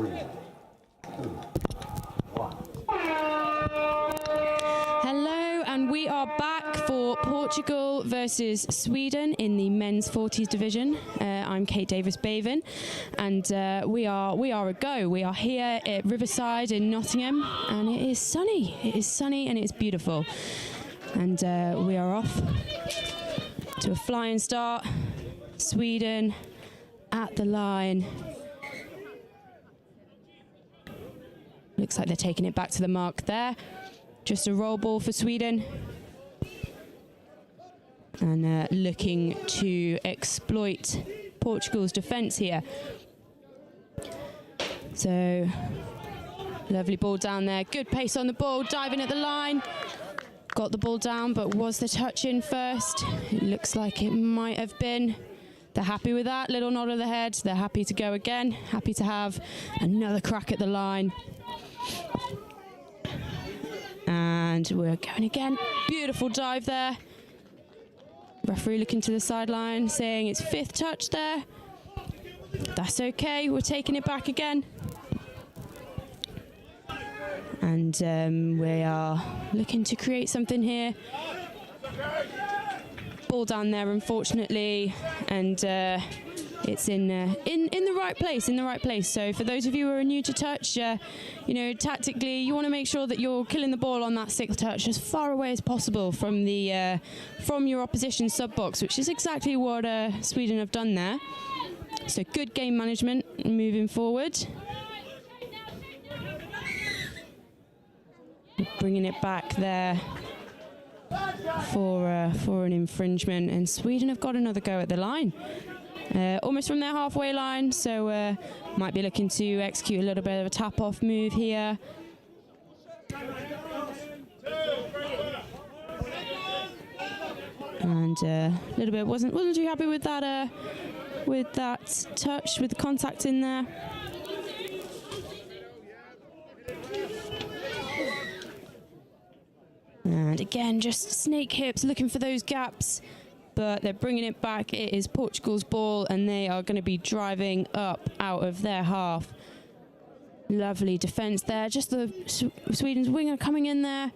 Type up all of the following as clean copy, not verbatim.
3, 2, 1. Hello, and we are back for Portugal versus Sweden in the men's 40s division. I'm Kate Davis-Bavin, and we are a go. We are here at Riverside in Nottingham, and it is sunny. It is sunny and it's beautiful. And we are off to a flying start. Sweden at the line. Looks like they're taking it back to the mark there. Just a roll ball for Sweden. And looking to exploit Portugal's defence here. So, lovely ball down there. Good pace on the ball, diving at the line. Got the ball down, but was the touch in first? It looks like it might have been. They're happy with that. Little nod of the head. They're happy to go again. Happy to have another crack at the line. And we're going again. Beautiful dive there. Referee looking to the sideline, saying it's fifth touch there. That's okay. We're taking it back again. And we are looking to create something here. Ball down there, unfortunately, and it's in the right place. In the right place. So for those of you who are new to touch, you know, tactically, you want to make sure that you're killing the ball on that sixth touch as far away as possible from the from your opposition sub box, which is exactly what Sweden have done there. So good game management moving forward. Bringing it back there for an infringement, and Sweden have got another go at the line. Almost from their halfway line, so might be looking to execute a little bit of a tap-off move here. And a little bit wasn't too happy with that touch, with the contact in there. And again, just snake hips, looking for those gaps. But they're bringing it back. It is Portugal's ball, and they are going to be driving up out of their half. Lovely defence there. Just the Sweden's winger coming in there.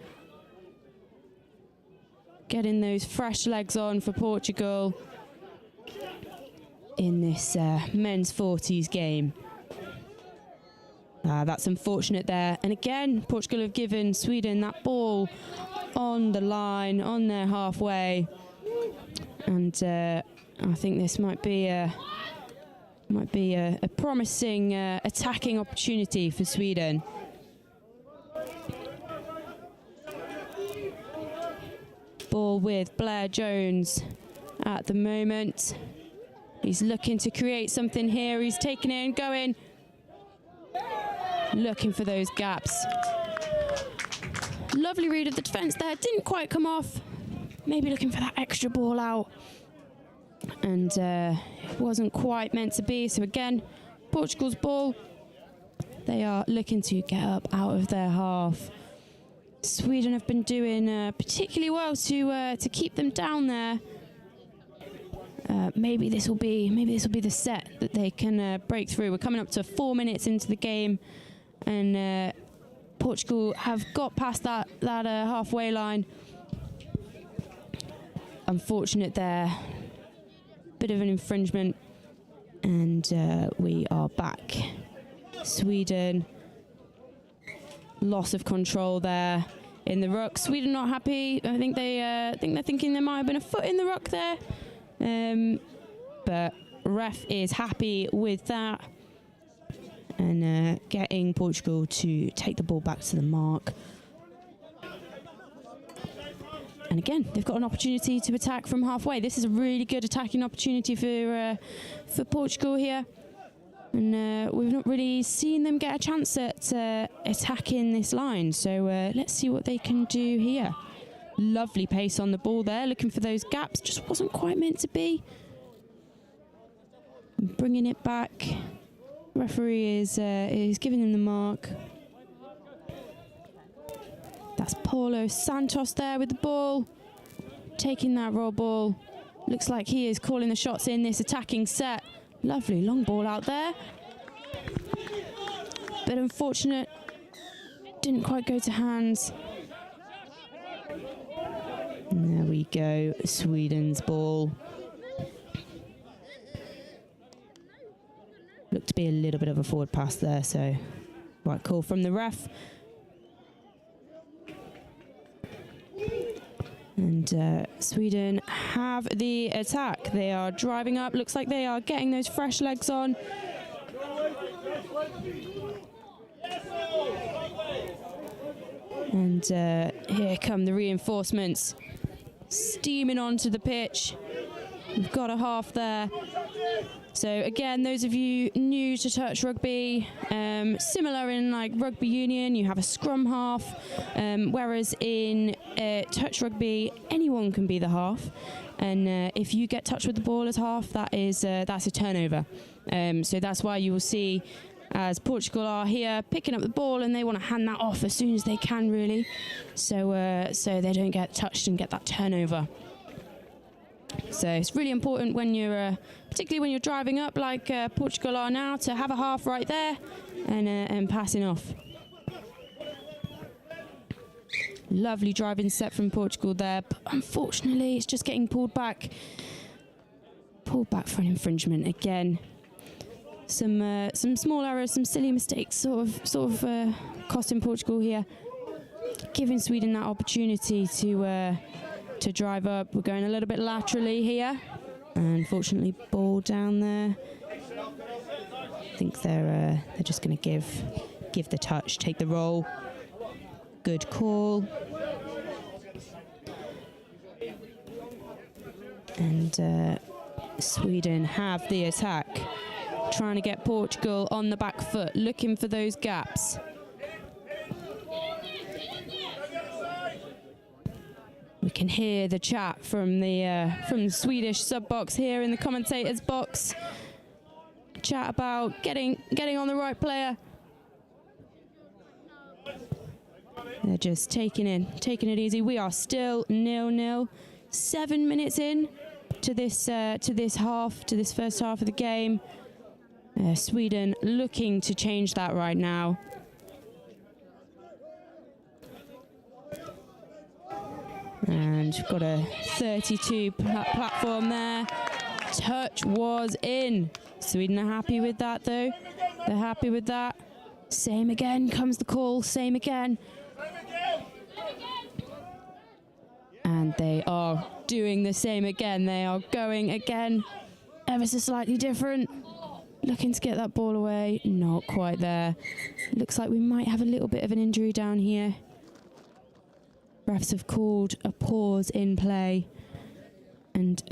Getting those fresh legs on for Portugal in this men's 40s game. That's unfortunate there. And again, Portugal have given Sweden that ball on the line, on their halfway. And I think this might be a promising attacking opportunity for Sweden. Ball with Blair Jones at the moment. He's looking to create something here. He's taking it and going. Looking for those gaps. Lovely read of the defence there. Didn't quite come off. Maybe looking for that extra ball out. And it wasn't quite meant to be. So again, Portugal's ball. They are looking to get up out of their half. Sweden have been doing particularly well to keep them down there. Maybe this will be the set that they can break through. We're coming up to 4 minutes into the game, and Portugal have got past that halfway line. Unfortunate there. Bit of an infringement, and we are back. Sweden. Loss of control there in the ruck. Sweden not happy. I think they're thinking there might have been a foot in the ruck there. But ref is happy with that, and getting Portugal to take the ball back to the mark. And again, they've got an opportunity to attack from halfway. This is a really good attacking opportunity for Portugal here. And we've not really seen them get a chance at attacking this line. So let's see what they can do here. Lovely pace on the ball there, looking for those gaps. Just wasn't quite meant to be. Bringing it back. Referee is giving them the mark. That's Paulo Santos there with the ball. Taking that raw ball. Looks like he is calling the shots in this attacking set. Lovely long ball out there. bit unfortunate. Didn't quite go to hands. And there we go, Sweden's ball. Looked to be a little bit of a forward pass there, so right call from the ref. And Sweden have the attack. They are driving up. Looks like they are getting those fresh legs on. And here come the reinforcements. Steaming onto the pitch. We've got a half there. So again, those of you new to touch rugby, similar in like rugby union, you have a scrum half, whereas in touch rugby, anyone can be the half, and if you get touched with the ball as half, that's a turnover. So that's why you will see, as Portugal are here, picking up the ball, and they want to hand that off as soon as they can, really, so they don't get touched and get that turnover. So it's really important when you're, particularly when you're driving up like Portugal are now, to have a half right there and passing off. Lovely driving set from Portugal there, but unfortunately it's just getting pulled back for an infringement again. Some small errors, some silly mistakes, sort of costing Portugal here, giving Sweden that opportunity to drive up. We're going a little bit laterally here. Unfortunately, ball down there. I think they're just going to give the touch, take the roll. Good call. And Sweden have the attack, trying to get Portugal on the back foot, looking for those gaps. We can hear the chat from the Swedish sub box here in the commentators box. Chat about getting on the right player. They're just taking it easy. We are still 0-0. 7 minutes in to this first half of the game. Sweden looking to change that right now. And we've got a 32 platform there. Touch was in. Sweden are happy with that, though. They're happy with that. Same again comes the call. Same again. And they are doing the same again. They are going again. Ever so slightly different. Looking to get that ball away. Not quite there. Looks like we might have a little bit of an injury down here. Refs have called a pause in play, and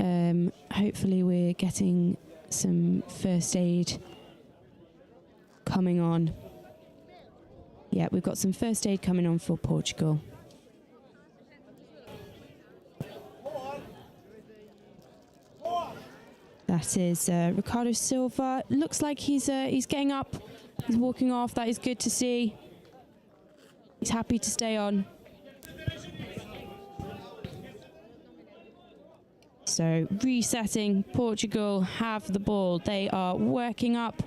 hopefully we're getting some first aid coming on. Yeah, we've got some first aid coming on for Portugal. That is Ricardo Silva. Looks like he's getting up. He's walking off. That is good to see. He's happy to stay on. So resetting, Portugal have the ball. They are working up.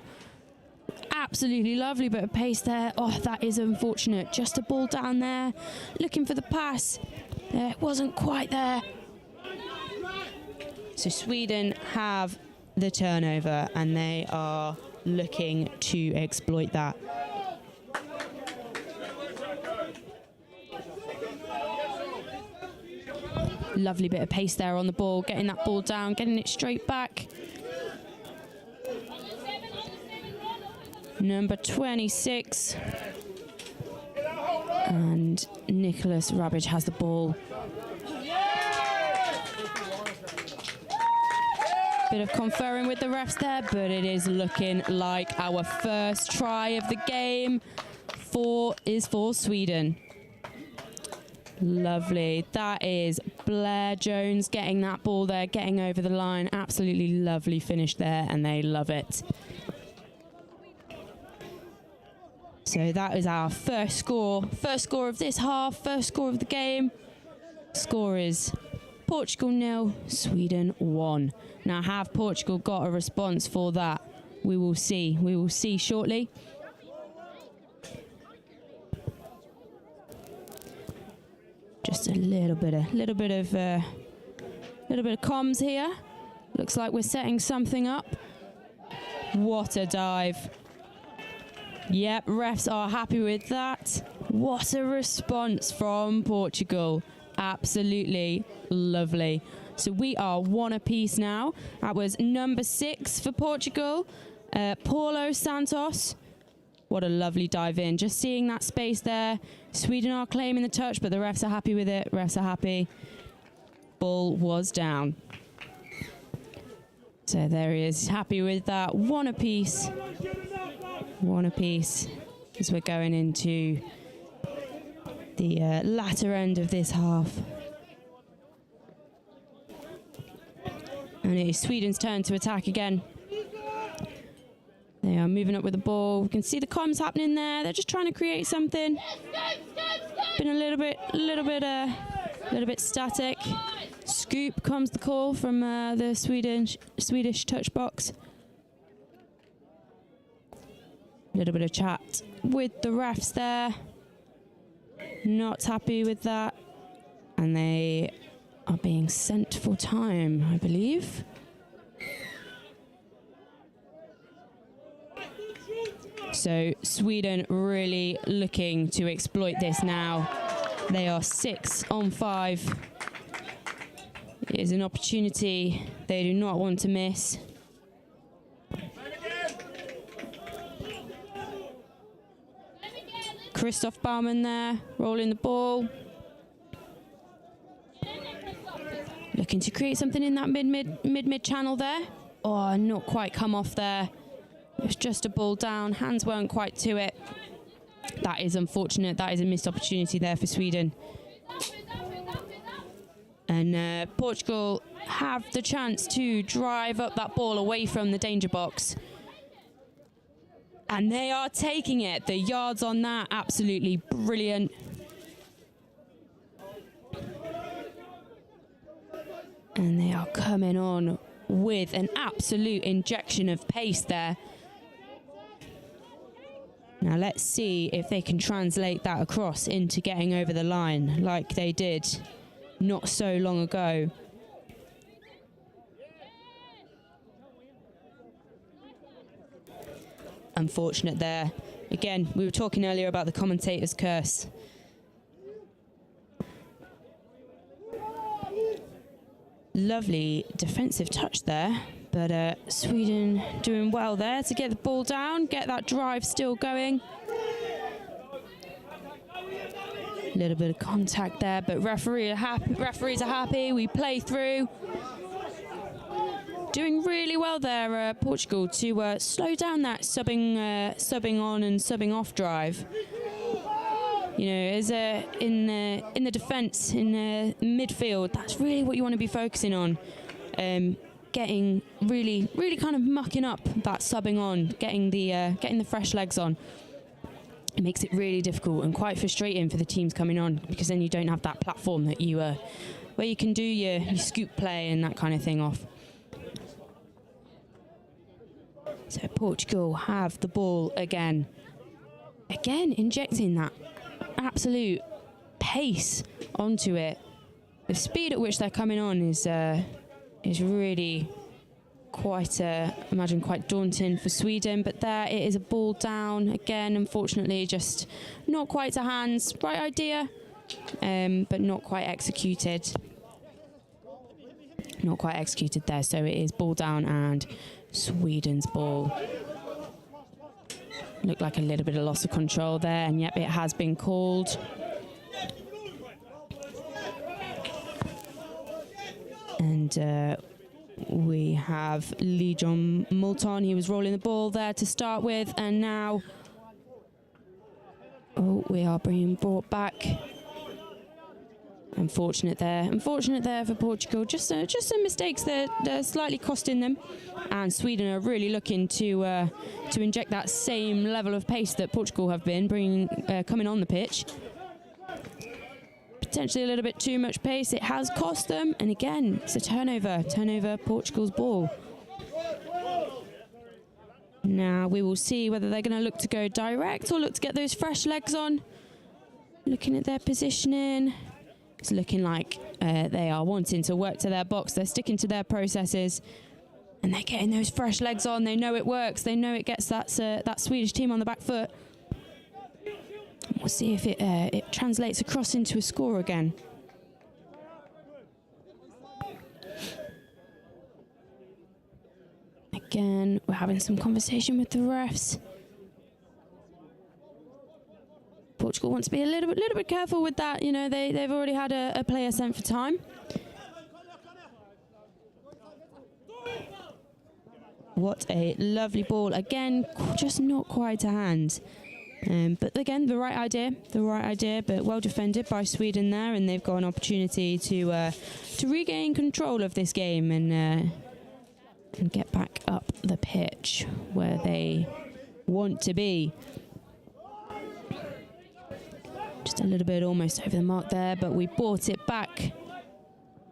Absolutely lovely bit of pace there. Oh, that is unfortunate. Just a ball down there. Looking for the pass. It wasn't quite there. So Sweden have the turnover, and they are looking to exploit that. Lovely bit of pace there on the ball, getting that ball down, getting it straight back. Number 26. And Nicholas Rabbage has the ball. Bit of conferring with the refs there, but it is looking like our first try of the game is for Sweden. Lovely. That is Blair Jones getting that ball there, getting over the line. Absolutely lovely finish there, and they love it. So that is our first score. First score of this half, first score of the game. Score is Portugal 0, Sweden 1. Now, have Portugal got a response for that? We will see. We will see shortly. Just a little bit of comms here. Looks like we're setting something up. What a dive. Yep, refs are happy with that. What a response from Portugal. Absolutely lovely. So we are one apiece now. That was number 6 for Portugal, Paulo Santos. What a lovely dive in. Just seeing that space there. Sweden are claiming the touch, but the refs are happy with it. Refs are happy. Ball was down. So there he is, happy with that. One apiece. One apiece as we're going into the latter end of this half. And it is Sweden's turn to attack again. They are moving up with the ball. We can see the comms happening there. They're just trying to create something. Been a little bit static. Scoop comes the call from the Swedish touch box. A little bit of chat with the refs there. Not happy with that. And they are being sent for time, I believe. So Sweden really looking to exploit this now. They are 6 on 5. It is an opportunity they do not want to miss. Christoph Baumann there, rolling the ball. Looking to create something in that mid channel there. Oh, not quite come off there. It was just a ball down. Hands weren't quite to it. That is unfortunate. That is a missed opportunity there for Sweden. And Portugal have the chance to drive up that ball away from the danger box. And they are taking it. The yards on that, absolutely brilliant. And they are coming on with an absolute injection of pace there. Now let's see if they can translate that across into getting over the line like they did not so long ago. Unfortunate there. Again, we were talking earlier about the commentator's curse. Lovely defensive touch there, but Sweden doing well there to get the ball down, get that drive still going. A little bit of contact there, but referees are happy. We play through. Doing really well there, Portugal, to slow down that subbing on and subbing off drive. You know, as in the defence, in the midfield, that's really what you want to be focusing on. Getting really kind of mucking up that subbing on, getting the fresh legs on. It makes it really difficult and quite frustrating for the teams coming on, because then you don't have that platform that you where you can do your scoop play and that kind of thing off. So Portugal have the ball again. Again, injecting that absolute pace onto it. The speed at which they're coming on is really quite, imagine, quite daunting for Sweden. But there it is, a ball down again. Unfortunately, just not quite to hands. Right idea, but not quite executed. Not quite executed there. So it is ball down and Sweden's ball. Looked like a little bit of loss of control there, and yep, it has been called. And we have Lee John Moulton. He was rolling the ball there to start with, and now we are being brought back. Unfortunate there for Portugal. Just some mistakes that are slightly costing them, and Sweden are really looking to inject that same level of pace that Portugal have been coming on the pitch. Potentially a little bit too much pace. It has cost them, and again, it's a turnover Portugal's ball. Now we will see whether they're going to look to go direct or look to get those fresh legs on. Looking at their positioning. It's looking like they are wanting to work to their box. They're sticking to their processes, and they're getting those fresh legs on. They know it works. They know it gets that Swedish team on the back foot. We'll see if it translates across into a score again. Again, we're having some conversation with the refs. Portugal wants to be a little bit careful with that. You know, they've already had a player sent for time. What a lovely ball. Again, just not quite a hand. But again, the right idea, but well defended by Sweden there, and they've got an opportunity to regain control of this game and get back up the pitch where they want to be. Just a little bit almost over the mark there, but we brought it back.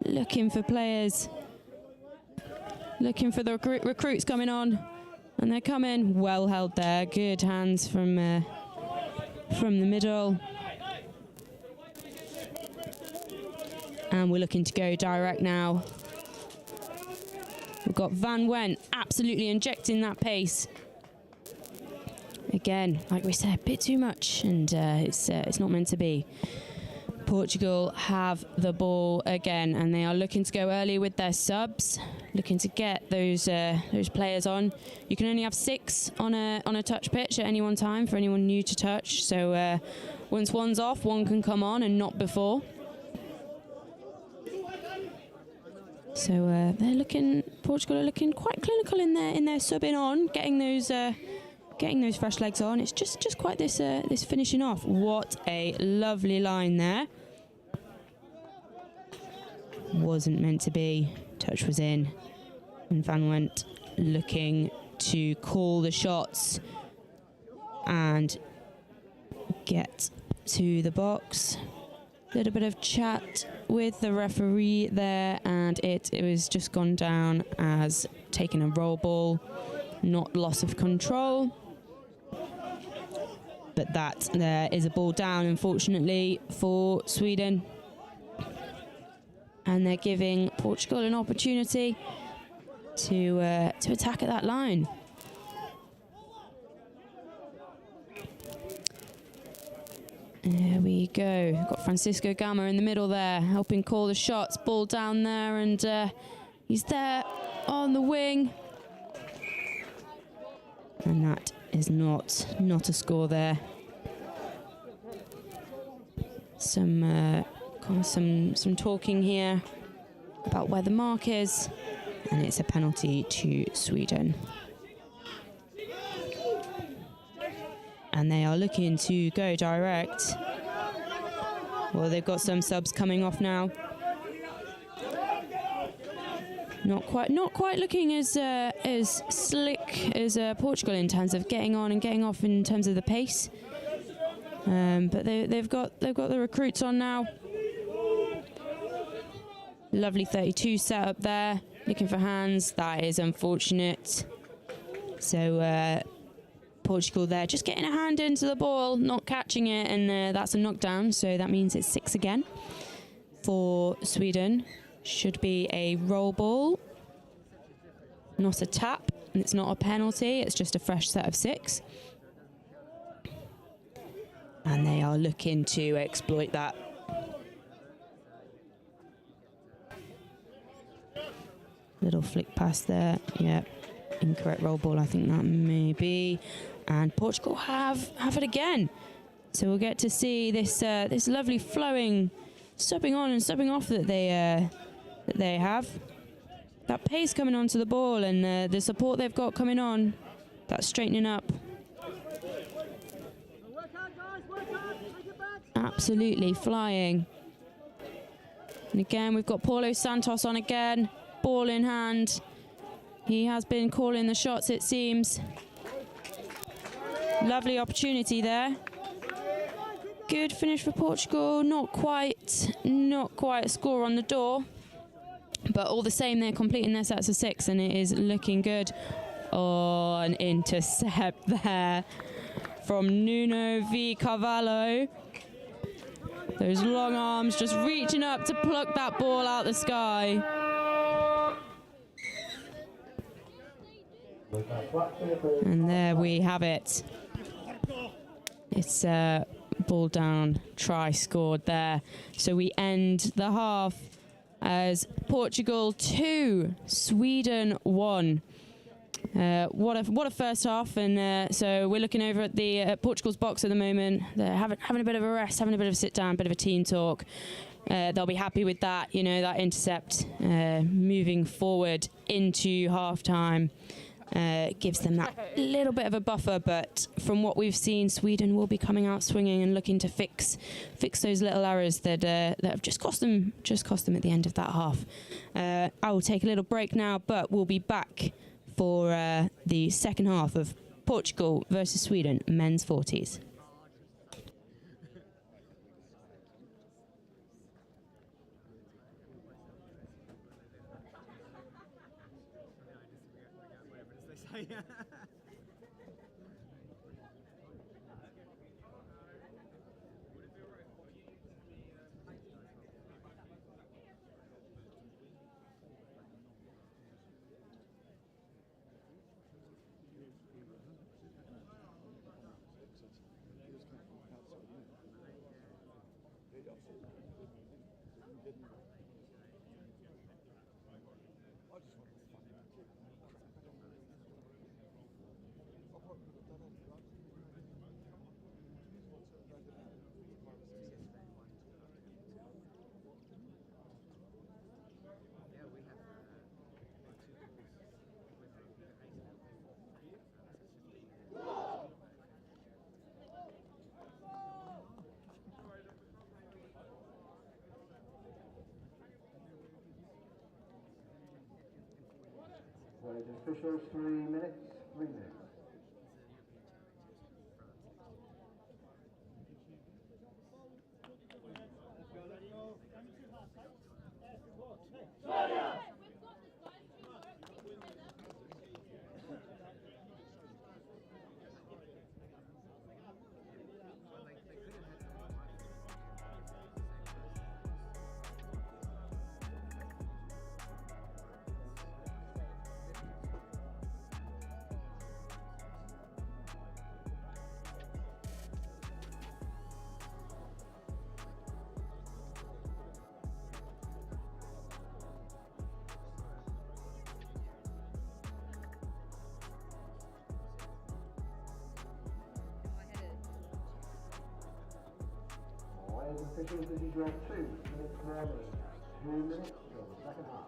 Looking for players. Looking for the recruits coming on. And they're coming. Well held there. Good hands from the middle. And we're looking to go direct now. We've got Van Went absolutely injecting that pace. Again, like we said, a bit too much, and it's not meant to be. Portugal have the ball again, and they are looking to go early with their subs, looking to get those players on. You can only have 6 on a touch pitch at any one time for anyone new to touch. So once one's off, one can come on, and not before. So Portugal are looking quite clinical in their subbing on, getting those fresh legs on. It's just quite this finishing off. What a lovely line there. Wasn't meant to be. Touch was in. And Van Went looking to call the shots and get to the box. Little bit of chat with the referee there, and it was just gone down as taking a roll ball, not loss of control. But that there is a ball down, unfortunately, for Sweden. And they're giving Portugal an opportunity to attack at that line. There we go. Got Francisco Gama in the middle there, helping call the shots. Ball down there, and he's there on the wing. And that is not a score there. Some talking here about where the mark is, and it's a penalty to Sweden. And they are looking to go direct. Well, they've got some subs coming off now. Not quite looking as slick as Portugal in terms of getting on and getting off in terms of the pace. But they've got the recruits on now. Lovely 32 set up there, looking for hands. That is unfortunate. So Portugal there just getting a hand into the ball, not catching it, and that's a knockdown. So that means it's 6 again for Sweden. Should be a roll ball, not a tap, and it's not a penalty. It's just a fresh set of 6. And they are looking to exploit that. Little flick pass there. Yeah, incorrect roll ball, I think that may be. And Portugal have it again. So we'll get to see this lovely flowing subbing on and subbing off that they have. That pace coming onto the ball, and the support they've got coming on. That's straightening up. Absolutely flying. And again, we've got Paulo Santos on again. Ball in hand. He has been calling the shots, it seems. Lovely opportunity there. Good finish for Portugal. Not quite a score on the door. But all the same, they're completing their sets of 6, and it is looking good. Oh, an intercept there from Nuno V. Carvalho. Those long arms just reaching up to pluck that ball out the sky. And there we have it. It's a ball down try scored there. So we end the half as Portugal 2, Sweden 1. What a first half, and so we're looking over at the Portugal's box at the moment. They're having a bit of a rest, having a bit of a sit down, bit of a team talk. They'll be happy with that, you know, that intercept moving forward into half time. Gives them that little bit of a buffer, but from what we've seen, Sweden will be coming out swinging and looking to fix those little errors that have just cost them at the end of that half. I will take a little break now, but we'll be back for the second half of Portugal versus Sweden, men's 40s. Officials, 3 minutes, 3 minutes. Officials, this is your 2 minutes warning. 2 minutes till the second half.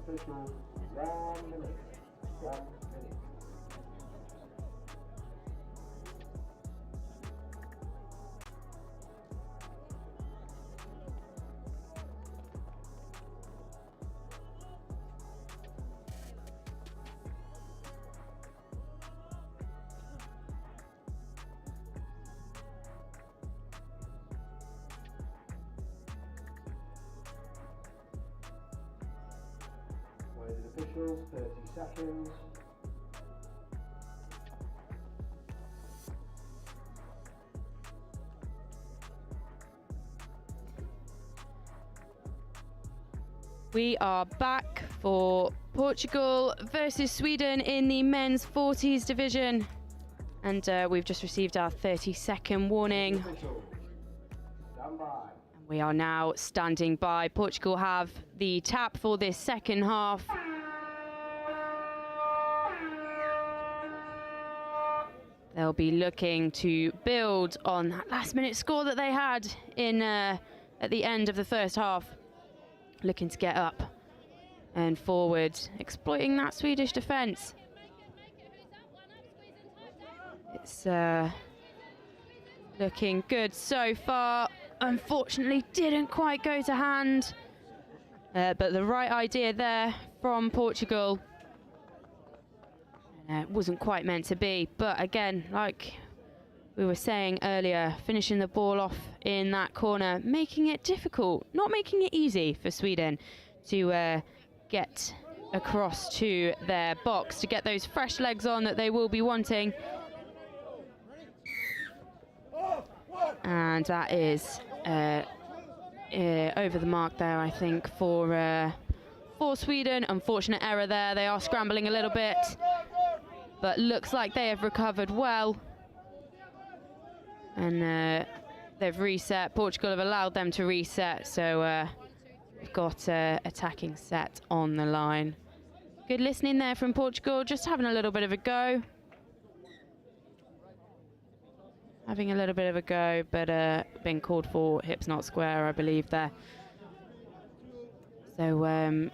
Officials, 1 minute. 1 minute. Officials, 30 seconds. We are back for Portugal versus Sweden in the men's 40s division. And we've just received our 30-second warning. Stand by. And We are now standing by. Portugal have the tap for this second half. They'll be looking to build on that last-minute score that they had in at the end of the first half. Looking to get up and forward, exploiting that Swedish defence. It's looking good so far. Unfortunately, didn't quite go to hand. But the right idea there from Portugal. It wasn't quite meant to be, but again, like we were saying earlier, finishing the ball off in that corner, making it difficult, not making it easy for Sweden to get across to their box, to get those fresh legs on that they will be wanting. And that is over the mark there, I think, for Sweden. Unfortunate error there. They are scrambling a little bit, but looks like they have recovered well. And they've reset. Portugal have allowed them to reset, so we've got attacking set on the line. Good listening there from Portugal, just having a little bit of a go. Having a little bit of a go, but being called for hips not square, I believe, there. So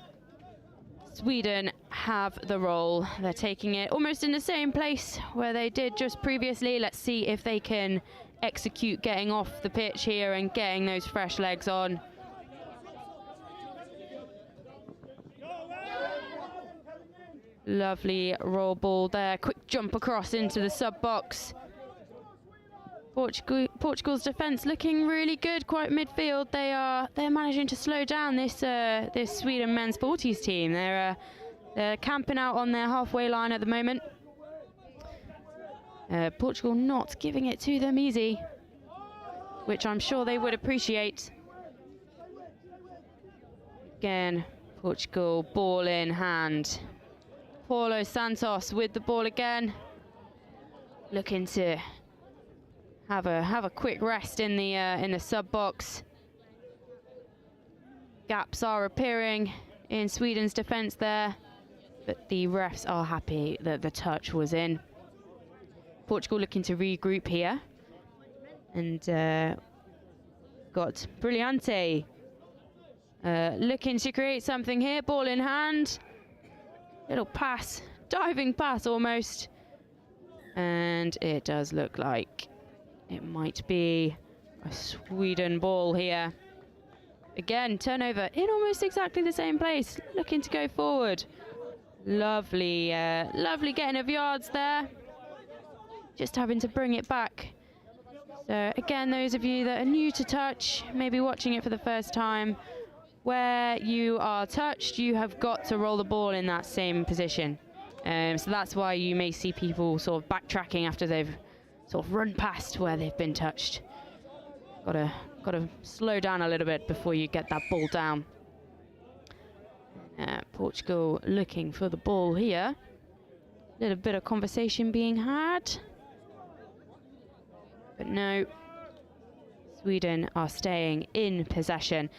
Sweden have the roll. They're taking it almost in the same place where they did just previously. Let's see if they can execute getting off the pitch here and getting those fresh legs on. Lovely roll ball there. Quick jump across into the sub box. Portugal's defence looking really good, quite midfield. They're managing to slow down this this Sweden men's 40s team. They're camping out on their halfway line at the moment. Portugal not giving it to them easy, which I'm sure they would appreciate. Again, Portugal ball in hand. Paulo Santos with the ball again, looking to have a quick rest in the sub box. Gaps are appearing in Sweden's defence there, but the refs are happy that the touch was in. Portugal looking to regroup here, and got Brilliante looking to create something here. Ball in hand, little pass, diving pass almost, and it does look like it might be a Sweden ball here. Again, turnover in almost exactly the same place, looking to go forward. Lovely, lovely getting of yards there. Just having to bring it back. So again, those of you that are new to touch, maybe watching it for the first time, where you are touched, you have got to roll the ball in that same position. So that's why you may see people sort of backtracking after they've sort of run past where they've been touched. Gotta slow down a little bit before you get that ball down. Portugal looking for the ball here. A little bit of conversation being had, but no, Sweden are staying in possession,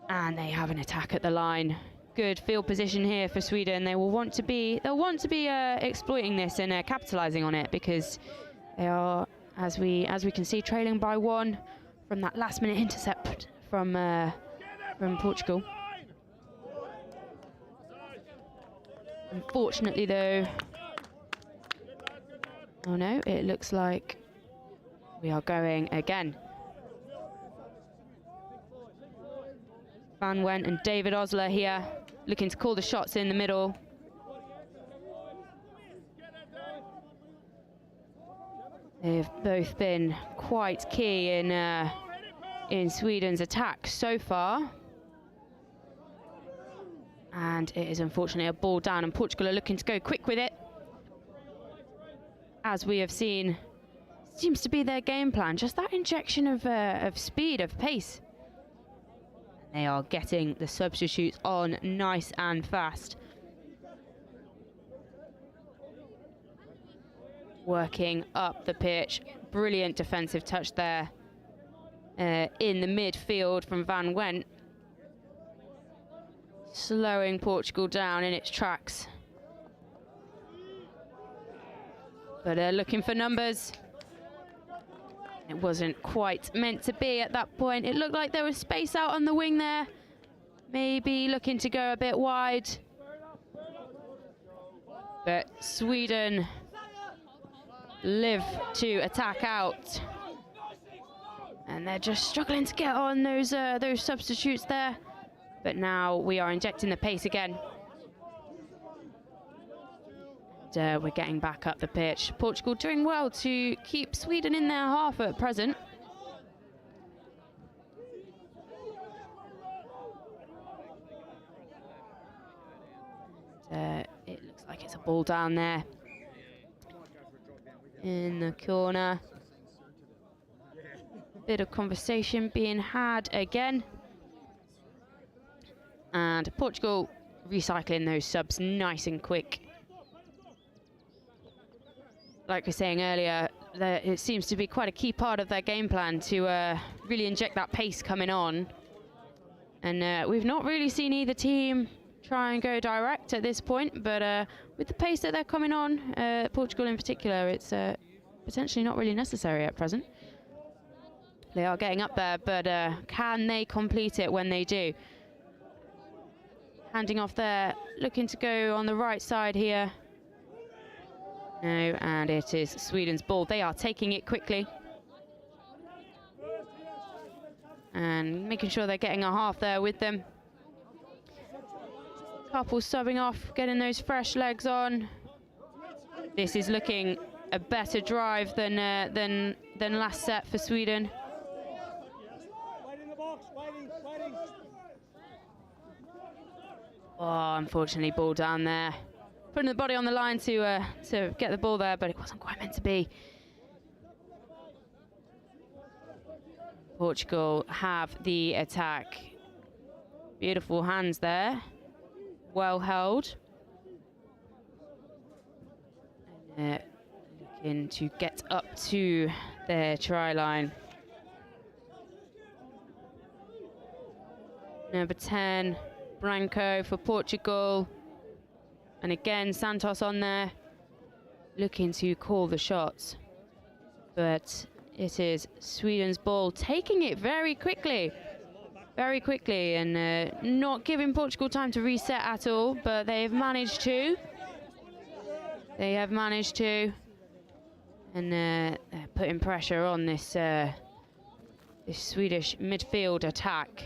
and they have an attack at the line. Good field position here for Sweden. They'll want to be exploiting this and capitalising on it, because they are, as we can see, trailing by one from that last-minute intercept from Portugal. Unfortunately, though, oh no, it looks like we are going again. Van Went and David Osler here, looking to call the shots in the middle. They've both been quite key in Sweden's attack so far. And it is unfortunately a ball down, and Portugal are looking to go quick with it. As we have seen, seems to be their game plan, just that injection of speed, of pace. They are getting the substitutes on nice and fast. Working up the pitch, brilliant defensive touch there. in the midfield from Van Went, slowing Portugal down in its tracks. But looking for numbers. It wasn't quite meant to be at that point. It looked like there was space out on the wing there. Maybe looking to go a bit wide. But Sweden live to attack out. And they're just struggling to get on those substitutes there. But now we are injecting the pace again. And, we're getting back up the pitch. Portugal doing well to keep Sweden in their half at present. And, it looks like it's a ball down there in the corner. Bit of conversation being had again. And Portugal recycling those subs nice and quick. Like we were saying earlier, it seems to be quite a key part of their game plan to really inject that pace coming on. And we've not really seen either team try and go direct at this point, but with the pace that they're coming on, Portugal in particular, it's potentially not really necessary at present. They are getting up there, but can they complete it when they do? Handing off there, looking to go on the right side here. No, and it is Sweden's ball. They are taking it quickly. And making sure they're getting a half there with them. Couple subbing off, getting those fresh legs on. This is looking a better drive than last set for Sweden. Oh, unfortunately, ball down there. Putting the body on the line to get the ball there, but it wasn't quite meant to be. Portugal have the attack. Beautiful hands there. Well held. And looking to get up to their try line. Number 10, Branco for Portugal. And again, Santos on there, looking to call the shots. But it is Sweden's ball, taking it very quickly, and not giving Portugal time to reset at all, but they've managed to. And they're putting pressure on this Swedish midfield attack.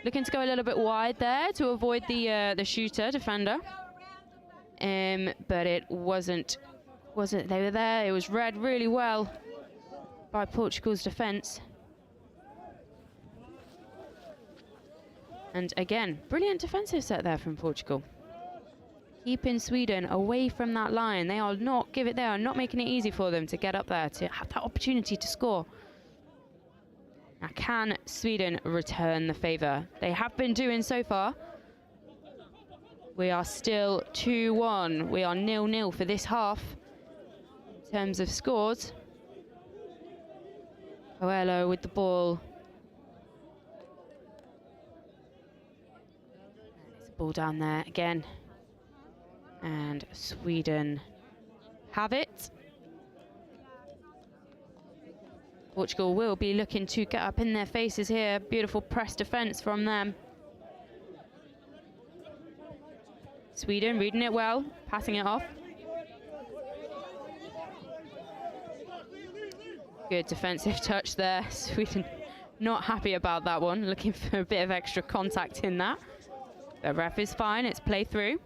Looking to go a little bit wide there to avoid the defender. But it wasn't, they were there. It was read really well by Portugal's defence. And again, brilliant defensive set there from Portugal. Keeping Sweden away from that line. They are not making it easy for them to get up there, to have that opportunity to score. Now, can Sweden return the favour? They have been doing so far. We are still 2-1. We are 0-0 for this half in terms of scores. Coelho with the ball. There's a ball down there again. And Sweden have it. Portugal will be looking to get up in their faces here. Beautiful press defence from them. Sweden reading it well, passing it off. Good defensive touch there. Sweden not happy about that one, looking for a bit of extra contact in that. The ref is fine, it's play through.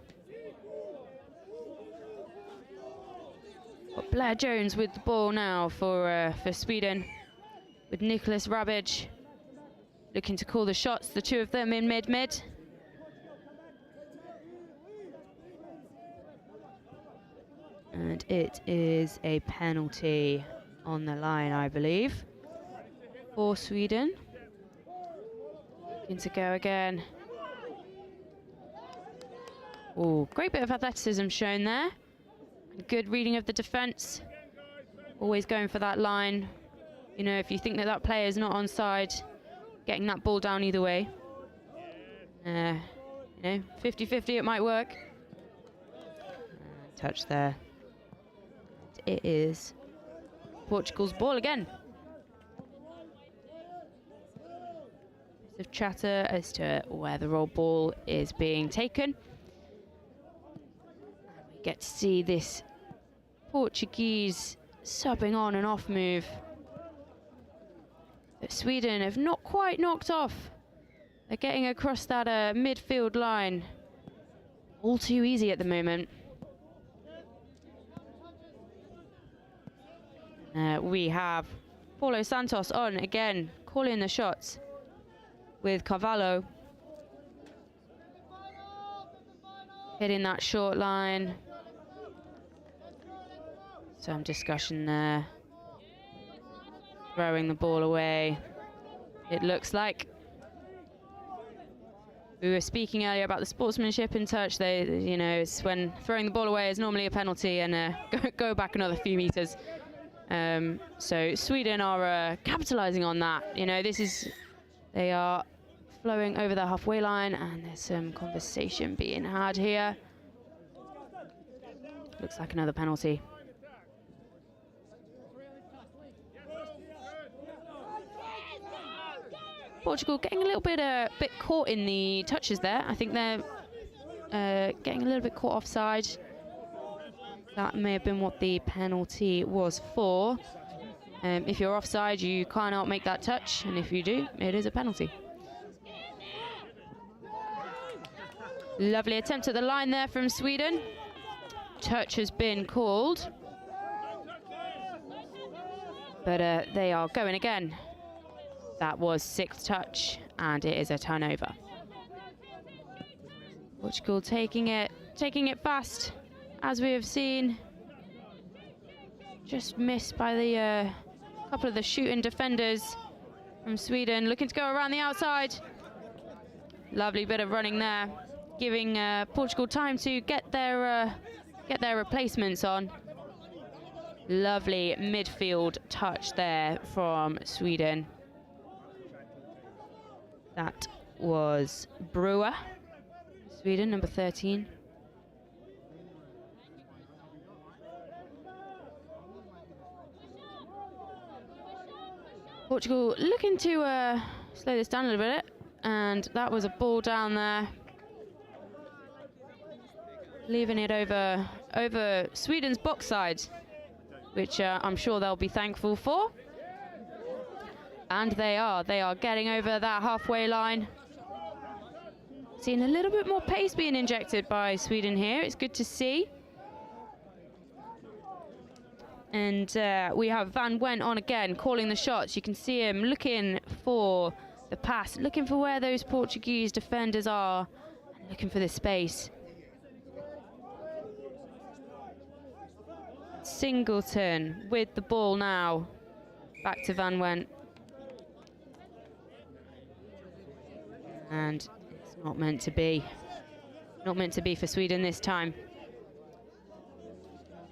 Got Blair Jones with the ball now for Sweden, with Nicholas Rabic looking to call the shots, the two of them in mid-mid. And it is a penalty on the line, I believe, for Sweden. Looking to go again. Oh, great bit of athleticism shown there. Good reading of the defence. Always going for that line. You know, if you think that that player is not onside, getting that ball down either way. You know, 50-50 it might work. Touch there. It is Portugal's ball again. Bit of chatter as to where the roll ball is being taken. And we get to see this Portuguese subbing on and off move that Sweden have not quite knocked off. They're getting across that midfield line. All too easy at the moment. We have Paulo Santos on again, calling the shots with Carvalho. Hitting that short line. Some discussion there. Throwing the ball away. It looks like. We were speaking earlier about the sportsmanship in touch. They, you know, it's when throwing the ball away is normally a penalty and go back another few meters. So Sweden are capitalizing on that. You know, they are flowing over the halfway line, and there's some conversation being had here. Looks like another penalty. Portugal getting a little bit caught in the touches there. I think they're getting a little bit caught offside. That may have been what the penalty was for. If you're offside, you cannot make that touch, and if you do, it is a penalty. Lovely attempt at the line there from Sweden. Touch has been called. But they are going again. That was 6th touch, and it is a turnover. Portugal taking it fast, as we have seen. Just missed by the couple of the shooting defenders from Sweden, looking to go around the outside. Lovely bit of running there, giving Portugal time to get their replacements on. Lovely midfield touch there from Sweden. That was Brewer, Sweden, number 13. Portugal looking to slow this down a little bit, and that was a ball down there, leaving it over Sweden's box side, which I'm sure they'll be thankful for. And they are getting over that halfway line. Seeing a little bit more pace being injected by Sweden here. It's good to see. And we have Van Went on again, calling the shots. You can see him looking for the pass, looking for where those Portuguese defenders are, and looking for the space. Singleton with the ball now. Back to Van Went. And it's not meant to be. Not meant to be for Sweden this time.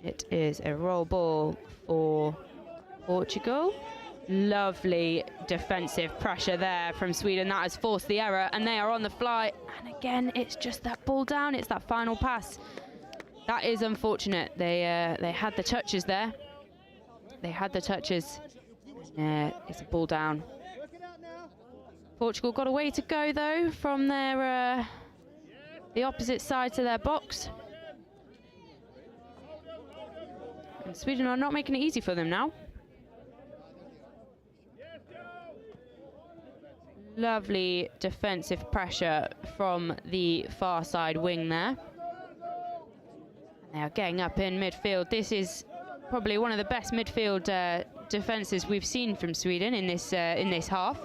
It is a roll ball for Portugal. Lovely defensive pressure there from Sweden. That has forced the error, and they are on the fly. And again, it's just that ball down. It's that final pass. That is unfortunate. They had the touches there. They had the touches. It's a ball down. Portugal got a way to go though from their the opposite side to their box. And Sweden are not making it easy for them now. Lovely defensive pressure from the far side wing there. They are getting up in midfield. This is probably one of the best midfield defenses we've seen from Sweden in this half.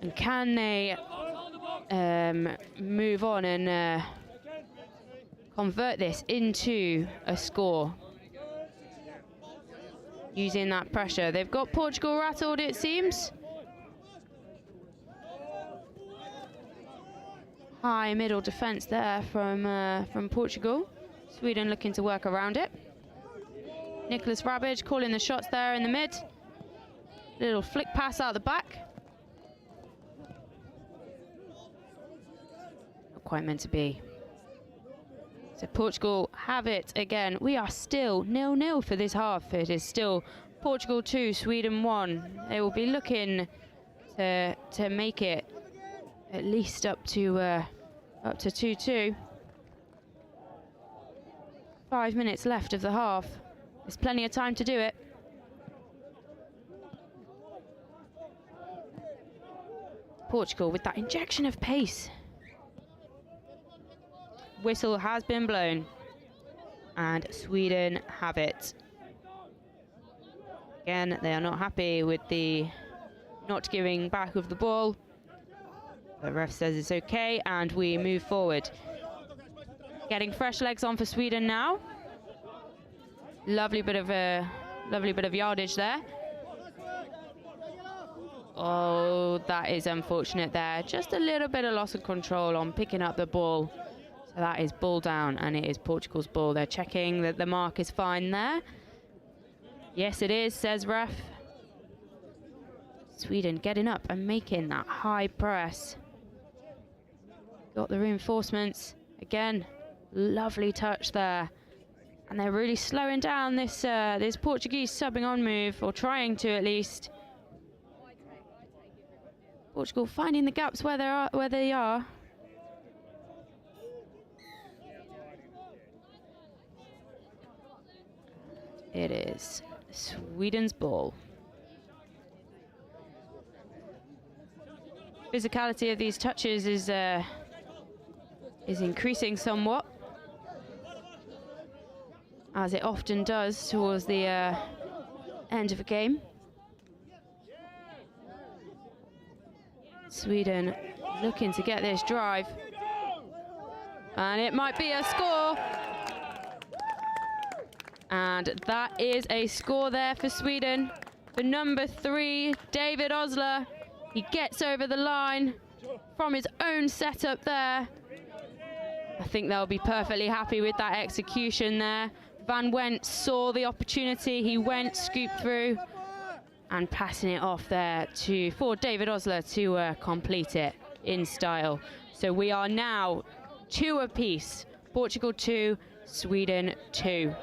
And can they move on and convert this into a score? Using that pressure. They've got Portugal rattled, it seems. High middle defence there from Portugal. Sweden looking to work around it. Nicholas Rabbage calling the shots there in the mid. Little flick pass out the back. Not quite meant to be. So Portugal have it again. We are still 0-0 for this half. It is still Portugal 2, Sweden 1. They will be looking to make it at least up to 2-2. 5 minutes left of the half. There's plenty of time to do it. Portugal with that injection of pace. Whistle has been blown and Sweden have it. Again, they are not happy with the not giving back of the ball. The ref says it's okay and we move forward. Getting fresh legs on for Sweden now. Lovely bit of yardage there. Oh, that is unfortunate there. Just a little bit of loss of control on picking up the ball. So that is ball down and it is Portugal's ball. They're checking that the mark is fine there. Yes, it is, says ref. Sweden getting up and making that high press. Got the reinforcements. Again, lovely touch there. And they're really slowing down this this Portuguese subbing on move, or trying to at least. Portugal finding the gaps where they are. It is Sweden's ball. Physicality of these touches is increasing somewhat, as it often does towards the end of a game. Sweden looking to get this drive, and it might be a score. And that is a score there for Sweden. For number 3, David Osler. He gets over the line from his own setup there. I think they'll be perfectly happy with that execution there. Van Went saw the opportunity. He went, scooped through, and passing it off there for David Osler to complete it in style. So we are now 2 apiece. Portugal 2, Sweden 2.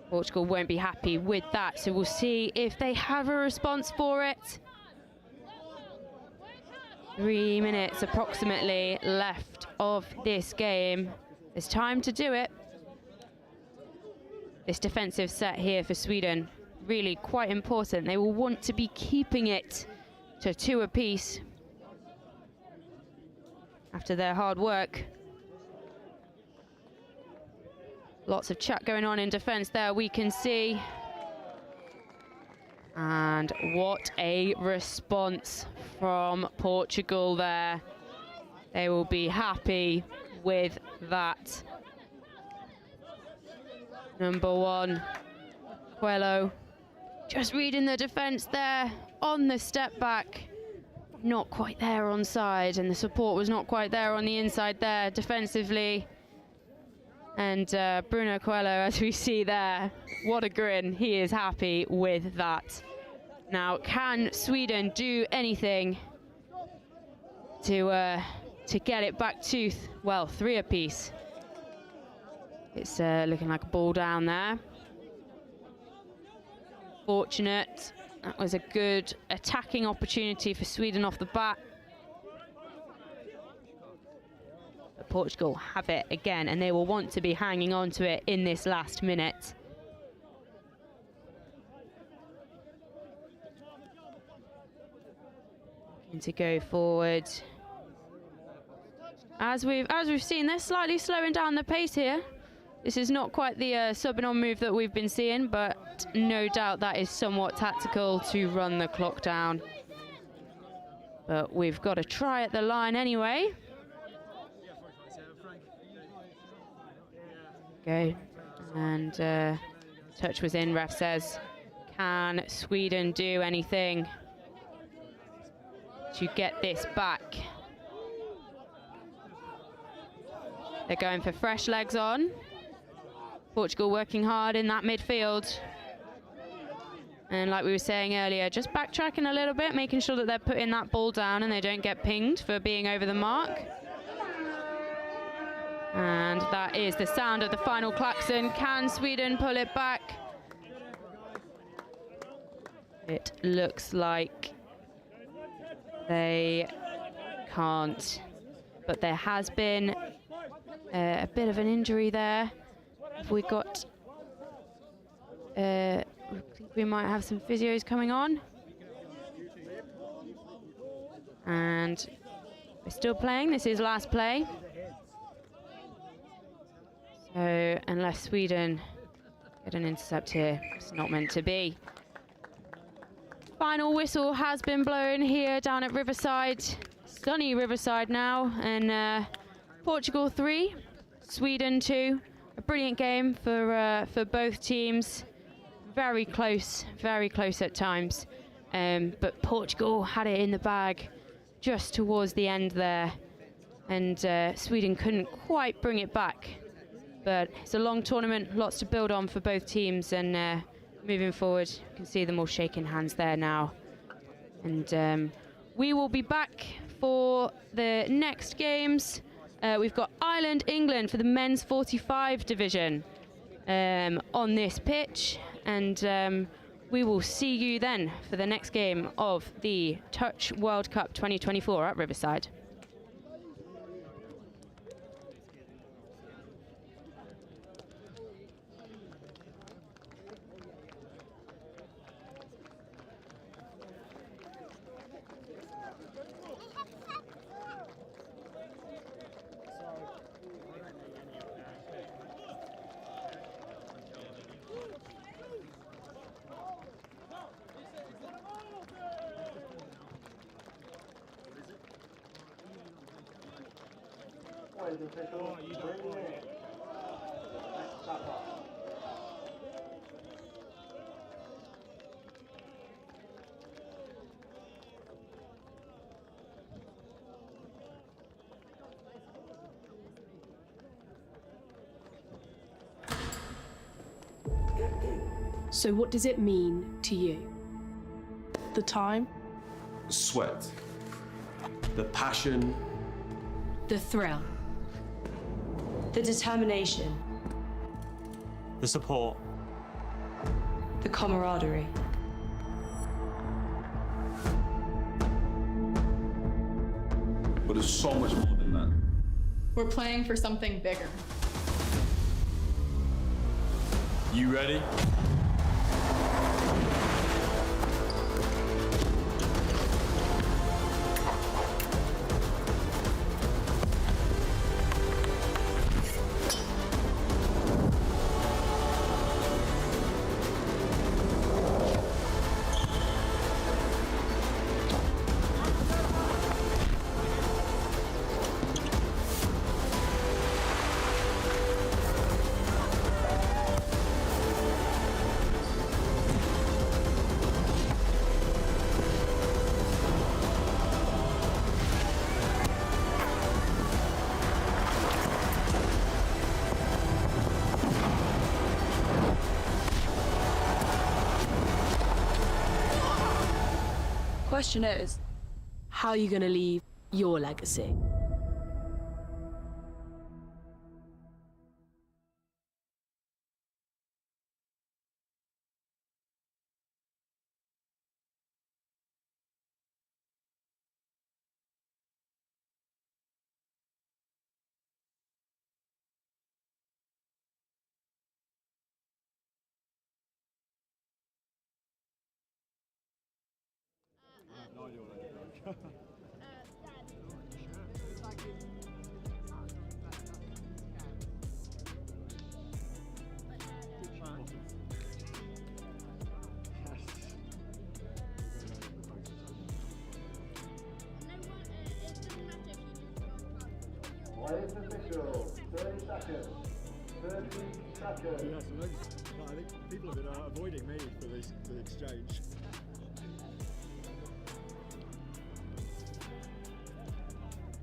Portugal won't be happy with that, so we'll see if they have a response for it. 3 minutes approximately left of this game. It's time to do it. This defensive set here for Sweden, really quite important. They will want to be keeping it to 2 apiece after their hard work. Lots of chat going on in defense there, we can see. And what a response from Portugal there. They will be happy with that. Number 1, Coelho, just reading the defense there on the step back. Not quite there on side, and the support was not quite there on the inside there defensively. And Bruno Coelho, as we see there, what a grin. He is happy with that. Now, can Sweden do anything to get it back to, well, 3 apiece? It's looking like a ball down there. Fortunate. That was a good attacking opportunity for Sweden off the bat. But Portugal have it again, and they will want to be hanging on to it in this last minute. Looking to go forward. As we've seen, they're slightly slowing down the pace here. This is not quite the subbing on move that we've been seeing, but no doubt that is somewhat tactical to run the clock down. But we've got a try at the line anyway. Go. And touch was in, ref says. Can Sweden do anything to get this back? They're going for fresh legs on. Portugal working hard in that midfield. And like we were saying earlier, just backtracking a little bit, making sure that they're putting that ball down and they don't get pinged for being over the mark. And that is the sound of the final klaxon. Can Sweden pull it back? It looks like they can't. But there has been a bit of an injury there. Have we got... I think we might have some physios coming on. And we're still playing. This is last play. So unless Sweden get an intercept here, it's not meant to be. Final whistle has been blown here down at Riverside. Sunny Riverside now. And Portugal 3, Sweden 2. A brilliant game for both teams. Very close at times. But Portugal had it in the bag just towards the end there. And Sweden couldn't quite bring it back. But it's a long tournament, lots to build on for both teams. And moving forward, you can see them all shaking hands there now. And we will be back for the next games. We've got Ireland, England for the men's 45 division on this pitch. And we will see you then for the next game of the Touch World Cup 2024 at Riverside. So what does it mean to you? The time? Sweat. The passion. The thrill. The determination. The support. The camaraderie. But it's so much more than that. We're playing for something bigger. You ready? Question is, how are you going to leave your legacy? Players official, 30 seconds. 30 seconds. Yes, I think people have been avoiding me for this exchange.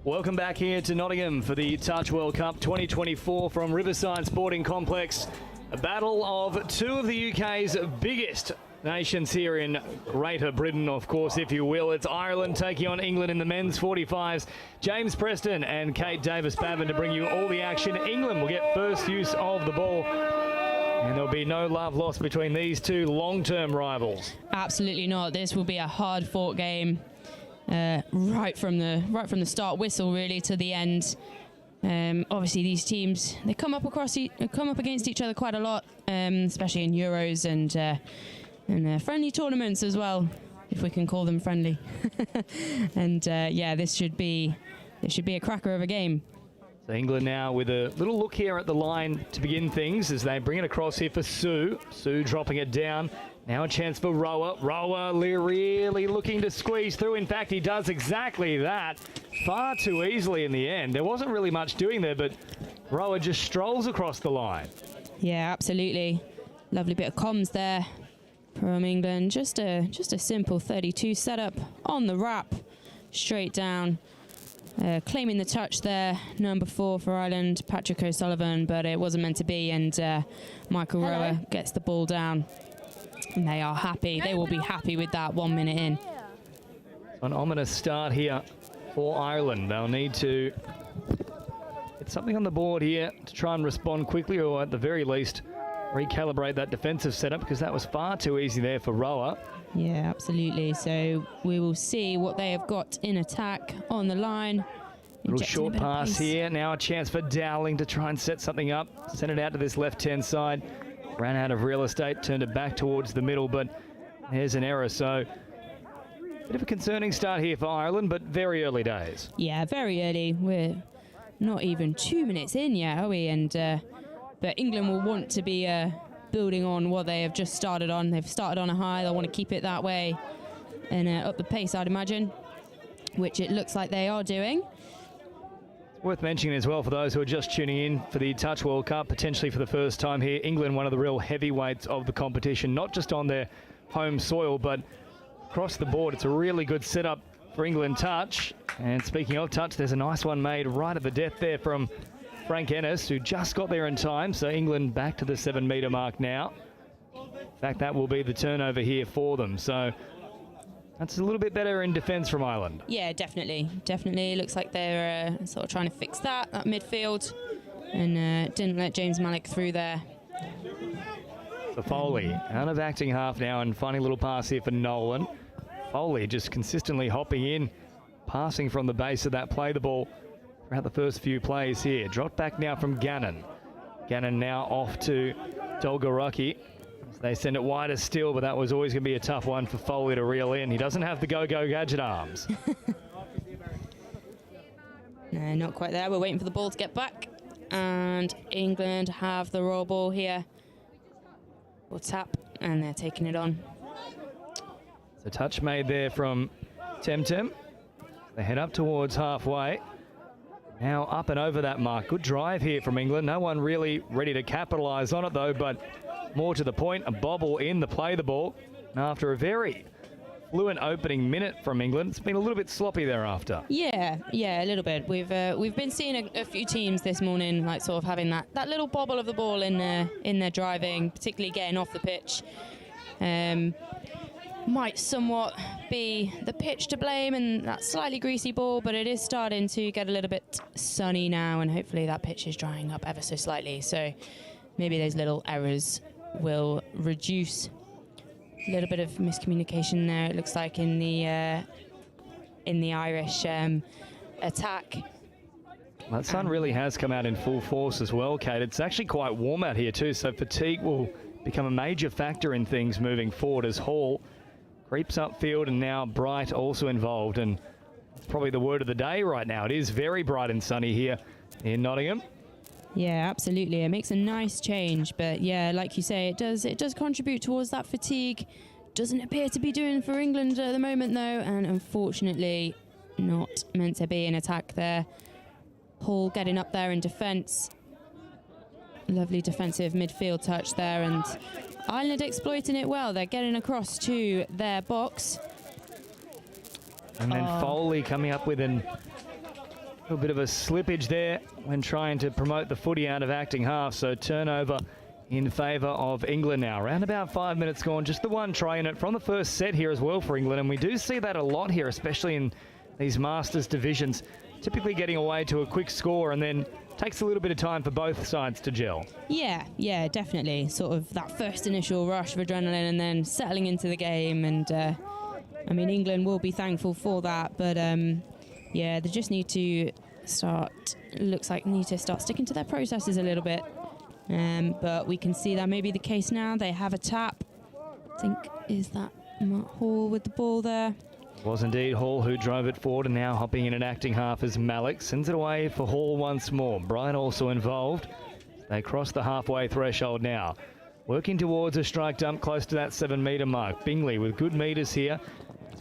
Welcome back here to Nottingham for the Touch World Cup 2024 from Riverside Sporting Complex. A battle of two of the UK's biggest nations here in Greater Britain, of course, if you will. It's Ireland taking on England in the men's 45s. James Preston and Kate Davis-Babin to bring you all the action. England will get first use of the ball, and there'll be no love lost between these two long-term rivals. Absolutely not. This will be a hard-fought game, right from the start whistle really to the end. Obviously, these teams, they come up against each other quite a lot, especially in Euros and friendly tournaments as well, if we can call them friendly. And yeah, this should be a cracker of a game. So England now with a little look here at the line to begin things as they bring it across here for Sue. Sue dropping it down. Now a chance for Roa. Roa really looking to squeeze through. In fact, he does exactly that far too easily in the end. There wasn't really much doing there, but Roa just strolls across the line. Yeah, absolutely. Lovely bit of comms there from England. Just a simple 32 setup on the wrap, straight down. Claiming the touch there, number 4 for Ireland, Patrick O'Sullivan, but it wasn't meant to be, and Michael Roa gets the ball down. And they are happy. They will be happy with that 1 minute in. An ominous start here for Ireland. They'll need to get something on the board here to try and respond quickly, or at the very least recalibrate that defensive setup, because that was far too easy there for Roa. Yeah, absolutely. So we will see what they have got in attack on the line. Little short pass here. Now a chance for Dowling to try and set something up. Send it out to this left-hand side. Ran out of real estate, turned it back towards the middle, but there's an error. So bit of a concerning start here for Ireland, but very early days. Yeah, very early. We're not even 2 minutes in yet, are we? And but England will want to be building on what they have just started on. They've started on a high. They'll want to keep it that way and up the pace, I'd imagine, which it looks like they are doing. Worth mentioning as well for those who are just tuning in for the Touch World Cup, potentially for the first time here, England, one of the real heavyweights of the competition, not just on their home soil, but across the board. It's a really good setup for England touch. And speaking of touch, there's a nice one made right at the death there from Frank Ennis, who just got there in time. So England back to the 7 metre mark now. In fact, that will be the turnover here for them. So that's a little bit better in defence from Ireland. Yeah, definitely. Definitely. Looks like they're sort of trying to fix that midfield, and didn't let James Malik through there. So Foley out of acting half now, and funny little pass here for Nolan. Foley just consistently hopping in, passing from the base of that play the ball throughout the first few plays here. Dropped back now from Gannon. Gannon now off to Dolgoruki. They send it wider still, but that was always going to be a tough one for Foley to reel in. He doesn't have the go-go gadget arms. No, not quite there. We're waiting for the ball to get back. And England have the raw ball here. We'll tap, and they're taking it on. So touch made there from Temtem. They head up towards halfway. Now up and over that mark. Good drive here from England. No one really ready to capitalise on it, though, but more to the point, a bobble in the play the ball. And after a very fluent opening minute from England, it's been a little bit sloppy thereafter. Yeah, a little bit. We've been seeing a few teams this morning, like sort of having that little bobble of the ball in their driving, particularly getting off the pitch. Might somewhat be the pitch to blame and that slightly greasy ball, but it is starting to get a little bit sunny now, and hopefully that pitch is drying up ever so slightly. So maybe those little errors will reduce. A little bit of miscommunication there, it looks like, in the Irish attack. Well, that sun really has come out in full force as well, Kate. It's actually quite warm out here too, so fatigue will become a major factor in things moving forward as Hall creeps upfield, and now Bright also involved, and it's probably the word of the day right now. It is very bright and sunny here in Nottingham. Yeah, absolutely. It makes a nice change, but yeah, like you say, it does contribute towards that fatigue. Doesn't appear to be doing for England at the moment, though, and unfortunately not meant to be an attack there. Hall getting up there in defence. Lovely defensive midfield touch there, and Ireland exploiting it well. They're getting across to their box. And then Foley coming up with a little bit of a slippage there when trying to promote the footy out of acting half. So turnover in favour of England now. Around about 5 minutes gone, just the one try in it from the first set here as well for England, and we do see that a lot here, especially in these Masters divisions, typically getting away to a quick score and then takes a little bit of time for both sides to gel. Yeah, definitely. Sort of that first initial rush of adrenaline and then settling into the game. And I mean, England will be thankful for that. But yeah, they just need to start, looks like they need to start sticking to their processes a little bit. But we can see that may be the case now. They have a tap. I think, is that Matt Hall with the ball there? It was indeed Hall who drove it forward, and now hopping in and acting half as Malik sends it away for Hall once more. Bryant also involved. They cross the halfway threshold now. Working towards a strike dump close to that 7-metre mark. Bingley with good metres here.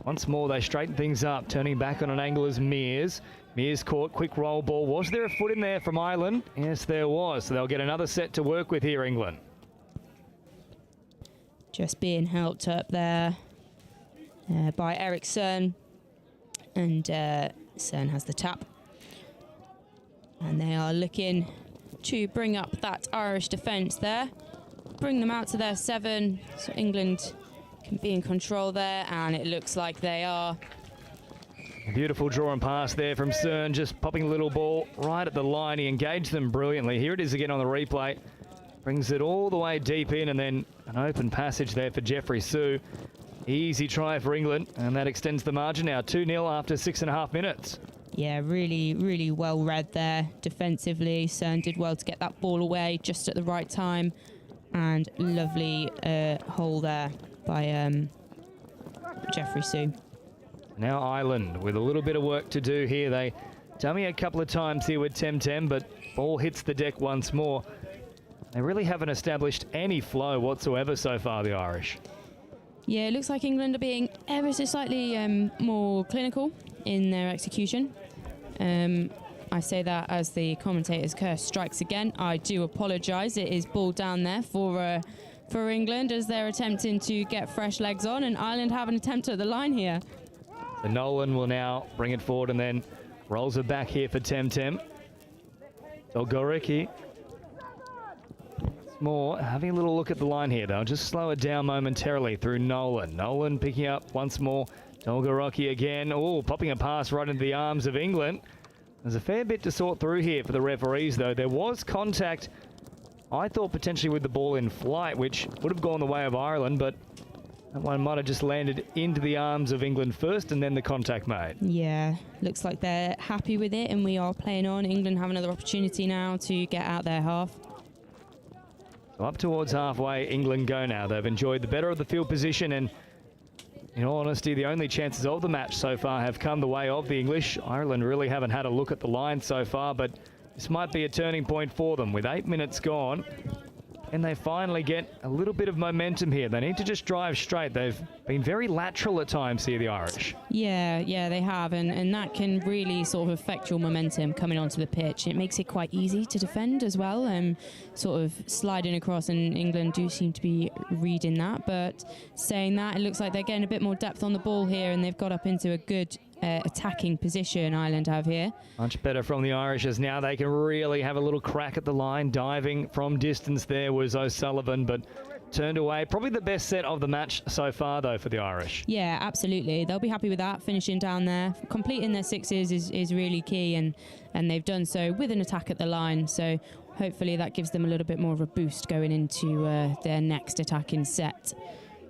Once more they straighten things up, turning back on an angle as Mears. Mears caught, quick roll ball. Was there a foot in there from Ireland? Yes, there was. So they'll get another set to work with here, England. Just being helped up there by Eriksson, and Cern has the tap, and they are looking to bring up that Irish defence there, bring them out to their 7, so England can be in control there, and it looks like they are. A beautiful draw and pass there from Cern, just popping a little ball right at the line. He engaged them brilliantly. Here it is again on the replay. Brings it all the way deep in, and then an open passage there for Jeffrey Sue. Easy try for England, and that extends the margin now. 2-0 after 6.5 minutes. Yeah, really well read there defensively. Cern did well to get that ball away just at the right time, and lovely hole there by Jeffrey Sue. Now Ireland with a little bit of work to do here. They dummy a couple of times here with Temtem, but ball hits the deck once more. They really haven't established any flow whatsoever so far, the Irish. Yeah, it looks like England are being ever so slightly more clinical in their execution. I say that as the commentator's curse strikes again. I do apologise. It is ball down there for England as they're attempting to get fresh legs on, and Ireland have an attempt at the line here. The Nolan will now bring it forward and then rolls it back here for Temtem. Dolgoricki. More having a little look at the line here. They'll just slow it down momentarily through Nolan. Nolan picking up once more. Dolgoricki again. Oh, popping a pass right into the arms of England. There's a fair bit to sort through here for the referees, though. There was contact, I thought, potentially with the ball in flight, which would have gone the way of Ireland, but that one might have just landed into the arms of England first and then the contact made. Yeah, looks like they're happy with it, and we are playing on. England have another opportunity now to get out their half. So up towards halfway, England go now. They've enjoyed the better of the field position, and in all honesty, the only chances of the match so far have come the way of the English. Ireland really haven't had a look at the line so far, but this might be a turning point for them with 8 minutes gone. And they finally get a little bit of momentum here. They need to just drive straight. They've been very lateral at times here, the Irish. Yeah, they have, and that can really sort of affect your momentum coming onto the pitch. It makes it quite easy to defend as well, sort of sliding across, and England do seem to be reading that. But saying that, it looks like they're getting a bit more depth on the ball here, and they've got up into a good attacking position Ireland have here. Much better from the Irish, as now they can really have a little crack at the line. Diving from distance there was O'Sullivan, but turned away. Probably the best set of the match so far, though, for the Irish. Yeah, absolutely. They'll be happy with that. Finishing down there, completing their sixes is really key, and they've done so with an attack at the line. So hopefully that gives them a little bit more of a boost going into their next attacking set.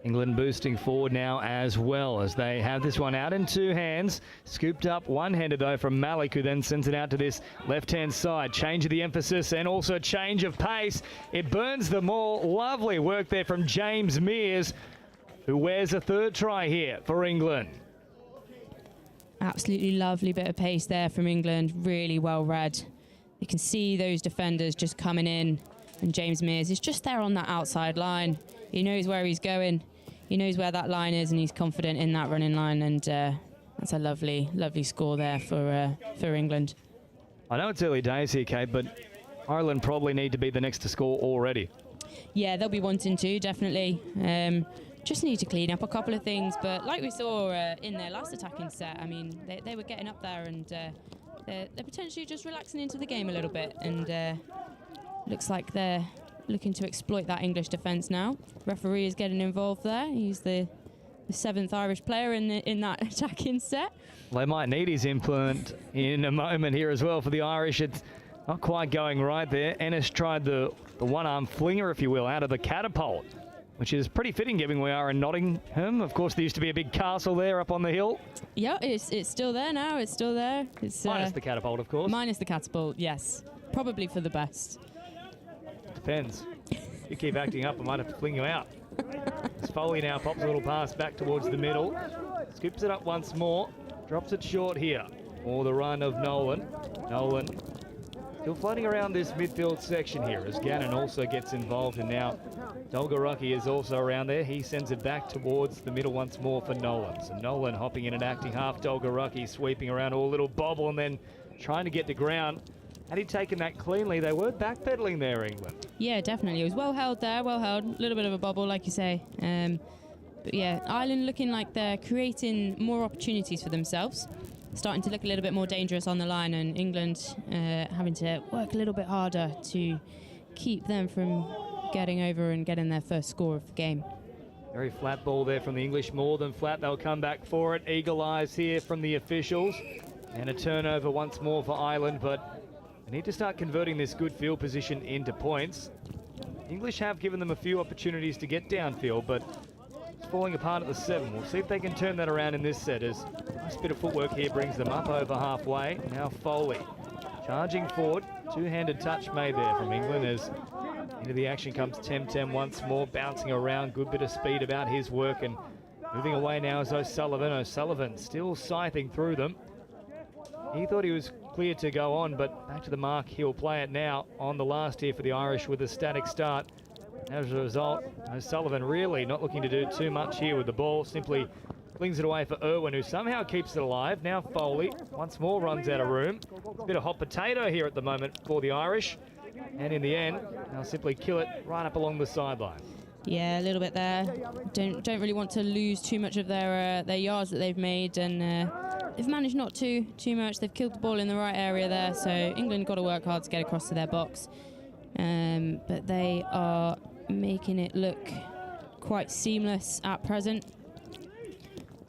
England boosting forward now as well, as they have this one out in two hands. Scooped up one-handed, though, from Malik, who then sends it out to this left-hand side. Change of the emphasis and also change of pace. It burns them all. Lovely work there from James Mears, who wears a third try here for England. Absolutely lovely bit of pace there from England. Really well read. You can see those defenders just coming in, and James Mears is just there on that outside line. He knows where he's going. He knows where that line is, and he's confident in that running line, and that's a lovely score there for England. I know it's early days here, Kate, but Ireland probably need to be the next to score already. Yeah, they'll be wanting to, definitely. Just need to clean up a couple of things, but like we saw in their last attacking set, I mean, they were getting up there, and they're potentially just relaxing into the game a little bit, and looks like they're looking to exploit that English defence now. Referee is getting involved there. He's the 7th Irish player in that attacking set. Well, they might need his input in a moment here as well for the Irish. It's not quite going right there. Ennis tried the one-arm flinger, if you will, out of the catapult, which is pretty fitting given we are in Nottingham. Of course, there used to be a big castle there up on the hill. Yeah, it's still there now. It's still there. It's Minus the catapult, of course. Minus the catapult, yes. Probably for the best. Depends. If you keep acting up, I might have to fling you out. Foley now pops a little pass back towards the middle. Scoops it up once more. Drops it short here. For the run of Nolan. Nolan still floating around this midfield section here as Gannon also gets involved, and now Dolgoruki is also around there. He sends it back towards the middle once more for Nolan. So Nolan hopping in and acting half. Dolgoruki sweeping around, all a little bobble and then trying to get to ground. Had he taken that cleanly, they were backpedaling there, England. Yeah, definitely. It was well held there, well held. A little bit of a bobble, like you say. But yeah, Ireland looking like they're creating more opportunities for themselves. Starting to look a little bit more dangerous on the line, and England having to work a little bit harder to keep them from getting over and getting their first score of the game. Very flat ball there from the English, more than flat. They'll come back for it. Eagle eyes here from the officials. And a turnover once more for Ireland, but they need to start converting this good field position into points. English have given them a few opportunities to get downfield, but it's falling apart at the 7. We'll see if they can turn that around in this set, as a nice bit of footwork here brings them up over halfway. Now Foley charging forward. Two-handed touch made there from England as into the action comes Temtem once more, bouncing around. Good bit of speed about his work, and moving away now is O'Sullivan. O'Sullivan still scything through them. He thought he was clear to go on, but back to the mark. He'll play it now on the last here for the Irish with a static start. As a result, O'Sullivan really not looking to do too much here with the ball. Simply flings it away for Irwin, who somehow keeps it alive. Now Foley once more runs out of room. A bit of hot potato here at the moment for the Irish. And in the end, they'll simply kill it right up along the sideline. Yeah, a little bit there. Don't really want to lose too much of their yards that they've made, and they've managed not to too much. They've killed the ball in the right area there, so England got to work hard to get across to their box. But they are making it look quite seamless at present.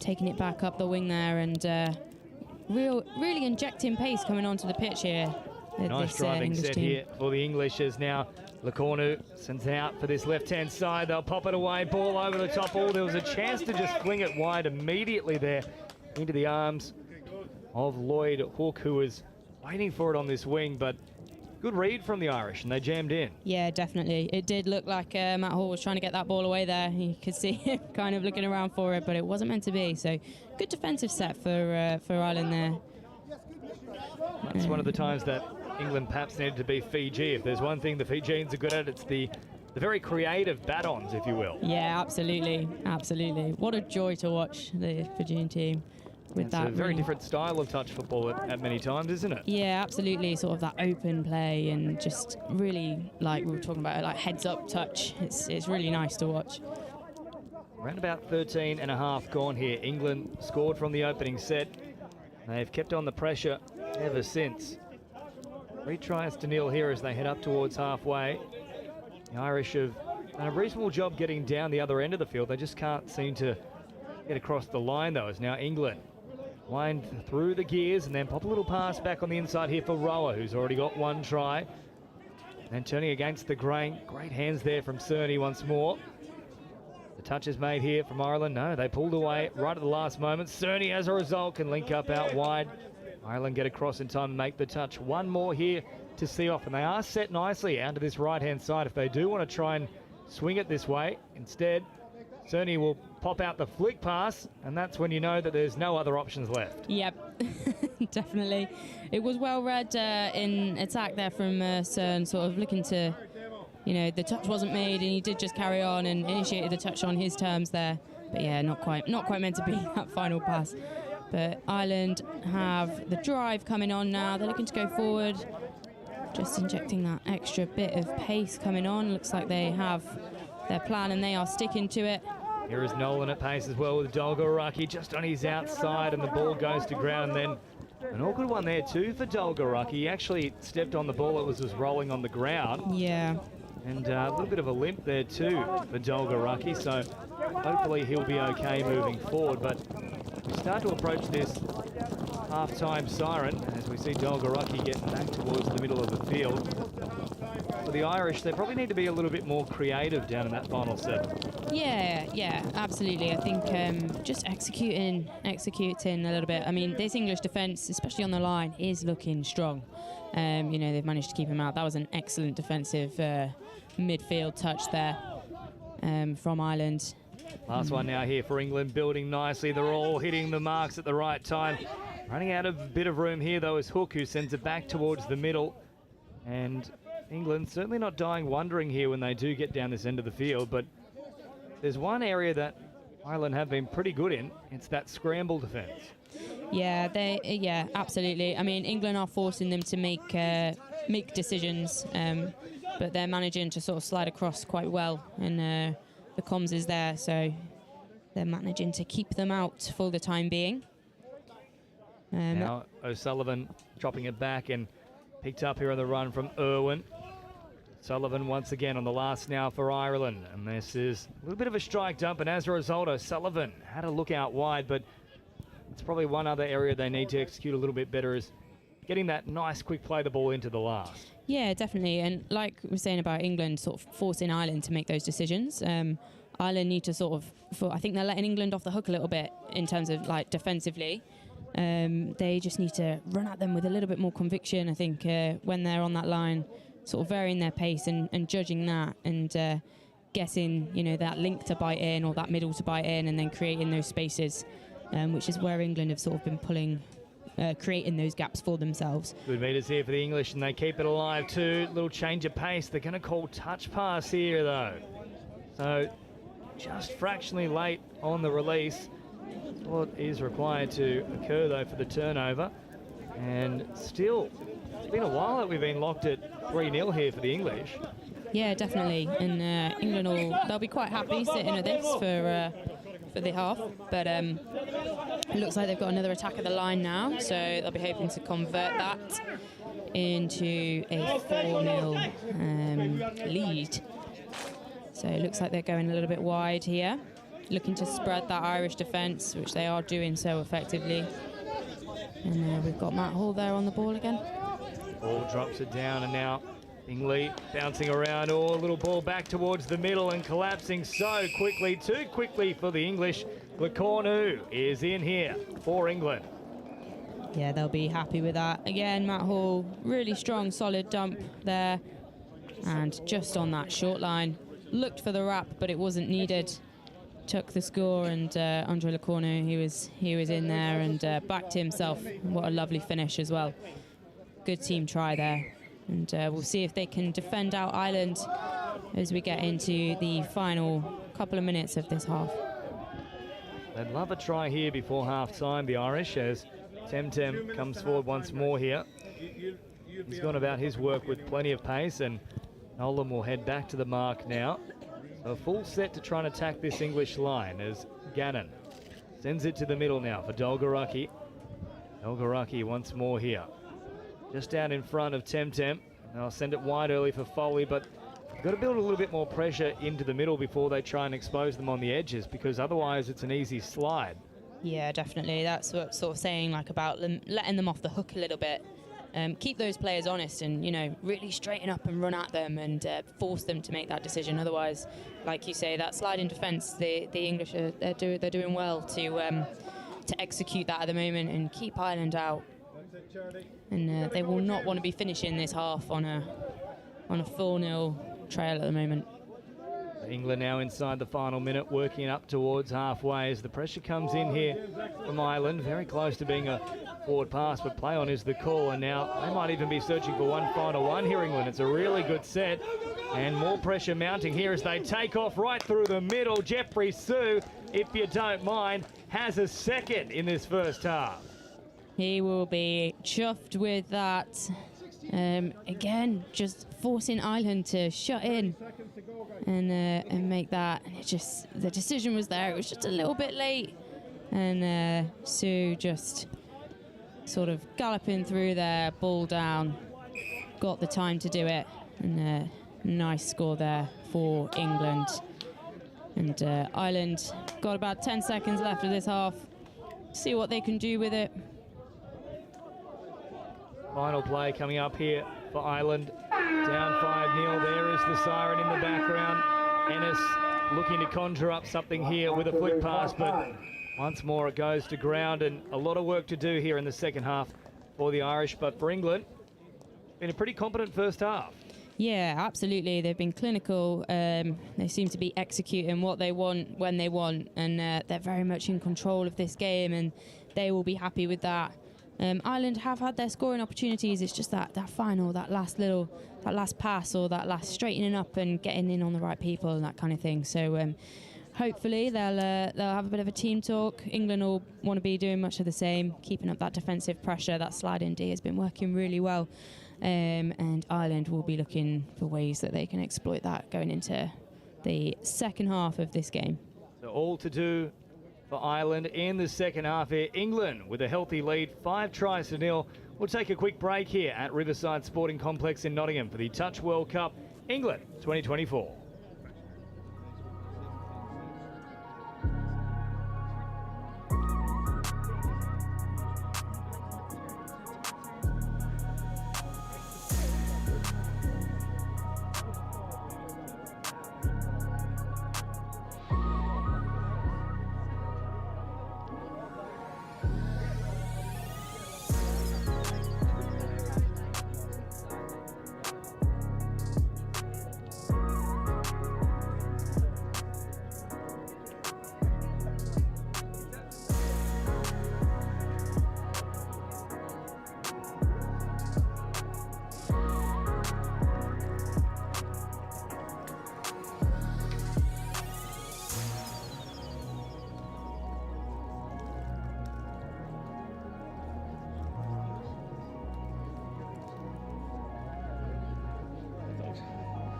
Taking it back up the wing there, and really injecting pace coming onto the pitch here. Nice driving set here for the English, as now Lecornu sends it out for this left-hand side. They'll pop it away, ball over the top. Oh, there was a chance to just fling it wide immediately there into the arms of Lloyd Hook, who was waiting for it on this wing, but good read from the Irish, and they jammed in. Yeah, definitely. It did look like Matt Hall was trying to get that ball away there. You could see him kind of looking around for it, but it wasn't meant to be. So good defensive set for Ireland there. That's one of the times that England perhaps needed to be Fiji. If there's one thing the Fijians are good at, it's the very creative bat-ons, if you will. Yeah, absolutely. Absolutely. What a joy to watch the Fijian team. With it's that a very different style of touch football at many times, isn't it? Yeah, absolutely. Sort of that open play and just really, like we were talking about, like heads-up touch. It's really nice to watch. Around about 13 and a half gone here. England scored from the opening set. They've kept on the pressure ever since. 3 tries to nil here as they head up towards halfway. The Irish have done a reasonable job getting down the other end of the field. They just can't seem to get across the line, though, as now England wind through the gears and then pop a little pass back on the inside here for Rower, who's already got 1 try. And turning against the grain. Great hands there from Cerny once more. The touch is made here from Ireland. No, they pulled away right at the last moment. Cerny, as a result, can link up out wide. Ireland get across in time and make the touch. 1 more here to see off, and they are set nicely out to this right-hand side if they do want to try and swing it this way. Instead, Cerny will pop out the flick pass, and that's when you know that there's no other options left. Yep, definitely. It was well read in attack there from Cern, sort of looking to, the touch wasn't made, and he did just carry on and initiated the touch on his terms there. But yeah, not quite meant to be that final pass. But Ireland have the drive coming on now. They're looking to go forward, just injecting that extra bit of pace coming on. Looks like they have their plan and they are sticking to it. Here is Nolan at pace as well with Dolgoruki just on his outside, and the ball goes to ground. Then an awkward one there too for Dolgoruki. He actually stepped on the ball. It was just rolling on the ground. Yeah. And a little bit of a limp there too for Dolgaraki, so hopefully he'll be okay moving forward. But we start to approach this half-time siren as we see Dolgaraki getting back towards the middle of the field. For the Irish, they probably need to be a little bit more creative down in that final set. Yeah, absolutely. I think just executing a little bit. I mean, this English defence, especially on the line, is looking strong. They've managed to keep him out. That was an excellent defensive midfield touch there from Ireland. Last one now here for England, building nicely. They're all hitting the marks at the right time. Running out of a bit of room here, though, is Hook, who sends it back towards the middle. And England certainly not dying wondering here when they do get down this end of the field, but there's one area that Ireland have been pretty good in. It's that scramble defence. Yeah, absolutely. I mean, England are forcing them to make decisions, but they're managing to sort of slide across quite well, and the comms is there, so they're managing to keep them out for the time being. Now O'Sullivan dropping it back and picked up here on the run from Irwin. Sullivan once again on the last now for Ireland, and this is a little bit of a strike dump, and as a result, O'Sullivan had a look out wide, but it's probably one other area they need to execute a little bit better is getting that nice quick play the ball into the last. Yeah, definitely, and like we were saying about England sort of forcing Ireland to make those decisions, Ireland need to sort of, I think they're letting England off the hook a little bit in terms of like defensively. They just need to run at them with a little bit more conviction. I think when they're on that line, sort of varying their pace and judging that and getting, that link to bite in or that middle to bite in and then creating those spaces, which is where England have sort of been creating those gaps for themselves. Good meters here for the English, and they keep it alive too. Little change of pace. They're going to call touch pass here though. So just fractionally late on the release. What is required to occur though for the turnover, and still it's been a while that we've been locked at 3-0 here for the English. Yeah, definitely, and England they'll be quite happy sitting at this for the half, but it looks like they've got another attack at the line now, so they'll be hoping to convert that into a 4-0 lead. So it looks like they're going a little bit wide here, looking to spread that Irish defence, which they are doing so effectively. And we've got Matt Hall there on the ball again. Ball drops it down, and now Bingley bouncing around. A little ball back towards the middle and collapsing so quickly, too quickly for the English. Lecornu is in here for England. Yeah, they'll be happy with that. Again, Matt Hall, really strong, solid dump there. And just on that short line, looked for the wrap, but it wasn't needed. Took the score, and Andre Lecornu, he was in there and backed himself. What a lovely finish as well. Good team try there. And we'll see if they can defend out Ireland as we get into the final couple of minutes of this half. They'd love a try here before half-time, the Irish, as Temtem comes forward once more here. He's gone about his work with plenty of pace, and Nolan will head back to the mark now. So a full set to try and attack this English line as Gannon sends it to the middle now for Dolgaraki. Dolgaraki once more here. Just down in front of Temtem. They'll send it wide early for Foley, but got to build a little bit more pressure into the middle before they try and expose them on the edges, because otherwise it's an easy slide. Yeah, definitely. That's what sort of saying like about them, letting them off the hook a little bit. Keep those players honest and, really straighten up and run at them and force them to make that decision. Otherwise, like you say, that sliding defence, the English, they're doing well to execute that at the moment and keep Ireland out. And they will not want to be finishing this half on a 4-0 trail at the moment. England now inside the final minute, working up towards halfway as the pressure comes in here from Ireland. Very close to being a forward pass, but play on is the call, and now they might even be searching for one final one here, England. It's a really good set, and more pressure mounting here as they take off right through the middle. Jeffrey Sue, if you don't mind, has a second in this first half. He will be chuffed with that. Again, just forcing Ireland to shut in and make that. And it just, the decision was there. It was just a little bit late, and Sue just sort of galloping through there, ball down, got the time to do it, and Nice score there for England. And Ireland got about 10 seconds left of this half. See what they can do with it. Final play coming up here for Ireland. Down 5-0. There is the siren in the background. Ennis looking to conjure up something here with a flick pass, but once more it goes to ground, and a lot of work to do here in the second half for the Irish. But for England, been a pretty competent first half. Yeah, absolutely. They've been clinical. They seem to be executing what they want when they want, and they're very much in control of this game, and they will be happy with that. Ireland have had their scoring opportunities. It's just that final, that last pass, or that last straightening up and getting in on the right people and that kind of thing. So hopefully they'll have a bit of a team talk. England will want to be doing much of the same, keeping up that defensive pressure. That sliding D has been working really well. And Ireland will be looking for ways that they can exploit that going into the second half of this game. So all to do for Ireland in the second half here. England with a healthy lead, 5-0. We'll take a quick break here at Riverside Sporting Complex in Nottingham for the Touch World Cup England 2024.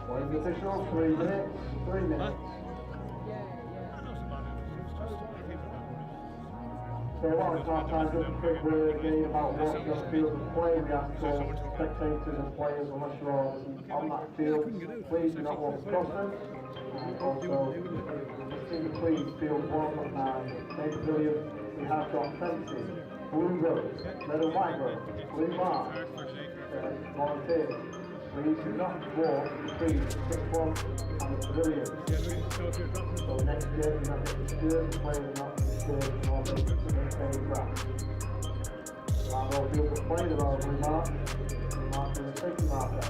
What is the official? 3 minutes. 3 minutes. So while it's half time, just a quick word again about what the field is playing. We ask all spectators and players, unless you're on that field, please do not walk across them. And also, in between field 1 and Maybe Brilliant, we have got fences, blue roads, red and white roads, blue marks, volunteers. Please do not walk between the 6-1 and the pavilion. So next year, we have to disturb the players and not disturb the maintained grass. Around all fields of play, there are blue marks. Blue marks is a safety marker.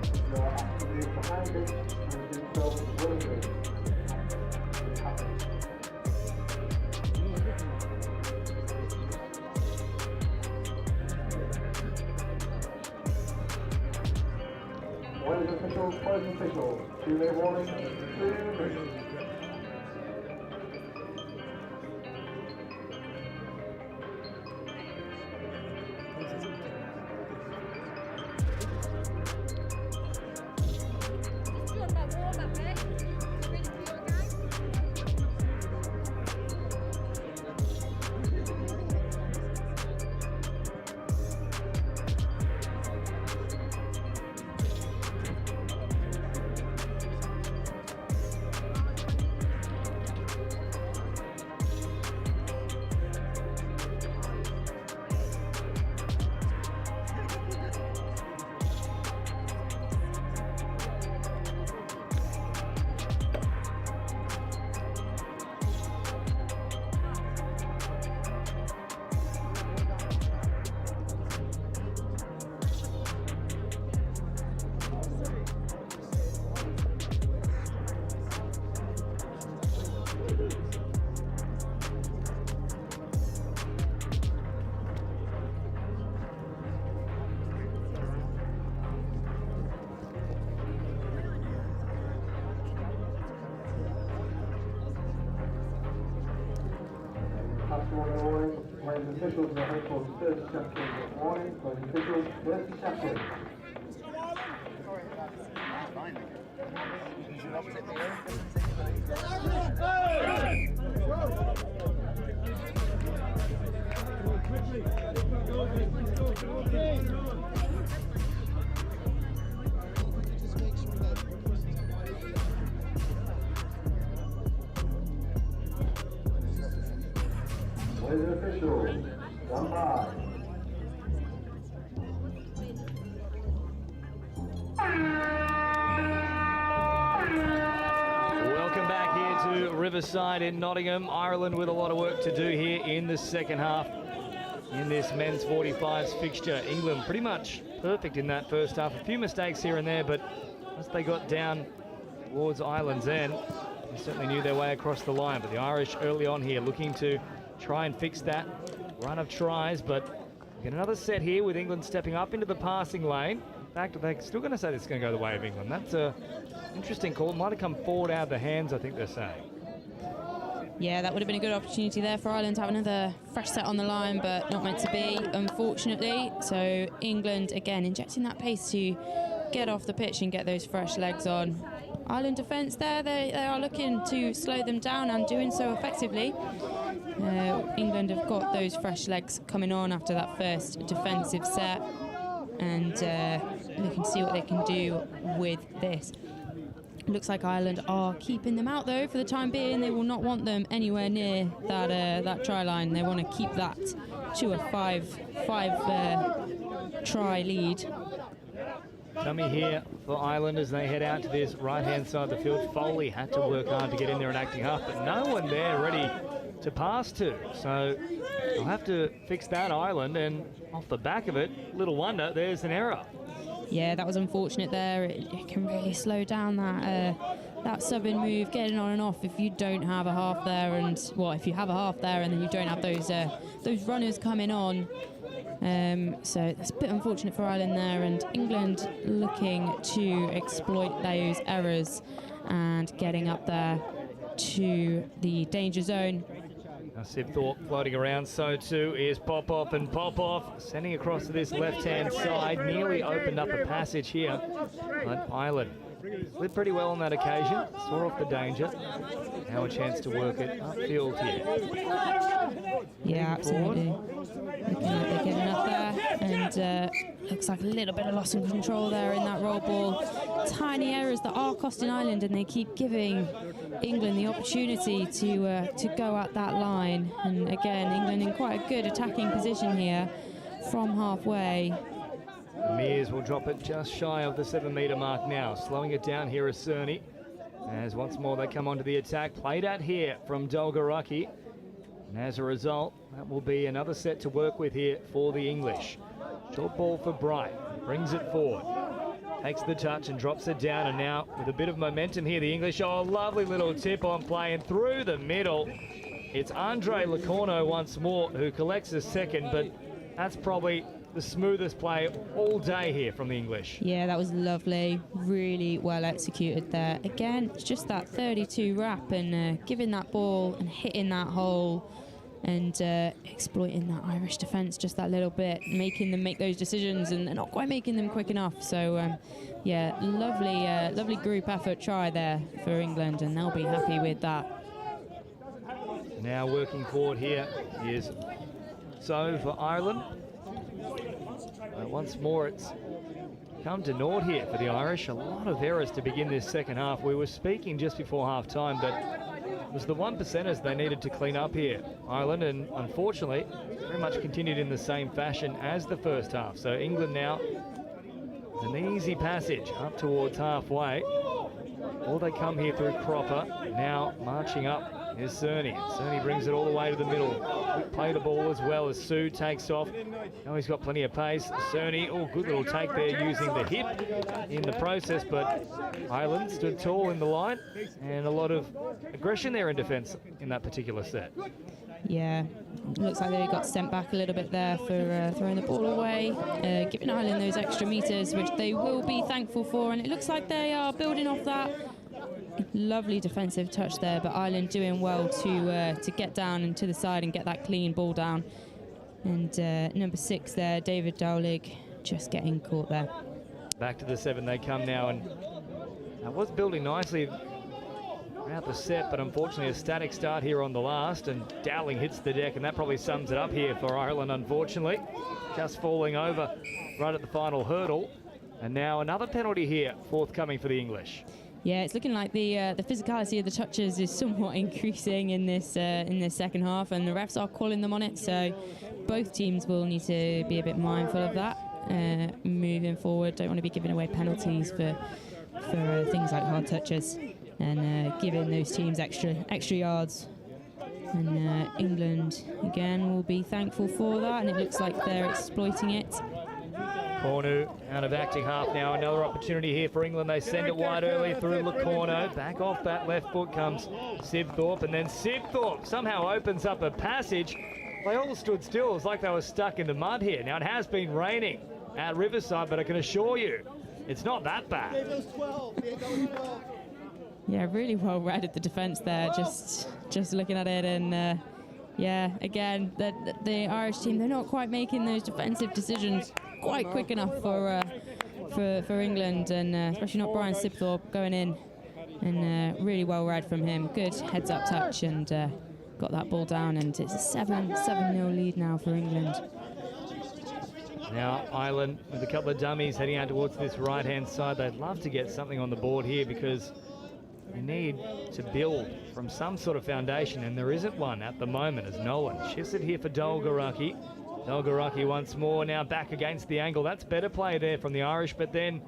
If you are actively behind it, you do so willingly. Closing officials, closing officials. 2-minute warning, 2 minutes. Closing officials are head for 30 seconds of warning. Closing officials, 30 seconds. officials. Stand by. Welcome back here to Riverside in Nottingham. Ireland with a lot of work to do here in the second half in this men's 45s fixture. England pretty much perfect in that first half. A few mistakes here and there, but once they got down towards Ireland's end, they certainly knew their way across the line. But the Irish early on here looking to try and fix that run of tries, but we get another set here with England stepping up into the passing lane. In fact, they're still going to say this is going to go the way of England. That's a interesting call. It might have come forward out of the hands, I think they're saying. Yeah, that would have been a good opportunity there for Ireland to have another fresh set on the line, but not meant to be, unfortunately. So England, again, injecting that pace to get off the pitch and get those fresh legs on. Ireland defence there, they are looking to slow them down and doing so effectively. England have got those fresh legs coming on after that first defensive set, and looking to see what they can do with this. Looks like Ireland are keeping them out though for the time being. They will not want them anywhere near that try line. They want to keep that to a five try lead. Dummy here for Ireland as they head out to this right-hand side of the field. Foley had to work hard to get in there and acting half, but no one there ready to pass to. So they'll have to fix that, Ireland, and off the back of it, little wonder, there's an error. Yeah, that was unfortunate there. It can really slow down that sub-in move, getting on and off if you don't have a half there, and well, if you have a half there and then you don't have those runners coming on. So that's a bit unfortunate for Ireland there, and England looking to exploit those errors and getting up there to the danger zone. Now Sib Thorpe floating around, so too is Popoff, and Popoff sending across to this left-hand side, nearly opened up a passage here, but Ireland slid pretty well on that occasion, saw off the danger. Now a chance to work it upfield here. Yeah, absolutely. Looking like they're getting up there, and looks like a little bit of loss of control there in that roll ball. Tiny errors that are costing Ireland, and they keep giving England the opportunity to go at that line. And again, England in quite a good attacking position here from halfway. Mears will drop it just shy of the 7-metre mark now. Slowing it down here is Cerny. As once more they come onto the attack. Played out here from Dolgaraki. And as a result, that will be another set to work with here for the English. Short ball for Bright. Brings it forward. Takes the touch and drops it down. And now with a bit of momentum here, the English. Oh, lovely little tip on play. And through the middle, it's Andre Lecorno once more who collects a second. But that's probably the smoothest play all day here from the English. Yeah, that was lovely. Really well executed there. Again, it's just that 32 wrap and giving that ball and hitting that hole and exploiting that Irish defence just that little bit, making them make those decisions and not quite making them quick enough. So, yeah, lovely group effort try there for England, and they'll be happy with that. Now working forward here is so for Ireland. Once more, it's come to naught here for the Irish. A lot of errors to begin this second half. We were speaking just before half-time, but it was the 1%ers they needed to clean up here, Ireland, and unfortunately, very much continued in the same fashion as the first half. So England now, an easy passage up towards halfway. Or they come here through Cropper. Now marching up is Cerny. Cerny brings it all the way to the middle. Quick play the ball as well as Sue takes off. Now he's got plenty of pace. Cerny, oh, good little take there using the hip in the process, but Ireland stood tall in the line and a lot of aggression there in defence in that particular set. Yeah, looks like they got sent back a little bit there for throwing the ball away, giving Ireland those extra metres, which they will be thankful for, and it looks like they are building off that. Lovely defensive touch there, but Ireland doing well to get down and to the side and get that clean ball down. And number 6 there, David Dowlig, just getting caught there. Back to the 7 they come now, and that was building nicely throughout the set, but unfortunately a static start here on the last, and Dowling hits the deck, and that probably sums it up here for Ireland, unfortunately. Just falling over right at the final hurdle. And now another penalty here forthcoming for the English. Yeah, it's looking like the physicality of the touches is somewhat increasing in this second half, and the refs are calling them on it. So both teams will need to be a bit mindful of that moving forward. Don't want to be giving away penalties for things like hard touches and giving those teams extra yards. And England again will be thankful for that, and it looks like they're exploiting it. Cornu out of acting half now. Another opportunity here for England. They send it wide early through Lecornu. Back off that left foot comes Sibthorpe, and then Sibthorpe somehow opens up a passage. They all stood still. It's like they were stuck in the mud here. Now, it has been raining at Riverside, but I can assure you, it's not that bad. Yeah, really well read at the defence there, just looking at it, and yeah, again, the Irish team, they're not quite making those defensive decisions quite quick enough for England, and especially not Brian Sibthorpe going in, and really well read from him. Good heads-up touch, and got that ball down, and it's a 7-0 lead now for England. Now Ireland with a couple of dummies heading out towards this right-hand side. They'd love to get something on the board here because you need to build from some sort of foundation, and there isn't one at the moment as Nolan shifts it here for Dolgaraki. Dolgaraki once more, now back against the angle. That's better play there from the Irish, but then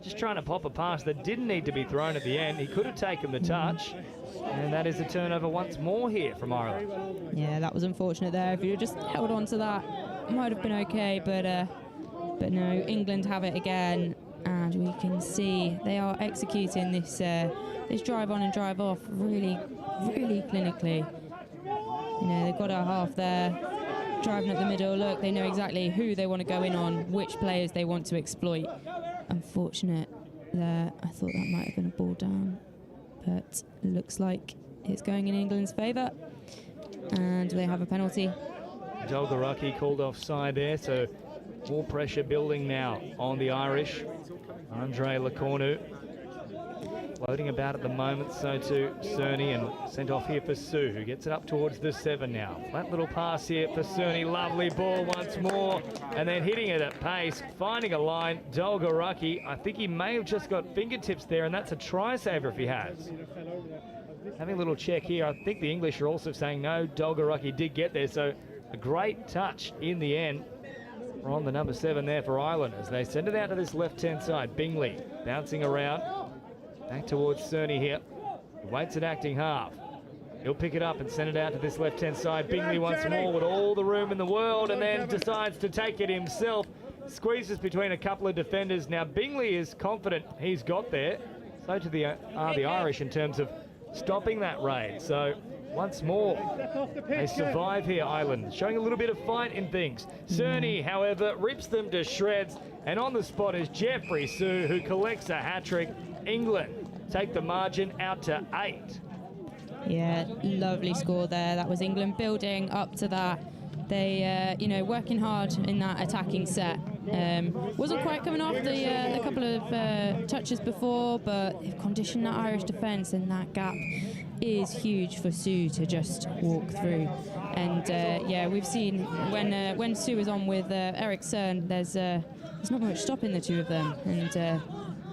just trying to pop a pass that didn't need to be thrown at the end. He could have taken the touch, and that is a turnover once more here from Ireland. Yeah, that was unfortunate there. If you just held on to that, might have been okay, but no, England have it again, and we can see they are executing this drive on and drive off really clinically. You know, they've got our half there, driving up the middle. Look, they know exactly who they want to go in on, which players they want to exploit. Unfortunate there. I thought that might have been a ball down, but looks like it's going in England's favour, and they have a penalty. Dolgaraki called offside there, so more pressure building now on the Irish. Andre Lecornu floating about at the moment, so too Cerny, and sent off here for Sue, who gets it up towards the 7 now. Flat little pass here for Cerny, lovely ball once more, and then hitting it at pace, finding a line. Dolgaraki, I think he may have just got fingertips there, and that's a try saver if he has. Having a little check here, I think the English are also saying no, Dolgaraki did get there, so a great touch in the end. We're on the number 7 there for Ireland as they send it out to this left-hand side. Bingley bouncing around. Back towards Cerny here. He waits at acting half. He'll pick it up and send it out to this left-hand side. Bingley once more with all the room in the world, and then decides to take it himself. Squeezes between a couple of defenders. Now Bingley is confident he's got there. So to the Irish in terms of stopping that raid. So once more, they survive here, Ireland, showing a little bit of fight in things. Cerny, however, rips them to shreds, and on the spot is Jeffrey Sue, who collects a hat-trick. England take the margin out to 8. Yeah, lovely score there. That was England building up to that. They, working hard in that attacking set. Wasn't quite coming off the couple of touches before, but they've conditioned that Irish defence, and that gap is huge for Sue to just walk through. And we've seen when Sue is on with Eric Cern, there's not much stopping the two of them, and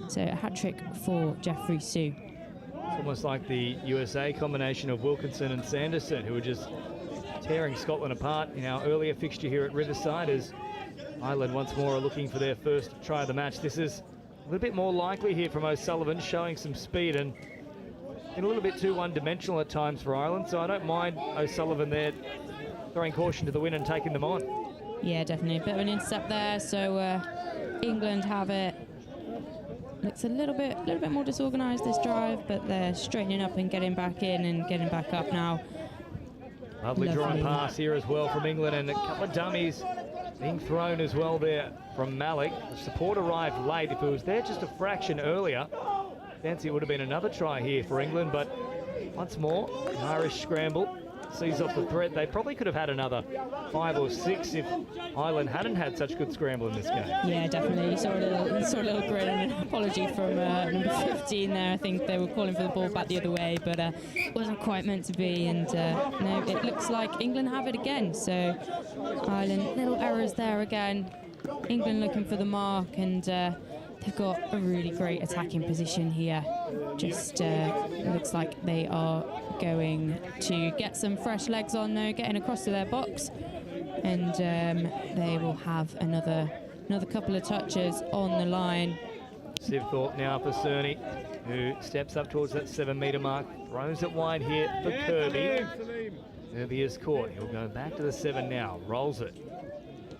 so a hat-trick for Jeffrey Sue. It's almost like the USA combination of Wilkinson and Sanderson, who were just tearing Scotland apart in our earlier fixture here at Riverside, as Ireland once more are looking for their first try of the match. This is a little bit more likely here from O'Sullivan, showing some speed and been a little bit too one-dimensional at times for Ireland, so I don't mind O'Sullivan there throwing caution to the wind and taking them on. Yeah, definitely. A bit of an intercept there, so England have it. Looks a little bit more disorganised this drive, but they're straightening up and getting back in and getting back up now. Lovely drawn pass here as well from England, and a couple of dummies being thrown as well there from Malik. The support arrived late. If it was there just a fraction earlier, fancy it would have been another try here for England, but once more, the Irish scramble sees off the threat. They probably could have had another 5 or 6 if Ireland hadn't had such good scramble in this game. Yeah, definitely. You saw a little grin and an apology from number 15 there. I think they were calling for the ball back the other way, but it wasn't quite meant to be. And no, it looks like England have it again. So Ireland, little errors there again. England looking for the mark, and they've got a really great attacking position here. Just looks like they are going to get some fresh legs on though, getting across to their box, and they will have another couple of touches on the line. Sibthorpe now for Cerny, who steps up towards that 7 metre mark, throws it wide here for Kirby. Kirby is caught. He'll go back to the 7 now, rolls it,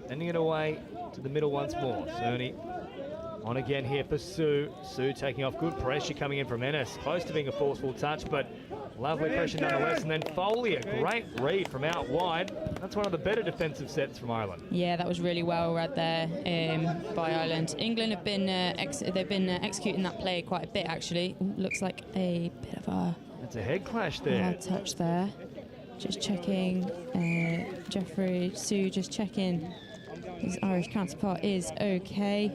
sending it away to the middle once more. Cerny on again here for Sue. Sue taking off, good pressure coming in from Ennis, close to being a forceful touch, but lovely pressure nonetheless. And then Foley, a great read from out wide. That's one of the better defensive sets from Ireland. Yeah, that was really well read there by Ireland. England have been executing that play quite a bit actually. Ooh, looks like a bit of a That's a head clash there. touch there. Just checking. Jeffrey Sue just checking his Irish counterpart is okay.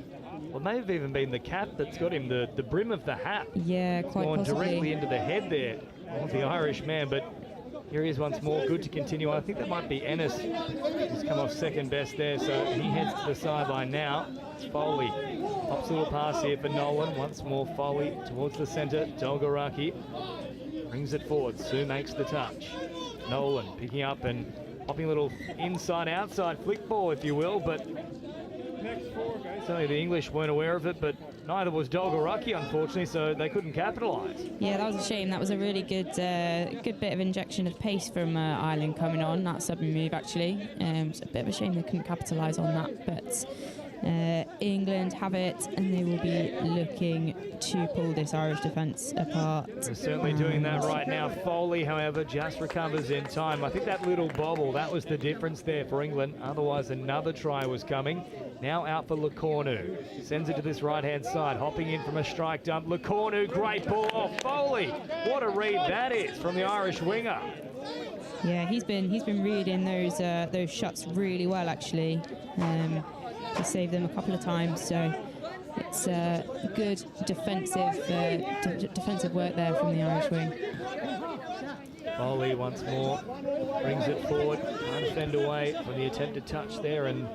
Well, it may have even been the cap that's got him, the brim of the hat. Yeah, quite gone possibly. Directly into the head there of the Irish man, but here he is once more, good to continue. I think that might be Ennis who's come off second best there, so he heads to the sideline now. It's Foley. Pops a little pass here for Nolan. Once more Foley towards the centre. Dolgaraki brings it forward. Sue makes the touch. Nolan picking up and popping a little inside-outside flick ball, if you will, but certainly the English weren't aware of it, but neither was Dolgaraki, unfortunately, so they couldn't capitalise. Yeah, that was a shame. That was a really good bit of injection of pace from Ireland coming on, that sudden move actually. It's a bit of a shame they couldn't capitalise on that, but England have it, and they will be looking to pull this Irish defence apart. They're certainly doing that right now. Foley, however, just recovers in time. I think that little bobble, that was the difference there for England. Otherwise, another try was coming. Now out for Lecornu. Sends it to this right-hand side, hopping in from a strike dump. Lecornu, great ball off Foley. What a read that is from the Irish winger. Yeah, he's been reading those shots really well actually. He saved them a couple of times, so it's good defensive work there from the Irish wing. Foley once more brings it forward, can't defend away from the attempted touch there, and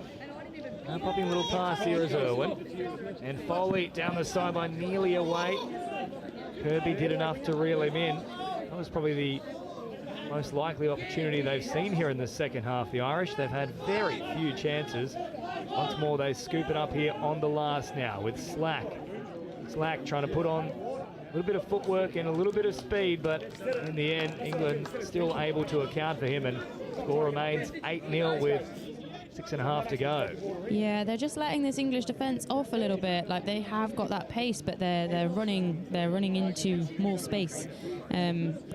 popping a little pass here is Irwin. And Foley down the sideline, nearly away. Kirby did enough to reel him in. That was probably the most likely opportunity they've seen here in the second half. The Irish, they've had very few chances. Once more, they scoop it up here on the last now with Slack. Slack trying to put on a little bit of footwork and a little bit of speed, but in the end, England still able to account for him, and score remains 8-0 with 6.5 to go. Yeah, they're just letting this English defence off a little bit. Like, they have got that pace, but they're running into more space,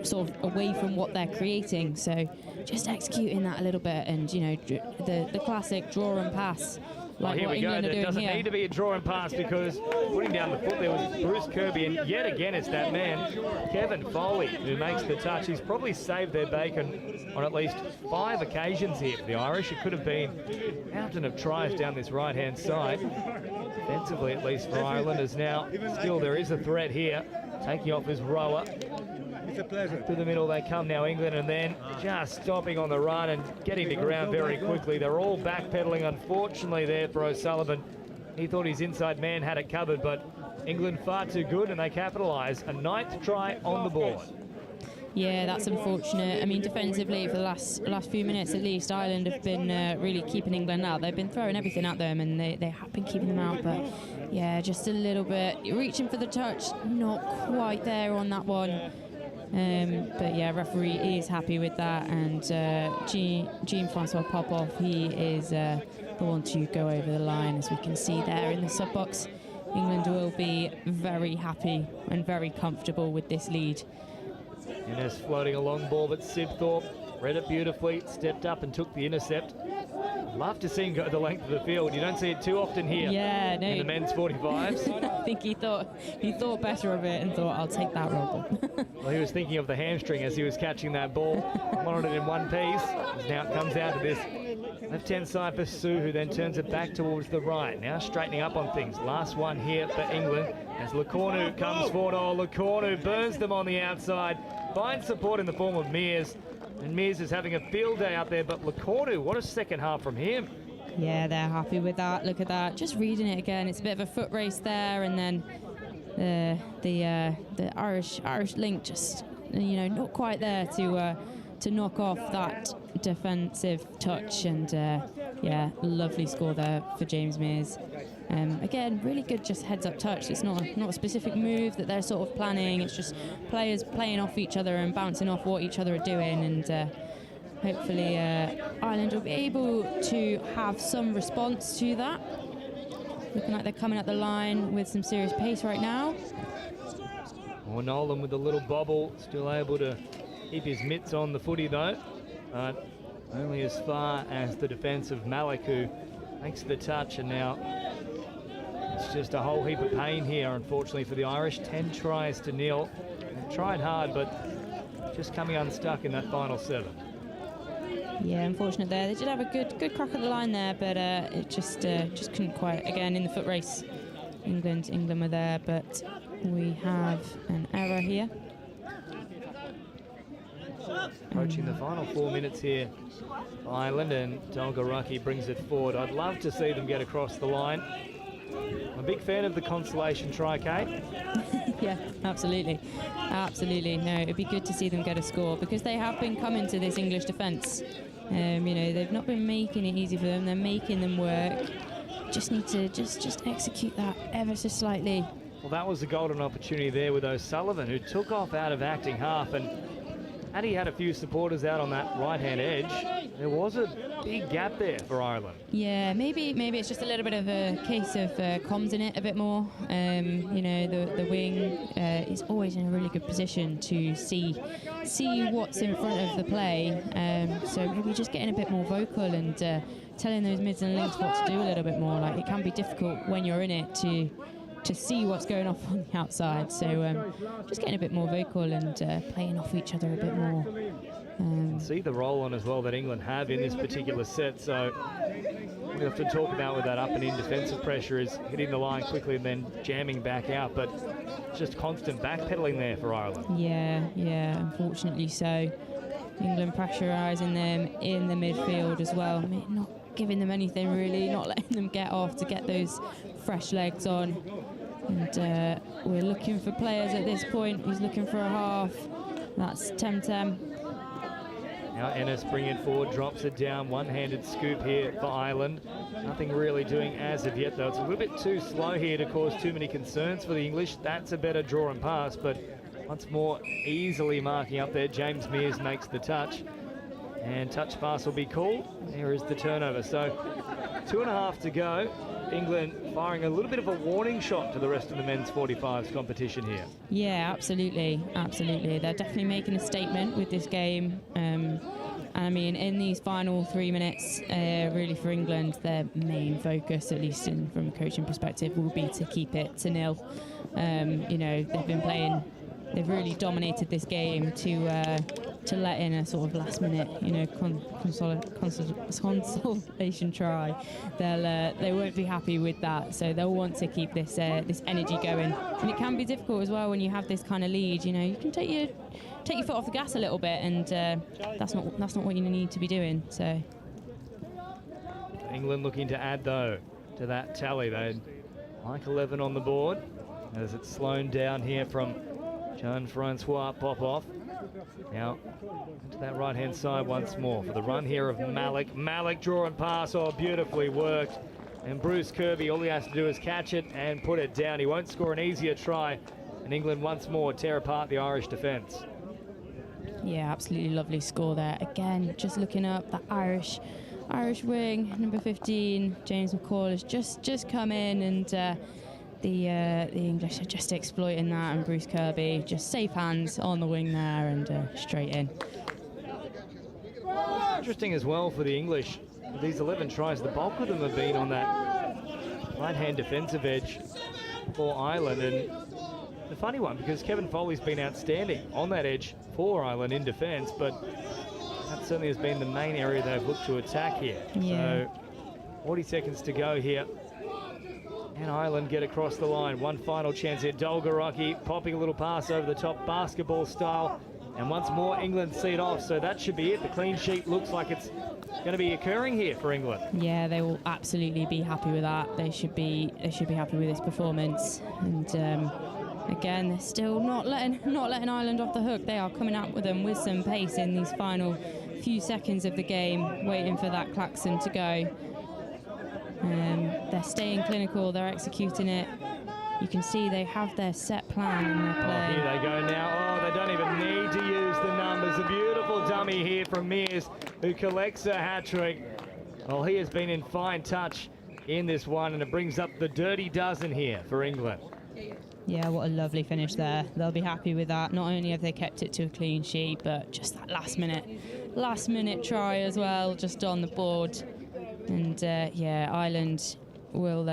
sort of away from what they're creating. So just executing that a little bit, and you know, the classic draw and pass. Like here what we go. England are There doing doesn't here. need to be a draw and pass, because putting down the foot there was Bruce Kirby, and yet again it's that man, Kevin Foley, who makes the touch. He's probably saved their bacon on at least 5 occasions here for the Irish. It could have been a mountain of tries down this right-hand side. Defensively, at least for Ireland, as now still there is a threat here. Taking off his rower. It's a pleasure. To the middle they come now, England, and then just stopping on the run and getting to ground very quickly. They're all backpedaling, unfortunately, there for O'Sullivan. He thought his inside man had it covered, but England far too good, and they capitalise. A 9th try on the board. Yeah, that's unfortunate. I mean, defensively, for the last few minutes at least, Ireland have been really keeping England out. They've been throwing everything at them, and they have been keeping them out. But yeah, just a little bit reaching for the touch, not quite there on that one. But yeah, referee is happy with that, and Jean-Francois Popov, he is the one to go over the line, as we can see there in the sub box. England will be very happy and very comfortable with this lead. Innes floating a long ball, but Sibthorpe read it beautifully, stepped up and took the intercept. Love to see him go the length of the field. You don't see it too often here. Yeah, no. In the men's 45s. I think he thought better of it and thought, I'll take that role. Well, he was thinking of the hamstring as he was catching that ball. Wanted it in one piece. As now it comes down to this left-hand side for Sue, who then turns it back towards the right. Now straightening up on things. Last one here for England as Lecornu comes forward. Oh, Lecornu burns them on the outside. Finds support in the form of Mears. And Mears is having a field day out there, but Lecornu, what a second half from him. Yeah, they're happy with that. Look at that. Just reading it again. It's a bit of a foot race there, and then the Irish link just, not quite there to knock off that defensive touch. And yeah, lovely score there for James Mears. Again, really good just heads-up touch. It's not a specific move that they're sort of planning. It's just players playing off each other and bouncing off what each other are doing. And hopefully Ireland will be able to have some response to that. Looking like they're coming up the line with some serious pace right now. Well, Nolan with a little bobble, still able to keep his mitts on the footy though, but only as far as the defence of Malik, who makes the touch. And now it's just a whole heap of pain here, unfortunately, for the Irish. 10 tries to nil. They've tried hard, but just coming unstuck in that final 7. Yeah, unfortunate there. They did have a good crack at the line there, but it just couldn't quite. Again, in the foot race, England were there, but we have an error here. Approaching the final 4 minutes here, Ireland, and Dolgaraki brings it forward. I'd love to see them get across the line. I'm a big fan of the consolation try, Kate. Yeah, absolutely. No, it'd be good to see them get a score, because they have been coming to this English defence. They've not been making it easy for them. They're making them work. Just need to just execute that ever so slightly. Well, that was a golden opportunity there with O'Sullivan, who took off out of acting half, and had he had a few supporters out on that right-hand edge, there was a big gap there for Ireland. Yeah, maybe it's just a little bit of a case of comms in it a bit more. The wing is always in a really good position to see what's in front of the play. So maybe just getting a bit more vocal and telling those mids and links what to do a little bit more. Like, it can be difficult when you're in it to see what's going off on the outside. So just getting a bit more vocal and playing off each other a bit more. See the roll on as well that England have in this particular set. So what we have to talk about with that up and in defensive pressure is hitting the line quickly and then jamming back out. But just constant backpedaling there for Ireland. Yeah, unfortunately so. England pressurising them in the midfield as well. I mean, not giving them anything really, not letting them get off to get those fresh legs on. And we're looking for players at this point. He's looking for a half. That's Temtem. Now Ennis bringing forward, drops it down. One-handed scoop here for Ireland. Nothing really doing as of yet, though. It's a little bit too slow here to cause too many concerns for the English. That's a better draw and pass, but once more easily marking up there. James Mears makes the touch, and touch pass will be called. There is the turnover. So 2.5 to go. England firing a little bit of a warning shot to the rest of the men's 45s competition here. Yeah, absolutely. They're definitely making a statement with this game. And I mean, in these final 3 minutes, really for England, their main focus, at least from a coaching perspective, will be to keep it to nil. They've been playing. They've really dominated this game to let in a sort of last minute, consolation try. They won't be happy with that, so they'll want to keep this energy going. And it can be difficult as well when you have this kind of lead. You can take your foot off the gas a little bit, and that's not what you need to be doing. So England looking to add though to that tally. They'd like 11 on the board as it's slowed down here from Jean-Francois Popov. Now to that right-hand side once more for the run here of Malik. Malik draw and pass, beautifully worked. And Bruce Kirby, all he has to do is catch it and put it down. He won't score an easier try. And England once more tear apart the Irish defence. Yeah, absolutely lovely score there. Again, just looking up, the Irish wing, number 15, James McCall, has just come in, and the English are just exploiting that, and Bruce Kirby just safe hands on the wing there and straight in. Interesting as well for the English, these 11 tries, the bulk of them have been on that right-hand defensive edge for Ireland. And the funny one, because Kevin Foley's been outstanding on that edge for Ireland in defence, but that certainly has been the main area they've looked to attack here. Yeah. So 40 seconds to go here. And Ireland get across the line. One final chance here. Dolgaraki popping a little pass over the top, basketball style. And once more, England see it off. So that should be it. The clean sheet looks like it's going to be occurring here for England. Yeah, they will absolutely be happy with that. They should be happy with this performance. And again, they're still not letting Ireland off the hook. They are coming out with them with some pace in these final few seconds of the game, waiting for that klaxon to go. They're staying clinical. They're executing it. You can see they have their set plan in their play. Here they go now. Oh, they don't even need to use the numbers. A beautiful dummy here from Mears, who collects a hat-trick. Well, he has been in fine touch in this one, and it brings up the dirty dozen here for England. Yeah, what a lovely finish there. They'll be happy with that. Not only have they kept it to a clean sheet, but just that last minute try as well, just on the board. And yeah, Ireland will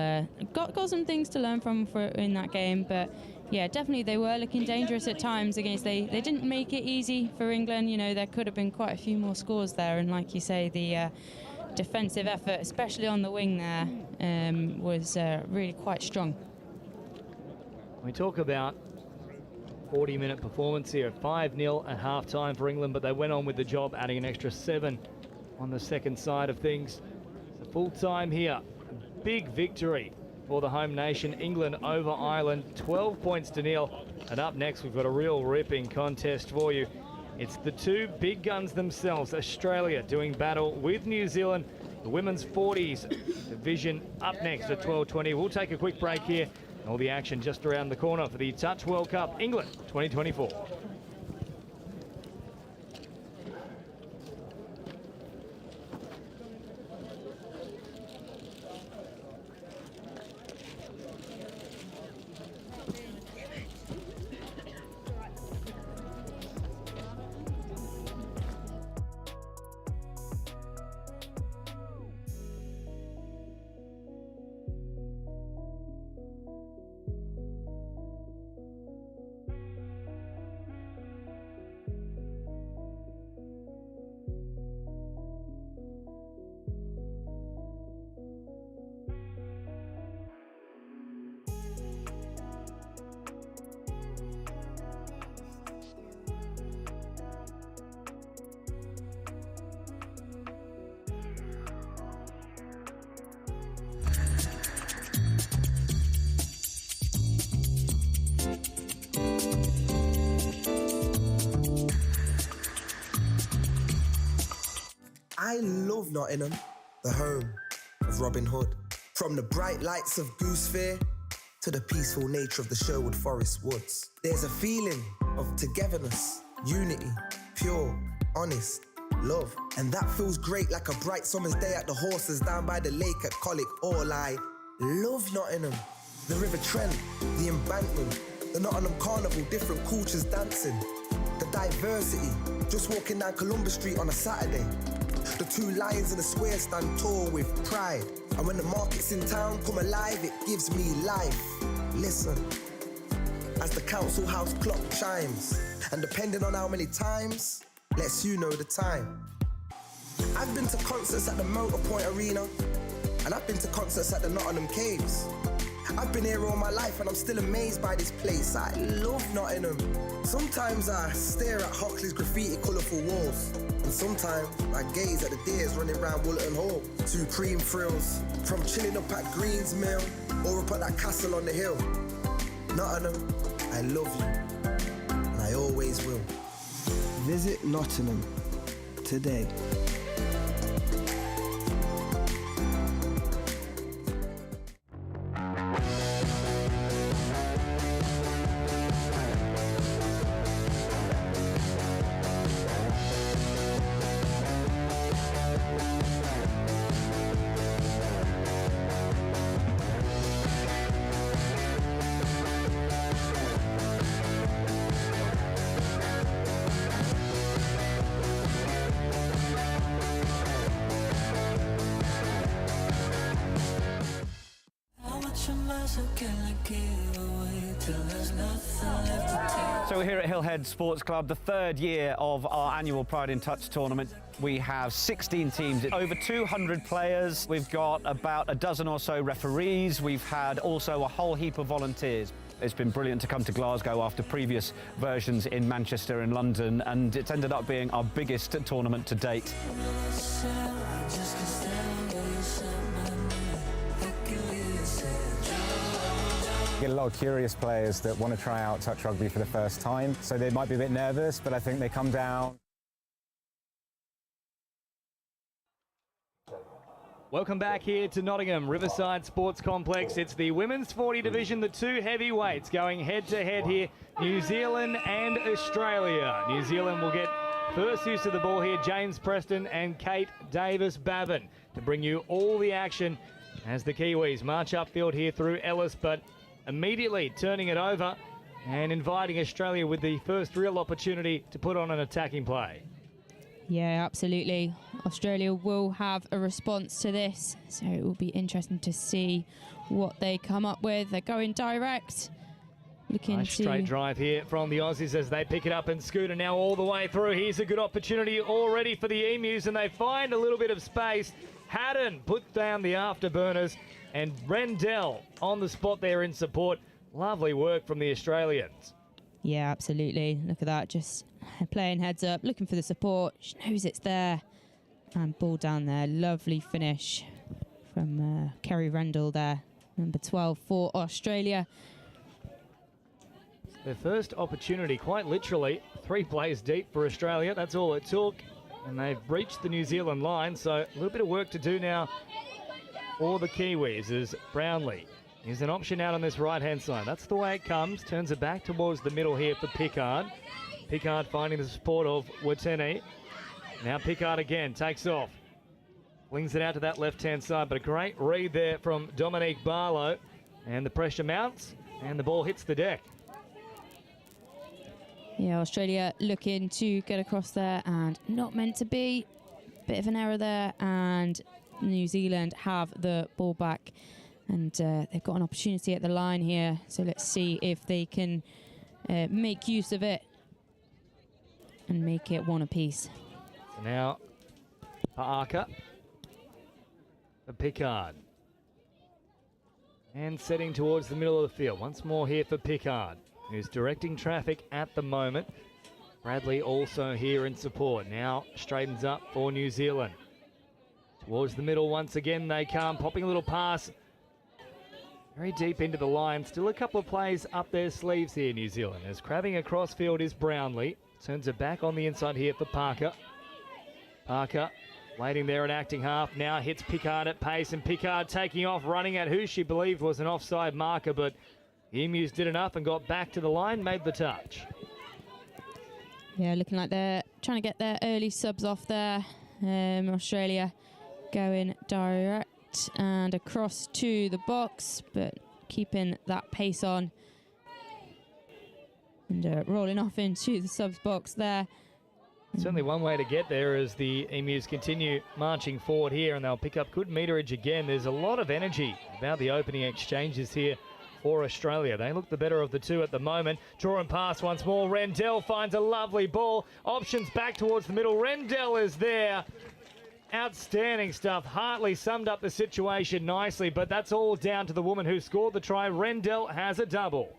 got some things to learn from in that game, but yeah, definitely they were looking dangerous at times against. They didn't make it easy for England. You know, there could have been quite a few more scores there, and like you say, the defensive effort, especially on the wing there, was really quite strong. We talk about 40-minute performance here, 5-0 at half-time for England, but they went on with the job, adding an extra 7 on the second side of things. So full time here. Big victory for the home nation. England over Ireland, 12 points to 0. And up next, we've got a real ripping contest for you. It's the two big guns themselves, Australia doing battle with New Zealand. The women's 40s division up next at 12:20. We'll take a quick break here. All the action just around the corner for the Touch World Cup England 2024. I love Nottingham, the home of Robin Hood. From the bright lights of Goose Fair to the peaceful nature of the Sherwood Forest woods. There's a feeling of togetherness, unity, pure, honest, love. And that feels great like a bright summer's day at the horses down by the lake at Colic. All I love Nottingham. The River Trent, the embankment, the Nottingham Carnival, different cultures dancing. The diversity, just walking down Columbus Street on a Saturday. The two lions in the square stand tall with pride. And when the markets in town come alive, it gives me life. Listen, as the council house clock chimes, and depending on how many times, lets you know the time. I've been to concerts at the Motorpoint Arena, and I've been to concerts at the Nottingham Caves. I've been here all my life and I'm still amazed by this place. I love Nottingham. Sometimes I stare at Hockley's graffiti colourful walls, and sometimes I gaze at the deers running round Woollerton Hall. Supreme thrills, from chilling up at Greens Mill or up at that castle on the hill. Nottingham, I love you, and I always will. Visit Nottingham today. So we're here at Hillhead Sports Club, the third year of our annual Pride in Touch tournament. We have 16 teams, over 200 players. We've got about a dozen or so referees. We've had also a whole heap of volunteers. It's been brilliant to come to Glasgow after previous versions in Manchester and London, and it's ended up being our biggest tournament to date. Get a lot of curious players that want to try out touch rugby for the first time, so they might be a bit nervous, but I think they come down. Welcome back here to Nottingham, Riverside Sports Complex. It's the women's 40 division, the two heavyweights going head-to-head here, New Zealand and Australia. New Zealand will get first use of the ball here, James Preston and Kate Davis-Babin, to bring you all the action as the Kiwis march upfield here through Ellis, but immediately turning it over and inviting Australia with the first real opportunity to put on an attacking play. Yeah, absolutely. Australia will have a response to this, so it will be interesting to see what they come up with. They're going direct. Looking Straight drive here from the Aussies as they pick it up, and Scooter now all the way through. Here's a good opportunity already for the Emus, and they find a little bit of space. Haddon puts down the afterburners, and Rendell on the spot there in support. Lovely work from the Australians. Yeah, absolutely. Look at that, just playing heads up, looking for the support. She knows it's there. And ball down there. Lovely finish from Kerry Rendell there. Number 12 for Australia. Their first opportunity, quite literally, 3 plays deep for Australia. That's all it took. And they've breached the New Zealand line, so a little bit of work to do now for the Kiwis as Brownlee is an option out on this right-hand side. That's the way it comes. Turns it back towards the middle here for Pickard. Pickard finding the support of Watene. Now Pickard again takes off. Flings it out to that left-hand side, but a great read there from Dominique Barlow. And the pressure mounts, and the ball hits the deck. Yeah, Australia looking to get across there, and not meant to be. Bit of an error there, and New Zealand have the ball back. And they've got an opportunity at the line here, so let's see if they can make use of it and make it one apiece. So now Parker for Pickard. And setting towards the middle of the field. Once more here for Pickard, who's directing traffic at the moment. Bradley also here in support. Now straightens up for New Zealand. Towards the middle once again they come, popping a little pass. Very deep into the line. Still a couple of plays up their sleeves here, New Zealand. As crabbing across field is Brownlee. Turns it back on the inside here for Parker. Parker waiting there at acting half. Now hits Pickard at pace, and Pickard taking off, running at who she believed was an offside marker, but the Emus did enough and got back to the line, made the touch. Yeah, looking like they're trying to get their early subs off there. Australia going direct and across to the box, but keeping that pace on. And rolling off into the subs box there. Certainly one way to get there as the Emus continue marching forward here, and they'll pick up good meterage again. There's a lot of energy about the opening exchanges here for Australia. They look the better of the two at the moment. Draw and pass once more. Rendell finds a lovely ball. Options back towards the middle. Rendell is there. Outstanding stuff. Hartley summed up the situation nicely, but that's all down to the woman who scored the try. Rendell has a double.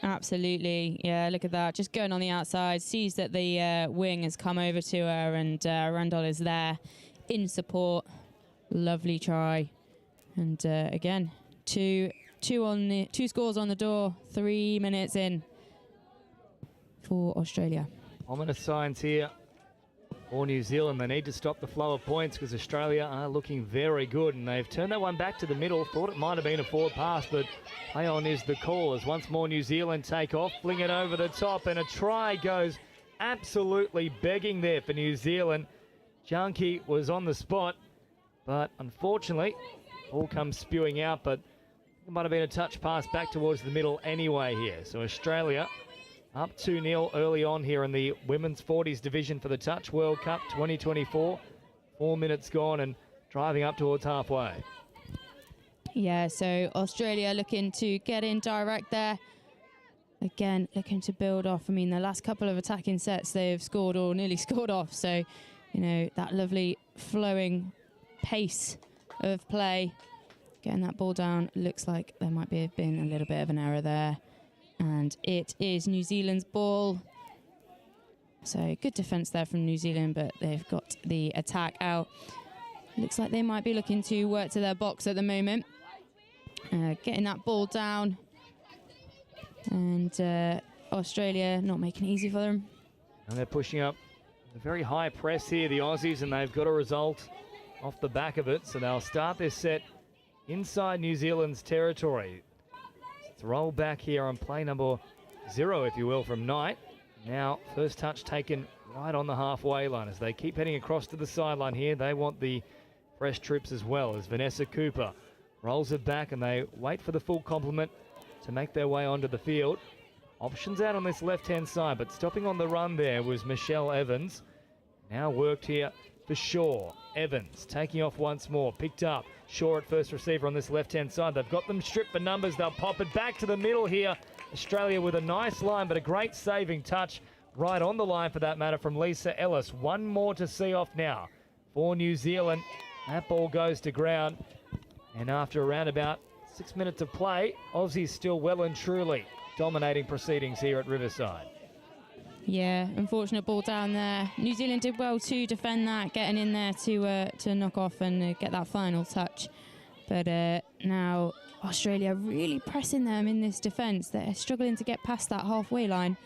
Absolutely. Yeah, look at that. Just going on the outside. Sees that the wing has come over to her, and Rendell is there in support. Lovely try. And again, two scores on the door. 3 minutes in for Australia. Ominous signs here for New Zealand. They need to stop the flow of points because Australia are looking very good, and they've turned that one back to the middle. Thought it might have been a forward pass, but play on is the call as once more New Zealand take off, fling it over the top, and a try goes absolutely begging there for New Zealand. Junkie was on the spot, but unfortunately, all comes spewing out, but it might have been a touch pass back towards the middle anyway here. So Australia up 2-0 early on here in the Women's 40s division for the Touch World Cup 2024. 4 minutes gone and driving up towards halfway. Yeah, so Australia looking to get in direct there. Again, looking to build off. I mean, the last couple of attacking sets they've scored or nearly scored off. So, you know, that lovely flowing pace of play getting that ball down. Looks like there might be been a little bit of an error there. And it is New Zealand's ball. So good defence there from New Zealand, but they've got the attack out. Looks like they might be looking to work to their box at the moment. Getting that ball down. And Australia not making it easy for them. And they're pushing up a very high press here, the Aussies, and they've got a result off the back of it. So they'll start this set inside New Zealand's territory. Let's roll back here on play number 0, if you will, from Knight. Now, first touch taken right on the halfway line as they keep heading across to the sideline here. They want the fresh troops as well as Vanessa Cooper rolls it back and they wait for the full complement to make their way onto the field. Options out on this left-hand side, but stopping on the run there was Michelle Evans. Now worked here for Shaw. Evans taking off once more, picked up. Shaw at first receiver on this left-hand side. They've got them stripped for numbers. They'll pop it back to the middle here. Australia with a nice line, but a great saving touch right on the line for that matter from Lisa Ellis. One more to see off now for New Zealand. That ball goes to ground. And after around about 6 minutes of play, Aussies still well and truly dominating proceedings here at Riverside. Yeah, unfortunate ball down there. New Zealand did well to defend that, getting in there to knock off and get that final touch. But now Australia really pressing them in this defence. They're struggling to get past that halfway line.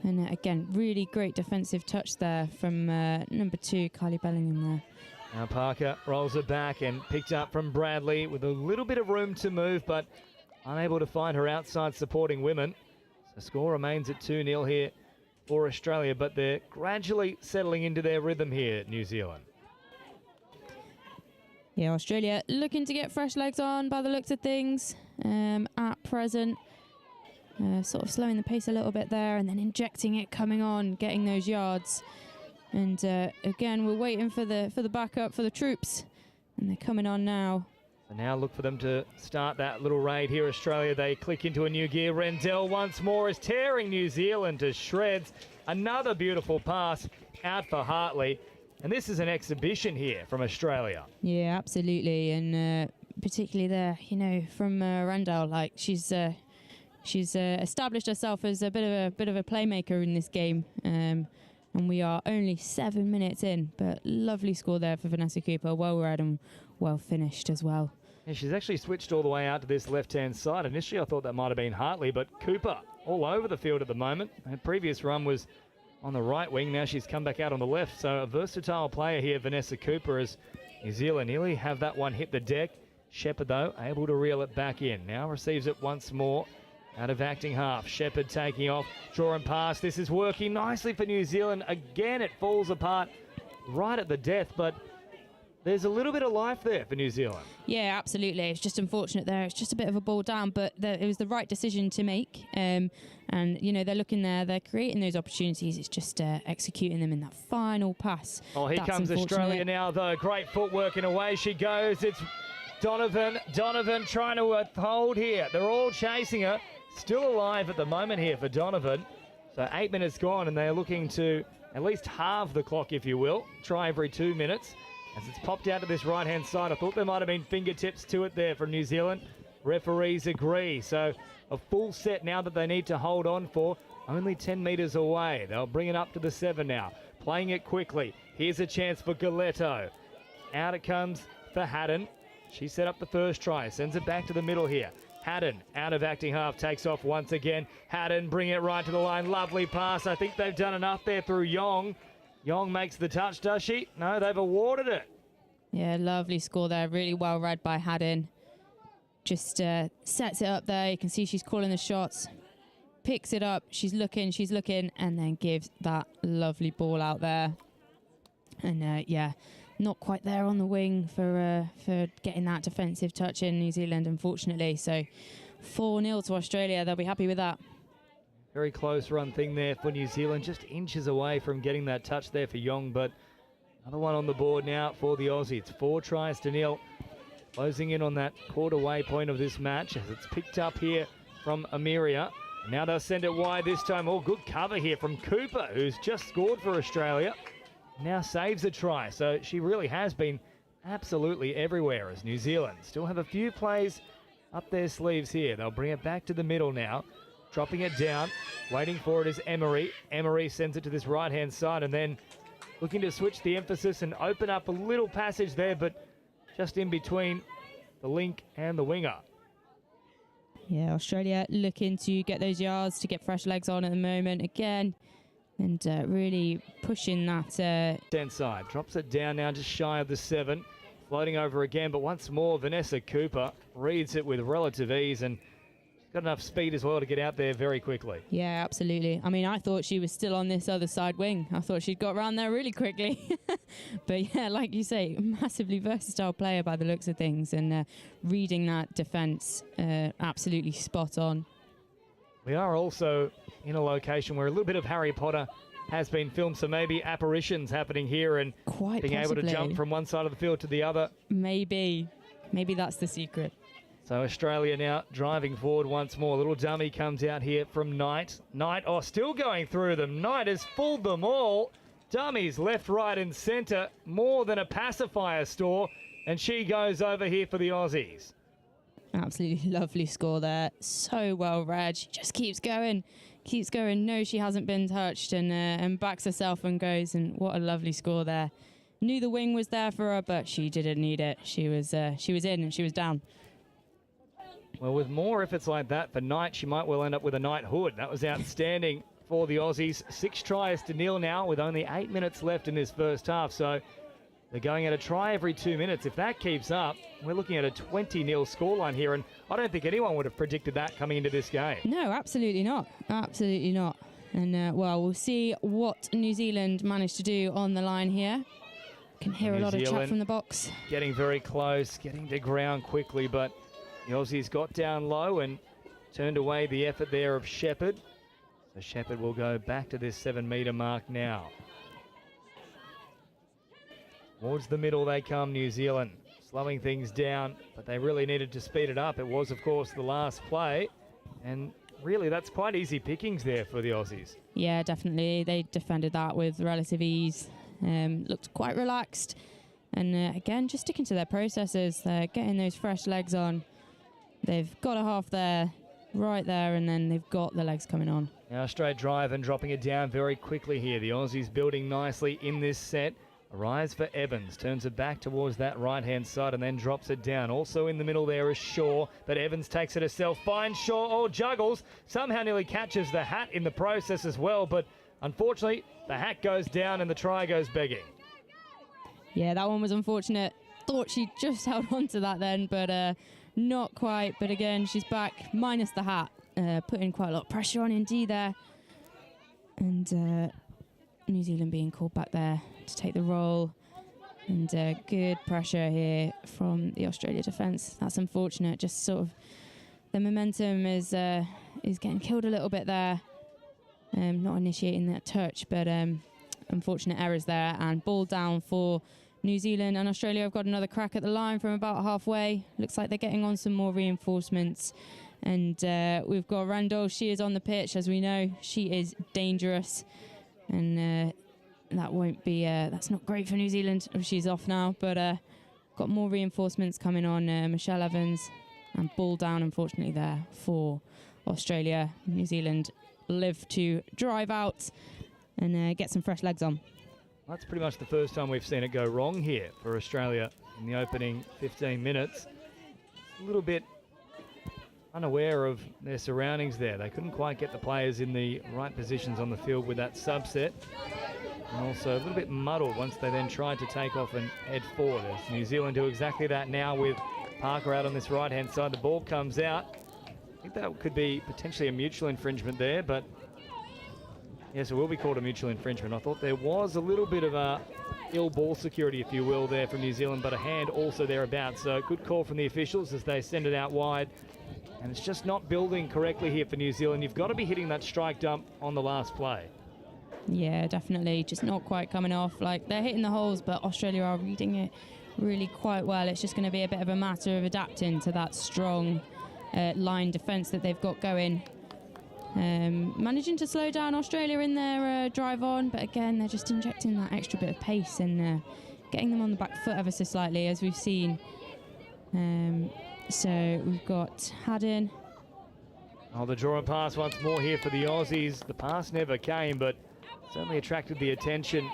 And again, really great defensive touch there from number 2, Kylie Bellingham there. Now Parker rolls it back and picked up from Bradley with a little bit of room to move, but unable to find her outside supporting women. So score remains at 2-0 here for Australia, but they're gradually settling into their rhythm here at New Zealand. Yeah, Australia looking to get fresh legs on by the looks of things at present. Sort of slowing the pace a little bit there and then injecting it, coming on, getting those yards. And again, we're waiting for the backup for the troops, and they're coming on now. So now look for them to start that little raid here, Australia. They click into a new gear. Rendell once more is tearing New Zealand to shreds. Another beautiful pass out for Hartley. And this is an exhibition here from Australia. Yeah, absolutely. And particularly there, you know, from Rendell, like she's established herself as a bit of a playmaker in this game. And we are only 7 minutes in, but lovely score there for Vanessa Cooper. Well read and well finished as well. Yeah, she's actually switched all the way out to this left-hand side. Initially, I thought that might have been Hartley, but Cooper all over the field at the moment. Her previous run was on the right wing. Now she's come back out on the left. So a versatile player here, Vanessa Cooper, as New Zealand nearly have that one hit the deck. Shepherd, though, able to reel it back in. Now receives it once more. Out of acting half, Shepherd taking off, draw and pass. This is working nicely for New Zealand. Again, it falls apart right at the death, but there's a little bit of life there for New Zealand. Yeah, absolutely. It's just unfortunate there. It's just a bit of a ball down, but it was the right decision to make. And, you know, they're looking there, they're creating those opportunities. It's just executing them in that final pass. Oh, here comes Australia now, though. Great footwork, and away she goes. It's Donovan trying to hold here. They're all chasing her. Still alive at the moment here for Donovan. So 8 minutes gone, and they're looking to at least halve the clock, if you will. Try every 2 minutes. As it's popped out to this right-hand side, I thought there might have been fingertips to it there from New Zealand. Referees agree. So a full set now that they need to hold on for. Only 10 metres away. They'll bring it up to the 7 now. Playing it quickly. Here's a chance for Galetto. Out it comes for Haddon. She set up the first try. Sends it back to the middle here. Haddon, out of acting half, takes off once again. Haddon, bring it right to the line. Lovely pass. I think they've done enough there through Yong. Yong makes the touch, does she? No, they've awarded it. Yeah, lovely score there. Really well read by Haddon. Just sets it up there. You can see she's calling the shots. Picks it up. She's looking, and then gives that lovely ball out there. And, yeah, not quite there on the wing for getting that defensive touch in New Zealand, unfortunately. So 4-0 to Australia. They'll be happy with that. Very close run thing there for New Zealand. Just inches away from getting that touch there for Yong. But another one on the board now for the Aussies. It's 4-0. Closing in on that quarter way point of this match as it's picked up here from Amiria. Now they'll send it wide this time. Oh, good cover here from Cooper, who's just scored for Australia. Now saves a try. So she really has been absolutely everywhere, as New Zealand still have a few plays up their sleeves here. They'll bring it back to the middle now, dropping it down. Waiting for it is Emery. Emery sends it to this right-hand side and then looking to switch the emphasis and open up a little passage there, but just in between the link and the winger. Yeah, Australia looking to get those yards, to get fresh legs on at the moment again, and really pushing that. Inside, drops it down now just shy of the 7. Floating over again, but once more, Vanessa Cooper reads it with relative ease and she's got enough speed as well to get out there very quickly. Yeah, absolutely. I mean, I thought she was still on this other side wing. I thought she'd got around there really quickly. But yeah, like you say, massively versatile player by the looks of things, and reading that defence absolutely spot on. We are also in a location where a little bit of Harry Potter has been filmed, so maybe apparitions happening here and quite being possibly able to jump from one side of the field to the other. Maybe that's the secret. So Australia now driving forward once more. Little dummy comes out here from Knight. Knight, still going through them. Knight has fooled them all. Dummies left, right and centre. More than a pacifier store. And she goes over here for the Aussies. Absolutely lovely score there. So well read. She just keeps going. No, she hasn't been touched, and backs herself and goes. And what a lovely score there. Knew the wing was there for her, but she didn't need it. She was in and she was down. Well, with more efforts like that for Knight, she might well end up with a knighthood. That was outstanding for the Aussies. 6 tries to nil now with only 8 minutes left in this first half. So they're going at a try every 2 minutes. If that keeps up, we're looking at a 20-0 scoreline here. And I don't think anyone would have predicted that coming into this game. No, absolutely not. Absolutely not. And, well, we'll see what New Zealand managed to do on the line here. Can hear a lot of chat from the box. Getting very close, getting to ground quickly, but the Aussies got down low and turned away the effort there of Shepherd. So Shepherd will go back to this 7-metre mark now. Towards the middle they come, New Zealand, slowing things down, but they really needed to speed it up. It was, of course, the last play, and really that's quite easy pickings there for the Aussies. Yeah, definitely. They defended that with relative ease. Looked quite relaxed, and again, just sticking to their processes. They're getting those fresh legs on. They've got a half there, right there, and then they've got the legs coming on. Now straight drive and dropping it down very quickly here. The Aussies building nicely in this set. A rise for Evans, turns it back towards that right-hand side and then drops it down. Also in the middle there is Shaw, but Evans takes it herself, finds Shaw, juggles, somehow nearly catches the hat in the process as well, but unfortunately the hat goes down and the try goes begging. Yeah, that one was unfortunate. Thought she just held on to that then, but not quite. But again, she's back, minus the hat, putting quite a lot of pressure on Indy there. And New Zealand being called back there to take the roll, and good pressure here from the Australia defence. That's unfortunate. Just sort of the momentum is getting killed a little bit there. Not initiating that touch, but unfortunate errors there, and ball down for New Zealand. And Australia have got another crack at the line from about halfway. Looks like they're getting on some more reinforcements. And we've got Randall. She is on the pitch, as we know. She is dangerous. And that won't be, that's not great for New Zealand. She's off now, but got more reinforcements coming on. Michelle Evans, and ball down, unfortunately, there for Australia. New Zealand live to drive out and get some fresh legs on. That's pretty much the first time we've seen it go wrong here for Australia in the opening 15 minutes. A little bit unaware of their surroundings there. They couldn't quite get the players in the right positions on the field with that subset. And also a little bit muddled once they then tried to take off and head forward. As New Zealand do exactly that now with Parker out on this right-hand side. The ball comes out. I think that could be potentially a mutual infringement there, but yes, it will be called a mutual infringement. I thought there was a little bit of a ill ball security, if you will, there from New Zealand, but a hand also thereabouts. So good call from the officials as they send it out wide. And it's just not building correctly here for New Zealand. You've got to be hitting that strike dump on the last play. Yeah, definitely. Just not quite coming off. Like, they're hitting the holes, but Australia are reading it really quite well. It's just going to be a bit of a matter of adapting to that strong line defence that they've got going. Managing to slow down Australia in their drive on, but again, they're just injecting that extra bit of pace, and getting them on the back foot ever so slightly, as we've seen. So we've got Haddon. Oh, the draw and pass once more here for the Aussies. The pass never came, but certainly attracted the attention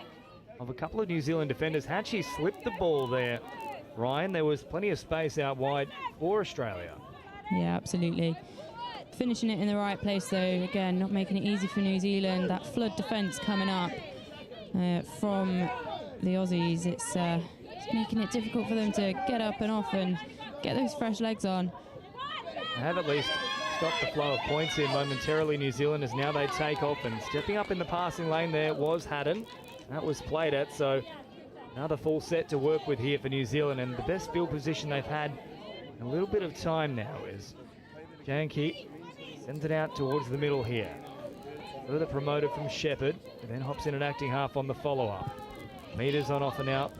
of a couple of New Zealand defenders. Had she slipped the ball there, Ryan, there was plenty of space out wide for Australia. Yeah, absolutely. Finishing it in the right place, though. Again, not making it easy for New Zealand. That flood defence coming up from the Aussies. It's making it difficult for them to get up and off and get those fresh legs on. They have at least stopped the flow of points in momentarily, New Zealand, as now they take off, and stepping up in the passing lane there was Haddon. That was played at, so another full set to work with here for New Zealand, and the best field position they've had in a little bit of time now is Janke sends it out towards the middle here. Further promoted from Shepherd, and then hops in an acting half on the follow-up. Meters on offer now.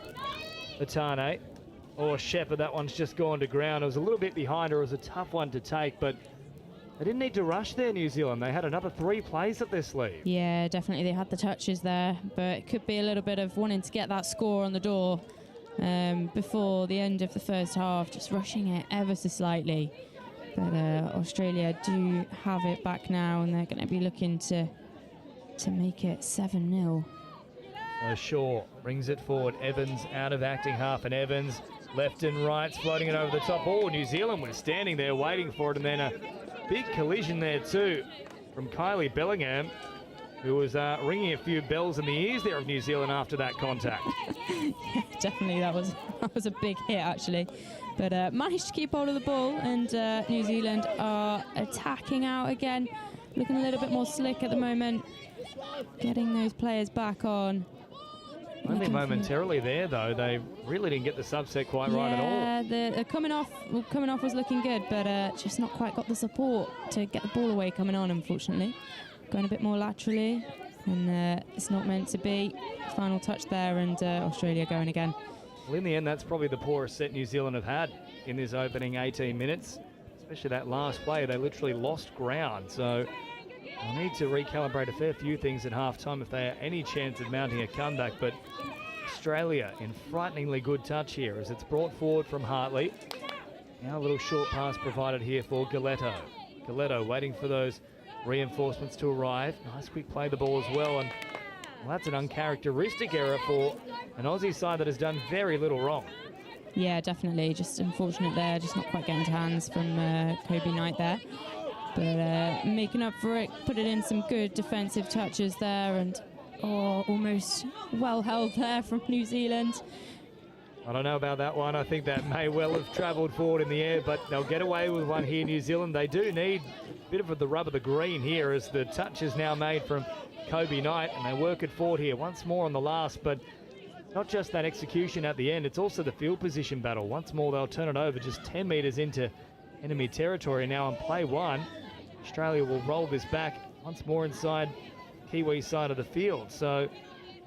Atane. Or Shepherd, that one's just gone to ground. It was a little bit behind her. It was a tough one to take, but they didn't need to rush there, New Zealand. They had another 3 plays up their sleeve. Yeah, definitely. They had the touches there, but it could be a little bit of wanting to get that score on the door before the end of the first half, just rushing it ever so slightly. But Australia do have it back now, and they're going to be looking to make it 7-0. Shaw brings it forward. Evans out of acting half, and Evans left and right, floating it over the top. Oh, New Zealand was standing there waiting for it, and then a big collision there too from Kylie Bellingham, who was ringing a few bells in the ears there of New Zealand after that contact. Yeah, definitely, that was a big hit actually. But managed to keep hold of the ball, and New Zealand are attacking out again, looking a little bit more slick at the moment, getting those players back on. Only momentarily there, though. They really didn't get the subset quite right at all. Yeah, the coming off was looking good, but just not quite got the support to get the ball away coming on, unfortunately. Going a bit more laterally, and it's not meant to be. Final touch there, and Australia going again. Well, in the end, that's probably the poorest set New Zealand have had in this opening 18 minutes, especially that last play. They literally lost ground, so they'll need to recalibrate a fair few things at half-time if they have any chance of mounting a comeback. But Australia in frighteningly good touch here as it's brought forward from Hartley. Now a little short pass provided here for Galetto. Galetto waiting for those reinforcements to arrive. Nice quick play the ball as well, and well, that's an uncharacteristic error for an Aussie side that has done very little wrong. Yeah, definitely. Just unfortunate there, just not quite getting to hands from Kobe Knight there. But making up for it, put it in some good defensive touches there, and almost well held there from New Zealand. I don't know about that one. I think that may well have travelled forward in the air, but they'll get away with one here, New Zealand. They do need a bit of the rub of the green here as the touch is now made from Kobe Knight, and they work it forward here once more on the last, but not just that execution at the end, it's also the field position battle. Once more they'll turn it over just 10 metres into enemy territory. Now on play one, Australia will roll this back once more inside Kiwi side of the field. So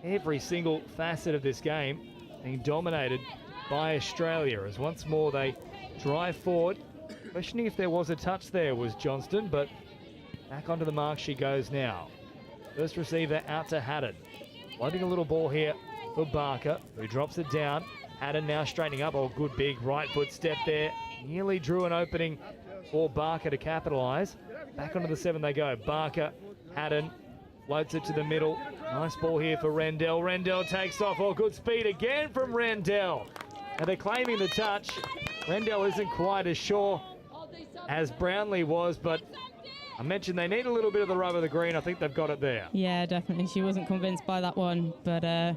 every single facet of this game being dominated by Australia as once more they drive forward. Questioning if there was a touch there was Johnston, but back onto the mark she goes now. First receiver out to Haddon. Loading a little ball here for Barker, who drops it down. Haddon now straightening up. Oh, good big right foot step there. Nearly drew an opening for Barker to capitalise. Back onto the 7 they go. Barker, Haddon, floats it to the middle. Nice ball here for Rendell. Rendell takes off. Oh, good speed again from Rendell. Now they're claiming the touch. Rendell isn't quite as sure as Brownlee was, but I mentioned they need a little bit of the rub of the green. I think they've got it there. Yeah, definitely. She wasn't convinced by that one, but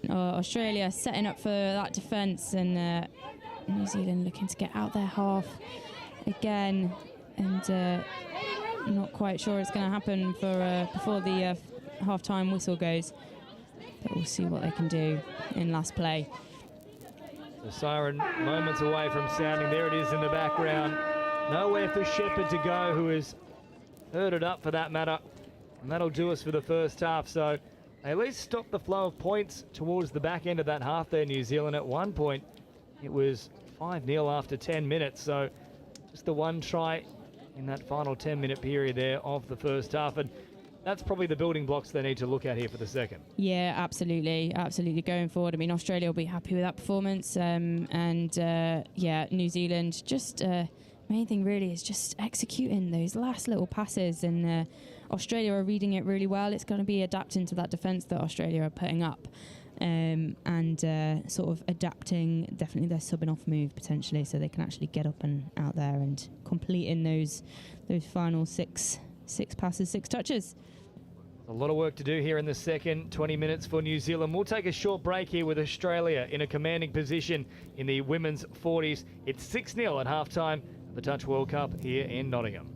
Australia setting up for that defence, and New Zealand looking to get out their half again, and not quite sure it's going to happen for before the half-time whistle goes, but we'll see what they can do in last play. The siren moments away from sounding. There it is in the background. Nowhere for Shepherd to go, who has herded up for that matter. And that'll do us for the first half. So they at least stopped the flow of points towards the back end of that half there, New Zealand. At one point, it was 5-0 after 10 minutes. So just the one try in that final 10-minute period there of the first half. And that's probably the building blocks they need to look at here for the second. Yeah, absolutely. Absolutely going forward. I mean, Australia will be happy with that performance. Yeah, New Zealand, just main thing really is just executing those last little passes. And Australia are reading it really well. It's going to be adapting to that defence that Australia are putting up. Sort of adapting definitely their subbing off move potentially, so they can actually get up and out there and completing those final six passes, 6 touches. A lot of work to do here in the second 20 minutes for New Zealand. We'll take a short break here with Australia in a commanding position in the women's 40s. It's 6-0 at halftime of the Touch World Cup here in Nottingham.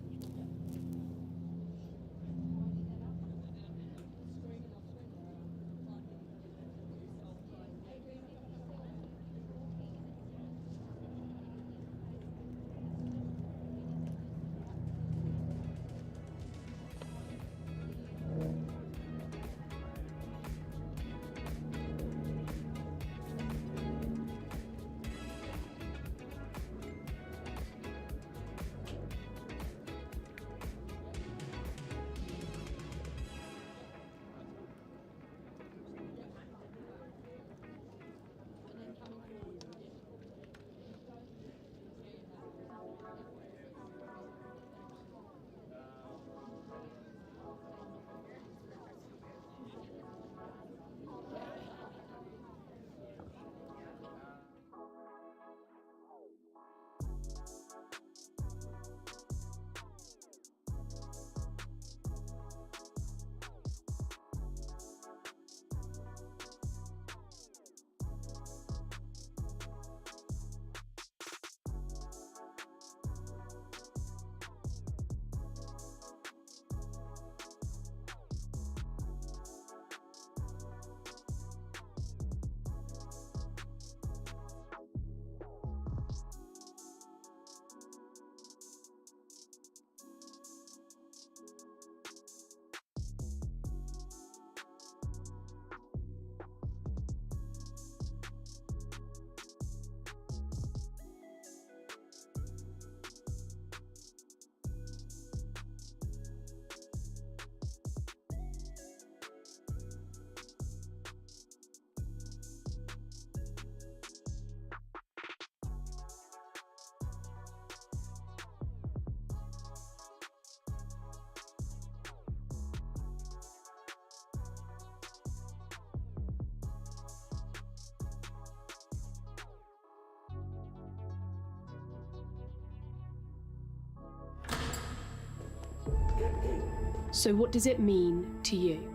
So what does it mean to you?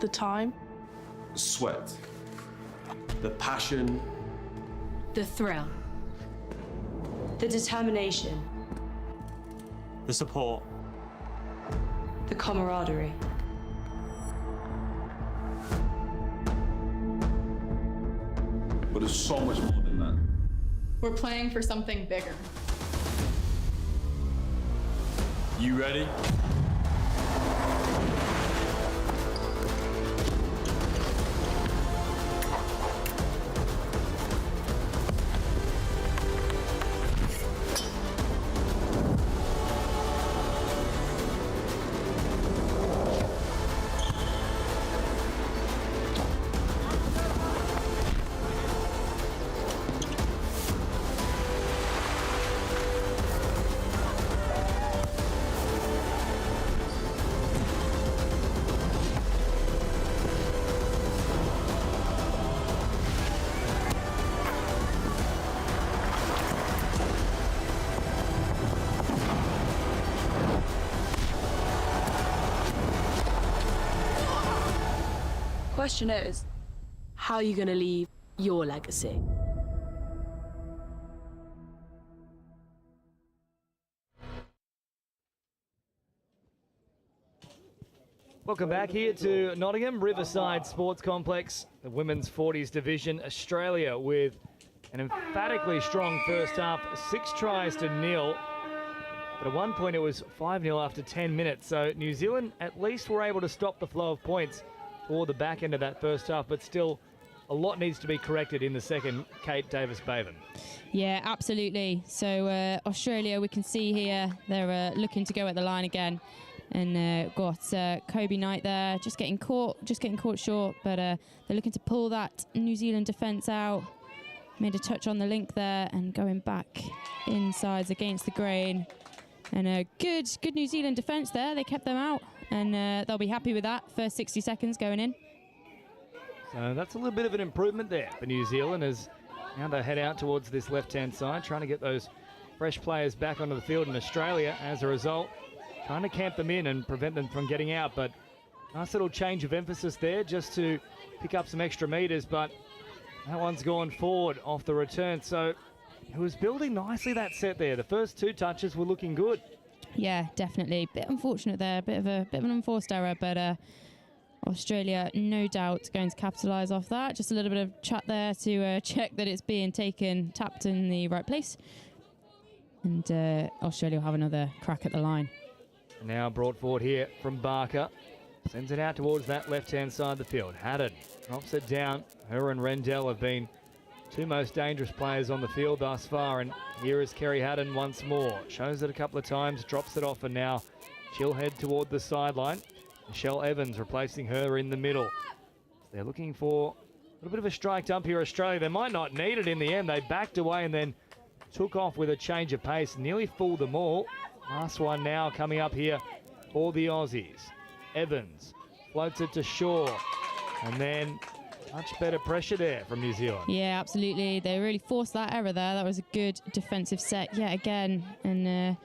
The time? The sweat, the passion, The thrill? The determination. The support. The camaraderie. but it's so much more than that. We're playing for something bigger. You ready? Question is, how are you going to leave your legacy? Welcome back here to Nottingham, Riverside Sports Complex, the women's 40s division. Australia with an emphatically strong first half, 6 tries to 0. But at one point it was 5-0 after 10 minutes. So New Zealand at least were able to stop the flow of points toward the back end of that first half, but still a lot needs to be corrected in the second. Kate Davis-Baven. Yeah, absolutely. So Australia, we can see here, they're looking to go at the line again. And got Kobe Knight there, just getting caught short. But they're looking to pull that New Zealand defence out. Made a touch on the link there and going back insides against the grain. And a good New Zealand defence there. They kept them out, and they'll be happy with that. First 60 seconds going in. So that's a little bit of an improvement there for New Zealand as now they head out towards this left-hand side, trying to get those fresh players back onto the field in Australia. As a result, trying to camp them in and prevent them from getting out. But nice little change of emphasis there just to pick up some extra metres, but that one's gone forward off the return. So it was building nicely, that set there. The first 2 touches were looking good. Yeah, definitely. Bit unfortunate there, bit of an unforced error, but Australia no doubt going to capitalise off that. Just a little bit of chat there to check that it's being tapped in the right place. And Australia will have another crack at the line. Now brought forward here from Barker. Sends it out towards that left-hand side of the field. Haddon drops it down. Her and Rendell have been 2 most dangerous players on the field thus far. And here is Kerry Haddon once more. Shows it a couple of times, drops it off, and now she'll head toward the sideline. Michelle Evans replacing her in the middle. They're looking for a little bit of a strike dump here, Australia. They might not need it in the end. They backed away and then took off with a change of pace. Nearly fooled them all. Last one now coming up here for the Aussies. Evans floats it to Shaw, and then much better pressure there from New Zealand. Yeah, absolutely. They really forced that error there. That was a good defensive set yet again, and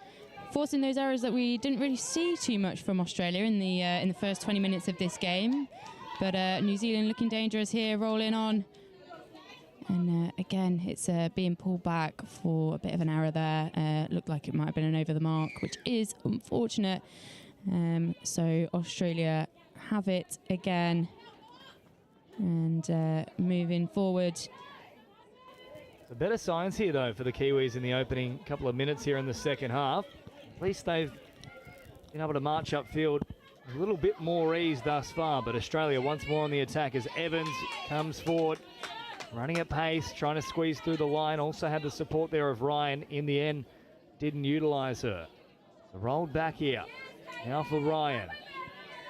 forcing those errors that we didn't really see too much from Australia in the first 20 minutes of this game. But New Zealand looking dangerous here, rolling on. And again, it's being pulled back for a bit of an error there. Looked like it might have been an over the mark, which is unfortunate. So Australia have it again. And moving forward. So better signs here, though, for the Kiwis in the opening couple of minutes here in the second half. At least they've been able to march upfield a little bit more ease thus far. But Australia once more on the attack as Evans comes forward. Running at pace, trying to squeeze through the line. Also had the support there of Ryan. In the end, didn't utilise her. So rolled back here. Now for Ryan.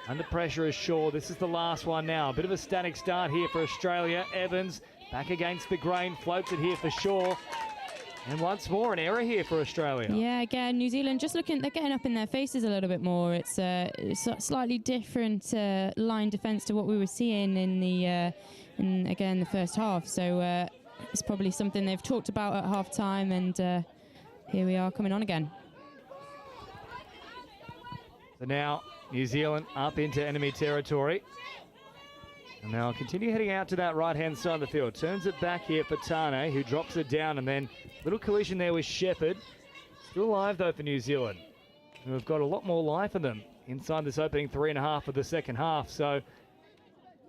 Under pressure is Shaw. This is the last one now. A bit of a static start here for Australia. Evans back against the grain. Floats it here for Shaw. And once more, an error here for Australia. Yeah, again, New Zealand just looking, they're getting up in their faces a little bit more. It's a slightly different line defence to what we were seeing in the first half. So it's probably something they've talked about at half time, and here we are coming on again. So now New Zealand up into enemy territory. And now continue heading out to that right-hand side of the field. Turns it back here for Tane, who drops it down, and then little collision there with Shepherd. Still alive, though, for New Zealand, who have got a lot more life in them inside this opening 3.5 of the second half. So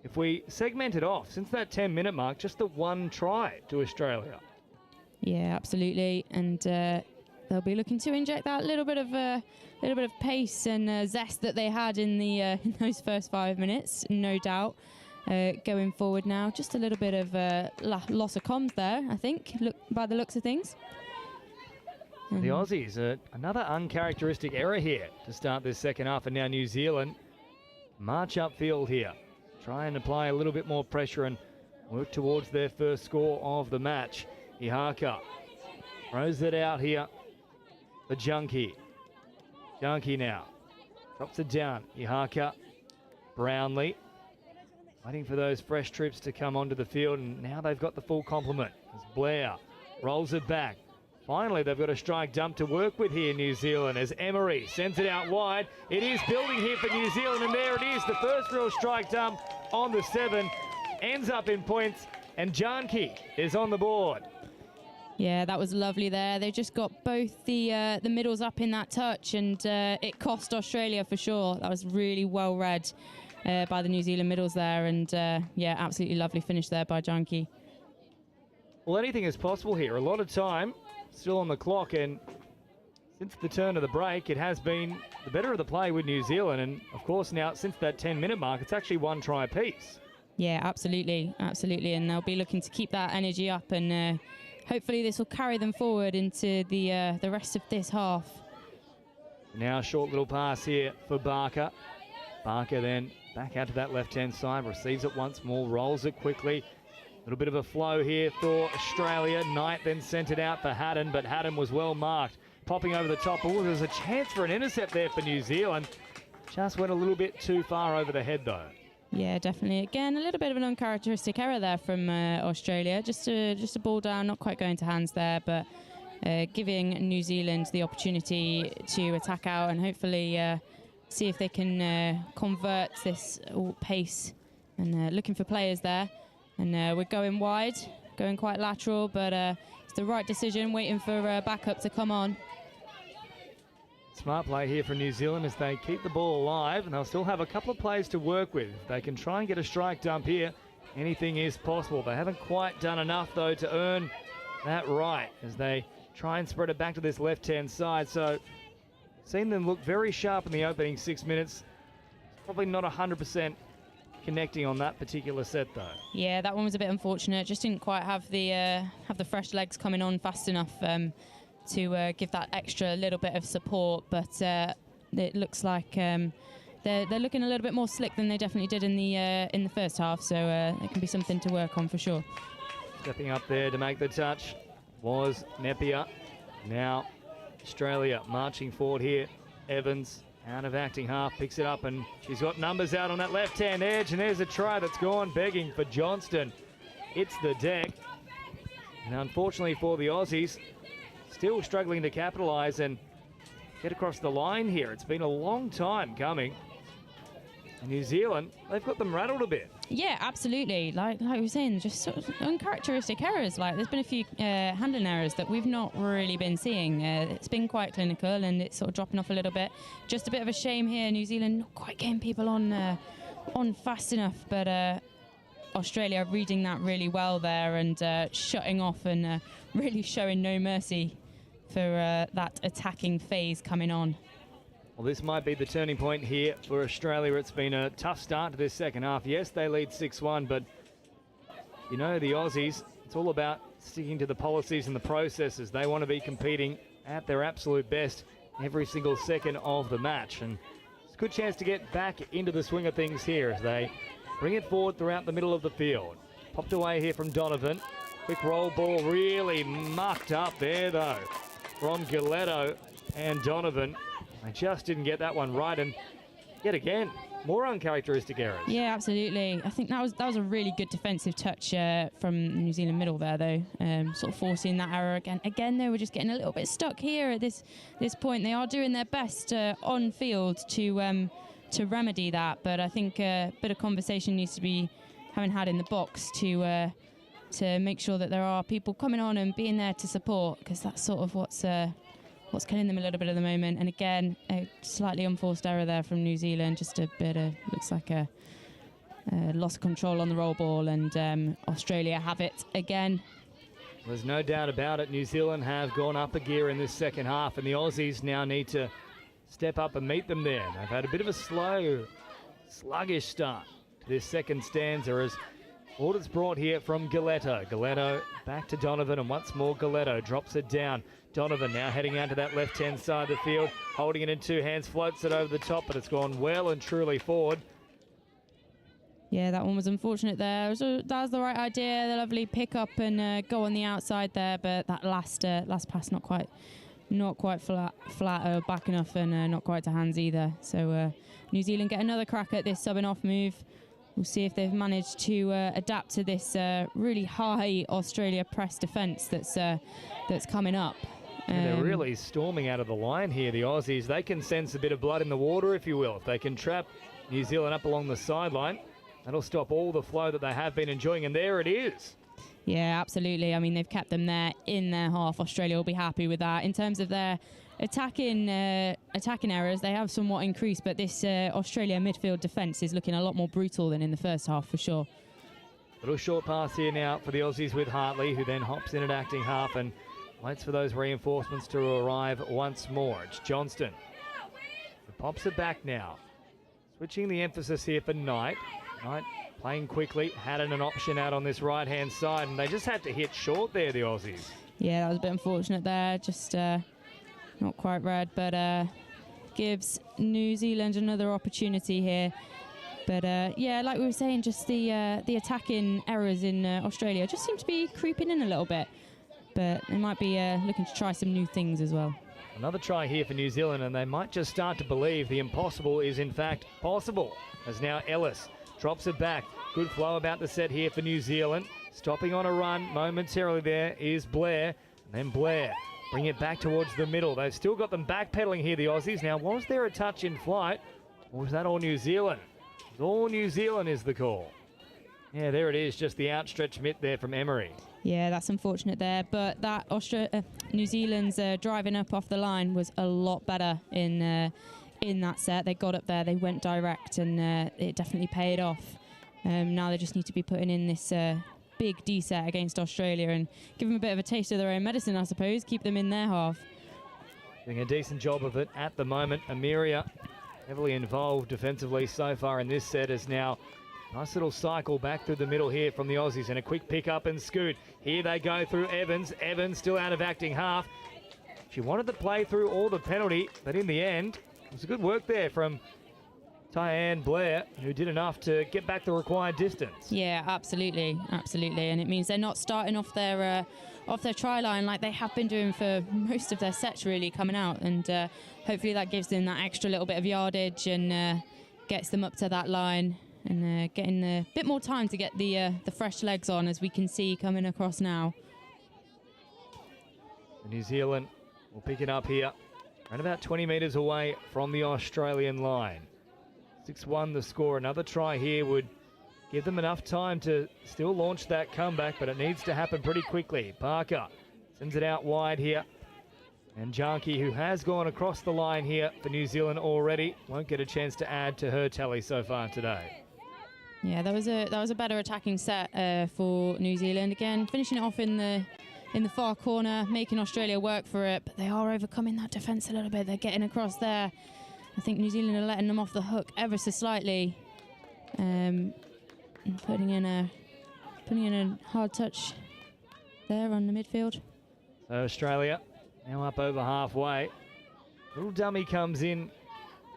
if we segment it off, since that 10-minute mark, just the 1 try to Australia. Yeah, absolutely. And they'll be looking to inject that little bit of pace and zest that they had in in those first 5 minutes, no doubt. Going forward now, just a little bit of loss of comms there, I think, by the looks of things. The Aussies, another uncharacteristic error here to start this second half, and now New Zealand march upfield here, try and apply a little bit more pressure and work towards their first score of the match. Ihaka throws it out here for Junkie. Junkie now drops it down. Ihaka, Brownlee, waiting for those fresh troops to come onto the field, and now they've got the full complement as Blair rolls it back. Finally, they've got a strike dump to work with here, New Zealand, as Emery sends it out wide. It is building here for New Zealand, and there it is, the first real strike dump on the 7. Ends up in points, and Janki is on the board. Yeah, that was lovely there. They just got both the middles up in that touch, and it cost Australia for sure. That was really well read by the New Zealand middles there, and yeah, absolutely lovely finish there by Janki. Well, anything is possible here. A lot of time still on the clock, and since the turn of the break, it has been the better of the play with New Zealand, and of course now since that 10-minute mark, it's actually 1 try apiece. Yeah, absolutely, and they'll be looking to keep that energy up, and hopefully this will carry them forward into the rest of this half. Now a short little pass here for Barker. Barker then back out to that left-hand side, receives it once more, rolls it quickly. A little bit of a flow here for Australia. Knight then sent it out for Haddon, but Haddon was well marked. Popping over the top. Oh, there's a chance for an intercept there for New Zealand. Just went a little bit too far over the head, though. Yeah, definitely. Again, a little bit of an uncharacteristic error there from Australia. Just a ball down, not quite going to hands there, but giving New Zealand the opportunity to attack out and hopefully see if they can convert this pace. And looking for players there. And we're going wide, going quite lateral, but it's the right decision, waiting for backup to come on. Smart play here for New Zealand as they keep the ball alive, and they'll still have a couple of plays to work with. If they can try and get a strike dump here, anything is possible. They haven't quite done enough, though, to earn that right as they try and spread it back to this left-hand side. So, seen them look very sharp in the opening 6 minutes. Probably not 100% connecting on that particular set, though. Yeah, that one was a bit unfortunate. Just didn't quite have the fresh legs coming on fast enough to give that extra little bit of support. But it looks like they're looking a little bit more slick than they definitely did in the first half. So it can be something to work on for sure. Stepping up there to make the touch was Napier. Now Australia marching forward here. Evans out of acting half, picks it up, and she's got numbers out on that left-hand edge, and there's a try that's gone begging for Johnston. It's the deck. And unfortunately for the Aussies, still struggling to capitalise and get across the line here. It's been a long time coming. And New Zealand, they've got them rattled a bit. Yeah, absolutely. Like we were saying, just sort of uncharacteristic errors. Like there's been a few handling errors that we've not really been seeing. It's been quite clinical and it's sort of dropping off a little bit. Just a bit of a shame here. New Zealand not quite getting people on fast enough, but Australia reading that really well there and shutting off and really showing no mercy for that attacking phase coming on. Well, this might be the turning point here for Australia. It's been a tough start to this second half. Yes, they lead 6-1, but you know, the Aussies, it's all about sticking to the policies and the processes. They want to be competing at their absolute best every single second of the match. And it's a good chance to get back into the swing of things here as they bring it forward throughout the middle of the field. Popped away here from Donovan. Quick roll ball, really mucked up there, though, from Galetto and Donovan. I just didn't get that one right, and yet again, more uncharacteristic errors. Yeah, absolutely. I think that was a really good defensive touch from New Zealand middle there, though, sort of forcing that error again. Again, they were just getting a little bit stuck here at this point. They are doing their best on field to remedy that, but I think a bit of conversation needs to be having had in the box to make sure that there are people coming on and being there to support, because that's sort of what's killing them a little bit at the moment. And again, a slightly unforced error there from New Zealand, just a bit of, looks like a loss of control on the roll ball, and Australia have it again. There's no doubt about it. New Zealand have gone up a gear in this second half, and the Aussies now need to step up and meet them there. They've had a bit of a slow, sluggish start to this second stanza as orders brought here from Galetto. Galetto back to Donovan, and once more Galetto drops it down. Donovan now heading out to that left-hand side of the field, holding it in two hands, floats it over the top, but it's gone well and truly forward. Yeah, that one was unfortunate there. That was the right idea, the lovely pick up and go on the outside there, but that last pass not quite flat or back enough, and not quite to hands either. So New Zealand get another crack at this subbing off move. We'll see if they've managed to adapt to this really high Australia press defence that's coming up. They're really storming out of the line here, the Aussies. They can sense a bit of blood in the water, if you will. If they can trap New Zealand up along the sideline, that'll stop all the flow that they have been enjoying, and there it is. Yeah, absolutely. I mean, they've kept them there in their half. Australia will be happy with that. In terms of their attacking errors, they have somewhat increased, but this Australia midfield defence is looking a lot more brutal than in the first half, for sure. Little short pass here now for the Aussies with Hartley, who then hops in at acting half and waits for those reinforcements to arrive once more. It's Johnston who pops it back now. Switching the emphasis here for Knight. Knight playing quickly, had an option out on this right-hand side, and they just had to hit short there, the Aussies. Yeah, that was a bit unfortunate there. Just not quite read, but gives New Zealand another opportunity here. But yeah, like we were saying, just the attacking errors in Australia just seem to be creeping in a little bit. But they might be looking to try some new things as well. Another try here for New Zealand, and they might just start to believe the impossible is in fact possible. As now Ellis drops it back. Good flow about the set here for New Zealand. Stopping on a run momentarily there is Blair. And then Blair bring it back towards the middle. They've still got them backpedaling here, the Aussies. Now, was there a touch in flight, or was that all New Zealand? All New Zealand is the call. Yeah, there it is, just the outstretched mitt there from Emery. Yeah, that's unfortunate there, but that New Zealand's driving up off the line was a lot better in that set. They got up there, they went direct, and it definitely paid off. Now they just need to be putting in this big D set against Australia and give them a bit of a taste of their own medicine, I suppose, keep them in their half. Doing a decent job of it at the moment. Amiria heavily involved defensively so far in this set, is now nice little cycle back through the middle here from the Aussies, and a quick pick up and scoot. Here they go through Evans. Evans still out of acting half. She wanted to play through all the penalty, but in the end, it was a good work there from Tyann Blair, who did enough to get back the required distance. Yeah, absolutely, absolutely, and it means they're not starting off their try line like they have been doing for most of their sets, really, coming out, and hopefully that gives them that extra little bit of yardage and gets them up to that line and getting a bit more time to get the fresh legs on, as we can see coming across now. New Zealand will pick it up here, around about 20 metres away from the Australian line. 6-1 the score. Another try here would give them enough time to still launch that comeback, but it needs to happen pretty quickly. Parker sends it out wide here. And Janki, who has gone across the line here for New Zealand already, won't get a chance to add to her tally so far today. Yeah, that was a better attacking set for New Zealand. Again, finishing it off in the far corner, making Australia work for it, but they are overcoming that defence a little bit. They're getting across there. I think New Zealand are letting them off the hook ever so slightly, and putting in a hard touch there on the midfield. So Australia now up over halfway. Little dummy comes in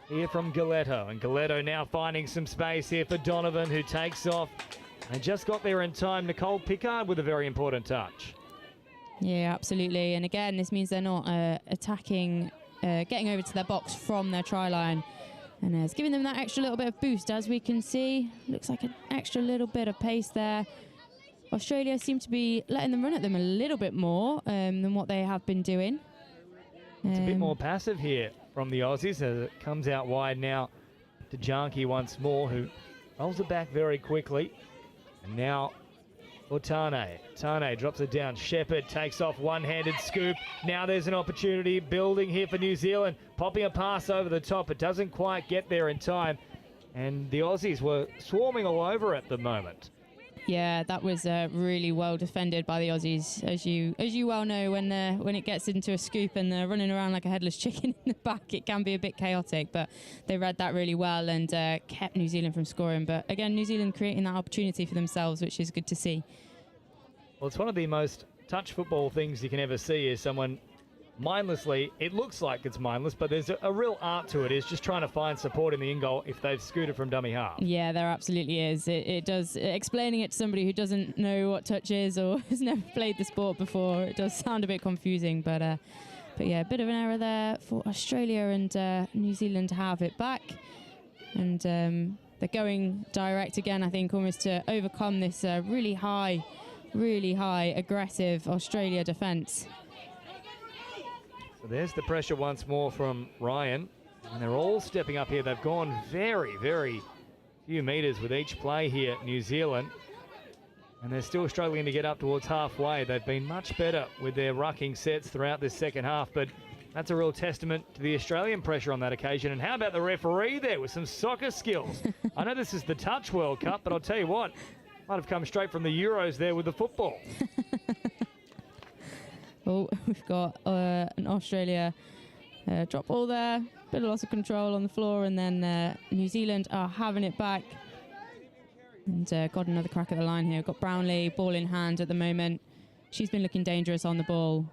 here from Galetto, and Galetto now finding some space here for Donovan, who takes off. They just got there in time. Nicole Pickard with a very important touch. Yeah, absolutely. And again, this means they're not attacking, getting over to their box from their try line. And it's giving them that extra little bit of boost, as we can see. Looks like an extra little bit of pace there. Australia seem to be letting them run at them a little bit more than what they have been doing. It's a bit more passive here from the Aussies, as it comes out wide now to Janki once more, who rolls it back very quickly. And now for Tane. Tane drops it down. Shepherd takes off, one-handed scoop. Now there's an opportunity building here for New Zealand. Popping a pass over the top. It doesn't quite get there in time. And the Aussies were swarming all over at the moment. Yeah, that was really well defended by the Aussies. As you well know, when it gets into a scoop and they're running around like a headless chicken in the back, it can be a bit chaotic, but they read that really well and kept New Zealand from scoring. But again, New Zealand creating that opportunity for themselves, which is good to see. Well, it's one of the most touch football things you can ever see, is someone mindlessly, it looks like it's mindless, but there's a real art to it, is just trying to find support in the in-goal if they've scooted from dummy half. Yeah, there absolutely is. It does, explaining it to somebody who doesn't know what touch is or has never played the sport before, it does sound a bit confusing, but yeah, a bit of an error there for Australia, and New Zealand to have it back. And they're going direct again, I think, almost to overcome this really high, aggressive Australia defence. So there's the pressure once more from Ryan. And they're all stepping up here. They've gone very, very few metres with each play here, New Zealand. And they're still struggling to get up towards halfway. They've been much better with their rucking sets throughout this second half. But that's a real testament to the Australian pressure on that occasion. And how about the referee there with some soccer skills? I know this is the Touch World Cup, but I'll tell you what, might have come straight from the Euros there with the football. Oh, we've got an Australia drop ball there. Bit of loss of control on the floor, and then New Zealand are having it back. And got another crack at the line here. Got Brownlee, ball in hand at the moment. She's been looking dangerous on the ball,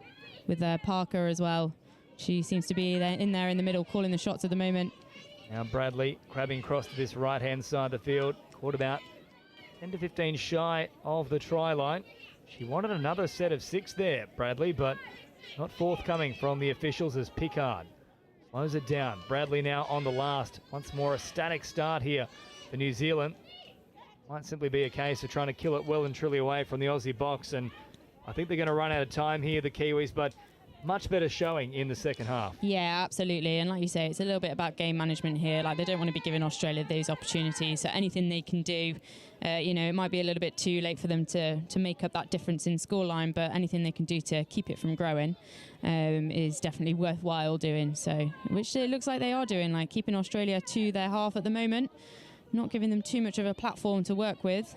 with Parker as well. She seems to be in there in the middle, calling the shots at the moment. Now Bradley crabbing across to this right-hand side of the field. Caught about 10 to 15 shy of the try line. She wanted another set of 6 there, Bradley, but not forthcoming from the officials as Pickard slows it down. Bradley now on the last. Once more a static start here for New Zealand. Might simply be a case of trying to kill it well and truly away from the Aussie box, and I think they're going to run out of time here, the Kiwis, but much better showing in the second half. Yeah, absolutely. And like you say, it's a little bit about game management here. Like, they don't want to be giving Australia those opportunities. So anything they can do, it might be a little bit too late for them to make up that difference in scoreline, but anything they can do to keep it from growing is definitely worthwhile doing. So, which it looks like they are doing, like keeping Australia to their half at the moment, not giving them too much of a platform to work with,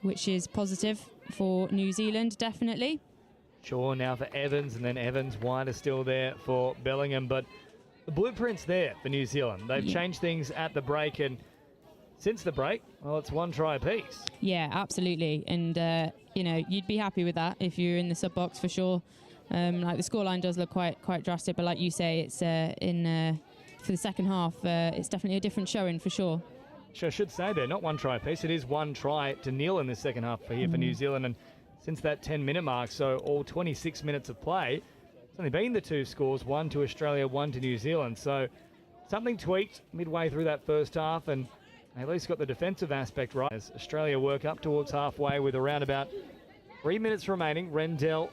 which is positive for New Zealand, definitely. Shaw now for Evans, and then Evans wide is still there for Bellingham. But the blueprint's there for New Zealand. They've changed things at the break, and since the break, well, it's 1 try apiece. Yeah, absolutely. And, you'd be happy with that if you're in the sub-box for sure. Like, the scoreline does look quite drastic, but like you say, it's for the second half, it's definitely a different showing for sure. I should say there, not 1 try apiece. It is 1 try to nil in the second half for New Zealand. And since that 10-minute mark, so all 26 minutes of play, it's only been the 2 scores, 1 to Australia, 1 to New Zealand. So something tweaked midway through that first half, and they at least got the defensive aspect right as Australia work up towards halfway with around about 3 minutes remaining. Rendell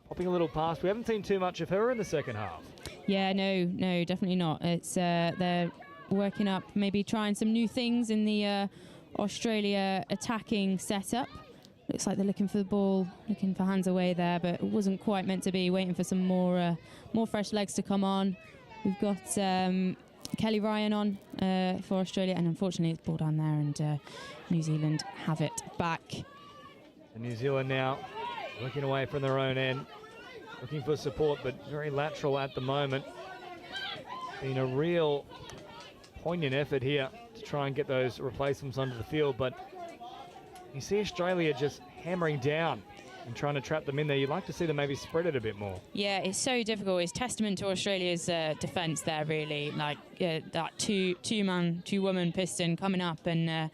popping a little past. We haven't seen too much of her in the second half. Yeah, no, definitely not. It's they're working up, maybe trying some new things in the Australia attacking setup. Looks like they're looking for the ball, looking for hands away there, but it wasn't quite meant to be. Waiting for some more fresh legs to come on. We've got Kelly Ryan on for Australia, and unfortunately it's ball down there, and New Zealand have it back. And New Zealand now looking away from their own end, looking for support, but very lateral at the moment. Been a real poignant effort here to try and get those replacements onto the field, but you see Australia just hammering down and trying to trap them in there. You'd like to see them maybe spread it a bit more. Yeah, it's so difficult. It's testament to Australia's defence there, really. Like that two-man, two-woman piston coming up and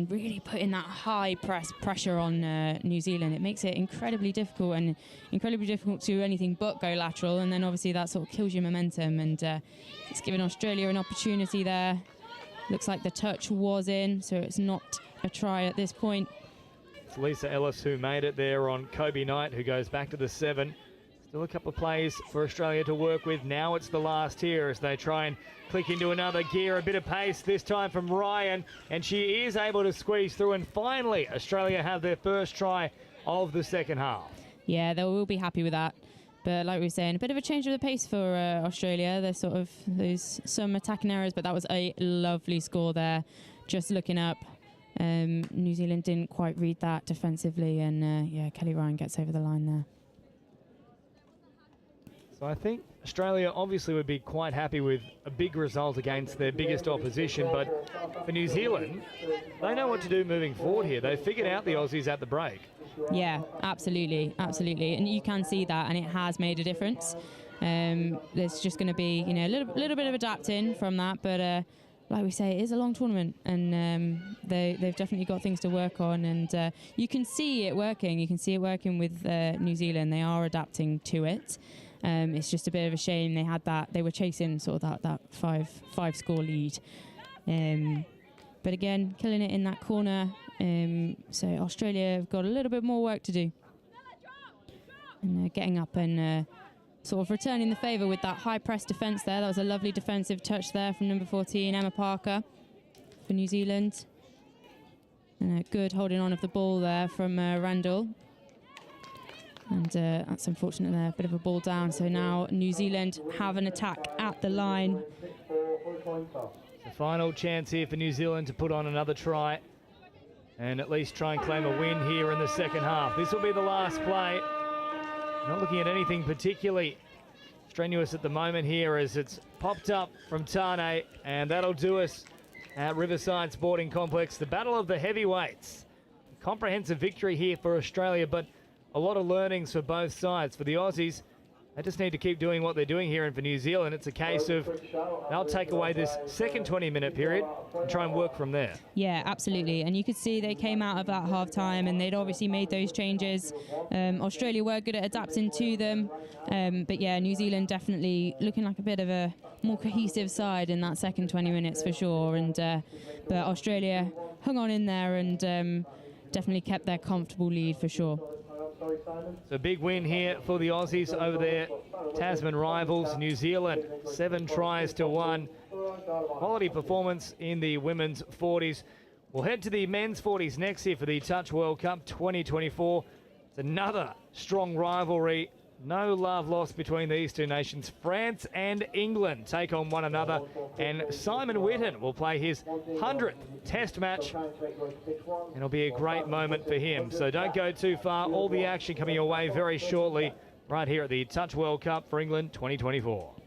really putting that high pressure on New Zealand. It makes it incredibly difficult to do anything but go lateral, and then obviously that sort of kills your momentum, and it's giving Australia an opportunity there. Looks like the touch was in, so it's not a try at this point. It's Lisa Ellis who made it there on Kobe Knight, who goes back to the 7. Still a couple of plays for Australia to work with. Now it's the last here as they try and click into another gear. A bit of pace this time from Ryan, and she is able to squeeze through, and finally Australia have their first try of the second half. Yeah, they will be happy with that. But like we were saying, a bit of a change of the pace for Australia. There's some attacking errors, but that was a lovely score there. Just looking up, New Zealand didn't quite read that defensively, and Kelly Ryan gets over the line there. So I think Australia obviously would be quite happy with a big result against their biggest opposition, but for New Zealand, they know what to do moving forward here. They figured out the Aussies at the break. Yeah, absolutely. And you can see that, and it has made a difference. There's just going to be, a little bit of adapting from that, but like we say, it is a long tournament, and they've definitely got things to work on, and you can see it working. You can see it working with New Zealand. They are adapting to it. It's just a bit of a shame they were chasing sort of that five score lead. But again, killing it in that corner. So Australia have got a little bit more work to do. And getting up and sort of returning the favour with that high press defence there. That was a lovely defensive touch there from number 14, Emma Parker, for New Zealand. And a good holding on of the ball there from Randall. And that's unfortunate there, a bit of a ball down. So now New Zealand have an attack at the line. The final chance here for New Zealand to put on another try and at least try and claim a win here in the second half. This will be the last play. Not looking at anything particularly strenuous at the moment here as it's popped up from Tane, and that'll do us at Riverside Sporting Complex. The battle of the heavyweights. A comprehensive victory here for Australia, but a lot of learnings for both sides. For the Aussies, They just need to keep doing what they're doing here, and for New Zealand it's a case of they'll take away this second 20-minute period and try and work from there. Yeah, absolutely. And you could see they came out of that half-time and they'd obviously made those changes. Australia were good at adapting to them. But yeah, New Zealand definitely looking like a bit of a more cohesive side in that second 20 minutes for sure. And but Australia hung on in there and definitely kept their comfortable lead for sure. So big win here for the Aussies over their Tasman rivals, New Zealand. 7 tries to 1. Quality performance in the women's 40s. We'll head to the men's 40s next year for the Touch World Cup 2024. It's another strong rivalry. No love lost between these two nations. France and England take on one another, and Simon Whitten will play his 100th Test match, and it'll be a great moment for him. So don't go too far. All the action coming your way very shortly, right here at the Touch World Cup for England 2024.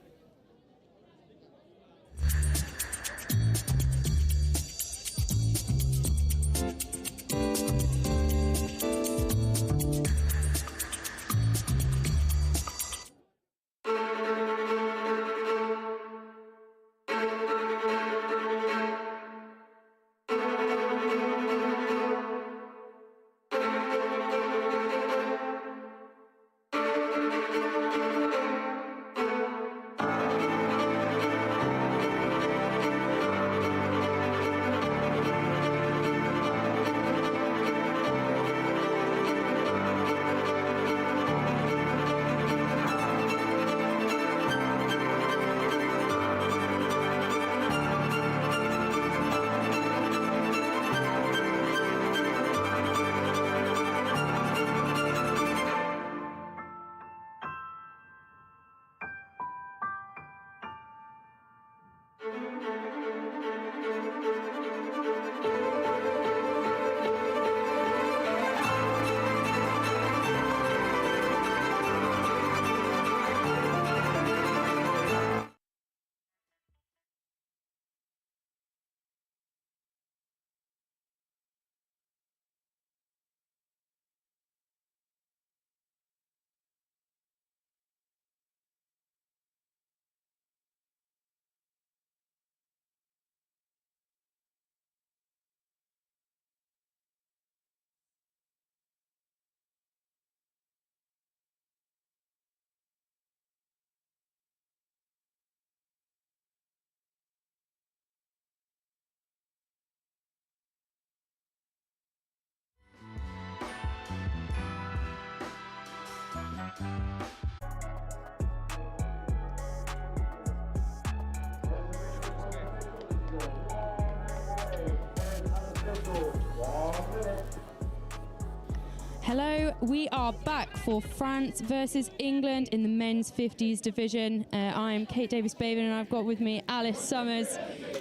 Hello, we are back for France versus England in the men's 50s division. I'm Kate Davis-Baven and I've got with me Alice Summers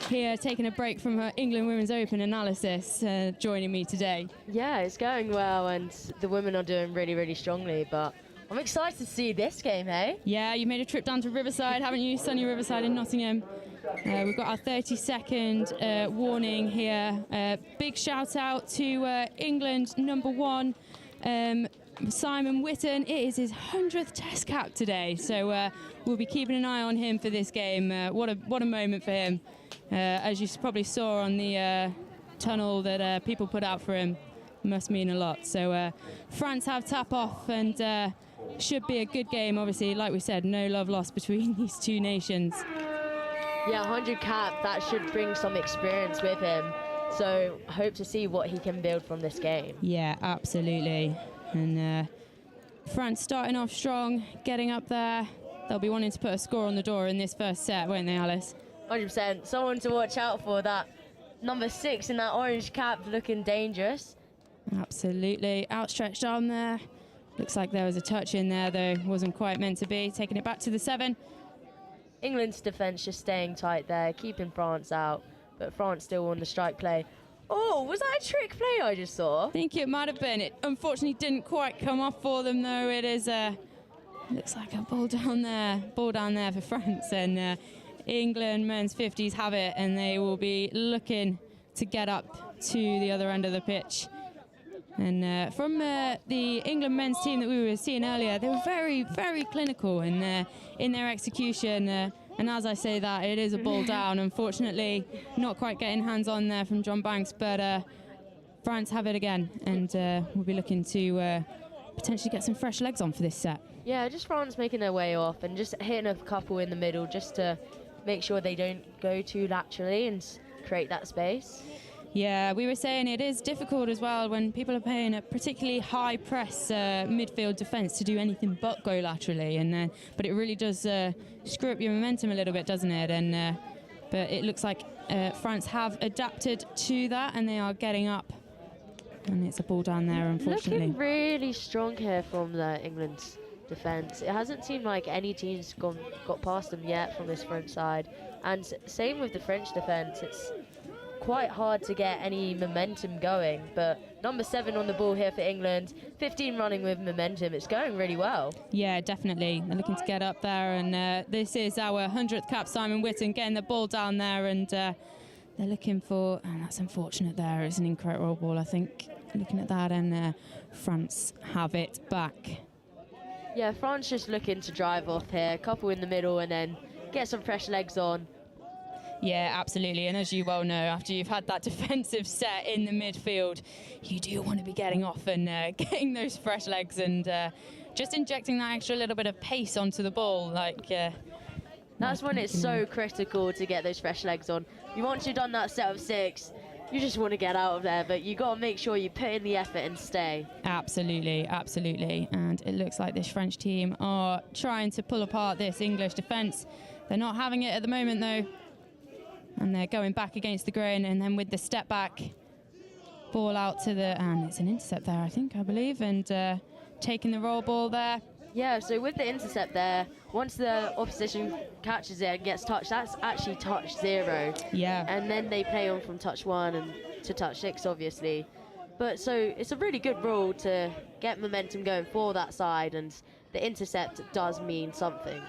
here taking a break from her England Women's Open analysis, joining me today. Yeah, it's going well and the women are doing really, really strongly, but I'm excited to see this game, hey? Yeah, you made a trip down to Riverside, haven't you? Sunny Riverside in Nottingham. We've got our 30-second warning here. Big shout out to England #1. Simon Whitten. It is his 100th Test cap today, so we'll be keeping an eye on him for this game. What a moment for him, as you probably saw on the tunnel that people put out for him. Must mean a lot. So France have tap off and should be a good game. Obviously, like we said, no love lost between these two nations. Yeah, 100 cap, that should bring some experience with him. So hope to see what he can build from this game. Yeah, absolutely. And France starting off strong, getting up there. They'll be wanting to put a score on the door in this first set, won't they, Alice? 100%. Someone to watch out for. That number 6 in that orange cap looking dangerous. Absolutely. Outstretched arm there. Looks like there was a touch in there, though. Wasn't quite meant to be. Taking it back to the 7. England's defence just staying tight there, keeping France out. But France still won the strike play. Oh, was that a trick play I just saw? I think it might have been. It unfortunately didn't quite come off for them, though. It is looks like a ball down there for France. And England men's 50s have it, and they will be looking to get up to the other end of the pitch. And from the England men's team that we were seeing earlier, they were very, very clinical in their execution. And as I say that, it is a ball down. Unfortunately, not quite getting hands on there from John Banks, but France have it again, and we'll be looking to potentially get some fresh legs on for this set. Yeah, just France making their way off and just hitting a couple in the middle just to make sure they don't go too laterally and create that space. Yeah, we were saying it is difficult as well when people are playing a particularly high press midfield defence to do anything but go laterally, and but it really does screw up your momentum a little bit, doesn't it? And but it looks like France have adapted to that, and they are getting up. And it's a ball down there, unfortunately. Looking really strong here from the England's defence. It hasn't seemed like any team's got past them yet from this French side, and same with the French defence. It's quite hard to get any momentum going, but number 7 on the ball here for England, 15 running with momentum. It's going really well. Yeah, definitely. They're looking to get up there, and this is our 100th cap, Simon Whitten, getting the ball down there, and they're looking for, and that's unfortunate there. It's an incredible ball, I think, looking at that, and France have it back. Yeah, France just looking to drive off here, a couple in the middle, and then get some fresh legs on. Yeah, absolutely. And as you well know, after you've had that defensive set in the midfield, you do want to be getting off and getting those fresh legs and just injecting that extra little bit of pace onto the ball. That's when it's so critical to get those fresh legs on. Once you've done that set of 6, you just want to get out of there, but you got to make sure you put in the effort and stay. Absolutely, absolutely. And it looks like this French team are trying to pull apart this English defence. They're not having it at the moment, though. And they're going back against the grain, and then with the step back, ball out to the, and it's an intercept there, I believe, and taking the roll ball there. Yeah, so with the intercept there, once the opposition catches it and gets touched, that's actually touch 0. Yeah. And then they play on from touch 1 and to touch 6, obviously. But so it's a really good rule to get momentum going for that side, and the intercept does mean something.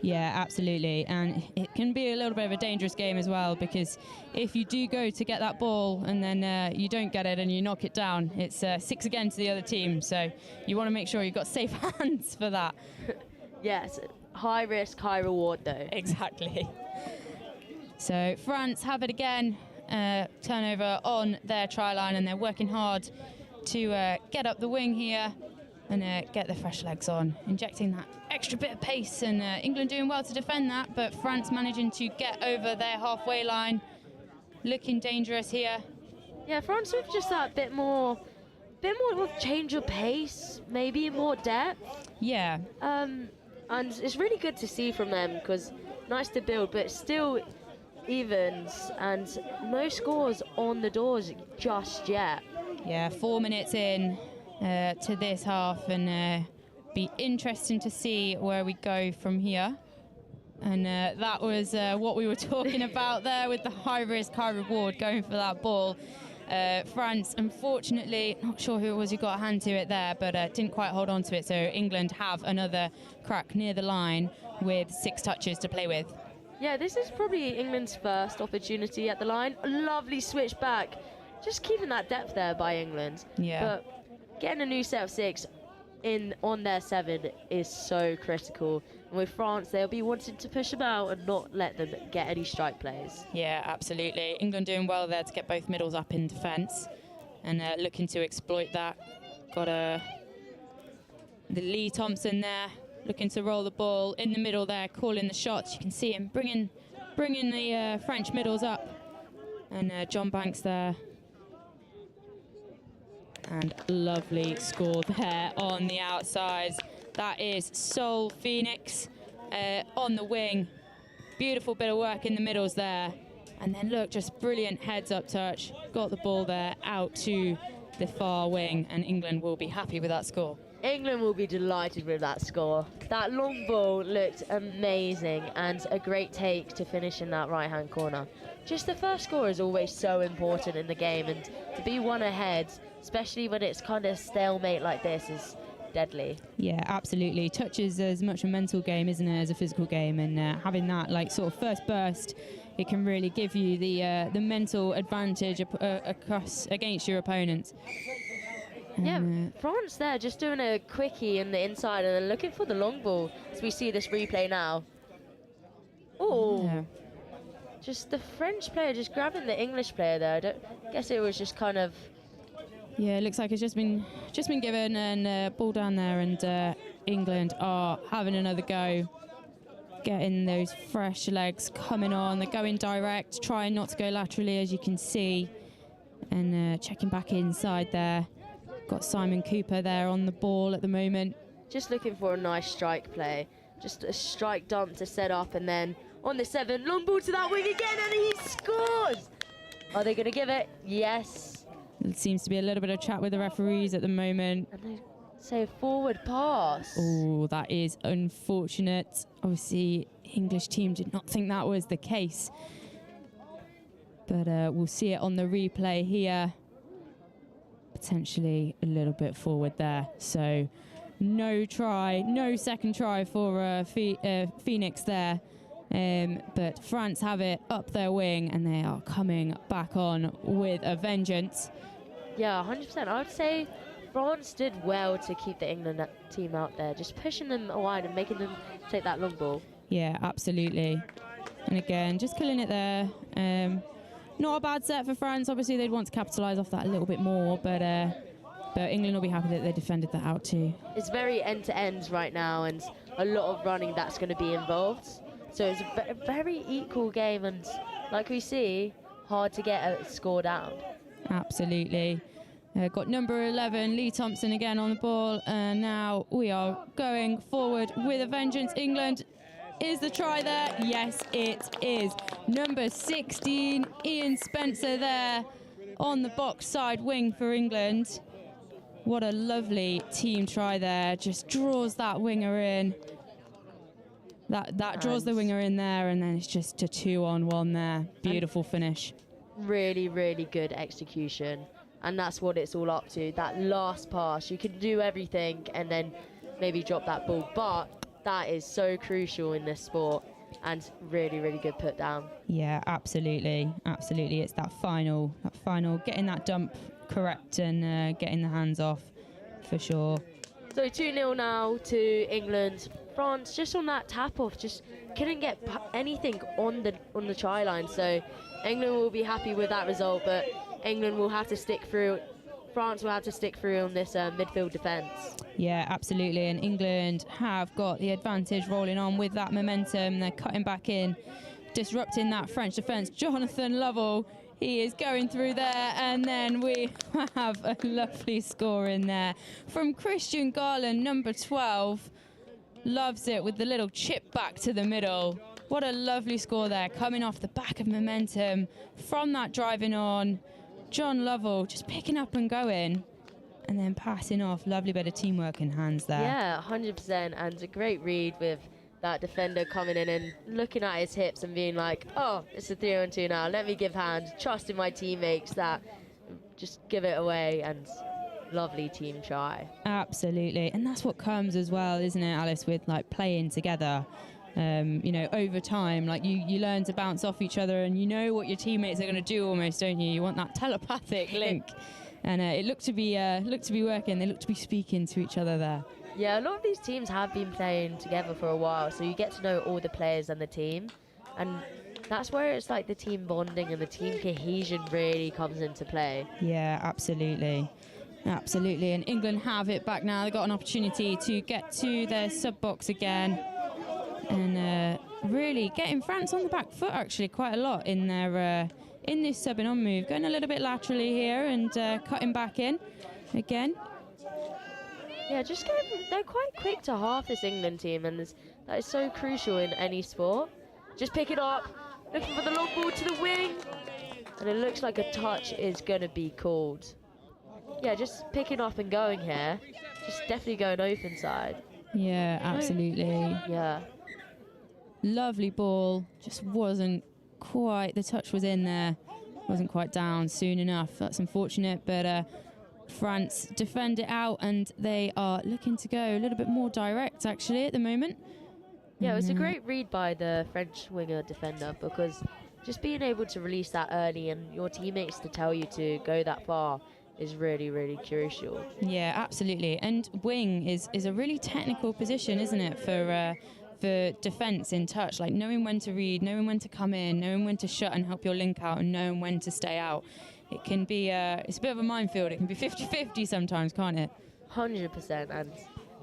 Yeah, absolutely. And it can be a little bit of a dangerous game as well, because if you do go to get that ball and then you don't get it and you knock it down, it's 6 again to the other team. So you want to make sure you've got safe hands for that. Yes, high risk, high reward though. Exactly. So France have it again, turnover on their try line, and they're working hard to get up the wing here and get the fresh legs on, injecting that extra bit of pace, and England doing well to defend that, but France managing to get over their halfway line, looking dangerous here. Yeah, France with just that bit more of change of pace, maybe more depth. Yeah. And it's really good to see from them, because nice to build, but still evens, and no scores on the doors just yet. Yeah, 4 minutes in to this half, and be interesting to see where we go from here. And that was what we were talking about there, with the high risk, high reward, going for that ball. France, unfortunately, not sure who it was who got a hand to it there, but didn't quite hold on to it. So England have another crack near the line with 6 touches to play with. Yeah, this is probably England's first opportunity at the line. A lovely switch back. Just keeping that depth there by England. Yeah. But getting a new set of 6 on their 7 is so critical. And with France, they'll be wanting to push them out and not let them get any strike plays. Yeah, absolutely. England doing well there to get both middles up in defence, and looking to exploit that. Got the Lee Thompson there, looking to roll the ball in the middle there, calling the shots. You can see him bringing the French middles up, and John Banks there. And lovely score there on the outsides. That is Sol Phoenix on the wing. Beautiful bit of work in the middles there. And then look, just brilliant heads up touch. Got the ball there out to the far wing, and England will be happy with that score. England will be delighted with that score. That long ball looked amazing, and a great take to finish in that right-hand corner. Just the first score is always so important in the game, and to be one ahead, especially when it's kind of stalemate like this, is deadly. Yeah, absolutely. Touch is as much a mental game, isn't it, as a physical game, and having that sort of first burst, it can really give you the mental advantage across against your opponents. Yeah, France there just doing a quickie in the inside and then looking for the long ball as we see this replay now. Oh, just the French player just grabbing the English player there. I don't guess it was just kind of. Yeah, it looks like it's just been given and ball down there, and England are having another go, getting those fresh legs coming on. They're going direct, trying not to go laterally, as you can see, and checking back inside there. Got Simon Cooper there on the ball at the moment. Just looking for a nice strike play. Just a strike dump to set up, and then on the 7, long ball to that wing again, and he scores! Are they going to give it? Yes. There seems to be a little bit of chat with the referees at the moment. And they say a forward pass. Oh, that is unfortunate. Obviously, English team did not think that was the case. But we'll see it on the replay here. Potentially a little bit forward there. So no second try for Phoenix there. But France have it up their wing, and they are coming back on with a vengeance. Yeah, 100%. I would say France did well to keep the England team out there, just pushing them wide and making them take that long ball. Yeah, absolutely. And again, just killing it there. Not a bad set for France. Obviously, they'd want to capitalise off that a little bit more, but England will be happy that they defended that out too. It's very end-to-end right now, and a lot of running that's going to be involved. So it's a very equal game, and like we see, hard to get a score down. Absolutely. Got number 11, Lee Thompson again on the ball, and now we are going forward with a vengeance. England, is the try there? Yes, it is. Number 16, Ian Spencer there on the box side wing for England. What a lovely team try there. Just draws that winger in. That draws the winger in there, and then it's just a 2-on-1 there. Beautiful finish. Really, really good execution. And that's what it's all up to. That last pass, you can do everything and then maybe drop that ball. But that is so crucial in this sport, and really, really good put down. Yeah, absolutely. Absolutely. It's that final, getting that dump correct and getting the hands off for sure. So 2-0 now to England. France just on that tap off, just couldn't get anything on the try line. So England will be happy with that result, but England will have to stick through. France will have to stick through on this midfield defence. Yeah, absolutely. And England have got the advantage rolling on with that momentum. They're cutting back in, disrupting that French defence. Jonathan Lovell, he is going through there. And then we have a lovely score in there from Christian Garland, number 12. Loves it with the little chip back to the middle. What a lovely score there, coming off the back of momentum from that driving on. John Lovell just picking up and going and then passing off. Lovely bit of teamwork in hands there. Yeah, 100%. And a great read with that defender coming in and looking at his hips and being like, oh, it's a 3-on-2 now. Let me give hand. Trusting my teammates that just give it away. And lovely team try. Absolutely. And that's what comes as well, isn't it, Alice, with like playing together. Over time, like you learn to bounce off each other, and you know what your teammates are going to do almost, don't you? You want that telepathic link, and it looked to be working. They looked to be speaking to each other there. Yeah, a lot of these teams have been playing together for a while, so you get to know all the players and the team, and that's where it's like the team bonding and the team cohesion really comes into play. Yeah, absolutely. Absolutely. And England have it back now. They've got an opportunity to get to their sub box again. And really getting France on the back foot actually quite a lot in their in this subbing on move, going a little bit laterally here and cutting back in again. Yeah, they're quite quick to half, this England team, and that is so crucial in any sport. Just pick it up, looking for the long ball to the wing, and it looks like a touch is going to be called. Yeah, just picking up and going here, just definitely going open side. Yeah, absolutely. Yeah. Lovely ball, just wasn't quite, the touch was in there, wasn't quite down soon enough. That's unfortunate, but France defend it out, and they are looking to go a little bit more direct actually at the moment. Yeah, it was a great read by the French winger defender, because just being able to release that early and your teammates to tell you to go that far is really, really crucial. Yeah, absolutely. And wing is a really technical position, isn't it, for defence in touch, like knowing when to read, knowing when to come in, knowing when to shut and help your link out, and knowing when to stay out. It can be, it's a bit of a minefield. It can be 50-50 sometimes, can't it? 100%. And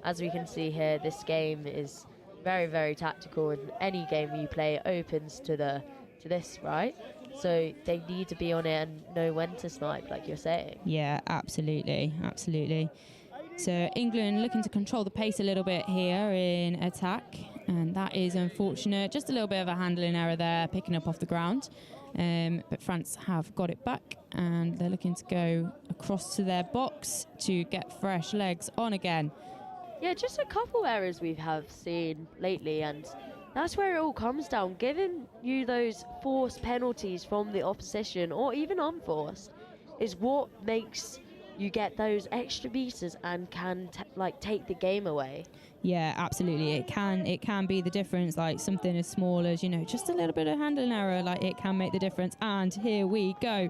as we can see here, this game is very, very tactical, and any game you play opens to this, right? So they need to be on it and know when to snipe, like you're saying. Yeah, absolutely, absolutely. So England looking to control the pace a little bit here in attack, and that is unfortunate. Just a little bit of a handling error there, picking up off the ground. But France have got it back, and they're looking to go across to their box to get fresh legs on again. Yeah, just a couple errors we have seen lately, and that's where it all comes down. Giving you those forced penalties from the opposition, or even unforced, is what makes you get those extra meters and can take the game away. Yeah, absolutely. It can be the difference. Like something as small as, just a little bit of handling error, like it can make the difference. And here we go.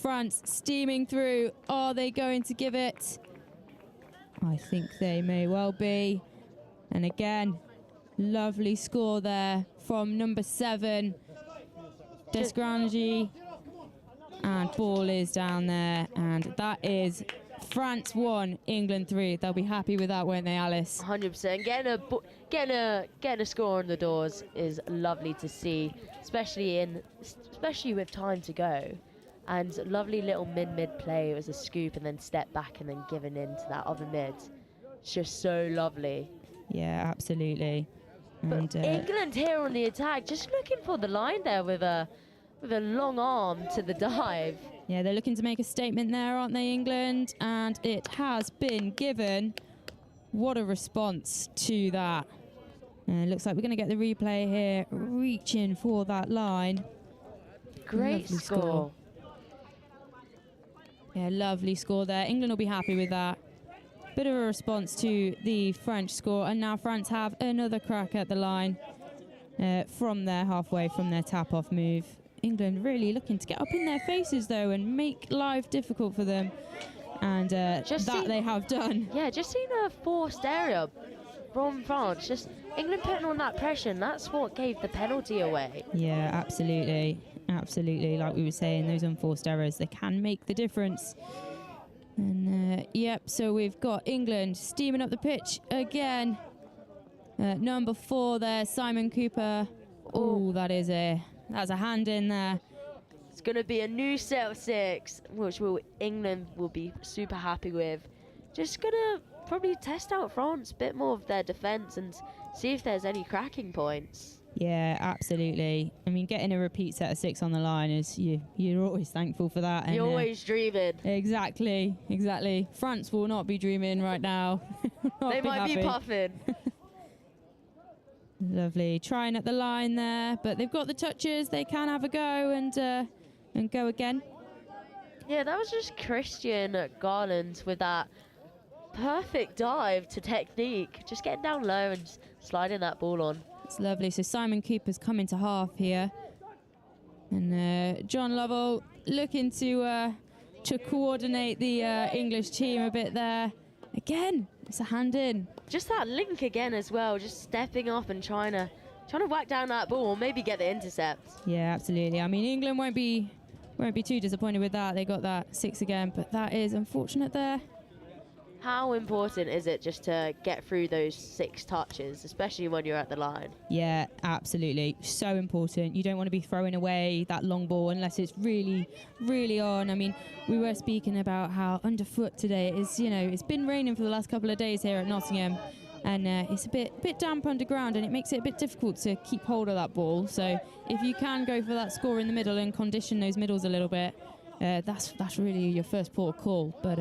France steaming through. Are they going to give it? I think they may well be. And again, lovely score there from number 7, Desgrange. And ball is down there, and that is France 1, England 3. They'll be happy with that, won't they, Alice? 100%. Getting a score on the doors is lovely to see, especially with time to go. And lovely little mid play. It was a scoop and then step back and then given into that other mid. It's just so lovely. Yeah, absolutely. But England here on the attack, just looking for the line there with a long arm to the dive. Yeah, they're looking to make a statement there, aren't they, England? And it has been given. What a response to that. Looks like we're going to get the replay here, reaching for that line. Great score. Yeah, lovely score there. England will be happy with that. Bit of a response to the French score, and now France have another crack at the line from their halfway, from their tap-off move. England really looking to get up in their faces, though, and make life difficult for them. And they have done. Yeah, just seen a forced area from France. Just England putting on that pressure, and that's what gave the penalty away. Yeah, absolutely. Absolutely. Like we were saying, those unforced errors, they can make the difference. And, so we've got England steaming up the pitch again. Number 4 there, Simon Cooper. Oh, that's a hand in there. It's going to be a new set of 6, which England will be super happy with. Just going to probably test out France a bit more of their defence and see if there's any cracking points. Yeah, absolutely. I mean, getting a repeat set of 6 on the line is you're always thankful for that. You're always dreaming. Exactly. France will not be dreaming right now. They might be puffing. Lovely. Trying at the line there, but they've got the touches. They can have a go and go again. Yeah, that was just Christian Garland with that perfect dive to technique. Just getting down low and sliding that ball on. It's lovely. So Simon Cooper's come into half here. And John Lovell looking to coordinate the English team a bit there. Again, it's a hand in. Just that link again as well, just stepping up and trying to whack down that ball or maybe get the intercept. Yeah, absolutely. I mean, England won't be too disappointed with that. They got that 6 again, but that is unfortunate there. How important is it just to get through those 6 touches, especially when you're at the line? Yeah, absolutely. So important. You don't want to be throwing away that long ball unless it's really, really on. I mean, we were speaking about how underfoot today is, it's been raining for the last couple of days here at Nottingham, and it's a bit damp underground, and it makes it a bit difficult to keep hold of that ball. So if you can go for that score in the middle and condition those middles a little bit, that's really your first port of call. But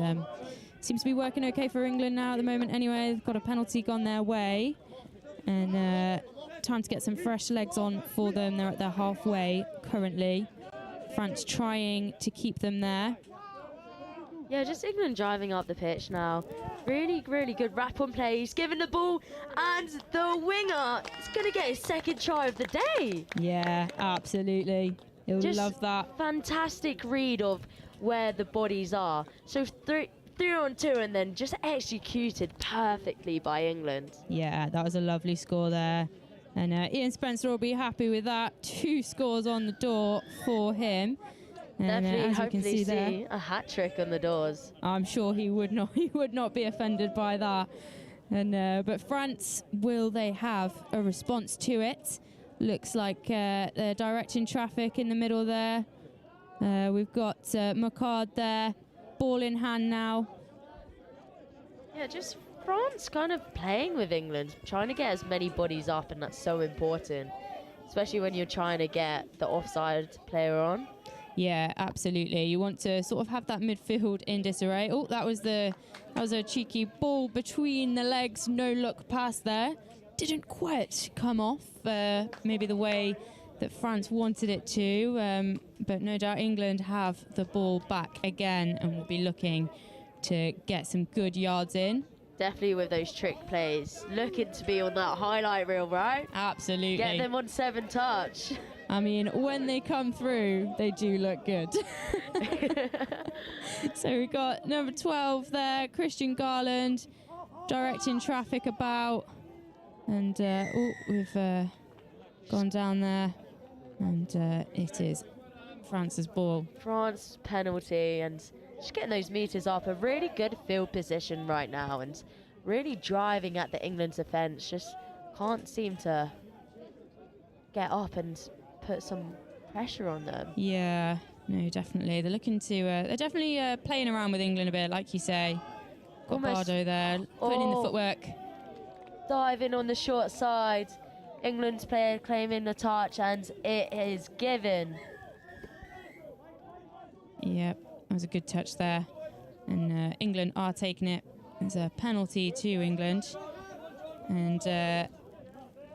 seems to be working okay for England now at the moment anyway. They've got a penalty gone their way. And time to get some fresh legs on for them. They're at their halfway currently. France trying to keep them there. Yeah, just England driving up the pitch now. Really, really good wrap on play. He's given the ball, and the winger is going to get his 2nd try of the day. Yeah, absolutely. He'll love that. Fantastic read of where the bodies are. So three on two, and then just executed perfectly by England. Yeah, that was a lovely score there. And Ian Spencer will be happy with that. 2 scores on the door for him. And Definitely, as you can hopefully see there, a hat trick on the doors. I'm sure he would not. He would not be offended by that. And but France, will they have a response to it? Looks like they're directing traffic in the middle there. We've got Macard there, ball in hand now. Yeah, just France kind of playing with England, trying to get as many bodies up, and that's so important, especially when you're trying to get the offside player on. Yeah, absolutely. You want to sort of have that midfield in disarray. Oh, that was a cheeky ball between the legs. No look pass there. Didn't quite come off maybe the way that France wanted it to. But no doubt England have the ball back again and will be looking to get some good yards in. Definitely with those trick plays. Looking to be on that highlight reel, right? Absolutely. Get them on 7 touch. I mean, when they come through, they do look good. So we've got number 12 there, Christian Garland, directing traffic about. And we've gone down there. And it is France's ball. France penalty, and just getting those meters up. A really good field position right now, and really driving at the England defence. Just can't seem to get up and put some pressure on them. Yeah, no, definitely. They're looking to, they're definitely playing around with England a bit, like you say. Got Bardo there, putting in the footwork. Diving on the short side. England's player claiming the touch, and it is given. Yep, that was a good touch there. And England are taking it as a penalty to England. And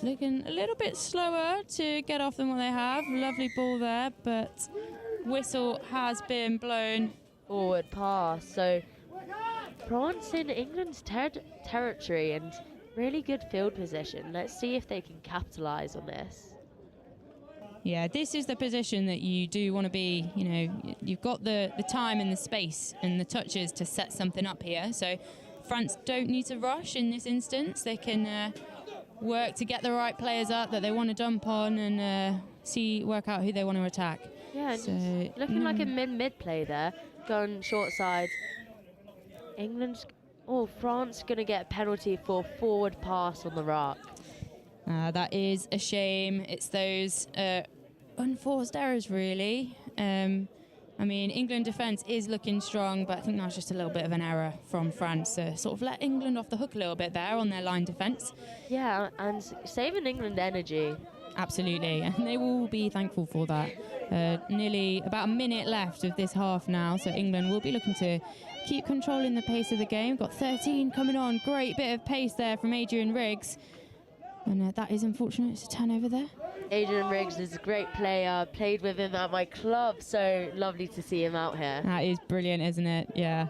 looking a little bit slower to get off than what they have. Lovely ball there, but whistle has been blown. Forward pass. So France in England's territory, and really good field position. Let's see if they can capitalise on this. Yeah, this is the position that you do want to be. You know, you've got the time and the space and the touches to set something up here. So France don't need to rush in this instance. They can work to get the right players up that they want to dump on and work out who they want to attack. Yeah, so, looking like a mid play there. Going short side. France going to get a penalty for forward pass on the rock. That is a shame. It's those unforced errors, really. I mean, England defence is looking strong, but I think that's just a little bit of an error from France. Sort of let England off the hook a little bit there on their line defence. Yeah, and saving England energy. Absolutely, and they will be thankful for that. Nearly about a minute left of this half now, so England will be looking to keep controlling the pace of the game. Got 13 coming on. Great bit of pace there from Adrian Riggs. And that is unfortunate. It's a turnover there. Adrian Riggs is a great player. Played with him at my club, so lovely to see him out here. That is brilliant, isn't it? Yeah.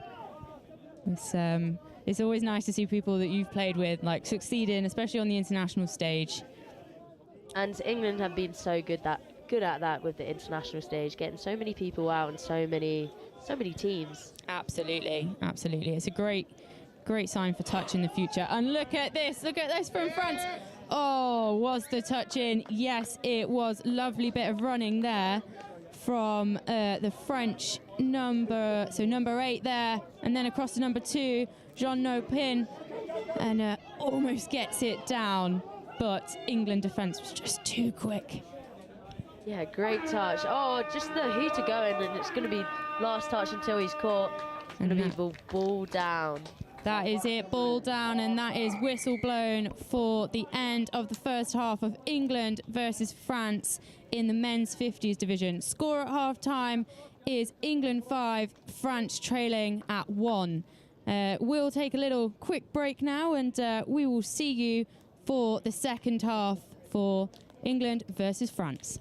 It's always nice to see people that you've played with like succeeding, especially on the international stage. And England have been so good at that with the international stage, getting so many people out and so many teams. Absolutely. It's a great sign for touch in the future. And look at this from France. Oh, was the touch in? Yes, it was. Lovely bit of running there from the French number 8 there, and then across to number 2, Jean Nopin, and almost gets it down, but England defence was just too quick. Yeah, great touch. Oh, just the hooter going, and it's going to be last touch until he's caught. It's going to be ball down. That is it, ball down, and that is whistle blown for the end of the first half of England versus France in the men's 50s division. Score at half-time is England 5, France trailing at 1. We'll take a little quick break now, and we will see you for the second half for England versus France.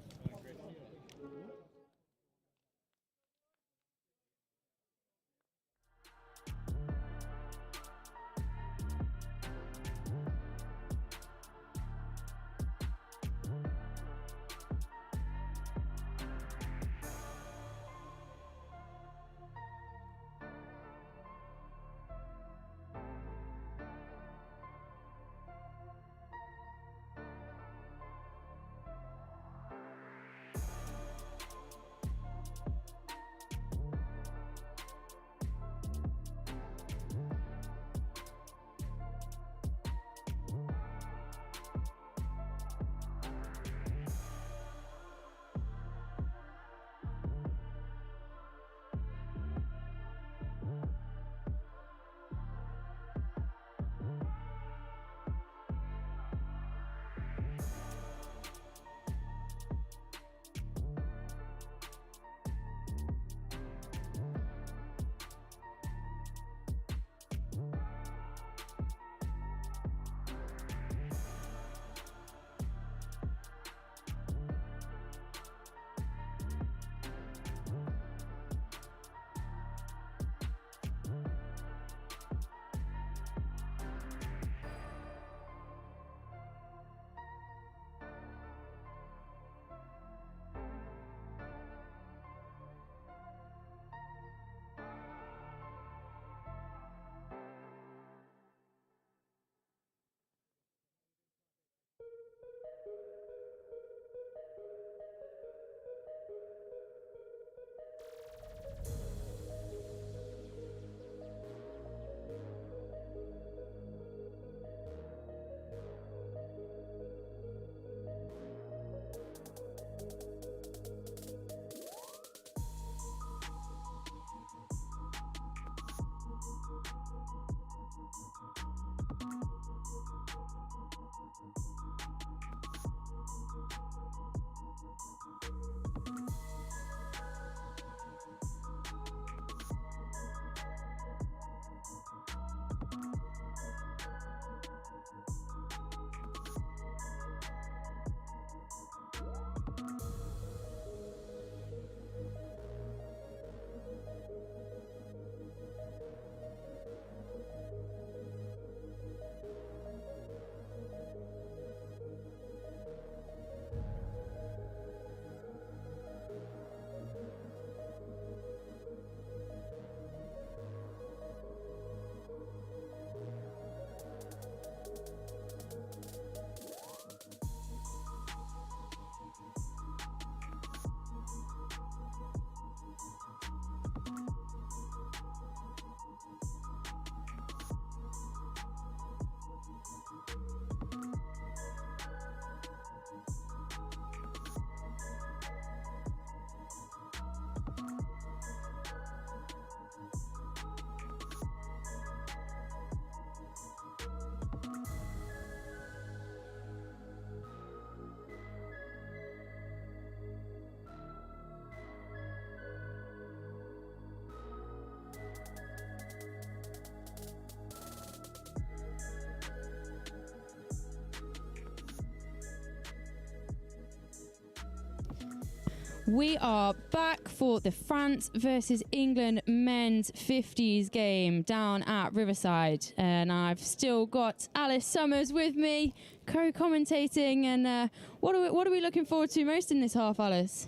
We are back for the France versus England men's 50s game down at Riverside. And I've still got Alice Summers with me, co-commentating. And what are we looking forward to most in this half, Alice?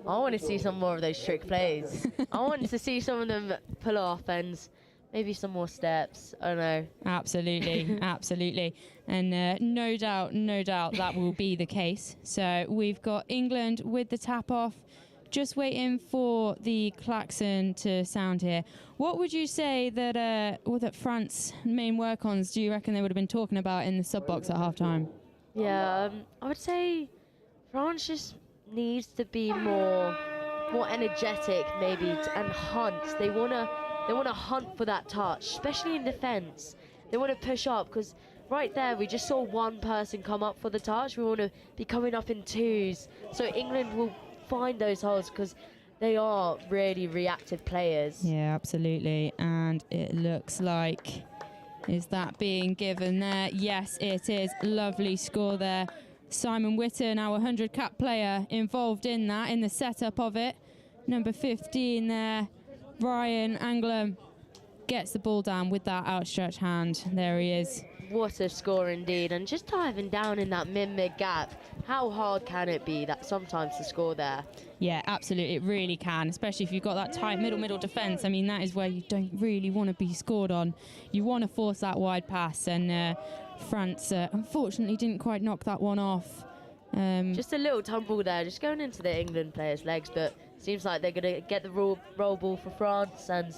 I want to see some more of those trick plays. I want to see some of them pull off and maybe some more steps. I don't know. Absolutely, absolutely. And no doubt that will be the case. So we've got England with the tap off, just waiting for the klaxon to sound here. What would you say that that France main work-ons do you reckon they would have been talking about in the sub box at halftime? Yeah, I would say France just needs to be more energetic, maybe, and hunt. They wanna hunt for that touch, especially in defence. They want to push up because right there we just saw one person come up for the touch. We want to be coming up in twos, so England will find those holes because they are really reactive players. Yeah, absolutely. And it looks like, is that being given there? Yes, it is. Lovely score there. Simon Witten, our 100 cap player, involved in that, in the setup of it. Number 15 there, Ryan Anglem, gets the ball down with that outstretched hand. There he is. What a score indeed. And just diving down in that mid gap, how hard can it be that sometimes to score there? Yeah, absolutely. It really can, especially if you've got that tight middle defence. I mean, that is where you don't really want to be scored on. You want to force that wide pass, and France unfortunately didn't quite knock that one off. Just a little tumble there, just going into the England players' legs, but seems like they're going to get the roll ball for France and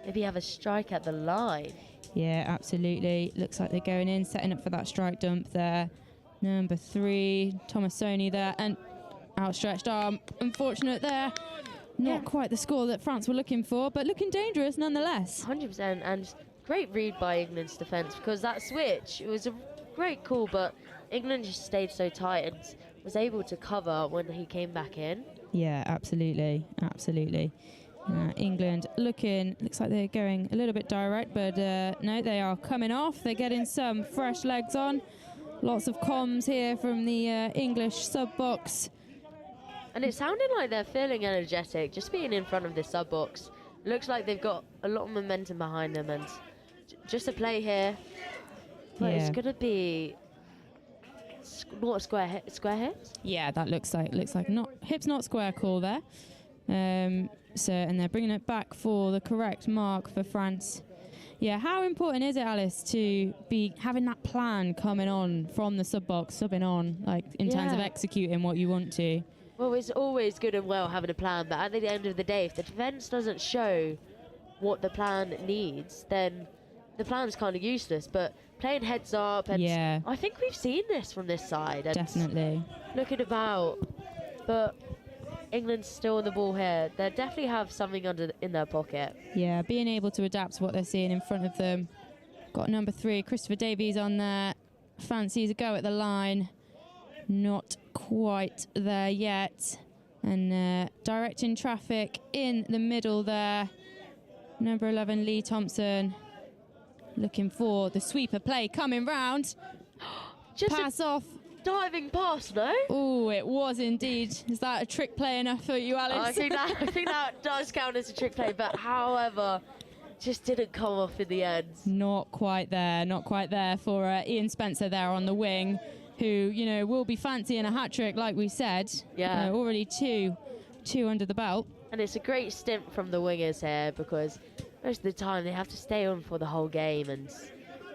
maybe have a strike at the line. Yeah, absolutely. Looks like they're going in, setting up for that strike dump there. Number 3, Tomasoni there, and outstretched arm. Unfortunate there. Not quite the score that France were looking for, but looking dangerous nonetheless. 100%, and great read by England's defence, because that switch, it was a great call, but England just stayed so tight and was able to cover when he came back in. Yeah, absolutely, absolutely. England looks like they're going a little bit direct, but no, they are coming off. They're getting some fresh legs on. Lots of comms here from the English sub-box. And it sounded like they're feeling energetic, just being in front of this sub-box. Looks like they've got a lot of momentum behind them, and just a play here. But it's going to be not square hips? Yeah, that looks like not hips, not square call there. So, and they're bringing it back for the correct mark for France. Yeah, how important is it, Alice, to be having that plan coming on from the sub-box, subbing on, like in terms of executing what you want to? Well, it's always good and well having a plan, but at the end of the day, if the defence doesn't show what the plan needs, then the plan's kind of useless. But playing heads up, and I think we've seen this from this side. And definitely. Looking about, but England's still on the ball here. They definitely have something in their pocket. Yeah, being able to adapt to what they're seeing in front of them. Got number 3, Christopher Davies on there. Fancies a go at the line. Not quite there yet. And directing traffic in the middle there. Number 11, Lee Thompson. Looking for the sweeper play coming round. Just pass off. Diving pass, no? Oh, it was indeed. Is that a trick play enough for you, Alice? I think that does count as a trick play, but however, just didn't come off in the end. Not quite there for Ian Spencer there on the wing, who, will be fancying a hat-trick, like we said. Yeah. Already two under the belt. And it's a great stint from the wingers here, because most of the time they have to stay on for the whole game, and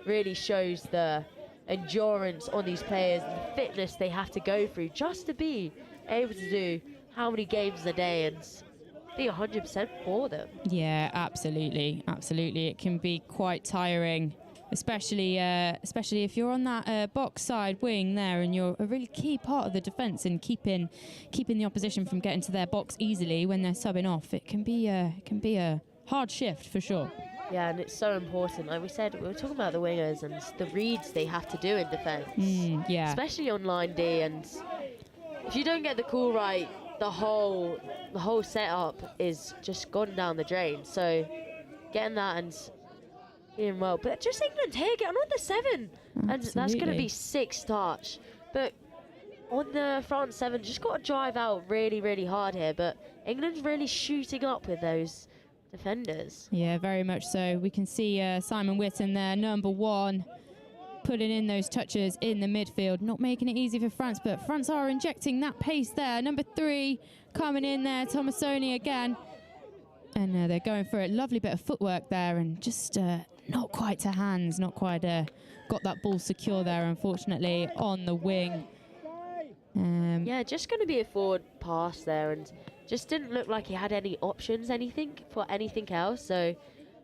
really shows the endurance on these players and the fitness they have to go through just to be able to do how many games a day and be 100% for them. Yeah, absolutely. It can be quite tiring, especially if you're on that box side wing there, and you're a really key part of the defence in keeping the opposition from getting to their box easily when they're subbing off. It can be a hard shift for sure. Yeah, and it's so important. Like we said, we were talking about the wingers and the reads they have to do in defence. Yeah. Especially on line D, and if you don't get the call right, the whole setup is just gone down the drain. So getting that and being well. But just England here, getting on the 7. Absolutely. And that's going to be 6 touch. But on the front 7, just got to drive out really, really hard here, but England's really shooting up with those defenders. Yeah, very much so. We can see Simon Whitten there, number 1, putting in those touches in the midfield, not making it easy for France, but France are injecting that pace there. Number 3 coming in there, Tomasoni again. And they're going for a lovely bit of footwork there, and just not quite to hands, not quite got that ball secure there, unfortunately, on the wing. Yeah, just going to be a forward pass there, and just didn't look like he had any options, anything else. So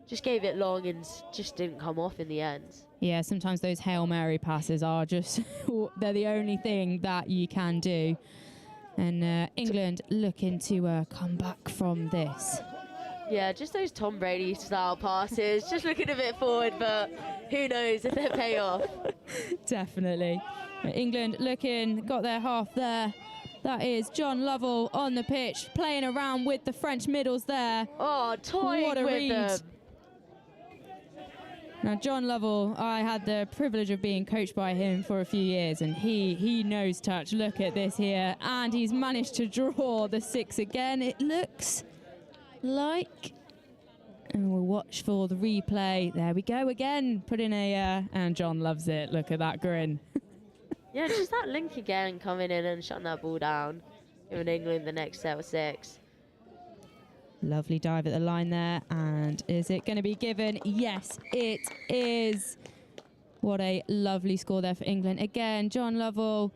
just gave it long and just didn't come off in the end. Yeah, sometimes those Hail Mary passes are just, they're the only thing that you can do. And England looking to come back from this. Yeah, just those Tom Brady style passes, just looking a bit forward, but who knows if they pay off. Definitely. England looking, got their half there. That is John Lovell on the pitch, playing around with the French middles there. Oh, toying what a with read. them. Now, John Lovell, I had the privilege of being coached by him for a few years, and he knows touch. Look at this here, and he's managed to draw the 6 again. It looks like, and we'll watch for the replay. There we go again, put in a, and John loves it. Look at that grin. Yeah, just that link again, coming in and shutting that ball down, giving England the next set of 6. Lovely dive at the line there, and is it going to be given? Yes, it is. What a lovely score there for England. Again, John Lovell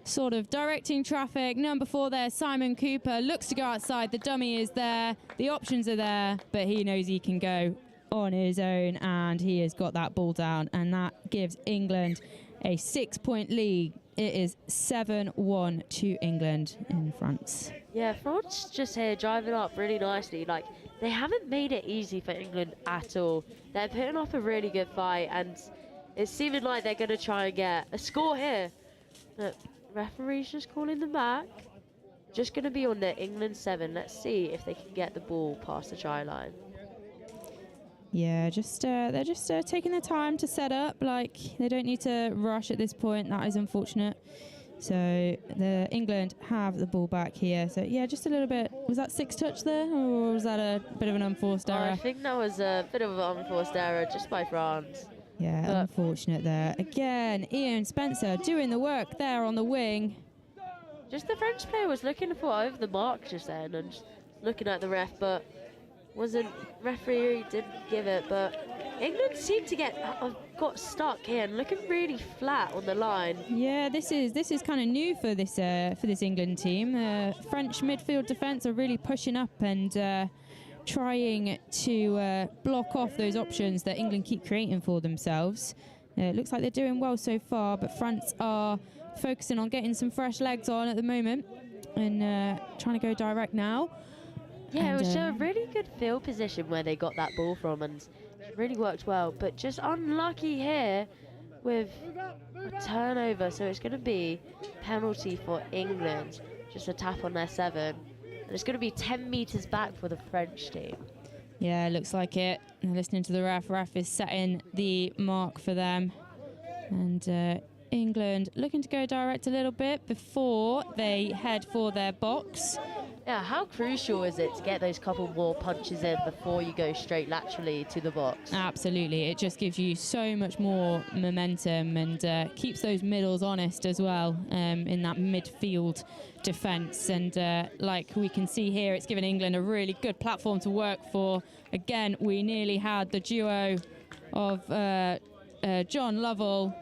sort of directing traffic. Number 4 there, Simon Cooper, looks to go outside. The dummy is there. The options are there, but he knows he can go on his own, and he has got that ball down, and that gives England a 6-point lead. It is 7-1 to England in France. Yeah, France just here driving up really nicely. Like, they haven't made it easy for England at all. They're putting off a really good fight, and it's seeming like they're going to try and get a score here. But referee's just calling them back. Just going to be on the England 7. Let's see if they can get the ball past the try line. Yeah, they're just taking their time to set up. Like, they don't need to rush at this point. That is unfortunate. So the England have the ball back here. So yeah, just a little bit. Was that 6 touch there, or was that a bit of an unforced error? I think that was a bit of an unforced error just by France. Yeah, but unfortunate there. Again, Ian Spencer doing the work there on the wing. Just the French player was looking for over the mark just then and just looking at the ref, but referee didn't give it. But England seemed to got stuck here and looking really flat on the line. Yeah, this is kind of new for this England team. French midfield defence are really pushing up and trying to block off those options that England keep creating for themselves. It looks like they're doing well so far, but France are focusing on getting some fresh legs on at the moment and trying to go direct now. Yeah, it was a really good field position where they got that ball from, and it really worked well, but just unlucky here with a turnover, so it's going to be penalty for England, just a tap on their 7, and it's going to be 10 metres back for the French team. Yeah, looks like it. Listening to the ref is setting the mark for them, and England looking to go direct a little bit before they head for their box. Yeah, how crucial is it to get those couple more punches in before you go straight laterally to the box? Absolutely. It just gives you so much more momentum and keeps those middles honest as well in that midfield defence. And like we can see here, it's given England a really good platform to work for. Again, we nearly had the duo of John Lovell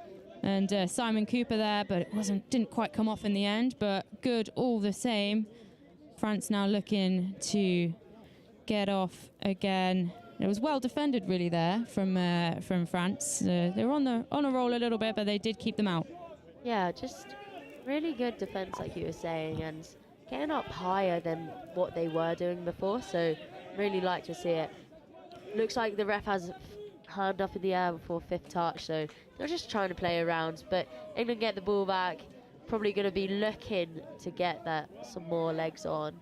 and Simon Cooper there, but it didn't quite come off in the end, but good all the same. France now looking to get off again. It was well defended really there from France. They were on a roll a little bit, but they did keep them out. Yeah, just really good defence like you were saying, and getting up higher than what they were doing before, so really like to see it. Looks like the ref has hand up in the air before 5th touch, so they're just trying to play around, but England get the ball back. Probably going to be looking to get some more legs on.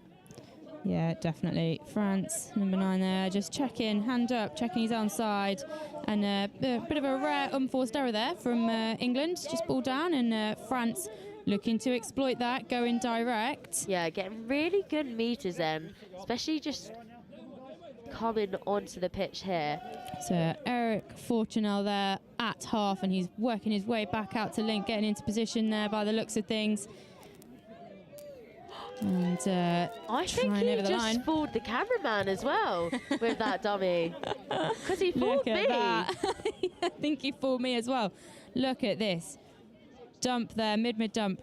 Yeah, definitely. France, number 9 there, just checking, hand up, checking his own side. And a bit of a rare unforced error there from England. Just ball down, and France looking to exploit that, going direct. Yeah, getting really good meters in, especially just coming onto the pitch here. So Eric Fortunel there at half, and he's working his way back out to link, getting into position there by the looks of things. And I think he just fooled the cameraman as well with that dummy. Because he fooled me. I think he fooled me as well. Look at this. Dump there, mid dump.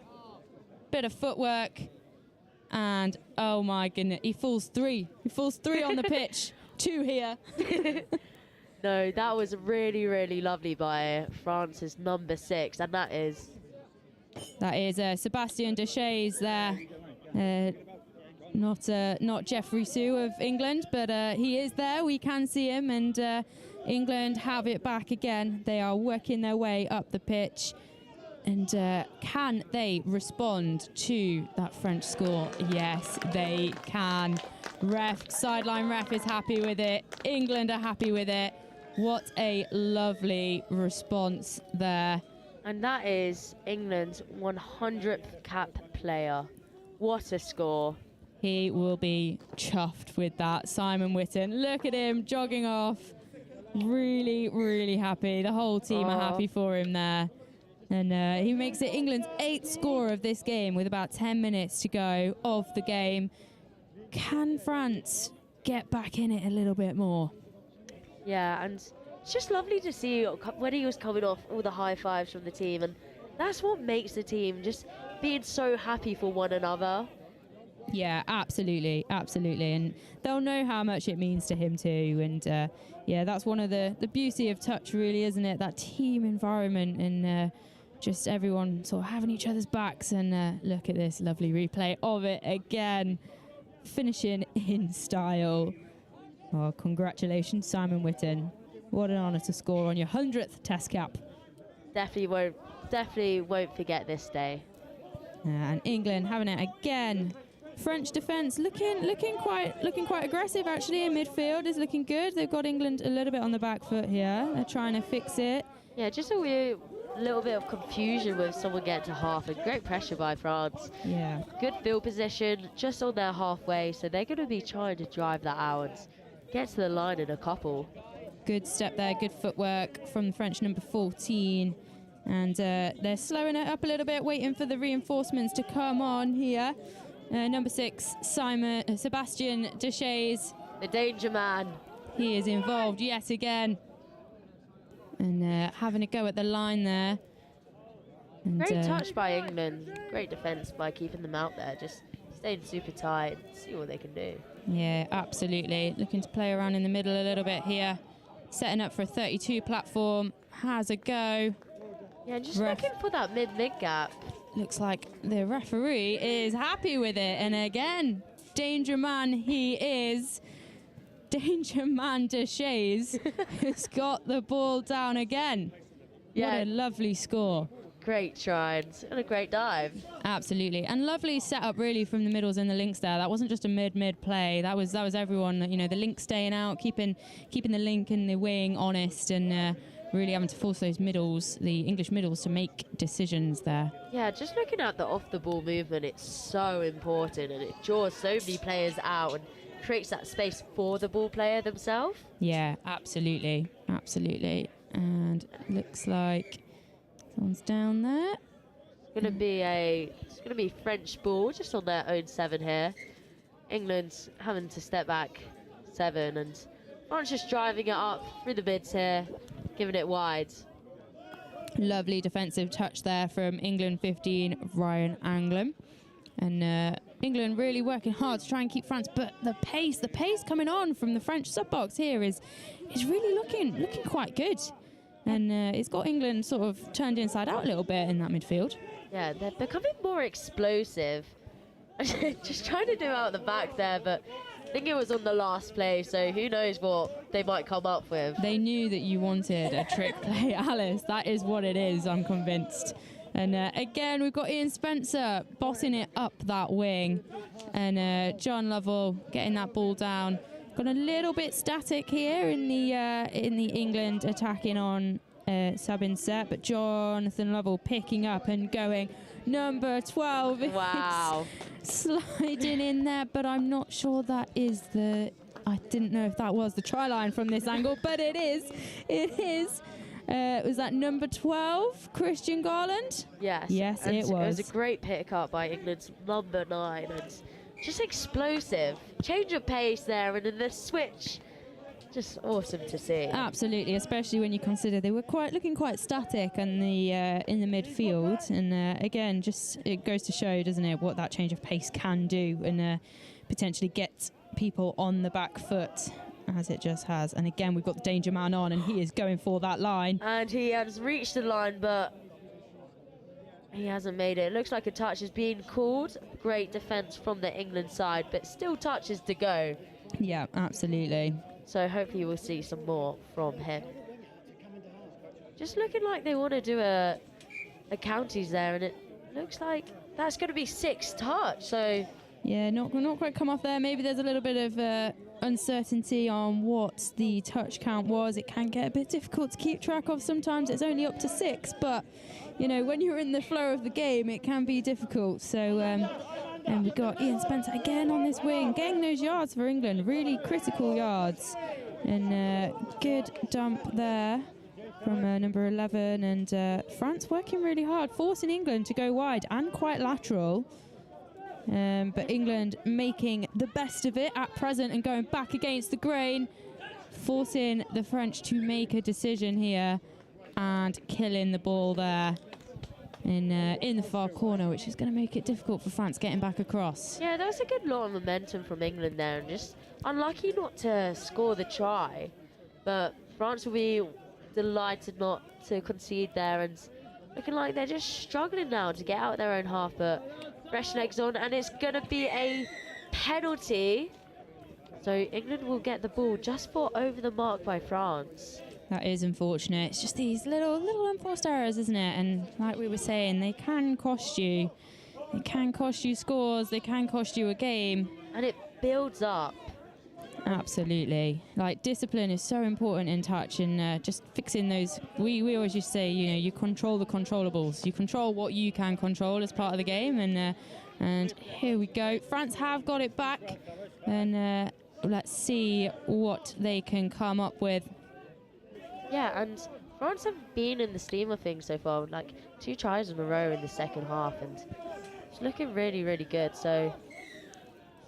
Bit of footwork. And oh my goodness, he fools 3. He fools 3 on the pitch. 2 here. No, that was really, really lovely by France's number 6. And that is Sebastien Deshays there. Not Jeffrey Sue of England, but he is there. We can see him, and England have it back again. They are working their way up the pitch, and can they respond to that French score? Yes, they can. Sideline ref is happy with it. England are happy with it. What a lovely response there. And that is England's 100th cap player. What a score. He will be chuffed with that. Simon Whitten, look at him jogging off. Really, really happy. The whole team are happy for him there. And he makes it England's 8th score of this game with about 10 minutes to go of the game. Can France get back in it a little bit more? Yeah, and it's just lovely to see when he was coming off all the high fives from the team. And that's what makes the team just being so happy for one another. Yeah, absolutely, absolutely. And they'll know how much it means to him too. And yeah, that's one of the beauty of touch, really, isn't it? That team environment and just everyone sort of having each other's backs. And look at this lovely replay of it again. Finishing in style. Oh, congratulations, Simon Whitten. What an honour to score on your 100th test cap. Definitely won't forget this day. And England having it again. French defence looking quite aggressive actually in midfield. Is looking good. They've got England a little bit on the back foot here. They're trying to fix it. Yeah, just a little bit of confusion with someone getting to half, and great pressure by France. Yeah. Good field position just on their halfway, so they're going to be trying to drive that out and get to the line in a couple. Good step there, good footwork from the French number 14. And they're slowing it up a little bit, waiting for the reinforcements to come on here. Number 6, Sebastien Deshays. The danger man. He is involved yet again. And having a go at the line there. And, great touch by England. Great defence by keeping them out there. Just staying super tight. See what they can do. Yeah, absolutely. Looking to play around in the middle a little bit here. Setting up for a 32 platform. Has a go. Yeah, just looking for that mid gap. Looks like the referee is happy with it. And again, danger man he is. Danger man Deshays has got the ball down again. Yeah. What a lovely score. Great try and a great dive. Absolutely. And lovely setup really from the middles and the links there. That wasn't just a mid play. That was everyone, you know, the link staying out, keeping the link and the wing honest, and really having to force those middles, the English middles, to make decisions there. Yeah, just looking at the off-the-ball movement, it's so important, and it draws so many players out and creates that space for the ball player themselves. Yeah, absolutely. Absolutely. And looks like someone's down there. It's gonna be French ball just on their own 7 here. England's having to step back 7, and France just driving it up through the mids here, giving it wide. Lovely defensive touch there from England 15, Ryan Anglin. And England really working hard to try and keep France, but the pace coming on from the French sub-box here is really looking quite good. And it's got England sort of turned inside out a little bit in that midfield. Yeah, they're becoming more explosive. Just trying to do out the back there, but I think it was on the last play, so who knows what they might come up with. They knew that you wanted a trick play, Alice. That is what it is, I'm convinced. And again, we've got Ian Spencer bossing it up that wing. And John Lovell getting that ball down. Got a little bit static here in the England attacking on sub-inset, but Jonathan Lovell picking up and going number 12. Wow. Sliding in there, but I'm not sure that is the... I didn't know if that was the try line from this angle, but it is. It is. Was that number 12, Christian Garland? Yes. Yes, and it was. It was a great pick up by England's number 9, and just explosive. Change of pace there, and then the switch. Just awesome to see. Absolutely, especially when you consider they were looking quite static in the midfield, and again, just it goes to show, doesn't it, what that change of pace can do, and potentially get people on the back foot, as it just has. And again, we've got the danger man on, and he is going for that line. And he has reached the line, but he hasn't made it. It looks like a touch is being called. Great defence from the England side, but still touches to go. Yeah, absolutely. So hopefully we'll see some more from him. Just looking like they want to do a counties there, and it looks like that's going to be 6 touch. So yeah, not quite come off there. Maybe there's a little bit of uncertainty on what the touch count was. It can get a bit difficult to keep track of. Sometimes it's only up to 6, but you know, when you're in the flow of the game, it can be difficult. So and we've got Ian Spencer again on this wing, getting those yards for England, really critical yards. And good dump there from number 11. And France working really hard, forcing England to go wide and quite lateral. But England making the best of it at present and going back against the grain, forcing the French to make a decision here and killing the ball there in the far corner, which is going to make it difficult for France getting back across. yeah, that was a good lot of momentum from England there, and just unlucky not to score the try. But France will be delighted not to concede there, and looking like they're just struggling now to get out of their own half. But fresh legs on, and it's going to be a penalty. So England will get the ball just for over the mark by France. That is unfortunate. It's just these little unforced errors, isn't it? And like we were saying, they can cost you. They can cost you scores. They can cost you a game. And it builds up. Absolutely. Like, discipline is so important in touch, and just fixing those. We always used to say, you know, you control the controllables. You control what you can control as part of the game. And here we go. France have got it back. And let's see what they can come up with. Yeah, and France have been in the steam of things so far, like 2 tries in a row in the second half, and it's looking really, really good. So,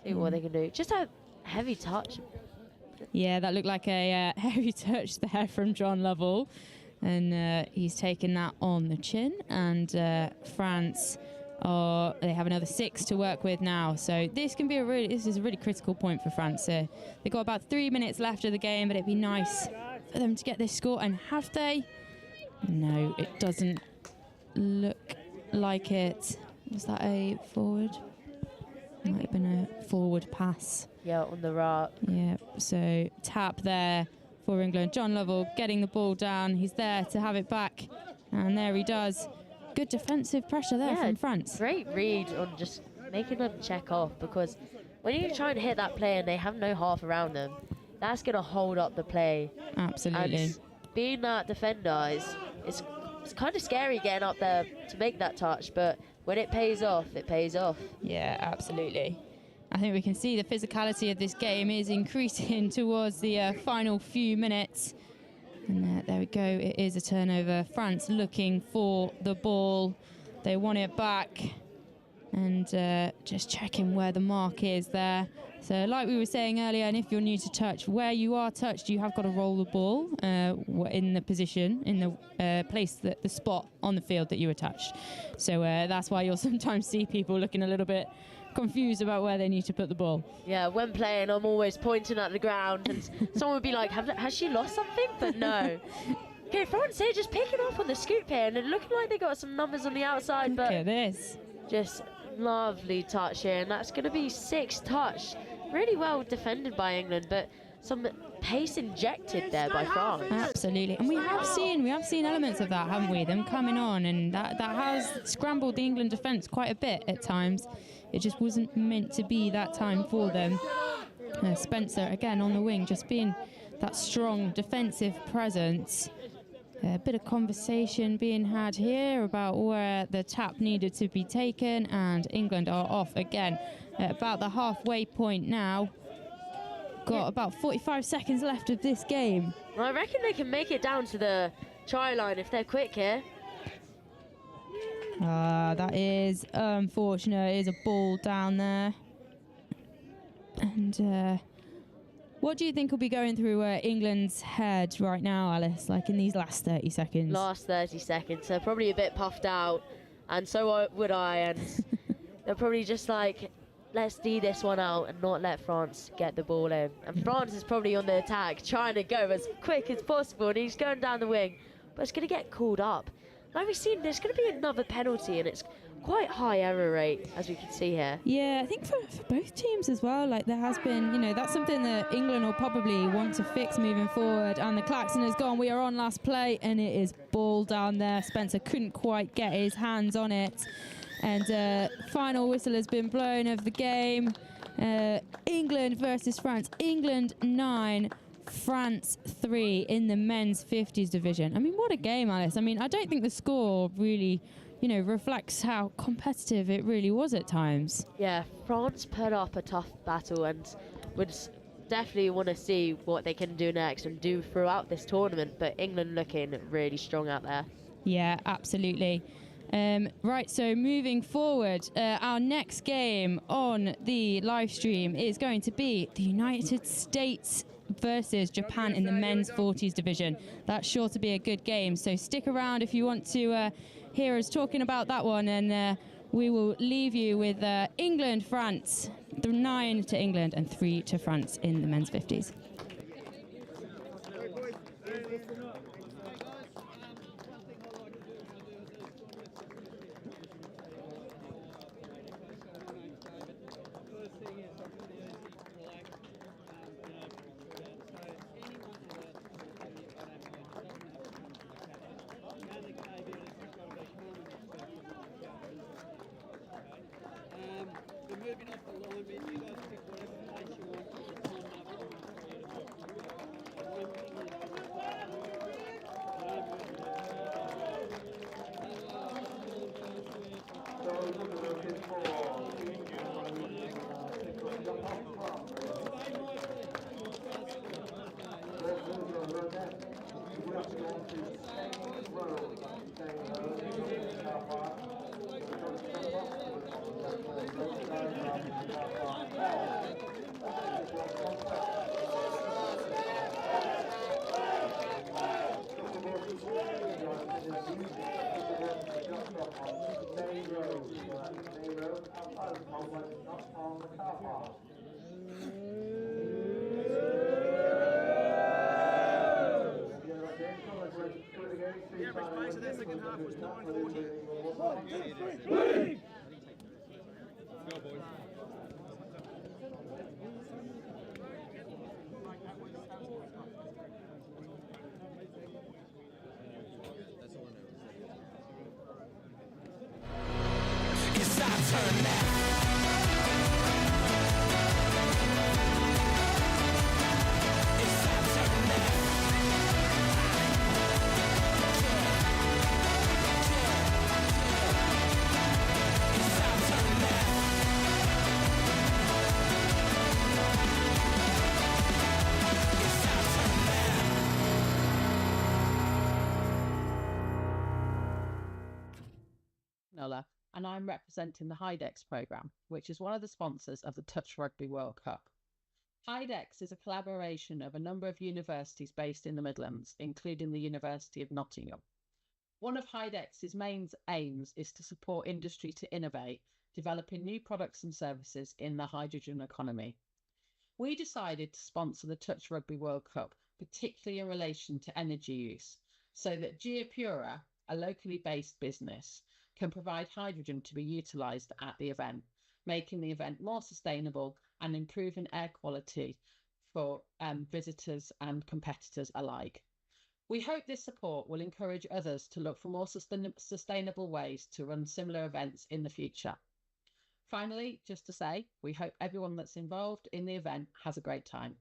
see what they can do. Just a heavy touch. Yeah, that looked like a heavy touch there from John Lovell, and he's taken that on the chin. And France they have another 6 to work with now. So this is a really critical point for France. They've got about 3 minutes left of the game, but it'd be nice for them to get this score. And have they? No, it doesn't look like it. Was that a forward? Might have been a forward pass. Yeah, on the rock. Yeah, so tap there for England. John Lovell getting the ball down. He's there to have it back, and there he does. Good defensive pressure there from France. Great read on just making them check off, because when you try and hit that play and they have no half around them, that's going to hold up the play. Absolutely. And being that defender it's kind of scary getting up there to make that touch, but when it pays off, it pays off. Yeah, absolutely. I think we can see the physicality of this game is increasing towards the final few minutes. And there we go, it is a turnover. France looking for the ball. They want it back. And just checking where the mark is there. So like we were saying earlier, and if you're new to touch, where you are touched, you have got to roll the ball in the position, in the place, the spot on the field that you were touched. So that's why you'll sometimes see people looking a little bit confused about where they need to put the ball. Yeah, when playing, I'm always pointing at the ground, and someone would be like, has she lost something? But no. Okay, France here just picking off on the scoop here, and it looking like they got some numbers on the outside. But look at this. Just lovely touch here, and that's going to be 6 touch. Really well defended by England, but some pace injected there by France. Absolutely, and we have seen elements of that, haven't we? Them coming on, and that has scrambled the England defence quite a bit at times. It just wasn't meant to be that time for them. Spencer again on the wing, just being that strong defensive presence. A bit of conversation being had here about where the tap needed to be taken, and England are off again at about the halfway point now. Got about 45 seconds left of this game. Well, I reckon they can make it down to the try line if they're quick here. That is unfortunate. It is a ball down there. And what do you think will be going through England's head right now, Alice, like in these last 30 seconds? Last 30 seconds. They're probably a bit puffed out, and so would I. And they're probably just like, let's see this one out and not let France get the ball in. And France is probably on the attack, trying to go as quick as possible, and he's going down the wing, but it's going to get called up. Like we've seen, there's going to be another penalty, and it's quite high error rate, as we can see here. Yeah, I think for both teams as well, like there has been, you know, that's something that England will probably want to fix moving forward. And the klaxon has gone. We are on last play, and it is ball down there. Spencer couldn't quite get his hands on it. And final whistle has been blown of the game. England versus France. England 9, France 3 in the men's 50s division. I mean, what a game, Alice. I mean, I don't think the score really, you know, reflects how competitive it really was at times. Yeah, France put up a tough battle and would definitely want to see what they can do next and do throughout this tournament, but England looking really strong out there. Yeah, absolutely. Right, so moving forward, our next game on the live stream is going to be the United States versus Japan in the men's 40s division. That's sure to be a good game, so stick around if you want to hear us talking about that one, and we will leave you with England, France, 9 to England and 3 to France in the men's 50s. And I'm representing the HYDEX programme, which is one of the sponsors of the Touch Rugby World Cup. HYDEX is a collaboration of a number of universities based in the Midlands, including the University of Nottingham. One of HYDEX's main aims is to support industry to innovate, developing new products and services in the hydrogen economy. We decided to sponsor the Touch Rugby World Cup, particularly in relation to energy use, so that Geopura, a locally based business, can provide hydrogen to be utilised at the event, making the event more sustainable and improving air quality for visitors and competitors alike. We hope this support will encourage others to look for more sustainable ways to run similar events in the future. Finally, just to say, we hope everyone that's involved in the event has a great time.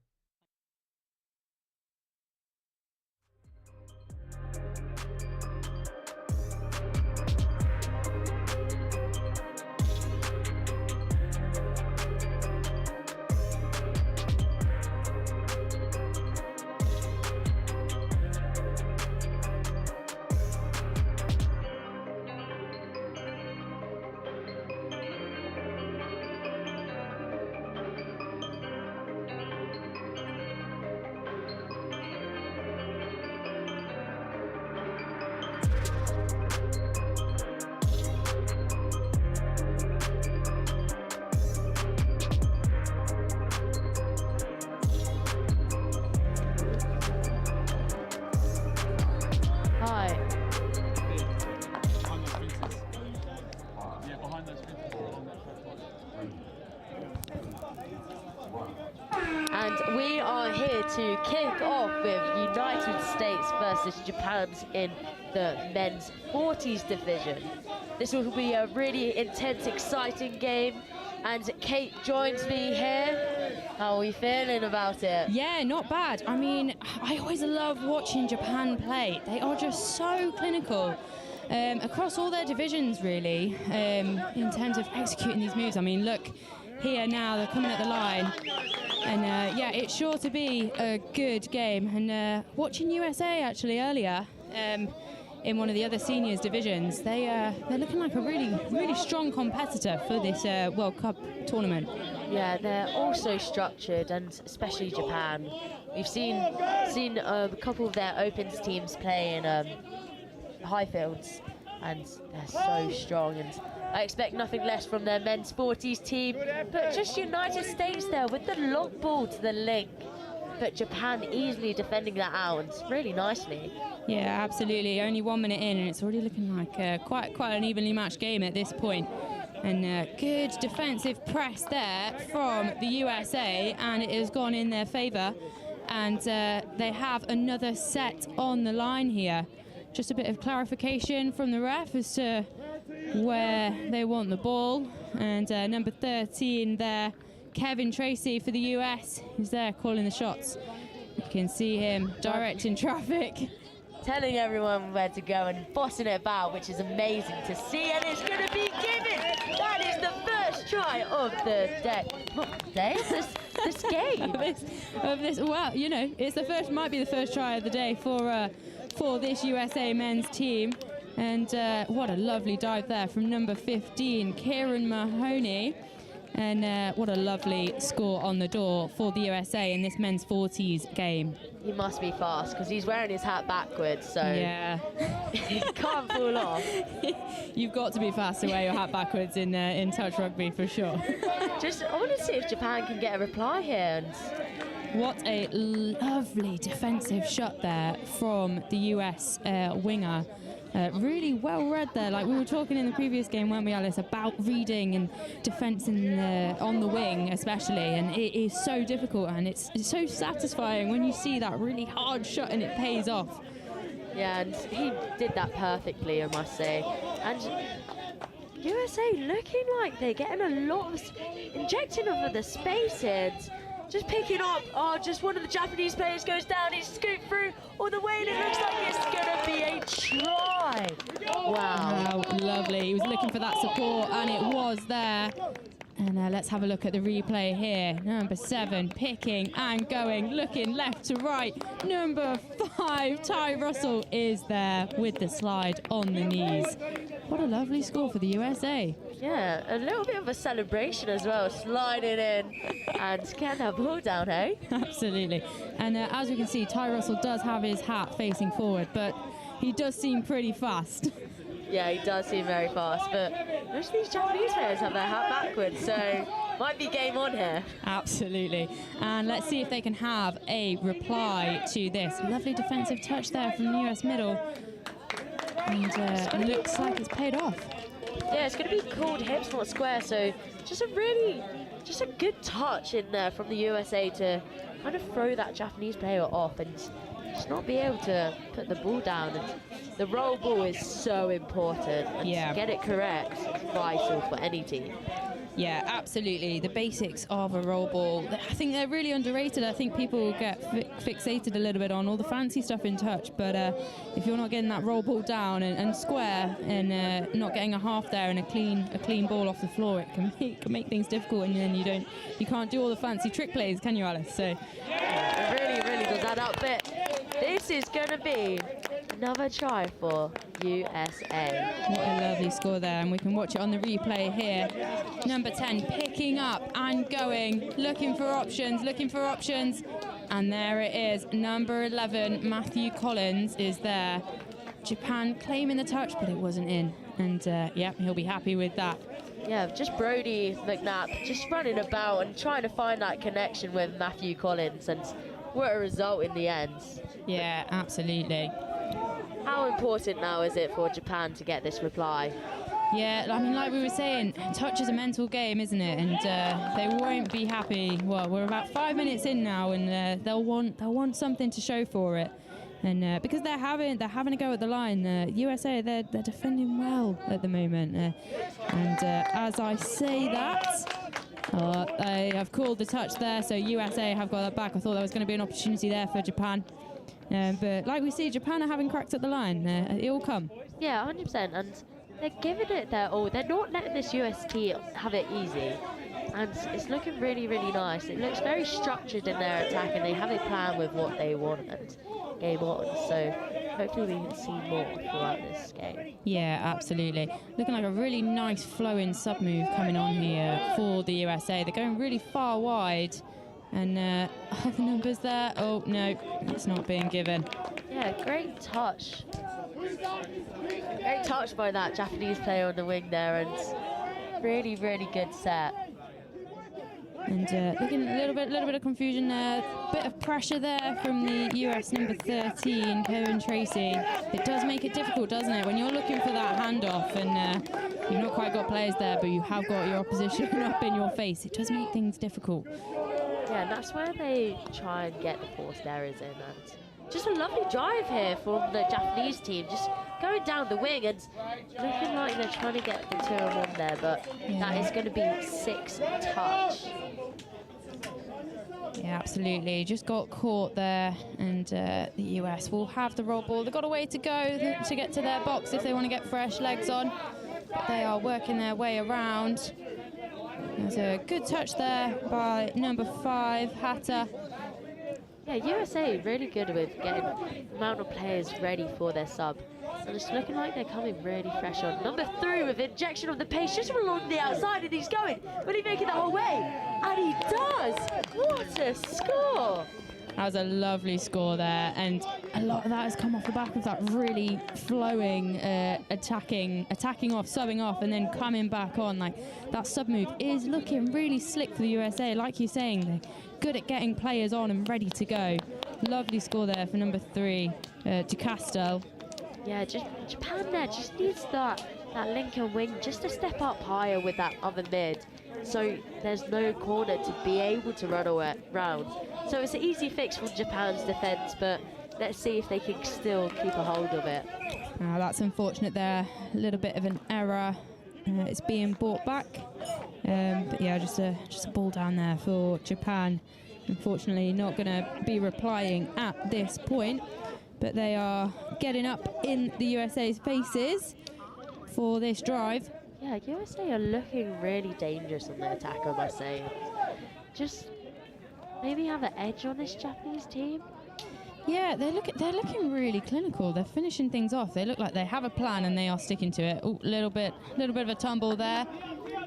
And we are here to kick off with United States versus Japan in the men's 40s division. This will be a really intense, exciting game. And Kate joins me here. How are we feeling about it? Yeah, not bad. I mean, I always love watching Japan play. They are just so clinical across all their divisions, really, in terms of executing these moves. I mean, look here now, they're coming at the line. And yeah, it's sure to be a good game. And watching USA actually earlier, in one of the other seniors divisions, they're looking like a really strong competitor for this World Cup tournament. Yeah, they're also structured, and especially Japan. We've seen a couple of their opens teams play in Highfields, and they're so strong. And I expect nothing less from their men's 40s team, but just United States there with the long ball to the link. But Japan easily defending that out, and really nicely. Yeah, absolutely. Only 1 minute in, and it's already looking like quite an evenly matched game at this point. And good defensive press there from the USA, and it has gone in their favour. And they have another set on the line here. Just a bit of clarification from the ref as to where they want the ball. And number 13 there, Kevin Tracy for the US, who's there calling the shots. You can see him directing traffic. Telling everyone where to go and bossing it about, which is amazing to see, and it's going to be given. That is the first try of the day. What day? This game. of this. Well, you know, it's the first. Might be the first try of the day for this USA men's team. And what a lovely dive there from number 15, Kieran Mahoney. And what a lovely score on the door for the USA in this men's 40s game. He must be fast because he's wearing his hat backwards, so yeah, he can't fall off. You've got to be fast to wear your hat backwards in touch rugby for sure. I want to see if Japan can get a reply here. And what a lovely defensive shot there from the US winger. Really well read there. Like we were talking in the previous game, weren't we, Alice, about reading and defence on the wing especially, and it is so difficult, and it's so satisfying when you see that really hard shot and it pays off. Yeah, and he did that perfectly, I must say. And USA looking like they're getting a lot of injecting over the space here. Just picking up, just one of the Japanese players goes down, he's scooped through all the way, and it looks like it's going to be a try. Wow. Lovely. He was looking for that support, and it was there. And let's have a look at the replay here. Number 7, picking and going, looking left to right. Number 5, Ty Russell is there with the slide on the knees. What a lovely score for the USA. Yeah, a little bit of a celebration as well, sliding in and getting that ball down, hey? Absolutely. And as we can see, Ty Russell does have his hat facing forward, but he does seem pretty fast. Yeah, he does seem very fast, but most of these Japanese players have their hat backwards, so might be game on here. Absolutely. And let's see if they can have a reply to this. Lovely defensive touch there from the US middle. And looks like it's paid off. Yeah, it's going to be called hips, not square, so just a good touch in there from the USA to kind of throw that Japanese player off and just not be able to put the ball down. And the roll ball is so important, and to get it correct is vital for any team. Yeah, absolutely. The basics of a roll ball, I think they're really underrated. I think people get fixated a little bit on all the fancy stuff in touch, but if you're not getting that roll ball down and square and not getting a half there and a clean ball off the floor, it can make things difficult, and then you can't do all the fancy trick plays, can you, Alice? So it really does add up. But this is going to be another try for USA. What a lovely score there, and we can watch it on the replay here. Number 10 picking up and going, looking for options, and there it is. Number 11, Matthew Collins, is there. Japan claiming the touch, but it wasn't in, and yeah, he'll be happy with that. Yeah, just Brody McNabb just running about and trying to find that connection with Matthew Collins, and what a result in the end. Yeah, absolutely. How important now is it for Japan to get this reply? Yeah, I mean, like we were saying, touch is a mental game, isn't it? And they won't be happy. Well, we're about 5 minutes in now, and they'll want something to show for it. And because they're having a go at the line, USA they're defending well at the moment. And as I say that, I have called the touch there, so USA have got that back. I thought there was going to be an opportunity there for Japan. But like we see, Japan are having cracks at the line. It will come. Yeah, 100%. And they're giving it their all. They're not letting this US team have it easy. And it's looking really, really nice. It looks very structured in their attack, and they have a plan with what they want and game on. So hopefully we can see more throughout this game. Yeah, absolutely. Looking like a really nice flowing sub move coming on here for the USA. They're going really far wide. And are the numbers there? Oh, no, it's not being given. Yeah, great touch. Great touch by that Japanese player on the wing there, and really, really good set. And looking a little bit of confusion there. Bit of pressure there from the US number 13, Kevin Tracy. It does make it difficult, doesn't it? When you're looking for that handoff and you've not quite got players there, but you have got your opposition up in your face, it does make things difficult. Yeah, and that's where they try and get the forced errors in. And just a lovely drive here from the Japanese team, just going down the wing and looking like they're trying to get the 2-on-1 there, but that is going to be 6 touch. Yeah, absolutely. Just got caught there, and the US will have the roll ball. They've got a way to go to get to their box if they want to get fresh legs on, but they are working their way around. There's a good touch there by number 5, Hatta. Yeah, USA really good with getting the amount of players ready for their sub. And it's looking like they're coming really fresh on. Number 3 with injection of the pace just along the outside, and he's going. Will he make it the whole way? And he does! What a score! That was a lovely score there, and a lot of that has come off the back of that really flowing, attacking off, subbing off, and then coming back on. Like, that sub move is looking really slick for the USA. Like you're saying, they're good at getting players on and ready to go. Lovely score there for number 3, DeCastel. Yeah, just Japan there just needs that Lincoln wing just to step up higher with that other mid. So there's no corner to be able to run around. So it's an easy fix from Japan's defence, but let's see if they can still keep a hold of it. That's unfortunate there. A little bit of an error. It's being brought back. But yeah, just a ball down there for Japan. Unfortunately, not going to be replying at this point, but they are getting up in the USA's faces for this drive. Yeah, USA are looking really dangerous on the attack, I must say. Just maybe have an edge on this Japanese team. Yeah, they're looking really clinical. They're finishing things off. They look like they have a plan and they are sticking to it. Oh, little bit of a tumble there.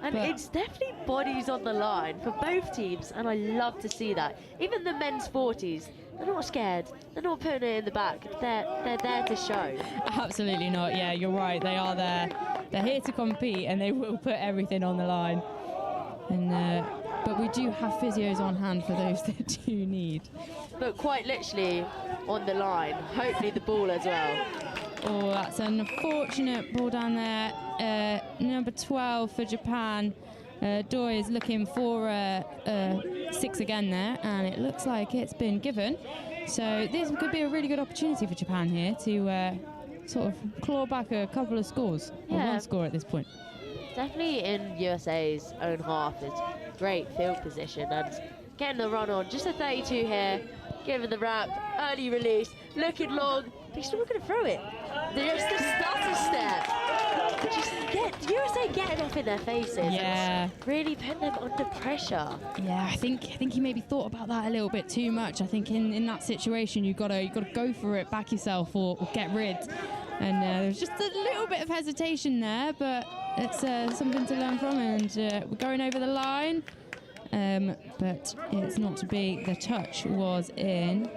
And it's definitely bodies on the line for both teams, and I love to see that. Even the men's 40s, they're not scared. They're not putting it in the back. They're there to show. Absolutely not. Yeah, you're right. They are there. They're here to compete, and they will put everything on the line. And but we do have physios on hand for those that do need. But quite literally on the line. Hopefully the ball as well. Oh, that's an unfortunate ball down there. Number 12 for Japan. Doi is looking for 6 again there, and it looks like it's been given. So this could be a really good opportunity for Japan here to sort of claw back a couple of scores, or one score at this point. Definitely in USA's own half is great field position and getting the run on. Just a 32 here, giving the wrap, early release, looking long, but he's not going to throw it. Just the stutter step. Just USA getting up in their faces. Yeah. And really putting them under pressure. Yeah, I think he maybe thought about that a little bit too much. I think in that situation you've got to go for it, back yourself or get rid. And there's just a little bit of hesitation there, but it's something to learn from, and we're going over the line. But it's not to be. The touch was in.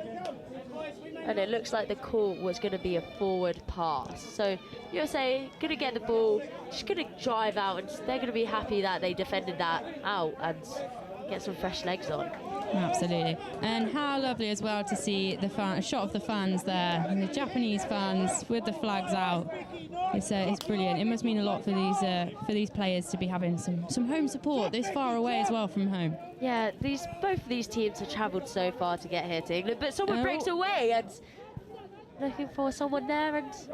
And it looks like the call was going to be a forward pass. So USA going to get the ball, just going to drive out, and they're going to be happy that they defended that out and get some fresh legs on. Absolutely. And how lovely as well to see a shot of the fans there, and the Japanese fans with the flags out. It's brilliant. It must mean a lot for these players to be having some home support this far away as well from home. Yeah, both of these teams have travelled so far to get here to England, but someone breaks away and looking for someone there, and it's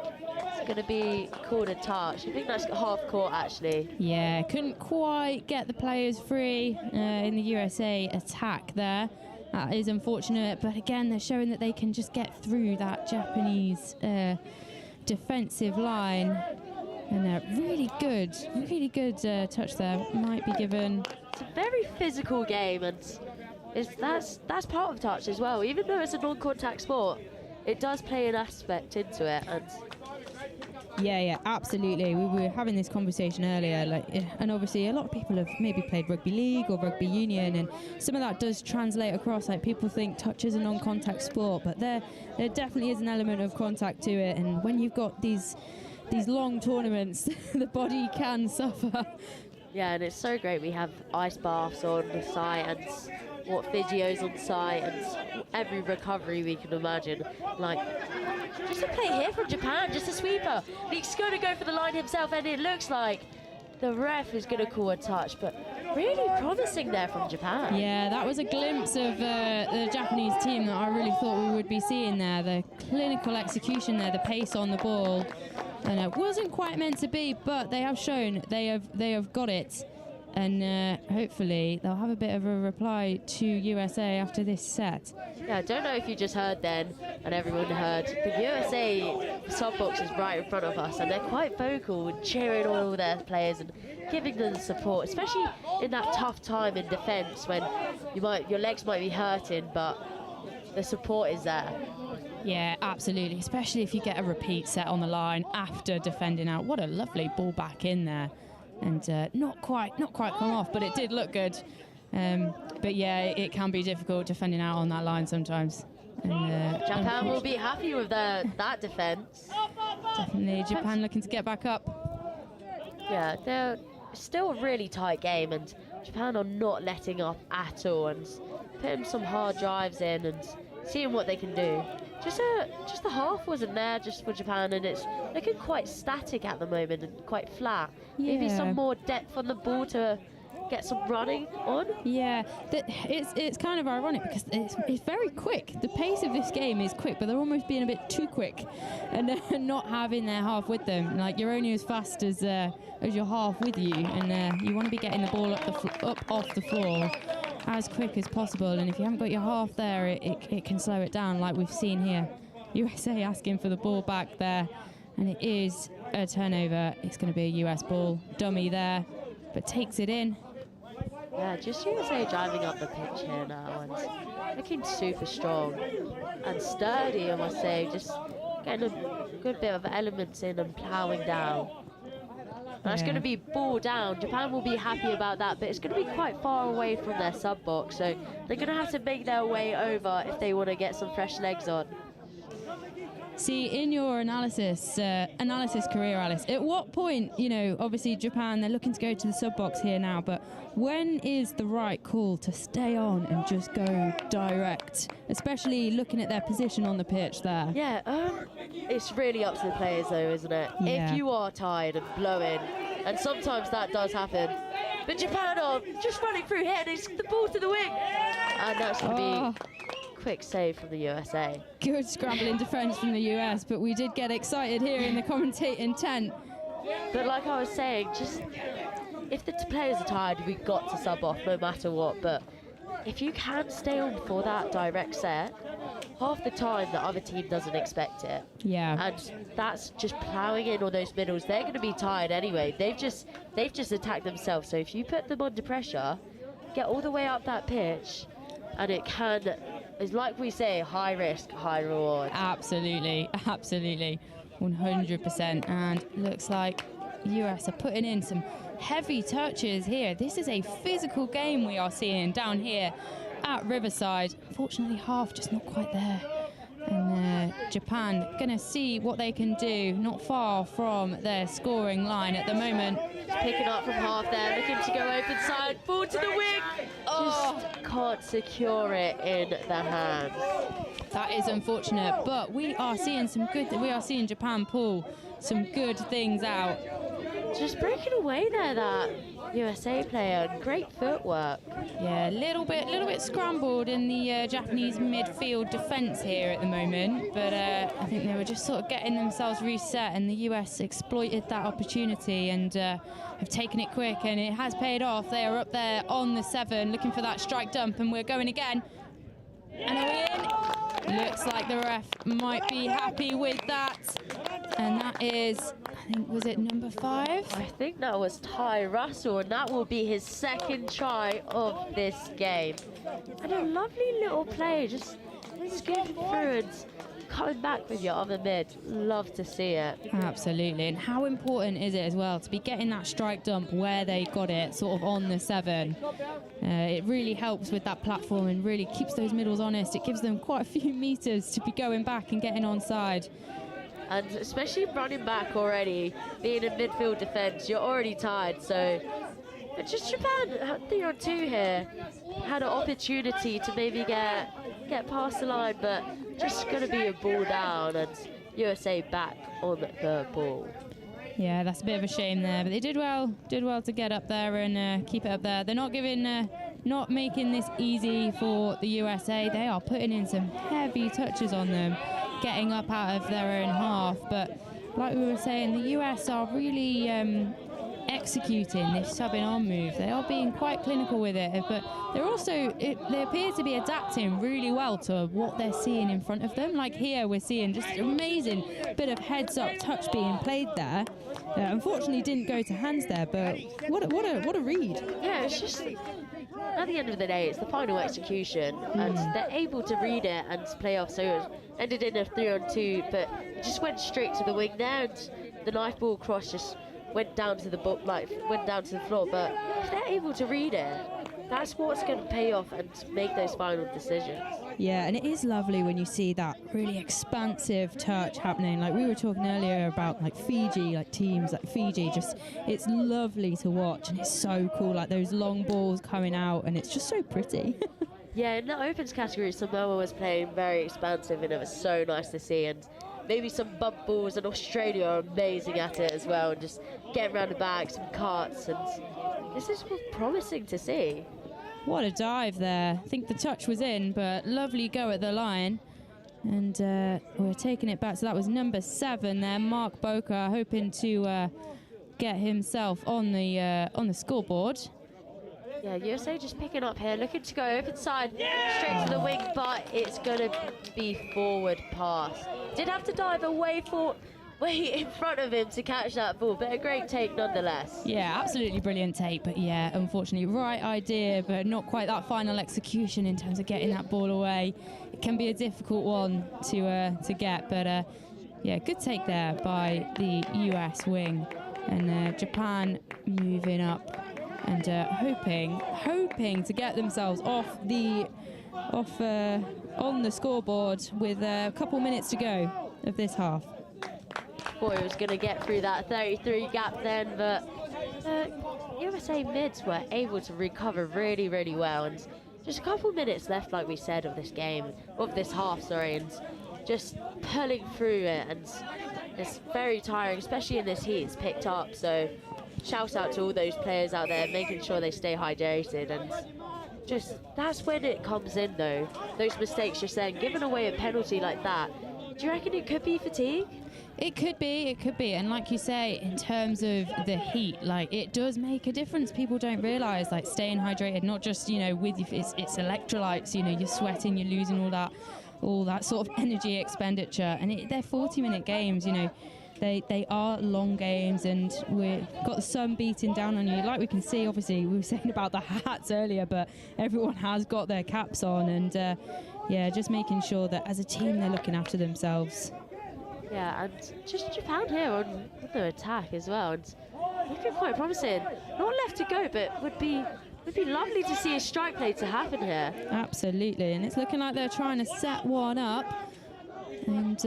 going to be called a touch. I think that's half court actually. Yeah, couldn't quite get the players free in the USA attack there. That is unfortunate, but again, they're showing that they can just get through that Japanese defensive line. And really good touch there. Might be given. It's a very physical game, and that's part of touch as well. Even though it's a non-contact sport, it does play an aspect into it. And yeah, absolutely. We were having this conversation earlier, and obviously a lot of people have maybe played rugby league or rugby union, and some of that does translate across. Like, people think touch is a non-contact sport, but there definitely is an element of contact to it. And when you've got these long tournaments, the body can suffer. Yeah, and it's so great. We have ice baths on the site and physios on site and every recovery we can imagine. Like, just a play here from Japan, just a sweeper. He's going to go for the line himself, and it looks like the ref is going to call a touch, but really promising there from Japan. Yeah, that was a glimpse of the Japanese team that I really thought we would be seeing there. The clinical execution there, the pace on the ball. And it wasn't quite meant to be, but they have shown they have got it, and hopefully they'll have a bit of a reply to USA after this set. Yeah, I don't know if you just heard then, and everyone heard, the USA sub box is right in front of us, and they're quite vocal and cheering on all their players and giving them support, especially in that tough time in defence when your legs might be hurting, but the support is there. Yeah, absolutely, especially if you get a repeat set on the line after defending out. What a lovely ball back in there, and not quite come off, but it did look good. But yeah, it can be difficult defending out on that line sometimes. And, Japan will be happy with that defence. Definitely, Japan looking to get back up. Yeah, they're still a really tight game, and Japan are not letting up at all, and putting some hard drives in and seeing what they can do. Just the half wasn't there just for Japan, and it's looking quite static at the moment and quite flat. Yeah. Maybe some more depth on the ball to get some running on. Yeah, it's kind of ironic because it's very quick. The pace of this game is quick, but they're almost being a bit too quick and not having their half with them. Like, you're only as fast as your half with you, and you want to be getting the ball up off the floor as quick as possible, and if you haven't got your half there, it can slow it down, like we've seen here. USA asking for the ball back there, and it is a turnover. It's going to be a US ball. Dummy there, but takes it in. Yeah, just USA driving up the pitch here now and looking super strong and sturdy, I must say. Just getting a good bit of elements in and ploughing down. That's going to be ball down. Japan will be happy about that, but it's going to be quite far away from their sub box, so they're going to have to make their way over if they want to get some fresh legs on. See, in your analysis career, Alice, at what point, obviously Japan, they're looking to go to the sub box here now, but when is the right call to stay on and just go direct, especially looking at their position on the pitch there? Yeah, it's really up to the players though, isn't it? Yeah. If you are tired and blowing, and sometimes that does happen, but Japan are just running through here and it's the ball to the wing, and that's going to be quick save from the USA. Good scrambling defence from the US, but we did get excited here in the commentating tent. But like I was saying, just if the players are tired, we've got to sub off no matter what. But if you can stay on for that direct set, half the time the other team doesn't expect it. Yeah. And that's just ploughing in all those middles. They're going to be tired anyway. They've just attacked themselves. So if you put them under pressure, get all the way up that pitch, and it can, it's like we say, high risk, high reward. Absolutely, 100%. And looks like US are putting in some heavy touches here. This is a physical game we are seeing down here at Riverside. Unfortunately, half just not quite there. And Japan going to see what they can do, not far from their scoring line at the moment. Picking up from half there, looking to go open side, ball to the wing. just can't secure it in the hands. That is unfortunate, but we are seeing Japan pull some good things out. Just breaking away there, that USA player. Great footwork. Yeah, a little bit scrambled in the Japanese midfield defence here at the moment, but I think they were just sort of getting themselves reset, and the US exploited that opportunity and have taken it quick, and it has paid off. They are up there on the 7, looking for that strike dump, and we're going again. And are we in? Looks like the ref might be happy with that, and that is, I think, was it number 5? I think that was Ty Russell, and that will be his second try of this game. And a lovely little play, just skipping through and coming back with your other mid. Love to see it. Absolutely, and how important is it as well to be getting that strike dump where they got it, sort of on the 7. It really helps with that platform and really keeps those middles honest. It gives them quite a few meters to be going back and getting onside. And especially running back already, being in midfield defence, you're already tired. So just Japan, 3-on-2 here, had an opportunity to maybe get past the line, but just going to be a ball down, and USA back on the ball. Yeah, that's a bit of a shame there, but they did well to get up there and keep it up there. They're not making this easy for the USA. They are putting in some heavy touches on them, getting up out of their own half. But like we were saying, the US are really executing this subbing on move. They are being quite clinical with it, but they're also, they appear to be adapting really well to what they're seeing in front of them. Like here, we're seeing just an amazing bit of heads-up touch being played there. Unfortunately, didn't go to hands there, but what a read. Yeah, it's just, at the end of the day, it's the final execution, and they're able to read it and play off. So it ended in a 3-on-2, but it just went straight to the wing there, and the knife ball cross just went down to the floor. But if they're able to read it, that's what's going to pay off and make those final decisions. Yeah, and it is lovely when you see that really expansive touch happening. Like we were talking earlier about like Fiji, like teams like Fiji, just it's lovely to watch, and it's so cool, like those long balls coming out, and it's just so pretty. Yeah, in the opens category, Samoa was playing very expansive, and it was so nice to see. And maybe some bump balls, and Australia are amazing at it as well, and just getting around the back, some cuts, and this is promising to see. What a dive there. I think the touch was in, but lovely go at the line. And we're taking it back. So that was number 7 there, Mark Boca, hoping to get himself on the scoreboard. Yeah, USA just picking up here, looking to go open side, straight to the wing, but it's going to be forward pass. Did have to dive way in front of him to catch that ball, but a great take nonetheless. Yeah, absolutely brilliant take, but yeah, unfortunately, right idea, but not quite that final execution in terms of getting that ball away. It can be a difficult one to get, but yeah, good take there by the US wing, and Japan moving up and hoping to get themselves on the scoreboard with a couple minutes to go of this half. Thought he was going to get through that 33 gap then, but USA mids were able to recover really, really well, and just a couple minutes left, like we said, of this half, and just pulling through it, and it's very tiring, especially in this heat. It's picked up, so shout out to all those players out there making sure they stay hydrated, and just that's when it comes in though, those mistakes you're saying, giving away a penalty like that. Do you reckon it could be fatigue? It could be, and like you say, in terms of the heat, like it does make a difference. People don't realise, like staying hydrated, not just with it's electrolytes. You're sweating, you're losing all that sort of energy expenditure, and they're 40-minute games. They are long games, and we've got the sun beating down on you. Like we can see, obviously, we were saying about the hats earlier, but everyone has got their caps on, and yeah, just making sure that as a team they're looking after themselves. Yeah, and just Japan here on the attack as well, and looking quite promising. Not left to go, but would be lovely to see a strike play to happen here. Absolutely, and it's looking like they're trying to set one up. And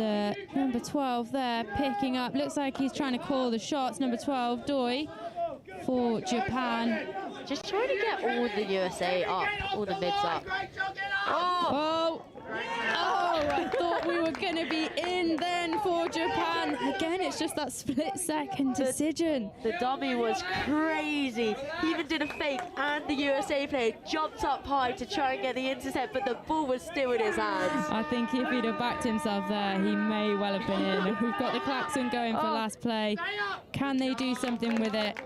number 12 there picking up. Looks like he's trying to call the shots. Number 12, Doi, for Japan. just trying to get all the USA up, all the mids up. Oh, I thought we were going to be in then for Japan. Again, it's just that split-second decision. The dummy was crazy. He even did a fake, and the USA player jumped up high to try and get the intercept, but the ball was still in his hands. I think if he'd have backed himself there, he may well have been in. We've got the klaxon going for last play. Can they do something with it?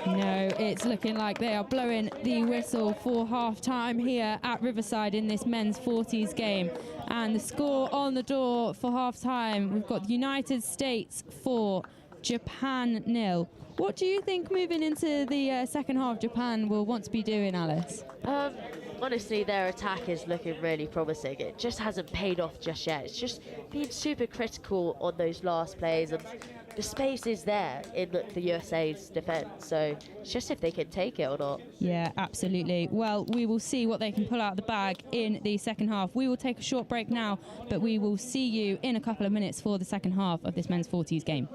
No, it's looking like they are blowing the whistle for half-time here at Riverside in this men's 40s game. And the score on the door for half-time, we've got the United States 4, Japan 0. What do you think moving into the second half Japan will want to be doing, Alice? Honestly, their attack is looking really promising. It just hasn't paid off just yet. It's just been super critical on those last plays, and the space is there in the USA's defence, so it's just if they can take it or not. Yeah, absolutely. Well, we will see what they can pull out of the bag in the second half. We will take a short break now, but we will see you in a couple of minutes for the second half of this men's 40s game.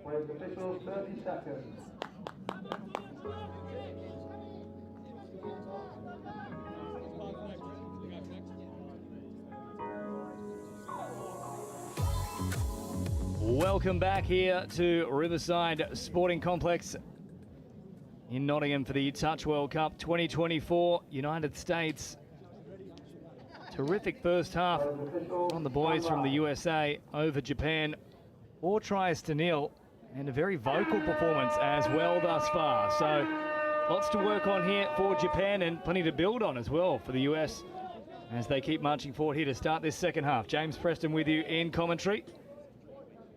With officials 30 seconds. Welcome back here to Riverside Sporting Complex in Nottingham for the Touch World Cup 2024. United States. Terrific first half on the boys from the USA over Japan. 4-0, and a very vocal performance as well thus far. So lots to work on here for Japan and plenty to build on as well for the US as they keep marching forward here to start this second half. James Preston with you in commentary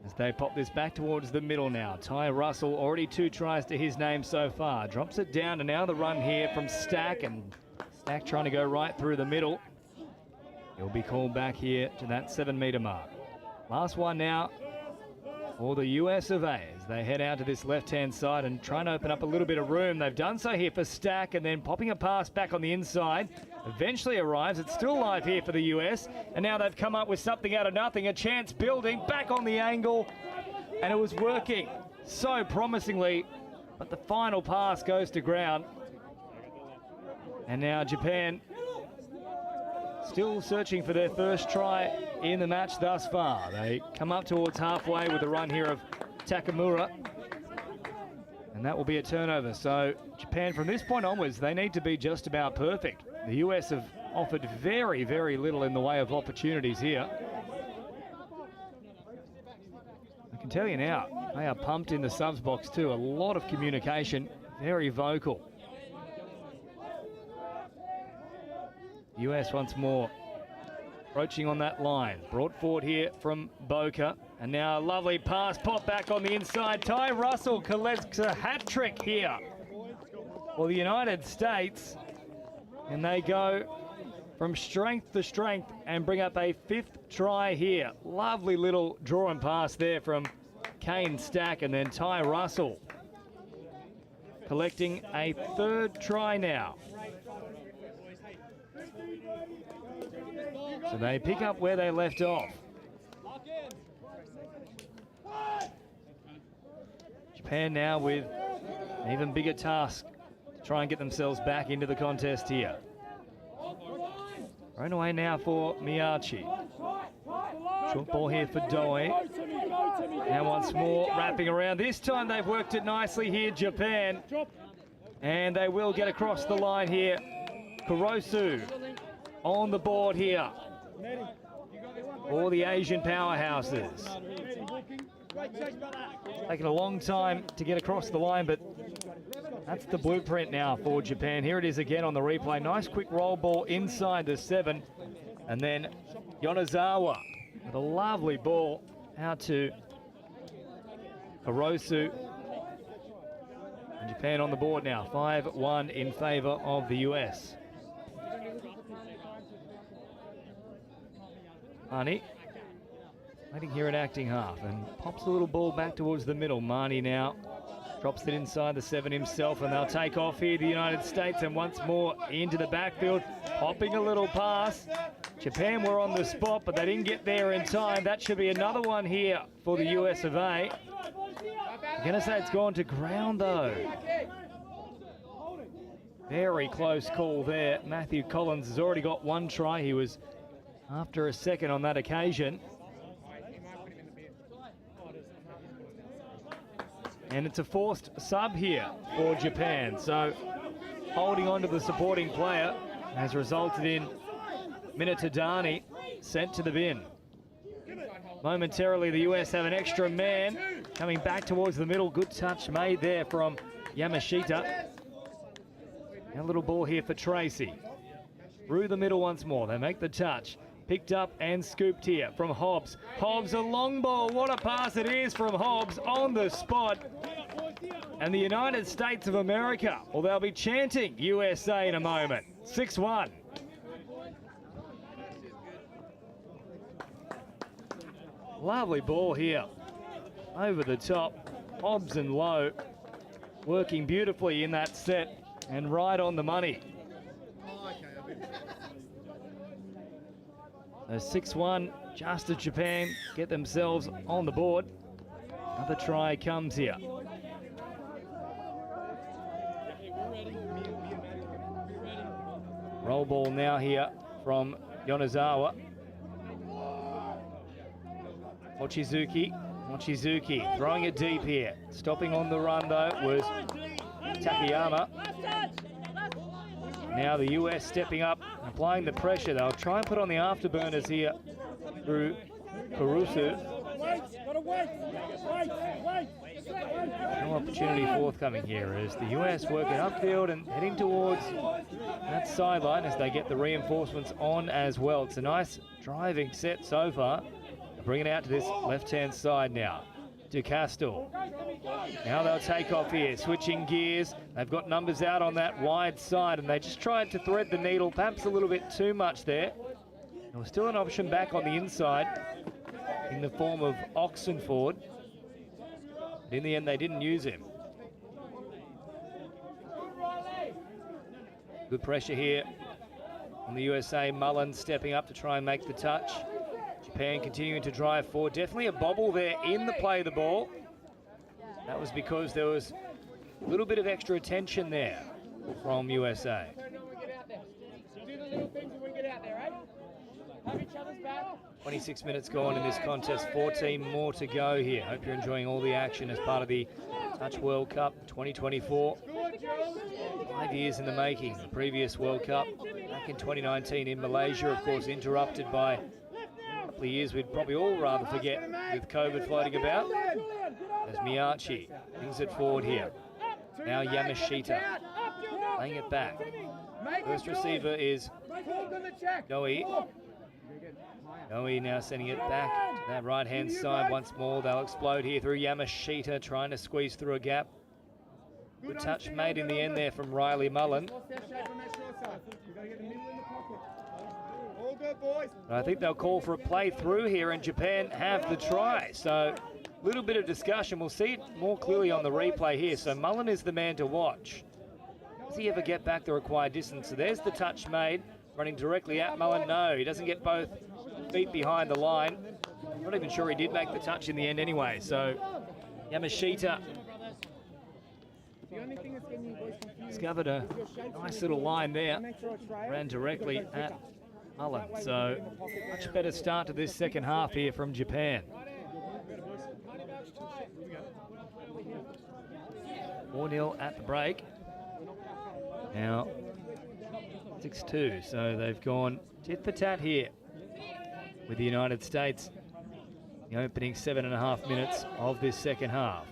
as they pop this back towards the middle now. Ty Russell, already 2 tries to his name so far. Drops it down, and now the run here from Stack, and Stack trying to go right through the middle. He'll be called back here to that 7-metre mark. Last one now for the US of A as they head out to this left-hand side and trying to open up a little bit of room. They've done so here for Stack, and then popping a pass back on the inside. Eventually arrives. It's still live here for the US, and now they've come up with something out of nothing. A chance building back on the angle, and it was working so promisingly, but the final pass goes to ground. And now Japan still searching for their first try in the match thus far. They come up towards halfway with the run here of Takamura, and that will be a turnover. So Japan, from this point onwards, they need to be just about perfect. The US have offered very, very little in the way of opportunities here. I can tell you now, they are pumped in the subs box too. A lot of communication, very vocal. US once more approaching on that line. Brought forward here from Boca. And now a lovely pass, pop back on the inside. Ty Russell collects a hat trick here for the United States. And they go from strength to strength and bring up a 5th try here. Lovely little draw and pass there from Kane Stack, and then Ty Russell collecting a 3rd try now. So they pick up where they left off. Japan now with an even bigger task to try and get themselves back into the contest here. Thrown away now for Miyachi. Short ball here for Doe. Now once more wrapping around. This time they've worked it nicely here, Japan. And they will get across the line here. Kurosu on the board here for the Asian powerhouses. Taking a long time to get across the line, but that's the blueprint now for Japan. Here it is again on the replay. Nice quick roll ball inside the 7. And then Yonezawa with a lovely ball out to Kurosu. And Japan on the board now, 5-1 in favour of the US. Mani waiting here at acting half and pops the little ball back towards the middle. Mani now drops it inside the 7 himself, and they'll take off here, the United States, and once more into the backfield, popping a little pass. Japan were on the spot, but they didn't get there in time. That should be another one here for the US of A. I'm going to say it's gone to ground though. Very close call there. Matthew Collins has already got 1 try. He was after a 2nd on that occasion. And it's a forced sub here for Japan. So holding on to the supporting player has resulted in Minatadani sent to the bin. Momentarily, the US have an extra man coming back towards the middle. Good touch made there from Yamashita. And a little ball here for Tracy. Through the middle once more. They make the touch. Picked up and scooped here from Hobbs. Hobbs, a long ball. What a pass it is from Hobbs on the spot. And the United States of America, well, they'll be chanting USA in a moment. 6-1. Lovely ball here. Over the top. Hobbs and low. Working beautifully in that set and right on the money. So 6-1, just as Japan get themselves on the board. Another try comes here. Roll ball now here from Yonezawa. Mochizuki Mochizuki throwing it deep here. Stopping on the run though was Takayama. Now the US stepping up, applying the pressure. They'll try and put on the afterburners here through Kurusu. No opportunity forthcoming here as the US working upfield and heading towards that sideline as they get the reinforcements on as well. It's a nice driving set so far. Bring it out to this left-hand side now. DeCastle. Now they'll take off here, switching gears. They've got numbers out on that wide side and they just tried to thread the needle, perhaps a little bit too much there. There was still an option back on the inside in the form of Oxenford. But in the end, they didn't use him. Good pressure here on the USA. Mullen stepping up to try and make the touch. Japan continuing to drive forward. Definitely a bobble there in the play of the ball. That was because there was a little bit of extra attention there from USA. 26 minutes gone in this contest, 14 more to go here. Hope you're enjoying all the action as part of the Touch World Cup 2024. 5 years in the making. The previous World Cup back in 2019 in Malaysia, of course, interrupted by a couple of years we'd probably all rather forget with COVID floating about. As Miyachi brings it forward here. Now Yamashita laying it back. First receiver is Noi. Noi now sending it back to that right-hand side once more. They'll explode here through Yamashita, trying to squeeze through a gap. Good touch made in the end there from Riley Mullen. I think they'll call for a play through here and Japan have the try. So a little bit of discussion. We'll see it more clearly on the replay here. So Mullen is the man to watch. Does he ever get back the required distance? So there's the touch made. Running directly at Mullen. No, he doesn't get both feet behind the line. I'm not even sure he did make the touch in the end anyway. So Yamashita discovered a nice little line there. Ran directly at Mullen. So much better start to this second half here from Japan. 4-0 at the break. Now 6-2, so they've gone tit for tat here with the United States. The opening 7.5 minutes of this second half.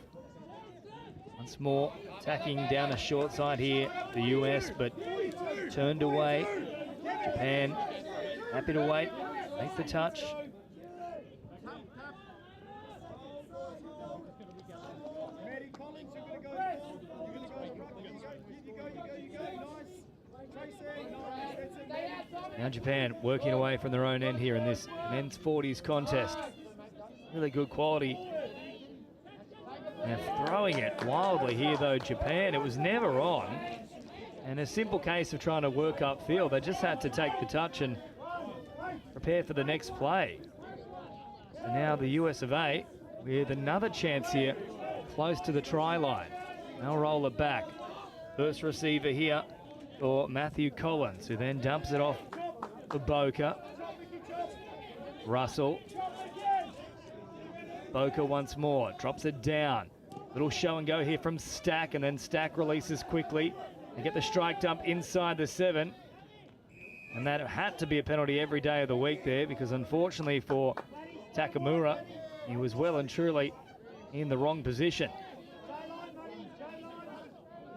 Once more attacking down the short side here, the US, but turned away. Japan happy to wait, make the touch. Now Japan working away from their own end here in this men's 40s contest. Really good quality. Now throwing it wildly here though, Japan. It was never on. And a simple case of trying to work upfield. They just had to take the touch and prepare for the next play. And now the US of A with another chance here close to the try line. They'll roll it back. First receiver here for Matthew Collins, who then dumps it off for Boca. Russell. Boca once more, drops it down. Little show and go here from Stack, and then Stack releases quickly. They get the strike dump inside the 7. And that had to be a penalty every day of the week there, because unfortunately for Takamura, he was well and truly in the wrong position.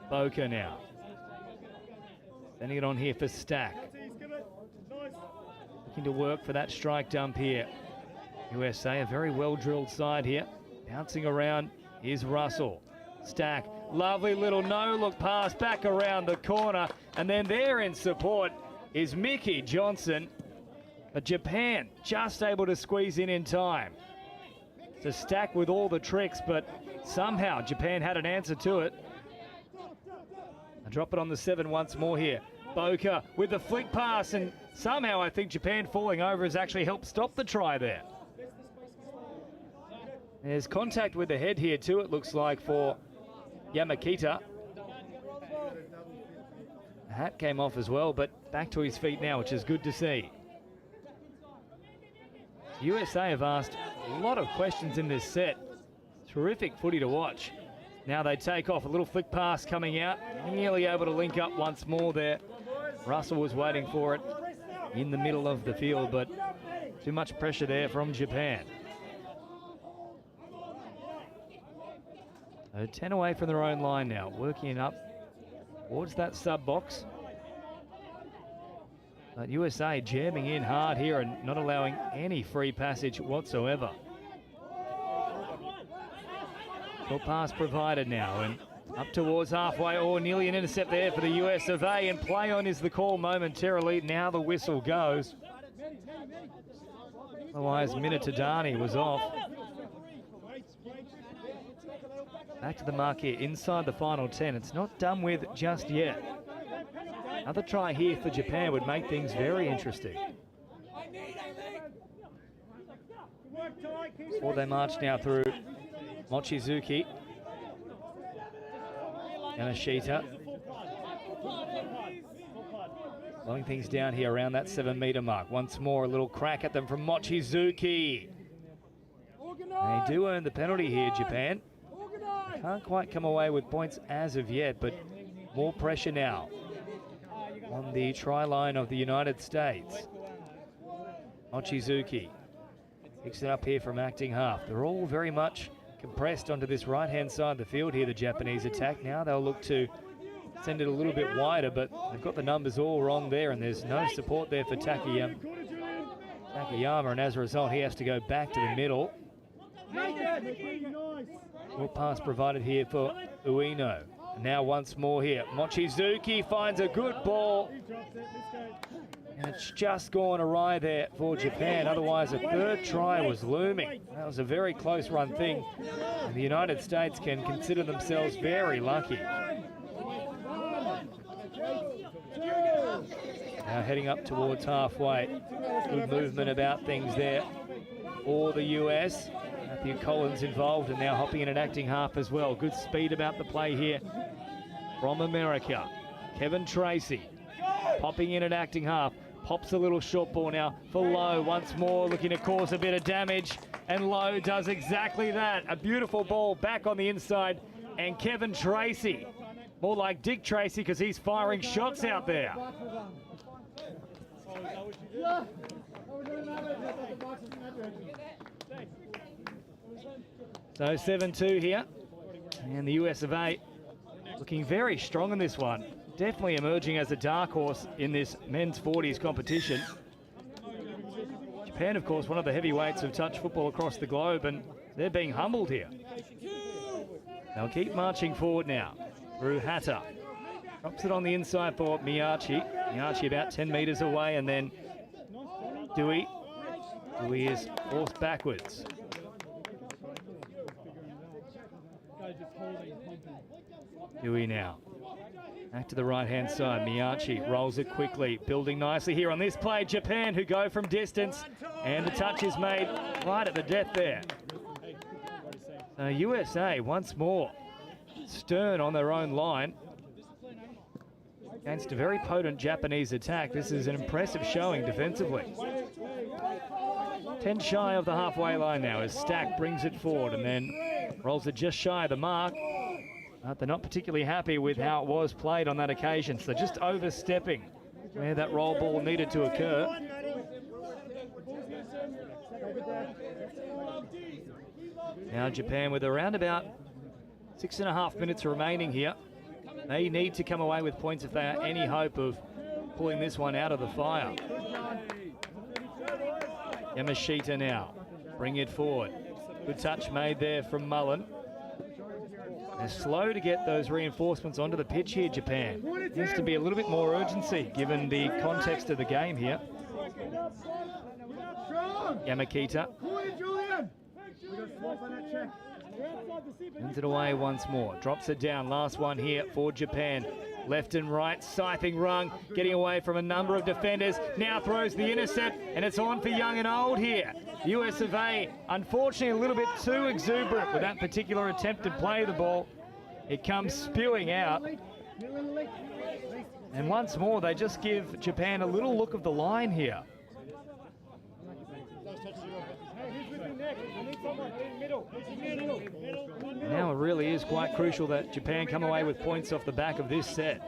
Boca now. Sending it on here for Stack. Looking to work for that strike dump here. USA, a very well-drilled side here. Bouncing around is Russell. Stack, lovely little no-look pass back around the corner. And then there in support is Mickey Johnson. But Japan just able to squeeze in time. To Stack with all the tricks, but somehow Japan had an answer to it. I drop it on the 7 once more here. Boca with the flick pass, and somehow I think Japan falling over has actually helped stop the try there. There's contact with the head here too, it looks like, for Yamakita. The hat came off as well, but back to his feet now, which is good to see. USA have asked A lot of questions in this set. Terrific footy to watch. Now they take off. A little flick pass coming out. Nearly able to link up once more there. Russell was waiting for it in the middle of the field, but too much pressure there from Japan. So 10 away from their own line now, working it up towards that sub box. But USA jamming in hard here and not allowing any free passage whatsoever. Short pass provided now, and up towards halfway, or nearly an intercept there for the US of A, and play on is the call momentarily. Now the whistle goes. Otherwise, Minitadani was off. Back to the mark here, inside the final 10. It's not done with just yet. Another try here for Japan would make things very interesting. Before they march now through Mochizuki, Yamashita, slowing things down here around that 7-metre mark. Once more, a little crack at them from Mochizuki. They do earn the penalty here, Japan. Can't quite come away with points as of yet, but more pressure now on the try line of the United States. Mochizuki picks it up here from acting half. They're all very much compressed onto this right-hand side of the field here, the Japanese attack. Now they'll look to send it a little bit wider, but they've got the numbers all wrong there, and there's no support there for Takayama, and as a result, he has to go back to the middle. Well, pass provided here for Ueno. Now once more here, Mochizuki finds a good ball. And it's just gone awry there for Japan. Otherwise, a third try was looming. That was a very close run thing. And the United States can consider themselves very lucky. Now heading up towards halfway. Good movement about things there for the US. Matthew Collins involved and now hopping in and acting half as well. Good speed about the play here from America. Kevin Tracy popping in and acting half. Pops a little short ball now for Lowe. Once more looking to cause a bit of damage. And Lowe does exactly that. A beautiful ball back on the inside. And Kevin Tracy, more like Dick Tracy because he's firing shots out there. So 7-2 here. And the US of A looking very strong in this one. Definitely emerging as a dark horse in this men's 40s competition. Japan, of course, one of the heavyweights of touch football across the globe, and they're being humbled here. They'll keep marching forward now through Hatta. Drops it on the inside for Miyachi. Miyachi about 10 metres away, and then Dewey. Dewey is forced backwards. Dewey now. Back to the right-hand side. Miyachi rolls it quickly, building nicely here on this play. Japan, who go from distance, and the touch is made right at the death there. So USA once more stern on their own line against a very potent Japanese attack. This is an impressive showing defensively. 10 shy of the halfway line now as Stack brings it forward and then rolls it just shy of the mark. But they're not particularly happy with how it was played on that occasion. So just overstepping where that roll ball needed to occur. Now Japan with around about 6.5 minutes remaining here. They need to come away with points if they have any hope of pulling this one out of the fire. Yamashita now, bring it forward. Good touch made there from Mullen. They're slow to get those reinforcements onto the pitch here, Japan. Needs to be a little bit more urgency given the context of the game here. Yamakita. Sends it away once more. Drops it down. Last one here for Japan. Left and right, scything rung, getting away from a number of defenders. Now throws the intercept, and it's on for young and old here. US of A, unfortunately, a little bit too exuberant with that particular attempt to play the ball. It comes spewing out. And once more, they just give Japan a little look of the line here. really is quite crucial that Japan come away with points off the back of this set.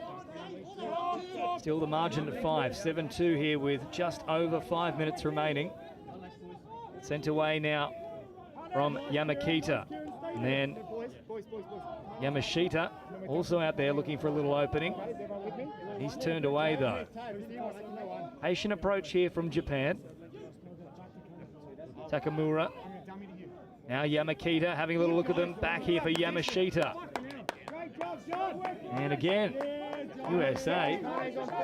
Still the margin at 5, 7-2 here with just over 5 minutes remaining. Sent away now from Yamakita. And then Yamashita also out there looking for a little opening. He's turned away though. Patient approach here from Japan. Takamura. Now Yamakita having a little look at them. Back here for Yamashita. And again, USA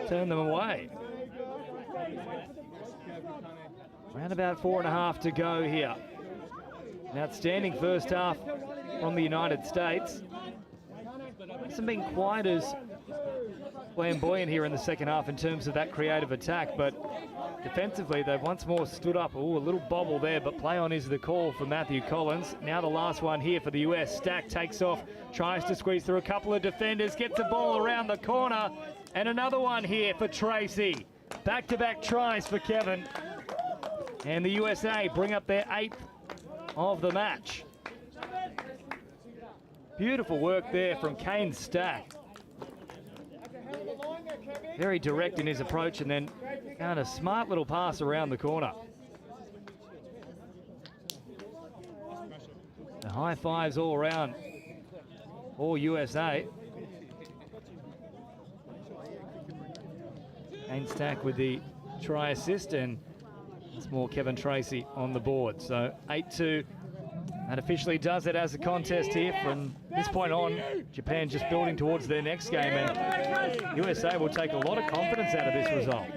turn them away. Around about 4.5 to go here. An outstanding first half from the United States. Hasn't been quite as flamboyant here in the second half in terms of that creative attack, but defensively they've once more stood up. Oh, a little bobble there, but play on is the call for Matthew Collins. Now the last one here for the US. Stack takes off, tries to squeeze through a couple of defenders, gets the ball around the corner, and another one here for Tracy. Back-to-back tries for Kevin. And the USA bring up their 8th of the match. Beautiful work there from Kane Stack. Very direct in his approach and then kind of smart little pass around the corner. The high fives all around for USA. Kane Stack with the try assist, and it's more Kevin Tracy on the board. So 8-2. That officially does it as a contest here. From this point on, Japan just building towards their next game, and USA will take a lot of confidence out of this result.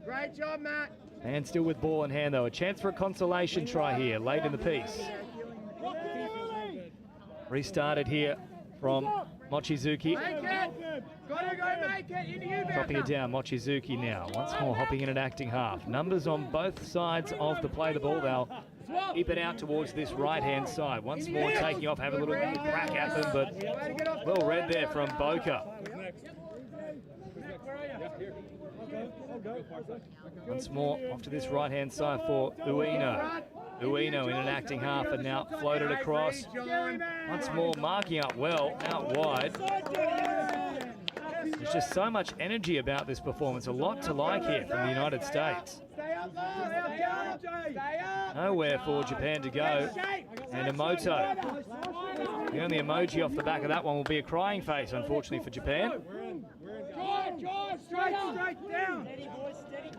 Great job, Matt. And still with ball in hand though. A chance for a consolation try here late in the piece. Restarted here from Mochizuki. Dropping it down, Mochizuki now. Once more hopping in and acting half. Numbers on both sides of the play the ball. They'll keep it out towards this right-hand side. Once more taking off, have a little crack at them, but well read there from Boca. Once more off to this right-hand side for Ueno. Ueno in an acting half and now floated across. Once more marking up well, out wide. There's just so much energy about this performance. A lot to like here from the United States. Nowhere for Japan to go. And Emoto. The only emoji off the back of that one will be a crying face, unfortunately, for Japan.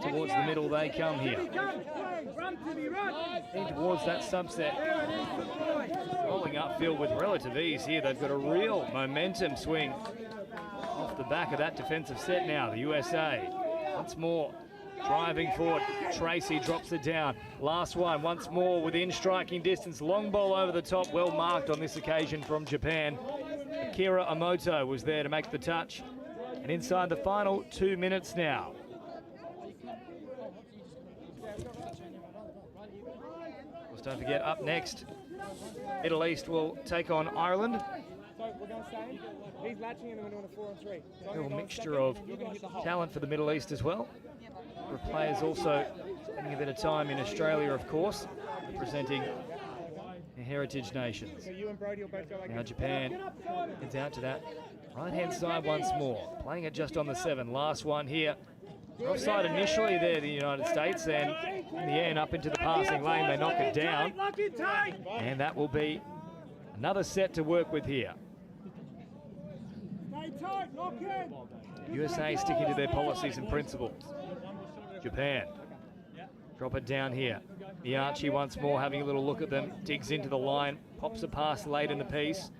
Towards the middle they come here. In towards that subset. Rolling upfield with relative ease here. They've got a real momentum swing off the back of that defensive set now. The USA once more driving forward. Tracy drops it down. Last one once more within striking distance. Long ball over the top. Well marked on this occasion from Japan. Akira Emoto was there to make the touch. And inside the final 2 minutes now. Don't forget, up next, Middle East will take on Ireland. A real mixture of talent for the Middle East as well. For players also spending a bit of time in Australia, of course, representing the heritage nations. Now Japan heads out to that right-hand side once more, playing it just on the 7. Last one here. Offside initially there, the United States, and in the end up into the passing lane, they knock it down. And that will be another set to work with here. USA sticking to their policies and principles. Japan, drop it down here. Miyachi once more having a little look at them, digs into the line, pops a pass late in the piece.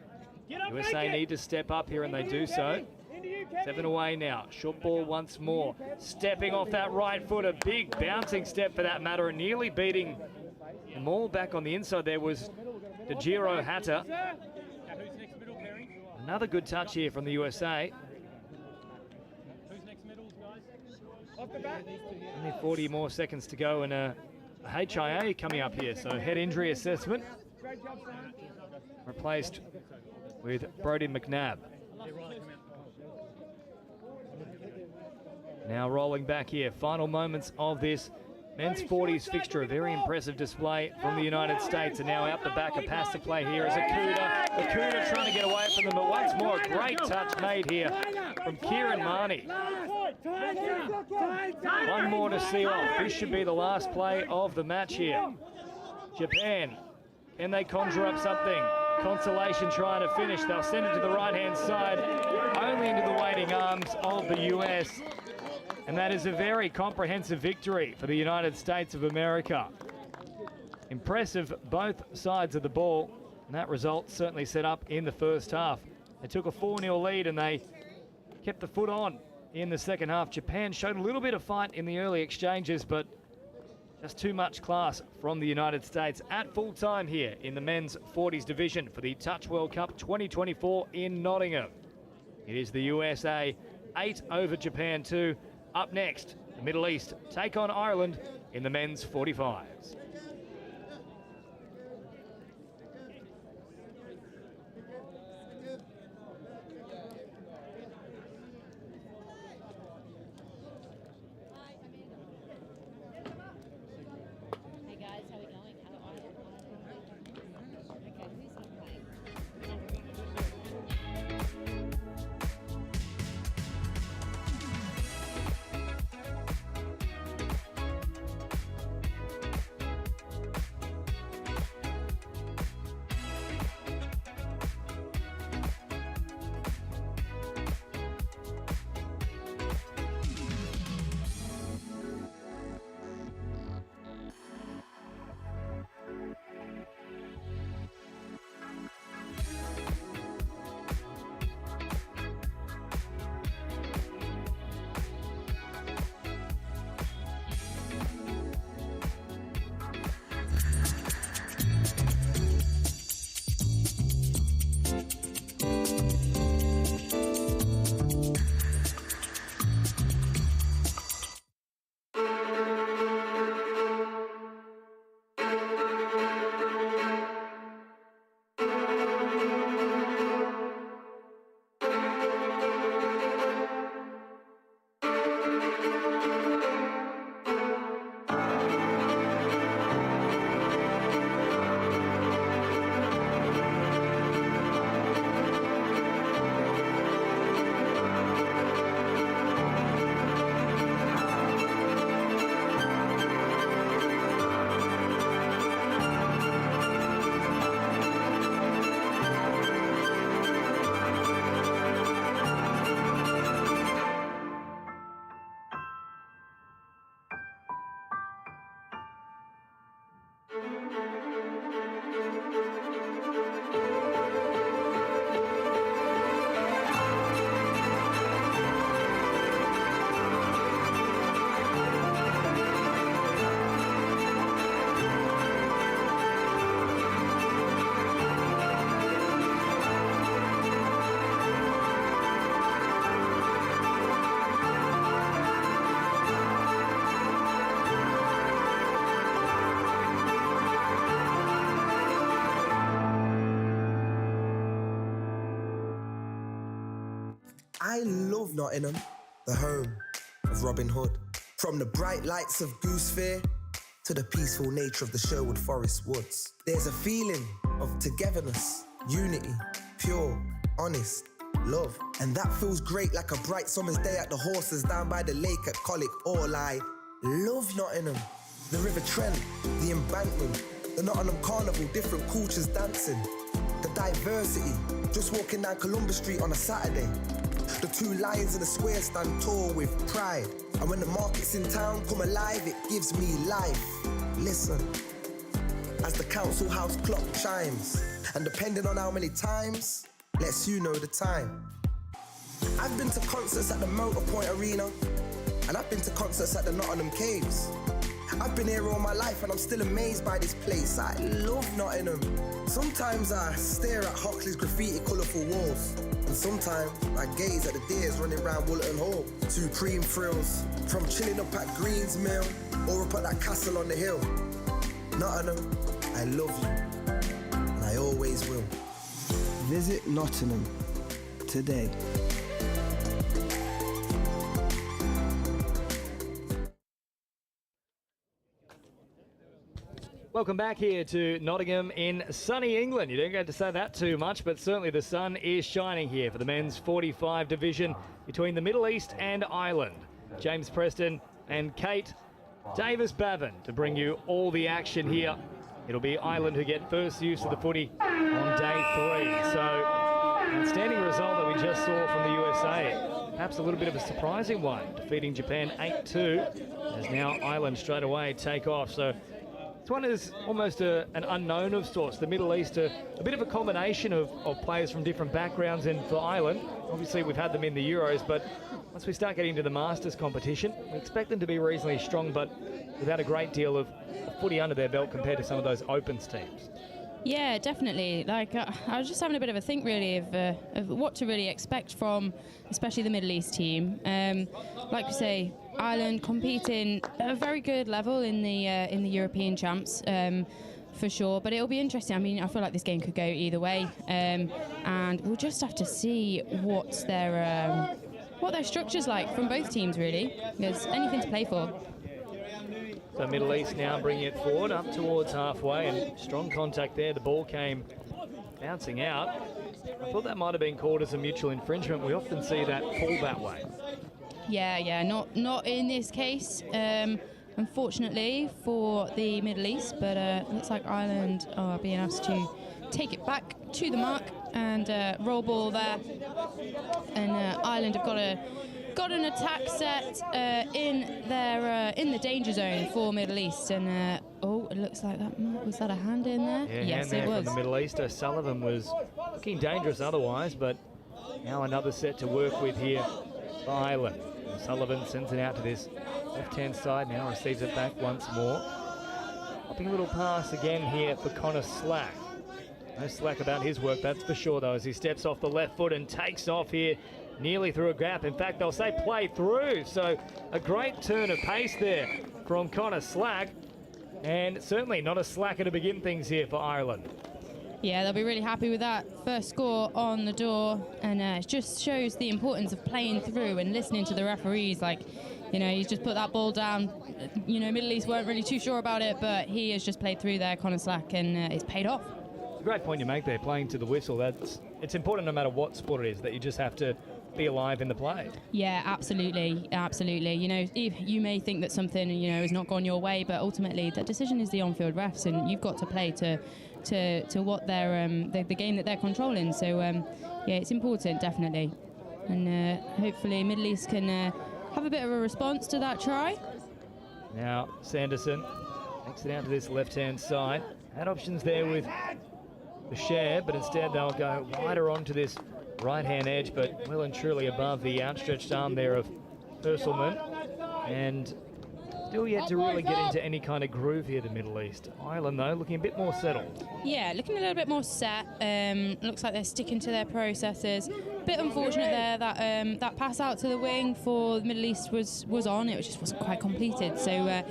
USA need to step up here, and they do so. 7 away now. Short ball once more. Stepping off that right foot. A big bouncing step for that matter. And nearly beating them all back on the inside there was Dejiro Hatta. Another good touch here from the USA. Only 40 more seconds to go, and a HIA coming up here. So head injury assessment. Replaced with Brodie McNabb. Now rolling back here, final moments of this men's 40s fixture, a very impressive display from the United States. And now out the back, a pass to play here is Akuda. Akuda trying to get away from them, but once more, a great touch made here from Kieran Marnie. One more to see off. This should be the last play of the match here. Japan, can they conjure up something? Consolation trying to finish. They'll send it to the right-hand side, only into the waiting arms of the US. And that is a very comprehensive victory for the United States of America. Impressive both sides of the ball, and that result certainly set up in the first half. They took a 4-0 lead and they kept the foot on in the second half. Japan showed a little bit of fight in the early exchanges, but just too much class from the United States at full time here in the men's 40s division for the Touch World Cup 2024 in Nottingham. It is the USA 8 over Japan 2. Up next, the Middle East take on Ireland in the men's 45s. I love Nottingham, the home of Robin Hood. From the bright lights of Goose Fair to the peaceful nature of the Sherwood Forest woods. There's a feeling of togetherness, unity, pure, honest, love. And that feels great like a bright summer's day at the horses down by the lake at Colic. All I love Nottingham. The River Trent, the embankment, the Nottingham Carnival, different cultures dancing. The diversity, just walking down Columbus Street on a Saturday. The two lions in the square stand tall with pride. And when the market's in town come alive, it gives me life. Listen, as the council house clock chimes, and depending on how many times, lets you know the time. I've been to concerts at the Motorpoint Arena, and I've been to concerts at the Nottingham Caves. I've been here all my life and I'm still amazed by this place. I love Nottingham. Sometimes I stare at Hockley's graffiti colourful walls, and sometimes I gaze at the deers running round Woollerton Hall. Supreme thrills, from chilling up at Green's Mill or up at that castle on the hill. Nottingham, I love you, and I always will. Visit Nottingham today. Welcome back here to Nottingham in sunny England. You don't get to say that too much, but certainly the sun is shining here for the men's 45 division between the Middle East and Ireland. James Preston and Kate Davis-Bavin to bring you all the action here. It'll be Ireland who get first use of the footy on day 3. So, outstanding result that we just saw from the USA. Perhaps a little bit of a surprising one, defeating Japan 8-2, as now Ireland straight away take off. So this one is almost an unknown of sorts. The Middle East, a bit of a combination of players from different backgrounds, and for Ireland, obviously we've had them in the Euros, but once we start getting to the Masters competition, we expect them to be reasonably strong, but without a great deal of footy under their belt compared to some of those Opens teams. Yeah, definitely. Like I was just having a bit of a think, really, of what to really expect from, especially the Middle East team. Like you say, Ireland competing at a very good level in the European champs, for sure. But it'll be interesting. I mean, I feel like this game could go either way, and we'll just have to see what their structure's like from both teams. Really, there's anything to play for. So Middle East now bringing it forward up towards halfway, and strong contact there. The ball came bouncing out. I thought that might have been called as a mutual infringement. We often see that pull that way. Yeah, not in this case, unfortunately for the Middle East, but looks like Ireland are being asked to take it back to the mark and roll ball there, and Ireland have got an attack set in the danger zone for Middle East, and it looks like was that a hand in there? Yeah, yes, hand there it was. from the Middle East. O'Sullivan was looking dangerous otherwise, but now another set to work with here for Ireland. O'Sullivan sends it out to this left-hand side now, receives it back once more. Hopping a little pass again here for Connor Slack. No slack about his work, that's for sure, though, as he steps off the left foot and takes off here nearly through a gap. In fact, they'll say play through. So a great turn of pace there from Connor Slack, and certainly not a slacker to begin things here for Ireland. Yeah, they'll be really happy with that first score on the door, and it just shows the importance of playing through and listening to the referees. Like, he's just put that ball down. Middle East weren't really too sure about it, but he has just played through there, Connor Slack, and it's paid off. It's a great point you make there, playing to the whistle. It's important no matter what sport it is, that you just have to be alive in the play. Yeah, absolutely. If you may think that something has not gone your way, but ultimately the decision is the on-field refs, and you've got to play to what they're the game that they're controlling. So yeah, it's important, definitely, and hopefully Middle East can have a bit of a response to that try. Now Sanderson takes it out to this left-hand side. Had options there with the share, but instead they'll go wider onto this right-hand edge, but well and truly above the outstretched arm there of Ursulman, and still yet to really get into any kind of groove here, the Middle East. Ireland, though, looking a bit more settled. Yeah, looking a little bit more set. Looks like they're sticking to their processes. Bit unfortunate there that that pass out to the wing for the Middle East was on. It just wasn't quite completed. So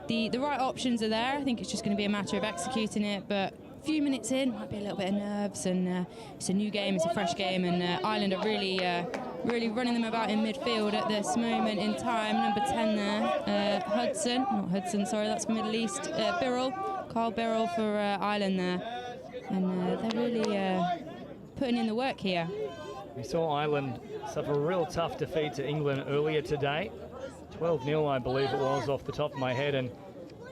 the right options are there. I think it's just going to be a matter of executing it, but few minutes in, might be a little bit of nerves, and it's a new game, it's a fresh game, and Ireland are really running them about in midfield at this moment in time. Number 10 there, that's for Middle East, Carl Birrell for Ireland there, and they're really putting in the work here. We saw Ireland suffer a real tough defeat to England earlier today, 12-0 I believe it was off the top of my head, and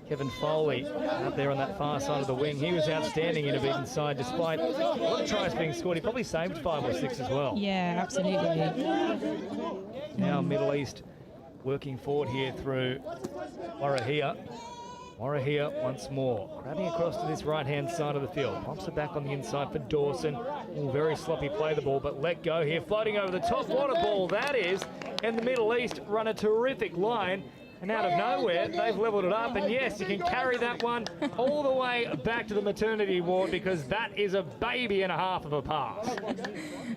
Kevin Foley out there on that far side of the wing. He was outstanding in a beaten side, despite a lot of tries being scored. He probably saved 5 or 6 as well. Yeah, absolutely. Now Middle East working forward here through Warahia. Warahia once more, grabbing across to this right-hand side of the field. Pops it back on the inside for Dawson. Ooh, very sloppy play the ball, but let go here. Floating over the top. What a ball that is. And the Middle East run a terrific line. And out of nowhere, they've levelled it up. And yes, you can carry that one all the way back to the maternity ward, because that is a baby and a half of a pass.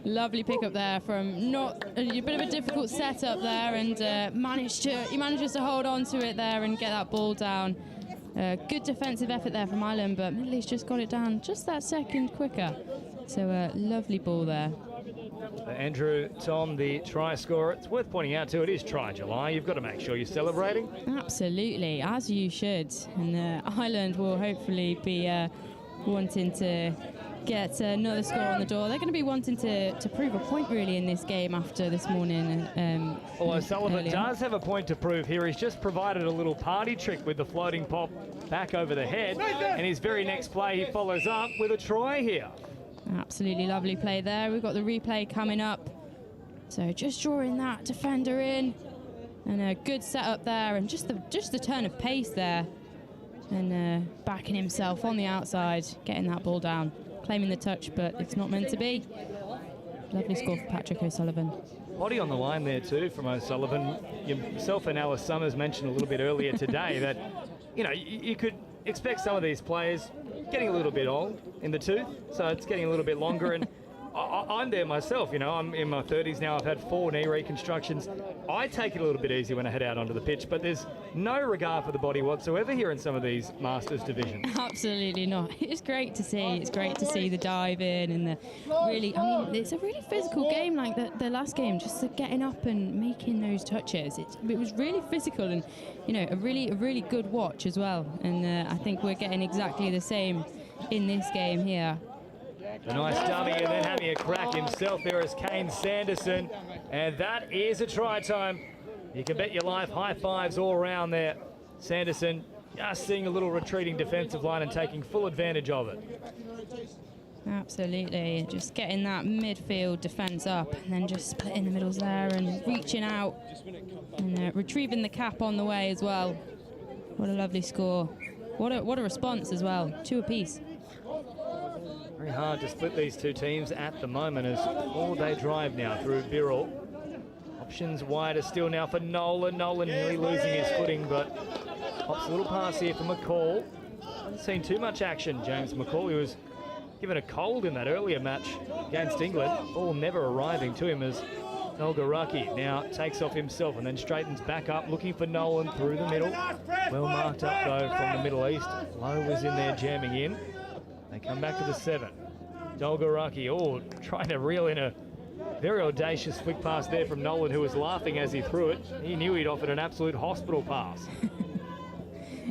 Lovely pick up there from a bit of a difficult setup there, and he manages to hold on to it there and get that ball down. Good defensive effort there from Ireland, but Middle East just got it down just that second quicker. So lovely ball there. Andrew, Tom, the try scorer. It's worth pointing out too, it is Try July. You've got to make sure you're celebrating. Absolutely, as you should. And Ireland will hopefully be wanting to get another score on the door. They're going to be wanting to prove a point really in this game after this morning. Although Sullivan does have a point to prove here. He's just provided a little party trick with the floating pop back over the head. And his very next play, he follows up with a try here. Absolutely lovely play there. We've got the replay coming up. So just drawing that defender in. And a good setup there. And just the turn of pace there. And backing himself on the outside, getting that ball down. Claiming the touch, but it's not meant to be. Lovely score for Patrick O'Sullivan. Body on the line there too from O'Sullivan. Yourself and Alice Summers mentioned a little bit earlier today that, you know, you could expect some of these players getting a little bit old in the tooth, so it's getting a little bit longer. And I'm there myself, you know, I'm in my 30s now. I've had 4 knee reconstructions. I take it a little bit easy when I head out onto the pitch, but there's no regard for the body whatsoever here in some of these Masters divisions. Absolutely not. It's great to see. It's great to see the dive in and the really, I mean, it's a really physical game like the last game, just getting up and making those touches. It was really physical and, you know, a really good watch as well. And I think we're getting exactly the same in this game here. A nice dummy and then having a crack himself there is Kane Sanderson. And that is a try time. You can bet your life high fives all around there. Sanderson just seeing a little retreating defensive line and taking full advantage of it. Absolutely. Just getting that midfield defence up and then just splitting the middles there and reaching out and retrieving the cap on the way as well. What a lovely score. What a response as well. 2 apiece. Very hard to split these two teams at the moment as forward they drive now through Birrell. Options wider still now for Nolan. Nolan nearly losing his footing, but pops a little pass here for McCall. Hasn't seen too much action, James McCall. He was given a cold in that earlier match against England. Ball never arriving to him as Elgaraki now takes off himself and then straightens back up, looking for Nolan through the middle. Well marked up though from the Middle East. Lowe was in there jamming in. They come back to the 7. Dolgaraki, trying to reel in a very audacious flick pass there from Nolan, who was laughing as he threw it. He knew he'd offered an absolute hospital pass.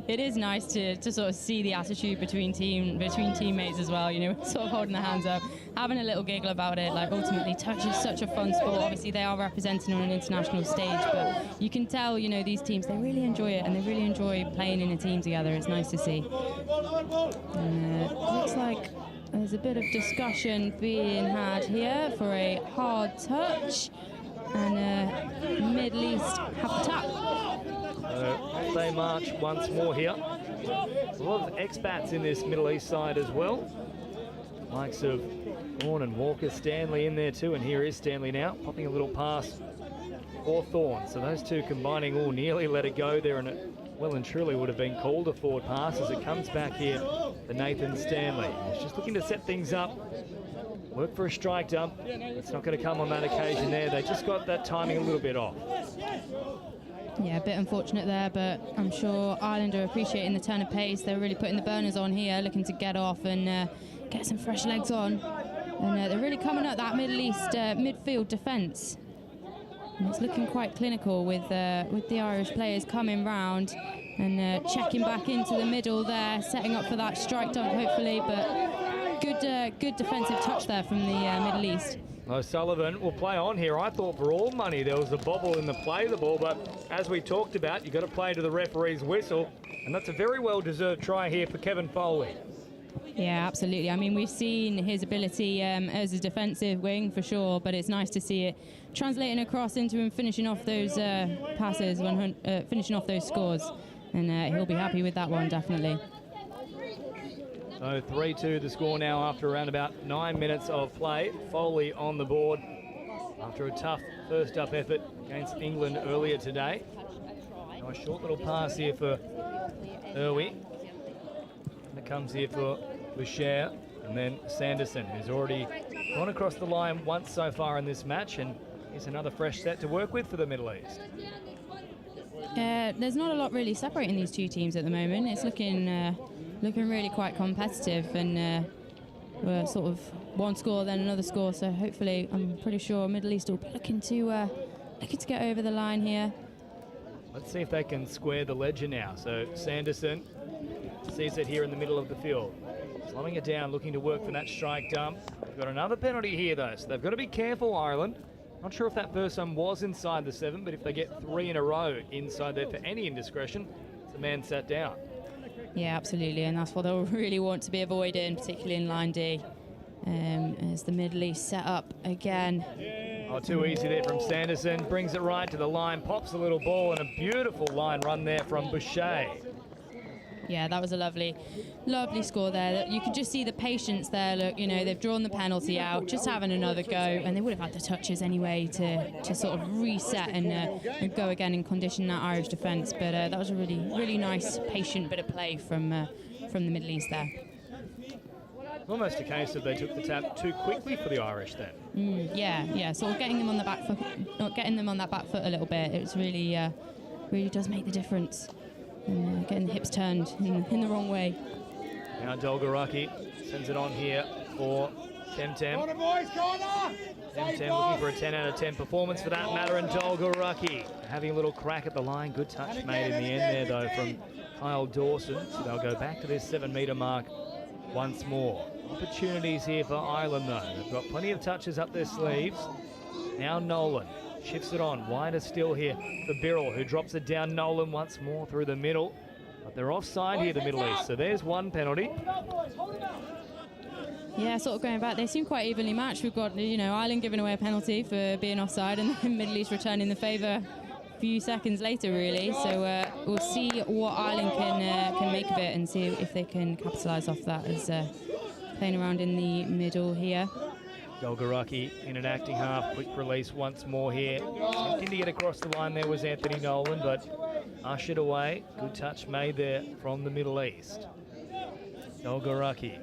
It is nice to sort of see the attitude between teammates as well, you know, sort of holding their hands up, having a little giggle about it. Like, ultimately, touch is such a fun sport. Obviously, they are representing on an international stage, but you can tell, you know, these teams, they really enjoy it and they really enjoy playing in a team together. It's nice to see. Looks like there's a bit of discussion being had here for a hard touch, and Middle East have the tap. They march once more here. A lot of expats in this Middle East side as well. Likes of Thorne and Walker. Stanley in there too, and here is Stanley now, popping a little pass for Thorne. So those two combining nearly let it go there, and it well and truly would have been called a forward pass as it comes back here for Nathan Stanley. He's just looking to set things up. Work for a strike dump. It's not going to come on that occasion there. They just got that timing a little bit off. Yeah, a bit unfortunate there, but I'm sure Ireland are appreciating the turn of pace. They're really putting the burners on here, looking to get off and get some fresh legs on. And they're really coming up that Middle East midfield defence. And it's looking quite clinical with the Irish players coming round and checking back into the middle there, setting up for that strike dunk hopefully, but good defensive touch there from the Middle East. O'Sullivan will play on here. I thought for all money there was a bobble in the play of the ball, but as we talked about, you've got to play to the referee's whistle, and that's a very well-deserved try here for Kevin Foley. Yeah, absolutely. I mean, we've seen his ability as a defensive wing for sure, but it's nice to see it translating across into him finishing off those passes, finishing off those scores, and he'll be happy with that one, definitely. So 3-2 the score now after around about 9 minutes of play. Foley on the board after a tough first up effort against England earlier today. Now a short little pass here for Irwi. And it comes here for Boucher, and then Sanderson, who's already gone across the line once so far in this match, and here's another fresh set to work with for the Middle East. There's not a lot really separating these two teams at the moment. It's looking really quite competitive, and sort of one score, then another score. So hopefully, I'm pretty sure Middle East will be looking to get over the line here. Let's see if they can square the ledger now. So Sanderson sees it here in the middle of the field. Slowing it down, looking to work for that strike dump. They've got another penalty here, though, so they've got to be careful, Ireland. Not sure if that first one was inside the 7, but if they get 3 in a row inside there for any indiscretion, the man sat down. Yeah, absolutely, and that's what they'll really want to be avoiding, particularly in line D, as the Middle East set up again. Oh, too easy there from Sanderson. Brings it right to the line, pops a little ball, and a beautiful line run there from Boucher. Yeah, that was a lovely score there. You could just see the patience there. Look, they've drawn the penalty out, just having another go, and they would have had the touches anyway to sort of reset and go again and condition that Irish defence. But that was a really nice, patient bit of play from the Middle East there. Almost a case of they took the tap too quickly for the Irish then. Yeah, sort of getting them on the back foot, not getting them on that back foot a little bit. It's really does make the difference. And getting the hips turned in the wrong way. Now Dolgaraki sends it on here for Temtem. Temtem looking for a 10 out of 10 performance for that matter, and Dolgaraki having a little crack at the line. Good touch made in the end there though from Kyle Dawson. So they'll go back to this 7-metre mark once more. Opportunities here for Ireland though. They've got plenty of touches up their sleeves. Now Nolan shifts it on, wider still here for Birrell, who drops it down. Nolan once more through the middle, but they're offside here, the Middle East, so there's one penalty. Yeah, sort of going back, they seem quite evenly matched. We've got, Ireland giving away a penalty for being offside, and the Middle East returning the favour a few seconds later, really. So we'll see what Ireland can make of it and see if they can capitalise off that as playing around in the middle here. Dolgaraki in an acting half, quick release once more here. Attempting to get across the line there was Anthony Nolan, but ushered away. Good touch made there from the Middle East. Dolgaraki.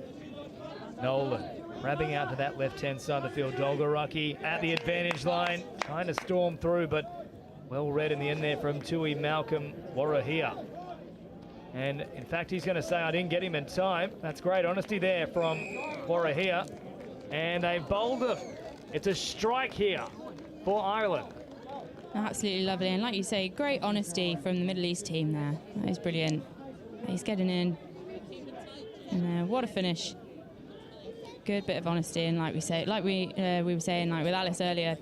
Nolan grabbing out to that left-hand side of the field. Dolgaraki at the advantage line, trying to storm through, but well read in the end there from Tui Malcolm Warahia. And in fact, he's going to say, I didn't get him in time. That's great honesty there from Warahia. And they've bowled him. It's a strike here for Ireland. Absolutely lovely. And like you say, great honesty from the Middle East team there. That is brilliant. He's getting in. And what a finish. Good bit of honesty. And like we say, like we were saying, like with Alice earlier,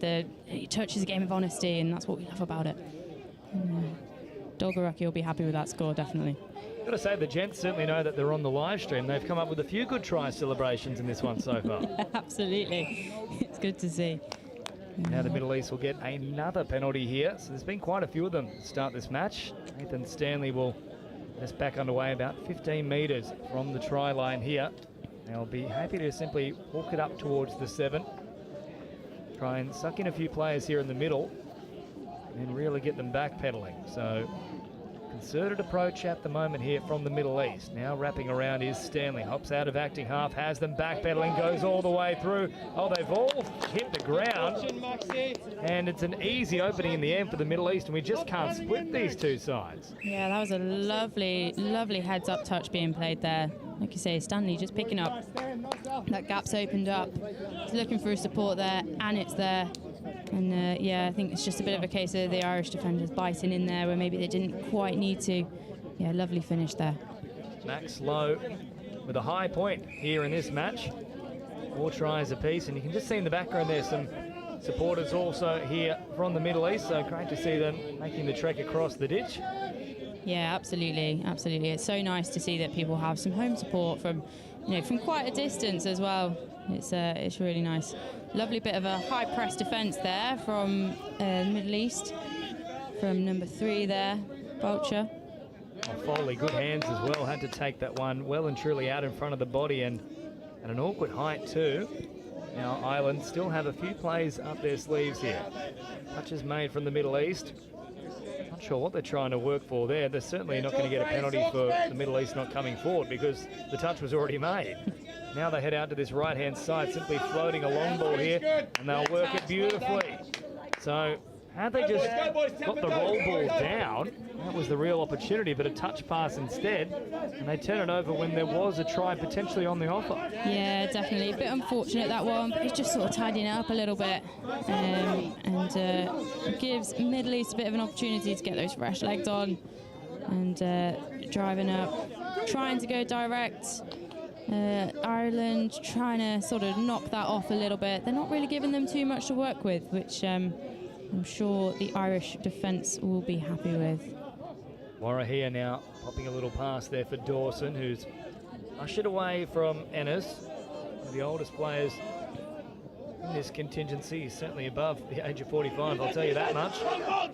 he touches a game of honesty, and that's what we love about it. Dolgaraki will be happy with that score, definitely. Got to say, the gents certainly know that they're on the live stream. They've come up with a few good try celebrations in this one so far. Yeah, absolutely. It's good to see. Now the Middle East will get another penalty here. So there's been quite a few of them to start this match. Nathan Stanley will get us back underway about 15 metres from the try line here. They'll be happy to simply walk it up towards the 7. Try and suck in a few players here in the middle and really get them backpedaling. So concerted approach at the moment here from the Middle East. Now wrapping around is Stanley. Hops out of acting half, has them backpedaling, goes all the way through. Oh, they've all hit the ground. And it's an easy opening in the end for the Middle East, and we just can't split these two sides. Yeah, that was a lovely, lovely heads-up touch being played there. Like you say, Stanley just picking up. That gap's opened up. He's looking for support there, and it's there. And yeah, I think it's just a bit of a case of the Irish defenders biting in there where maybe they didn't quite need to. Yeah, lovely finish there. Max Lowe with a high point here in this match. 4 tries apiece, and you can just see in the background there some supporters also here from the Middle East, so great to see them making the trek across the ditch. Yeah, absolutely, absolutely. It's so nice to see that people have some home support from, from quite a distance as well. It's really nice. Lovely bit of a high press defence there from the Middle East, from number 3 there, Vulture. Oh, Foley, good hands as well. Had to take that one well and truly out in front of the body, and at an awkward height too. Now Ireland still have a few plays up their sleeves here. Touches made from the Middle East. Not sure what they're trying to work for there. They're certainly not going to get a penalty for the Middle East not coming forward because the touch was already made. Now they head out to this right-hand side, simply floating a long ball here, and they'll work it beautifully. So had they just got the roll ball down, That was the real opportunity, but a touch pass instead, and they turn it over when there was a try potentially on the offer. Yeah, definitely. A bit unfortunate, that one, but it's just sort of tidying it up a little bit, and gives Middle East a bit of an opportunity to get those fresh legs on and driving up, trying to go direct. Ireland trying to sort of knock that off a little bit. They're not really giving them too much to work with, which I'm sure the Irish defence will be happy with. Warahia now popping a little pass there for Dawson, who's ushered away from Ennis, one of the oldest players in this contingency. He's certainly above the age of 45, I'll tell you that much.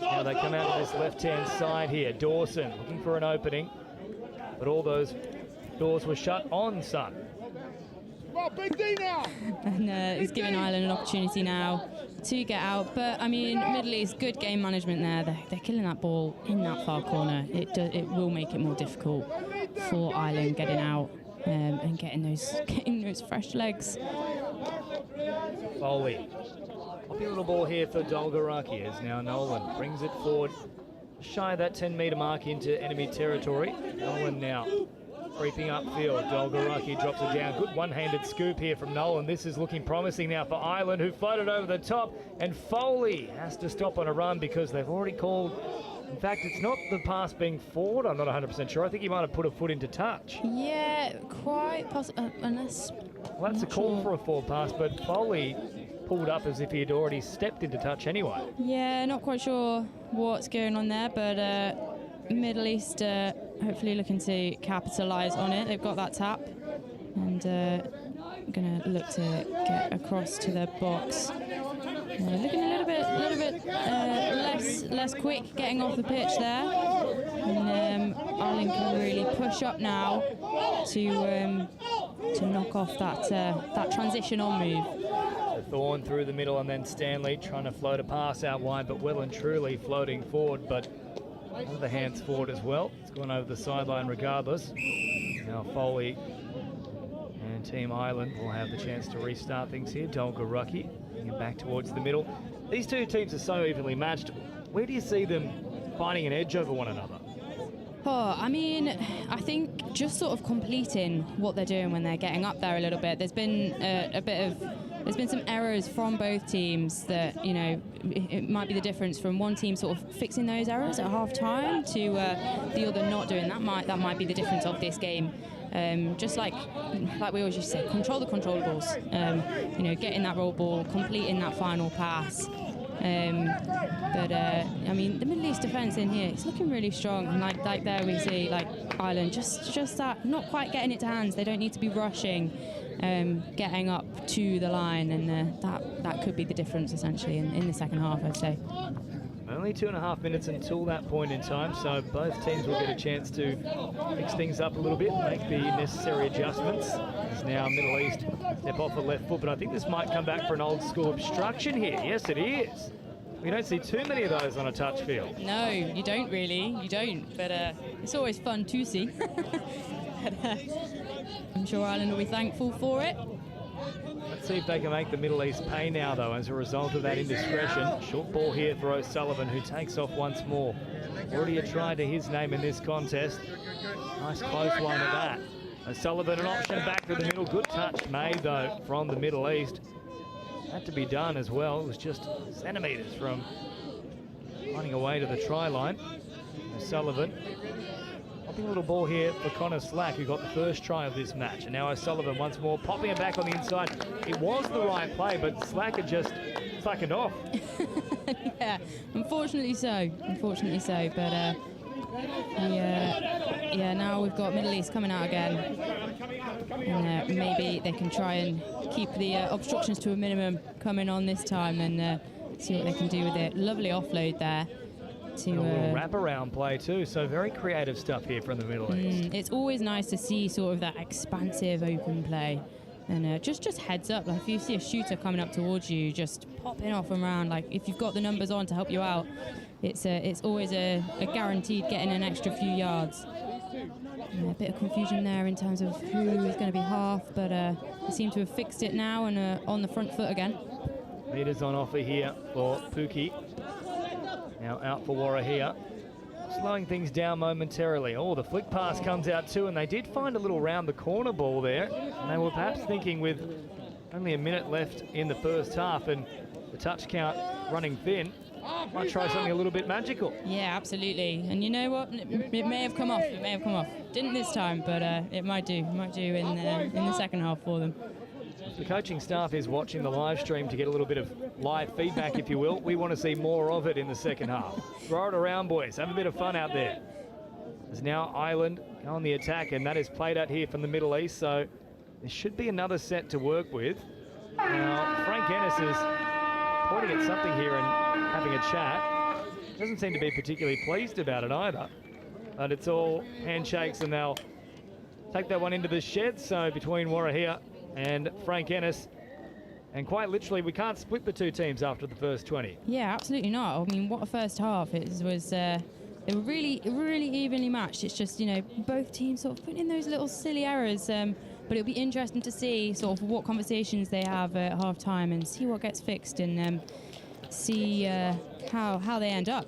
Now they come out of this left-hand side here. Dawson looking for an opening, but all those doors were shut on Son. And he's giving Ireland an opportunity now to get out. But, I mean, Middle East, good game management there. They're killing that ball in that far corner. It will make it more difficult for Ireland getting out and getting those fresh legs. Foley. Poppy little ball here for Dolgaraki as now Nolan brings it forward. Shy of that 10-metre mark into enemy territory. Nolan now creeping upfield. Dolgaraki drops it down. Good one-handed scoop here from Nolan. This is looking promising now for Ireland, who floated over the top, and Foley has to stop on a run because they've already called. In fact, it's not the pass being forward. I'm not 100% sure. I think he might have put a foot into touch. Yeah, quite possible, unless... Well, that's a call for a forward pass, but Foley pulled up as if he had already stepped into touch anyway. Yeah, not quite sure what's going on there, but Middle East hopefully looking to capitalise on it. They've got that tap and going to look to get across to the box. Looking a little bit less quick getting off the pitch there. And Ireland can really push up now to knock off that transition on move. Thorne through the middle and then Stanley trying to float a pass out wide, but well and truly floating forward, but under the hands forward as well. It's gone over the sideline regardless. Now Foley and Team Ireland will have the chance to restart things here. Dolgaraki bringing it back towards the middle. These two teams are so evenly matched. Where do you see them finding an edge over one another? Oh, I mean, I think just sort of completing what they're doing when they're getting up there a little bit. There's been there's been some errors from both teams that, you know, it might be the difference from one team sort of fixing those errors at half time to the other not doing that. Might be the difference of this game. Just like we always used to say, control the controllables. You know, getting that roll ball, completing that final pass. I mean, the Middle East defence in here, it's looking really strong. And like there we see, like Ireland, just that, not quite getting it to hands. They don't need to be rushing, getting up to the line, and that could be the difference essentially in the second half, I'd say. Only 2.5 minutes until that point in time, so both teams will get a chance to mix things up a little bit, make the necessary adjustments. As now Middle East step off the left foot, but I think this might come back for an old school obstruction here. Yes, it is. We don't see too many of those on a touch field. No, you don't really. You don't. But it's always fun to see. But, I'm sure Ireland will be thankful for it. Let's see if they can make the Middle East pay now, though, as a result of that indiscretion. Short ball here for O'Sullivan, who takes off once more. Already a try to his name in this contest. Nice close one at that. O'Sullivan, an option back to the middle. Good touch made, though, from the Middle East. Had to be done as well. It was just centimetres from running away to the try line. O'Sullivan. Popping a little ball here for Connor Slack, who got the first try of this match. And now O'Sullivan once more, popping it back on the inside. It was the right play, but Slack had just slackened off. Yeah, unfortunately so. But yeah, now we've got Middle East coming out again. And maybe they can try and keep the obstructions to a minimum coming on this time and see what they can do with it. Lovely offload there. To, a little wraparound play too, so very creative stuff here from the Middle East. It's always nice to see sort of that expansive open play. And just heads up, like if you see a shooter coming up towards you, just popping off and around, like if you've got the numbers on to help you out, it's always a guaranteed getting an extra few yards. A bit of confusion there in terms of who is going to be half, but they seem to have fixed it now and on the front foot again. Meters on offer here for Pookie. Now out for Warahia. slowing things down momentarily. Oh, the flick pass comes out too, and they did find a little round the corner ball there. And they were perhaps thinking with only a minute left in the first half and the touch count running thin, might try something a little bit magical. Yeah, absolutely. And you know what? It may have come off. It may have come off. Didn't this time, but it might do. Might do in the second half for them. The coaching staff is watching the live stream to get a little bit of live feedback, if you will. We want to see more of it in the second half. Throw it around, boys. Have a bit of fun out there. There's now Ireland on the attack, and that is played out here from the Middle East, so there should be another set to work with. Now, Frank Ennis is pointing at something here and having a chat. Doesn't seem to be particularly pleased about it either, but it's all handshakes, and they'll take that one into the shed. So between Warahia and Frank Ennis, and quite literally we can't split the two teams after the first 20. Yeah, absolutely not. I mean, what a first half. It was they were really evenly matched. It's just, you know, both teams sort of putting in those little silly errors, but it'll be interesting to see sort of what conversations they have at half time and see what gets fixed, and see how they end up.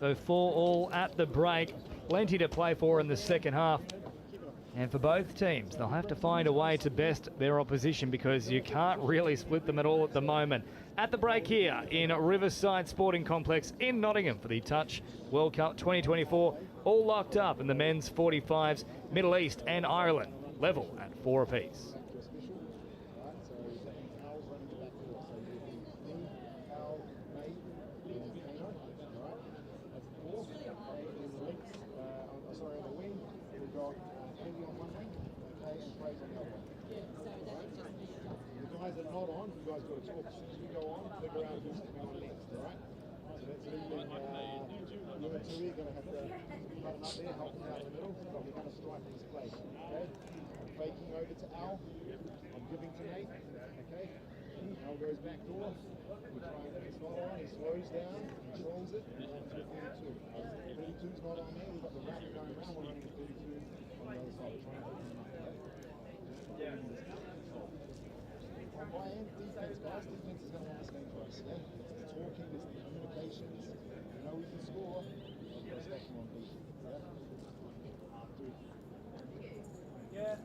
So 4-4 at the break, plenty to play for in the second half. And for both teams, they'll have to find a way to best their opposition, because you can't really split them at all at the moment. At the break here in Riverside Sporting Complex in Nottingham for the Touch World Cup 2024, all locked up in the men's 45s, Middle East and Ireland, level at 4 apiece. Faking over to Al. I'm giving to Nate. Okay. Al goes back door. We try and it's not on. He slows down, controls it, and runs to 32. 32's not on there. We've got the racket going around. We're running a 32 on the other side. We're trying to open them up. Okay? On my end, defense, guys. Defense is going to want this game for us. Yeah. It's the talking, it's the communications. You know we can score. We've got to stack them on defense. Yeah.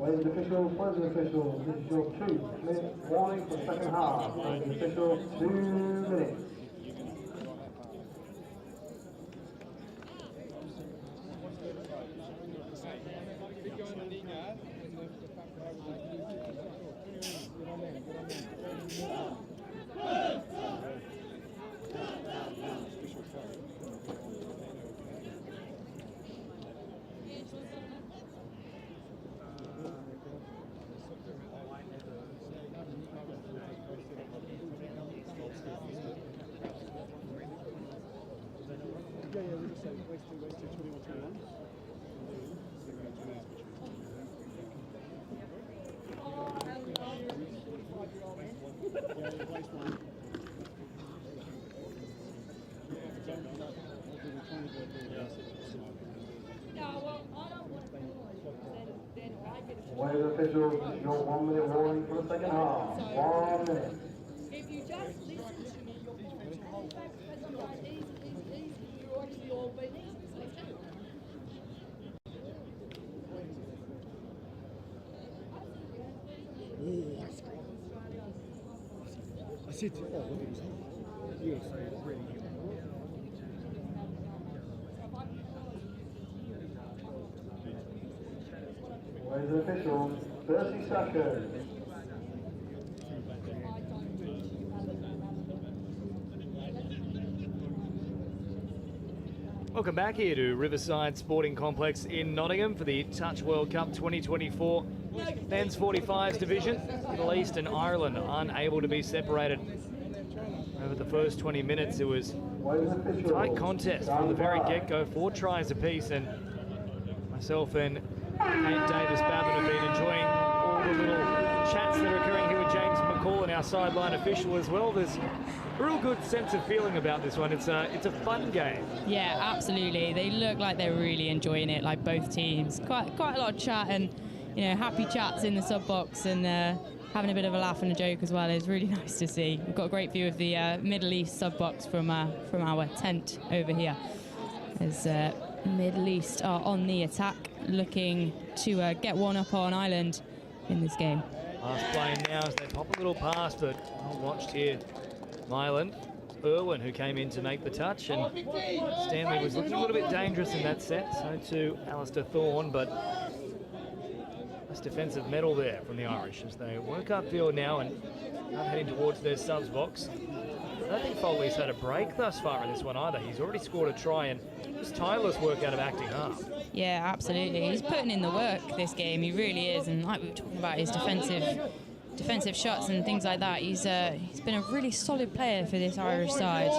Ladies officials, players officials, this is your 2-minute warning for the second half. Ladies officials, 2 minutes. Ladies officials, this is your 1 minute warning for the second half. 1 minute. If you just listen to me, your defense hold back as I'm like, easy, you're actually all been easy. said to yes, really. Ladies and officials, 30 seconds. Welcome back here to Riverside Sporting Complex in Nottingham for the Touch World Cup 2024 Men's 45s division. Middle East and Ireland unable to be separated. Over the first 20 minutes, it was a tight contest from the very get-go, 4 tries apiece, and myself and Kate Davis-Babin have been enjoying all the little chats that are occurring here with James McCall and our sideline official as well. There's a real good sense of feeling about this one. It's a fun game. Yeah, absolutely. They look like they're really enjoying it, like both teams. Quite a lot of chat and, you know, happy chats in the sub box, and having a bit of a laugh and a joke as well is really nice to see. We've got a great view of the Middle East sub box from our tent over here, as Middle East are on the attack, looking to get one up on Ireland in this game. Last play now as they pop a little pass, but well watched here. Ireland, Irwin, who came in to make the touch, and Stanley was looking a little bit dangerous in that set, so too Alistair Thorne, but nice defensive medal there from the Irish as they work upfield now and are heading towards their subs box. I don't think Foley's had a break thus far in this one either. He's already scored a try, and just tireless work out of acting half. Yeah, absolutely. He's putting in the work this game. He really is, and like we were talking about his defensive shots and things like that, he's been a really solid player for this Irish side.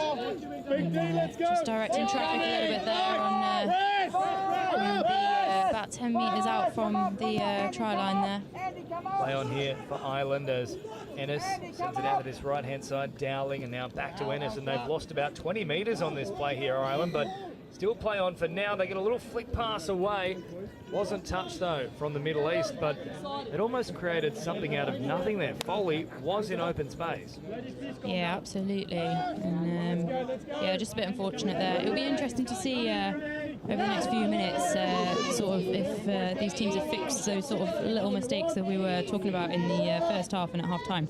And, just directing traffic a little bit there on the about 10 metres out from the try line there. Play on here for Ireland as Ennis sends it out to this right-hand side, Dowling, and now back to Ennis, and they've lost about 20 metres on this play here, Ireland, but still play on for now. They get a little flick pass away. Wasn't touched, though, from the Middle East, but it almost created something out of nothing there. Foley was in open space. Yeah, absolutely. And, yeah, just a bit unfortunate there. It'll be interesting to see over the next few minutes sort of if these teams have fixed those sort of little mistakes that we were talking about in the first half and at half-time.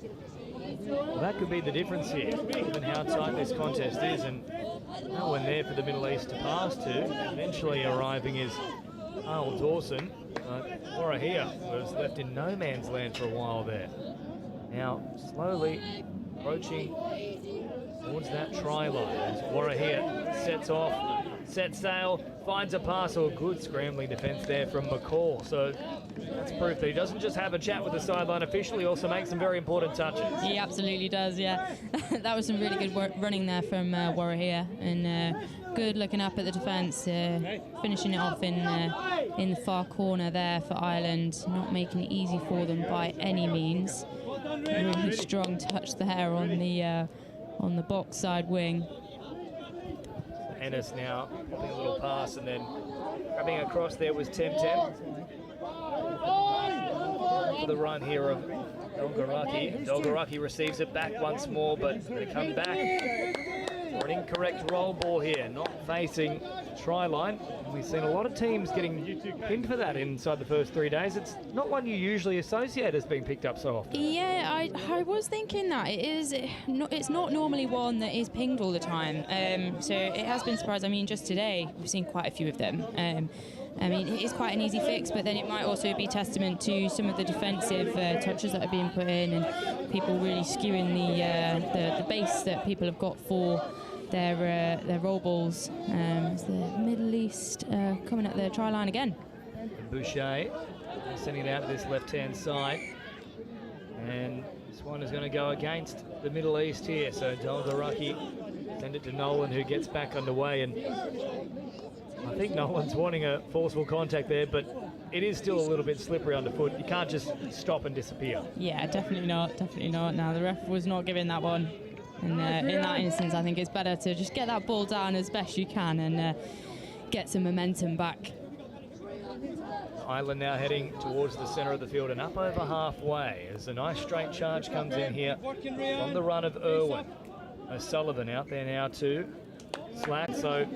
Well, that could be the difference here, given how tight this contest is, and no one there for the Middle East to pass to. Eventually arriving is Arnold Dawson, but Warahia was left in no man's land for a while there. Now slowly approaching towards that try line as Warahia sets off, sets sail, finds a pass, or good scrambling defence there from McCall. So that's proof that he doesn't just have a chat with the sideline official, he also makes some very important touches. He absolutely does, yeah. That was some really good work running there from Warahia, and good looking up at the defence, finishing it off in the far corner there for Ireland, not making it easy for them by any means. Really strong touch there on the box side wing. Ennis now popping a little pass, and then grabbing across there was Temtem. For the run here of Dolgaraki. Dolgaraki receives it back once more, but they come back for an incorrect roll ball here, not facing try line. We've seen a lot of teams getting pinned for that inside the first 3 days. It's not one you usually associate as being picked up so often. Yeah, I was thinking that. It's not normally one that is pinged all the time. So it has been surprising. I mean, just today, we've seen quite a few of them. I mean, it is quite an easy fix, but then it might also be testament to some of the defensive touches that are being put in, and people really skewing the base that people have got for their roll balls. As the Middle East coming at the try line again. Boucher sending it out to this left-hand side, and this one is going to go against the Middle East here. So Dolgaraki send it to Nolan, who gets back underway, and I think Nolan's wanting a forceful contact there, but it is still a little bit slippery underfoot. You can't just stop and disappear. Yeah, definitely not. Now, the ref was not giving that one. And in that instance, I think it's better to just get that ball down as best you can and get some momentum back. Ireland now heading towards the centre of the field and up over halfway as a nice straight charge comes in here from the run of Irwin. O'Sullivan out there now too. Slack, so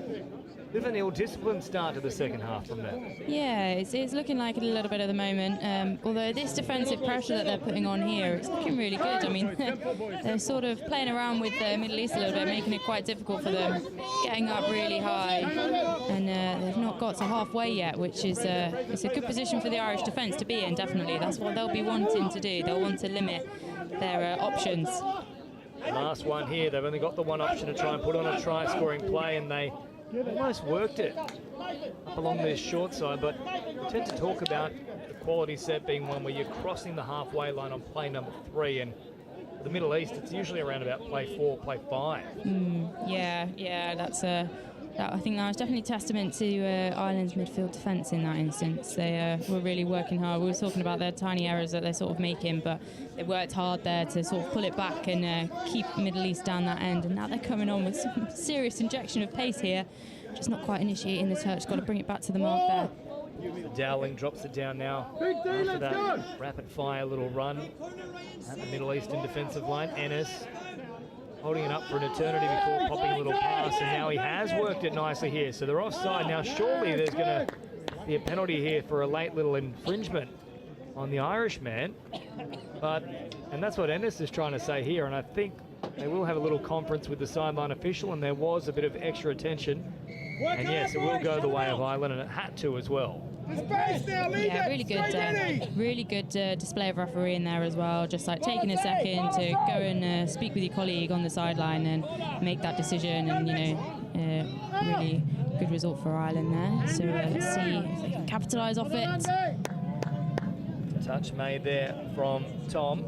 bit of an ill-disciplined start to the second half from them. Yeah, it's looking like it a little bit at the moment. Although this defensive pressure that they're putting on here, it's looking really good. I mean, they're sort of playing around with the Middle East a little bit, making it quite difficult for them, getting up really high, and they've not got to halfway yet, which is it's a good position for the Irish defence to be in. Definitely, that's what they'll be wanting to do. They'll want to limit their options. Last one here, they've only got the one option to try and put on a try-scoring play, and they almost worked it up along their short side, but we tend to talk about the quality set being one where you're crossing the halfway line on play number 3, and for the Middle East, it's usually around about play 4, play 5. Yeah, that's I think that was definitely testament to Ireland's midfield defence in that instance. They were really working hard. We were talking about their tiny errors that they're sort of making, but they worked hard there to sort of pull it back and keep Middle East down that end. And now they're coming on with some serious injection of pace here. Just not quite initiating the touch. Got to bring it back to the mark there. Dowling drops it down now after that rapid-fire little run at the Middle Eastern defensive line. Ennis holding it up for an eternity before popping a little pass, and now he has worked it nicely here. So they're offside. Now surely there's going to be a penalty here for a late little infringement on the Irishman. And that's what Ennis is trying to say here, and I think they will have a little conference with the sideline official, and there was a bit of extra attention. And yes, it will go the way of Ireland, and it had to as well. Yeah, really good display of refereeing there as well. Just like taking a second to go and speak with your colleague on the sideline and make that decision, and really good result for Ireland there. So let's see if they can capitalise off it. Touch made there from Tom.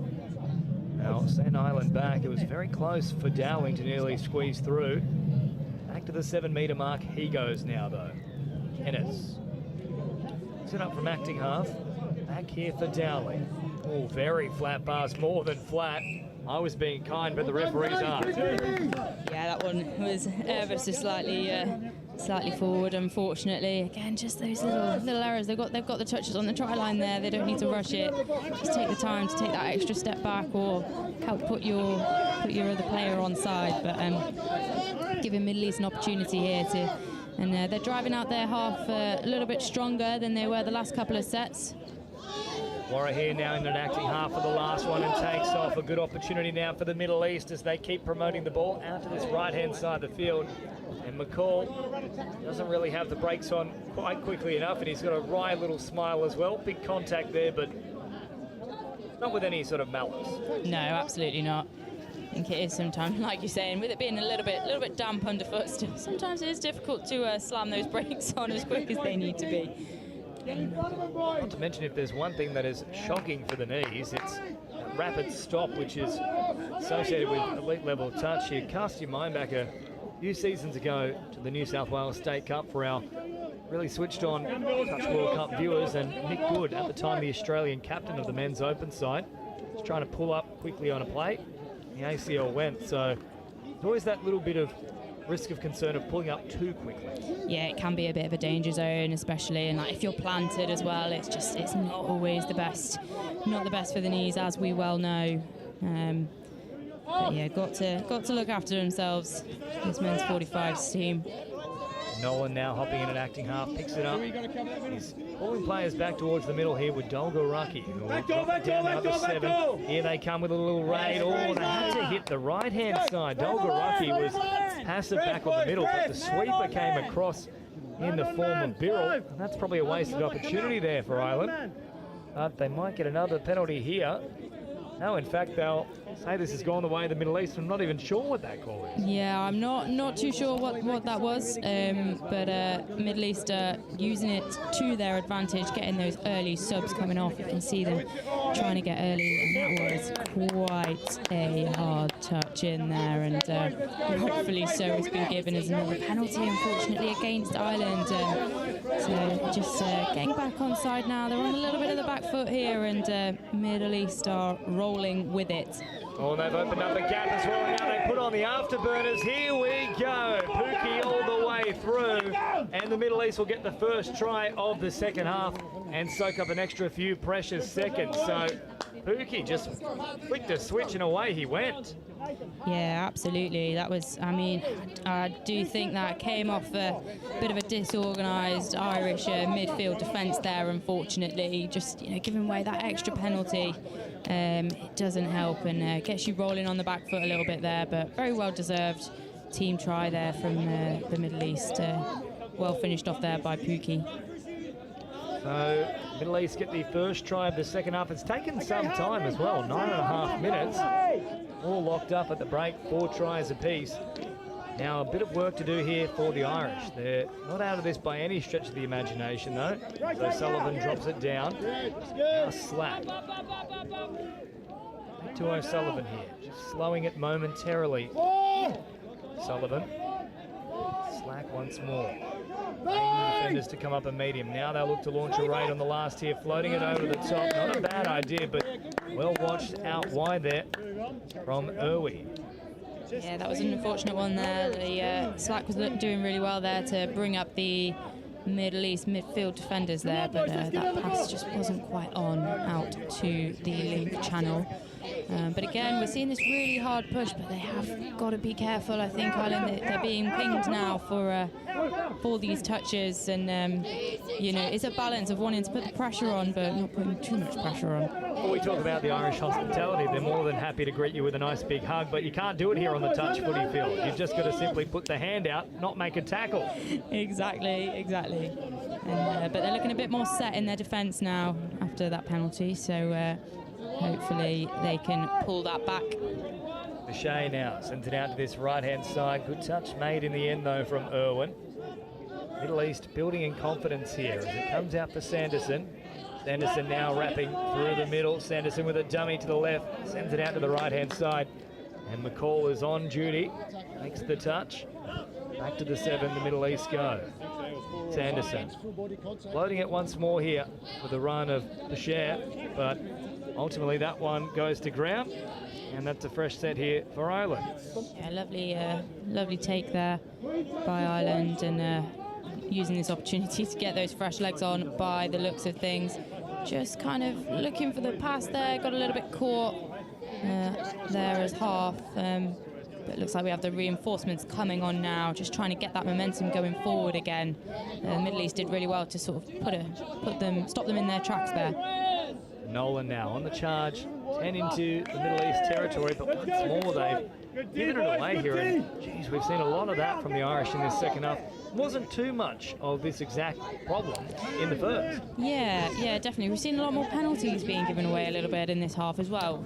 Now send Ireland back. It was very close for Dowling to nearly squeeze through. Back to the 7-metre mark he goes now though. Ennis. Set up from acting half. Back here for Dowling. Oh, very flat pass, more than flat. I was being kind, but the referees aren't. Yeah, that one was ever so slightly forward, unfortunately. Again, just those little errors. They've got the touches on the try line there. They don't need to rush it. Just take the time to take that extra step back, or help put your other player on side. But giving Middle East an opportunity here to. And they're driving out their half a little bit stronger than they were the last couple of sets. Warra here now in an acting half for the last one and takes off. A good opportunity now for the Middle East as they keep promoting the ball out to this right-hand side of the field. And McCall doesn't really have the brakes on quite quickly enough, and he's got a wry little smile as well. Big contact there, but not with any sort of malice. No, absolutely not. I think it is sometimes, like you're saying, with it being a little bit damp underfoot, sometimes it is difficult to slam those brakes on as quick as they need to be. Not to mention, if there's one thing that is shocking for the knees, it's that rapid stop, which is associated with elite level touch. You cast your mind back a few seasons ago to the New South Wales State Cup for our really switched on Touch World Cup viewers, and Nick Good, at the time the Australian captain of the men's open side, was trying to pull up quickly on a plate. The ACL went, so there's always that little bit of risk of concern of pulling up too quickly. Yeah, it can be a bit of a danger zone, especially, and like if you're planted as well, it's not always the best, not the best for the knees, as we well know. But yeah, got to look after themselves, this men's 45s team. Nolan now hopping in and acting half, picks it up. He's pulling players back towards the middle here with Dolgaraki. Here they come with a little raid. Oh, they had to hit the right-hand side. Dolgaraki was passive back on the middle, but the sweeper came across in the form of Birrell. And that's probably a wasted opportunity there for Ireland. But they might get another penalty here. No, in fact, they'll say this has gone the way of the Middle East. I'm not even sure what that call is. Yeah, I'm not too sure what that was, but Middle East using it to their advantage, getting those early subs coming off. You can see them trying to get early, and that was quite a hard touch in there, and hopefully so it's been given as another penalty, unfortunately, against Ireland. So just getting back on side now. They're on a little bit of the back foot here, and Middle East are rolling with it. Oh, and they've opened up a gap as well. Now they put on the afterburners. Here we go. Pookie all the way through. And the Middle East will get the first try of the second half and soak up an extra few precious seconds. So Pookie just flicked a switch and away he went. Yeah, absolutely. That was, I mean, I do think that came off a bit of a disorganised Irish midfield defence there, unfortunately. Just, giving away that extra penalty, it doesn't help and gets you rolling on the back foot a little bit there, but very well deserved team try there from the Middle East. Well finished off there by Pookie. So Middle East get the first try of the second half. It's taken some time as well, 9.5 minutes. All locked up at the break, 4 tries apiece. Now a bit of work to do here for the Irish. They're not out of this by any stretch of the imagination though. So Sullivan drops it down. Now Slack. Back to O'Sullivan here, just slowing it momentarily. Sullivan. Slack once more. Waiting the defenders to come up and meet him. Now they'll look to launch a raid on the last here, floating it over the top. Not a bad idea, but well watched out wide there from Irwi. Yeah, that was an unfortunate one there. The Slack was doing really well there to bring up the Middle East midfield defenders there, but that pass just wasn't quite on out to the link channel. But again, we're seeing this really hard push, but they have got to be careful. I think, Ireland, they're being pinged now for these touches, and it's a balance of wanting to put the pressure on, but not putting too much pressure on. Before we talk about the Irish hospitality, they're more than happy to greet you with a nice big hug, but you can't do it here on the touch footy field. You've just got to simply put the hand out, not make a tackle. Exactly. And, but they're looking a bit more set in their defence now after that penalty, so hopefully they can pull that back. Boucher now sends it out to this right-hand side. Good touch made in the end, though, from Irwin. Middle East building in confidence here as it comes out for Sanderson. Sanderson now wrapping through the middle. Sanderson with a dummy to the left, sends it out to the right-hand side. And McCall is on duty, makes the touch. Back to the 7, the Middle East go. Sanderson loading it once more here with a run of Boucher, but ultimately that one goes to ground, and that's a fresh set here for Ireland. Yeah, lovely take there by Ireland, and using this opportunity to get those fresh legs on by the looks of things. Just kind of looking for the pass there, got a little bit caught there as half. But it looks like we have the reinforcements coming on now, just trying to get that momentum going forward again. The Middle East did really well to sort of stop them in their tracks there. Nolan now on the charge, 10 into the Middle East territory, but once more they've given it away here. And geez, we've seen a lot of that from the Irish in this second half. Wasn't too much of this exact problem in the first. Yeah, definitely. We've seen a lot more penalties being given away a little bit in this half as well,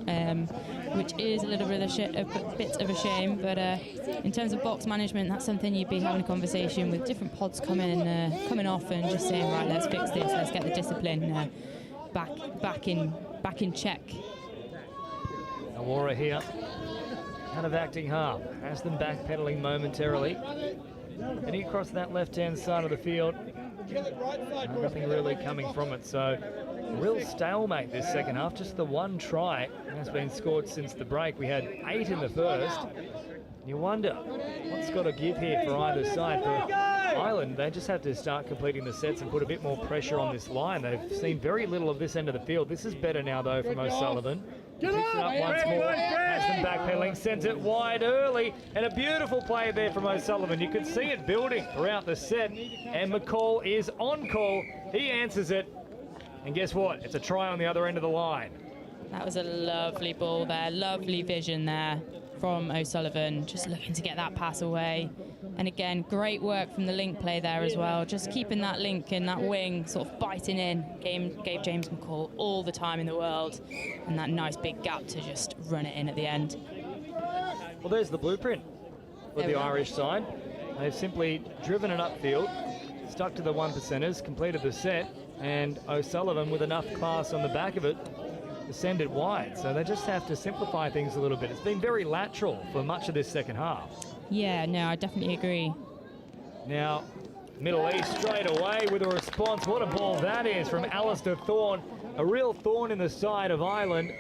which is a little bit of a shame. But in terms of box management, that's something you'd be having a conversation with different pods coming off and just saying, right, let's fix this, let's get the discipline back in check. Awara here, out of acting half, has them backpedaling momentarily. Heading across that left-hand side of the field, nothing really coming from it. So, a real stalemate this second half. Just the one try has been scored since the break. We had 8 in the first. You wonder what's got to give here for either side. For Ireland, they just have to start completing the sets and put a bit more pressure on this line. They've seen very little of this end of the field. This is better now, though, from O'Sullivan. Picks it up once more, has them backpedaling, sends it wide early, and a beautiful play there from O'Sullivan. You could see it building throughout the set, and McCall is on call. He answers it, and guess what? It's a try on the other end of the line. That was a lovely ball there, lovely vision there from O'Sullivan, just looking to get that pass away. And again, great work from the link play there as well, just keeping that link and that wing sort of biting in. Gave James McCall all the time in the world, and that nice big gap to just run it in at the end. Well, there's the blueprint for the Irish side. They've simply driven it upfield, stuck to the 1%ers, completed the set, and O'Sullivan, with enough class on the back of it, to send it wide. So they just have to simplify things a little bit. It's been very lateral for much of this second half. Yeah, no, I definitely agree. Now, Middle East straight away with a response. What a ball that is from Alistair Thorne. A real thorn in the side of Ireland.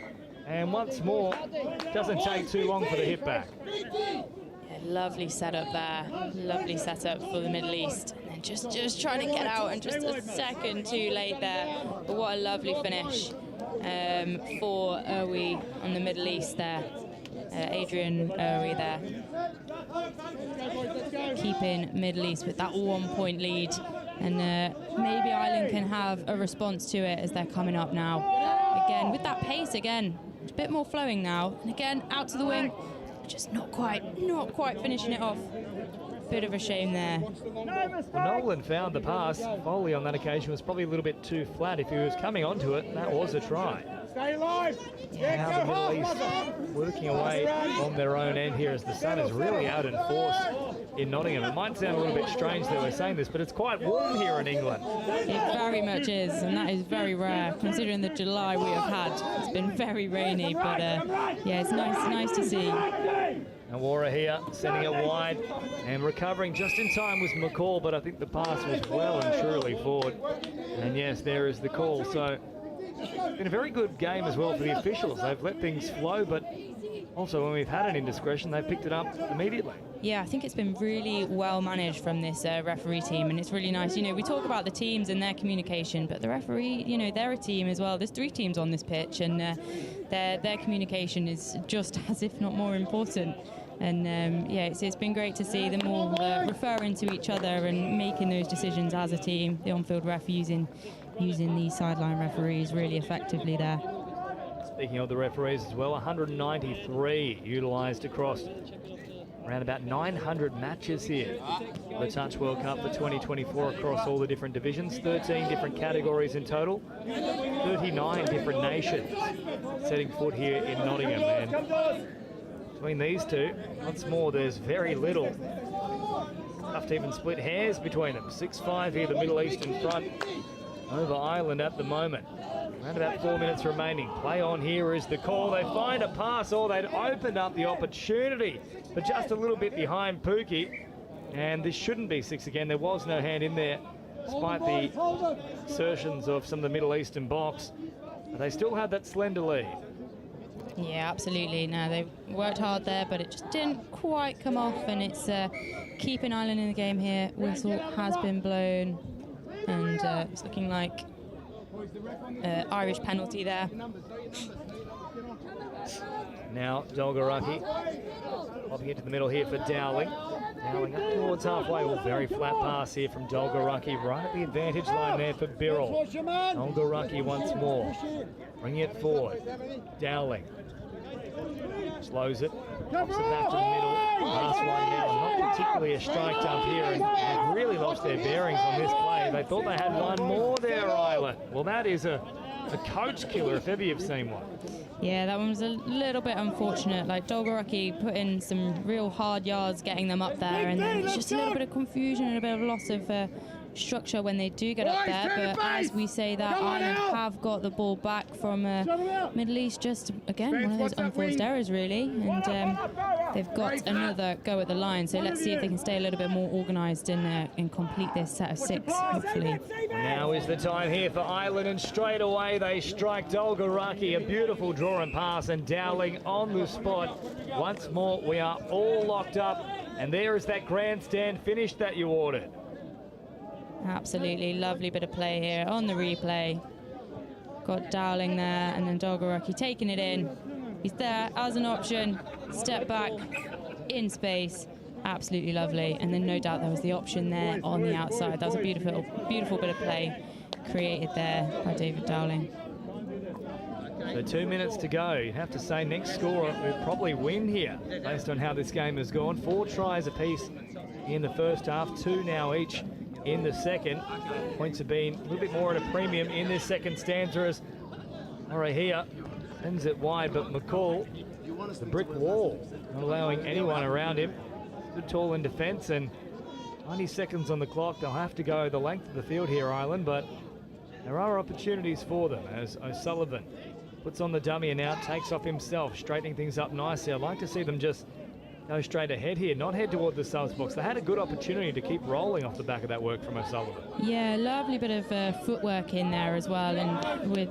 And once more, doesn't take too long for the hit back. Yeah, lovely setup there. Lovely setup for the Middle East. And just trying to get out, and just a second too late there. But what a lovely finish for Irwi on the Middle East there. Adrian Irwi there. Keeping Middle East with that 1 point lead. And maybe Ireland can have a response to it as they're coming up now. Again, with that pace again, it's a bit more flowing now. And again, out to the wing, just not quite finishing it off. Bit of a shame there. Well, Nolan found the pass. Foley on that occasion was probably a little bit too flat. If he was coming onto it, that was a try. Stay alive. Now the Middle East working away on their own end here as the sun is really out in force in Nottingham. It might sound a little bit strange that we're saying this, but it's quite warm here in England. It very much is, and that is very rare considering the July we have had. It's been very rainy, but yeah, it's nice to see. Nawara here, sending it wide and recovering just in time was McCall, but I think the pass was well and truly forward. And yes, there is the call. So it's been a very good game as well for the officials. They've let things flow, but also when we've had an indiscretion, they've picked it up immediately. Yeah, I think it's been really well managed from this referee team, and it's really nice. You know, we talk about the teams and their communication, but the referee, you know, they're a team as well. There's 3 teams on this pitch, and their communication is just as if not more important. And yeah, it's been great to see them all referring to each other and making those decisions as a team. The on-field ref using these sideline referees really effectively there. Speaking of the referees as well, 193 utilised across around about 900 matches here. The Touch World Cup for 2024 across all the different divisions, 13 different categories in total, 39 different nations setting foot here in Nottingham. And between these two, once more, there's very little. Tough to even split hairs between them. 6-5 here, the Middle East in front over Ireland at the moment. Around about 4 minutes remaining. Play on here is the call. They find a pass, or they'd opened up the opportunity, but just a little bit behind Pookie. And this shouldn't be 6 again. There was no hand in there, despite the assertions of some of the Middle Eastern box. But they still had that slender lead. Yeah, absolutely. No, they worked hard there, but it just didn't quite come off, and it's keeping Ireland in the game here. Whistle has been blown, and it's looking like Irish penalty there. Now Dolgaraki popping into the middle here for Dowling. Dowling up towards halfway. Well, very flat pass here from Dolgaraki, right at the advantage line there for Birrell. Dolgaraki once more, bringing it forward. Dowling slows it, pops it back to the middle. Pass one now, not particularly a strike dump here, and they've really lost their bearings on this play. They thought they had one more there, Ireland. Well, that is a coach killer if ever you've seen one. Yeah, that one was a little bit unfortunate. Like Dolgaraki put in some real hard yards getting them up there, and then it's just a little bit of confusion and a bit of loss of structure when they do get up there. But as we say that, Ireland have got the ball back from Middle East. Just again, one of those unforced errors really, and they've got another go at the line. So let's see if they can stay a little bit more organised and complete this set of 6 hopefully. Now is the time here for Ireland, and straight away they strike Dolgaraki. A beautiful draw and pass, and Dowling on the spot. Once more, we are all locked up, and there is that grandstand finish that you ordered. Absolutely lovely bit of play here on the replay. Got Dowling there, and then Dolgaraki taking it in. He's there as an option, step back in space. Absolutely lovely. And then no doubt there was the option there on the outside. That was a beautiful bit of play created there by David Dowling. So 2 minutes to go. You have to say next scorer will probably win here based on how this game has gone. 4 tries apiece in the first half, 2 now each in the second. Points have been a little bit more at a premium in this second stanza as Orahia sends it wide, but McCall, the brick wall, not allowing anyone around him. Stood tall in defence, and 90 seconds on the clock. They'll have to go the length of the field here, Ireland, but there are opportunities for them as O'Sullivan puts on the dummy and now takes off himself, straightening things up nicely. I'd like to see them just go straight ahead here, not head toward the subs box. They had a good opportunity to keep rolling off the back of that work from O'Sullivan. Yeah, lovely bit of footwork in there as well, and with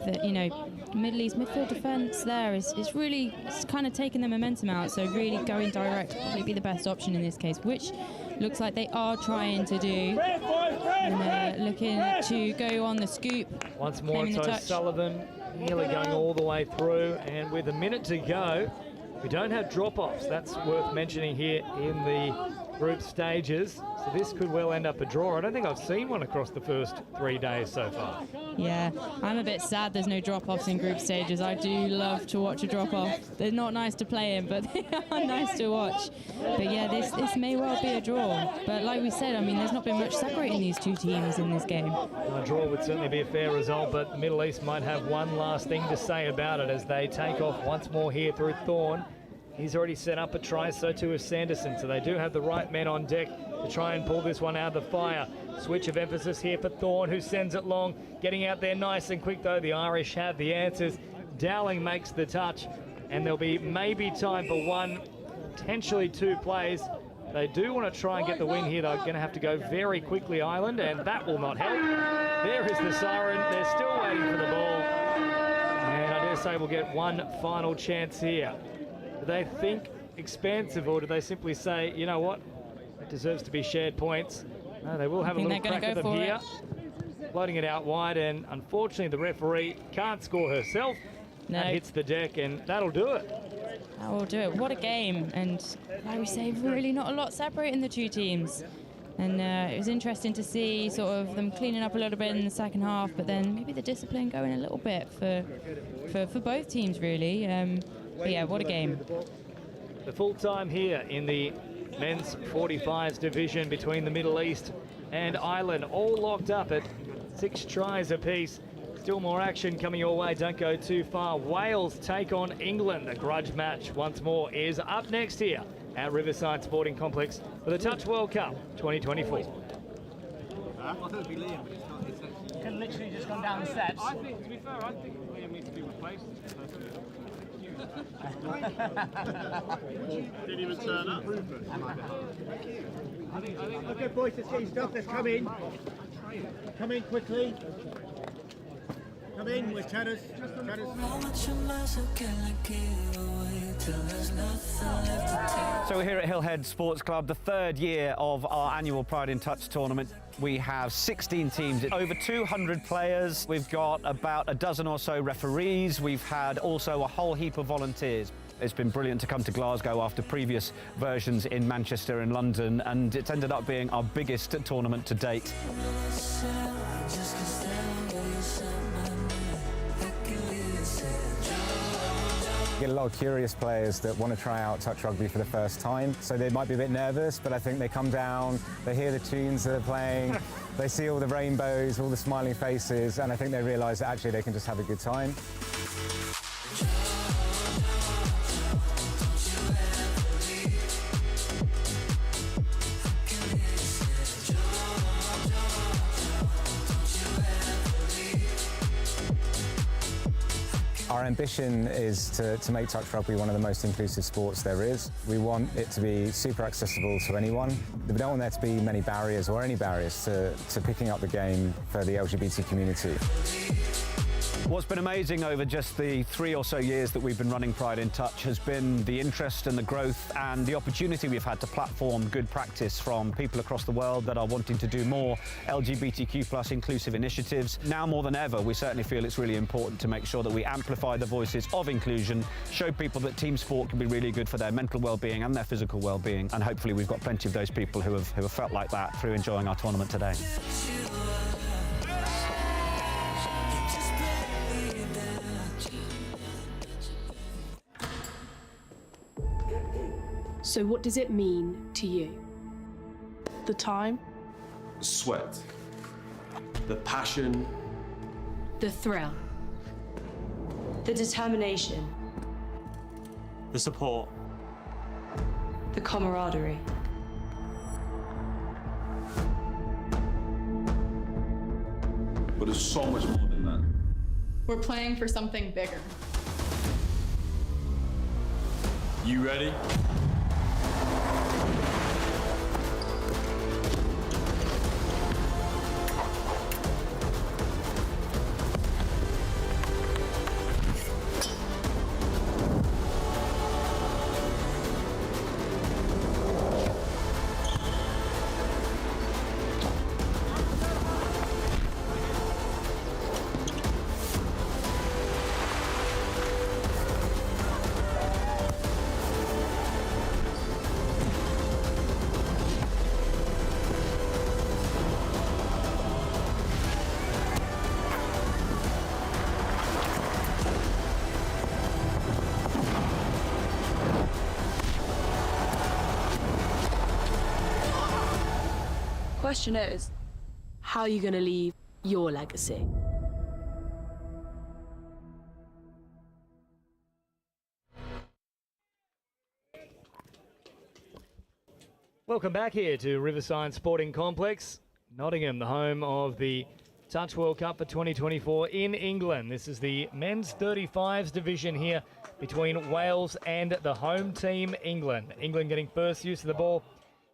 Middle East midfield defence there is really kind of taking the momentum out. So really going direct will probably be the best option in this case, which looks like they are trying to do. And looking to go on the scoop. Once more, it's O'Sullivan nearly going all the way through, and with a minute to go, we don't have drop-offs. That's worth mentioning here in the group stages. So this could well end up a draw. I don't think I've seen one across the first 3 days so far. Yeah, I'm a bit sad there's no drop-offs in group stages. I do love to watch a drop-off. They're not nice to play in, but they are nice to watch. But yeah, this may well be a draw. But like we said, I mean, there's not been much separating these two teams in this game. A draw would certainly be a fair result, but the Middle East might have one last thing to say about it as they take off once more here through Thorne. He's already set up a try, so too is Sanderson. So they do have the right men on deck to try and pull this one out of the fire. Switch of emphasis here for Thorne, who sends it long. Getting out there nice and quick, though. The Irish have the answers. Dowling makes the touch, and there'll be maybe time for one, potentially two plays. They do want to try and get the win here. They're going to have to go very quickly, Ireland, and that will not help. There is the siren. They're still waiting for the ball. And I dare say we'll get one final chance here. Do they think expansive, or do they simply say, you know what, it deserves to be shared points? No, they will have a little crack at them here. Floating it out wide, and unfortunately the referee can't score herself. No. That hits the deck, and that'll do it. That will do it. What a game. And like we say, really not a lot separating the two teams. And it was interesting to see sort of them cleaning up a little bit in the second half, but then maybe the discipline going a little bit for both teams, really. But yeah, what a game. The full time here in the men's 45s division between the Middle East and Ireland, all locked up at 6 tries apiece. Still more action coming your way. Don't go too far. Wales take on England. The grudge match once more is up next here at Riverside Sporting Complex for the Touch World Cup 2024. Can literally just gone down the steps. I think, to be fair, I think Liam needs to be replaced. Didn't even turn up. Okay, boys, let's get your stuff. Let's come in. Come in quickly. Come in with Chatters. So we're here at Hillhead Sports Club, the 3rd year of our annual Pride in Touch tournament. We have 16 teams, over 200 players. We've got about a dozen or so referees. We've had also a whole heap of volunteers. It's been brilliant to come to Glasgow after previous versions in Manchester and London, and it's ended up being our biggest tournament to date. You get a lot of curious players that want to try out touch rugby for the first time, so they might be a bit nervous, but I think they come down, they hear the tunes that are playing, they see all the rainbows, all the smiling faces, and I think they realise that actually they can just have a good time. Our ambition is to make touch rugby one of the most inclusive sports there is. We want it to be super accessible to anyone. We don't want there to be many barriers or any barriers to picking up the game for the LGBT community. What's been amazing over just the 3 or so years that we've been running Pride in Touch has been the interest and the growth and the opportunity we've had to platform good practice from people across the world that are wanting to do more LGBTQ+ inclusive initiatives. Now more than ever, we certainly feel it's really important to make sure that we amplify the voices of inclusion, show people that team sport can be really good for their mental well-being and their physical well-being, and hopefully we've got plenty of those people who have felt like that through enjoying our tournament today. So what does it mean to you? The time? Sweat. The passion. The thrill? The determination. The support. The camaraderie. But there's so much more than that. We're playing for something bigger. You ready? Question is, how are you going to leave your legacy? Welcome back here to Riverside Sporting Complex, Nottingham, the home of the Touch World Cup for 2024 in England. This is the men's 35s division here between Wales and the home team, England. England getting first use of the ball.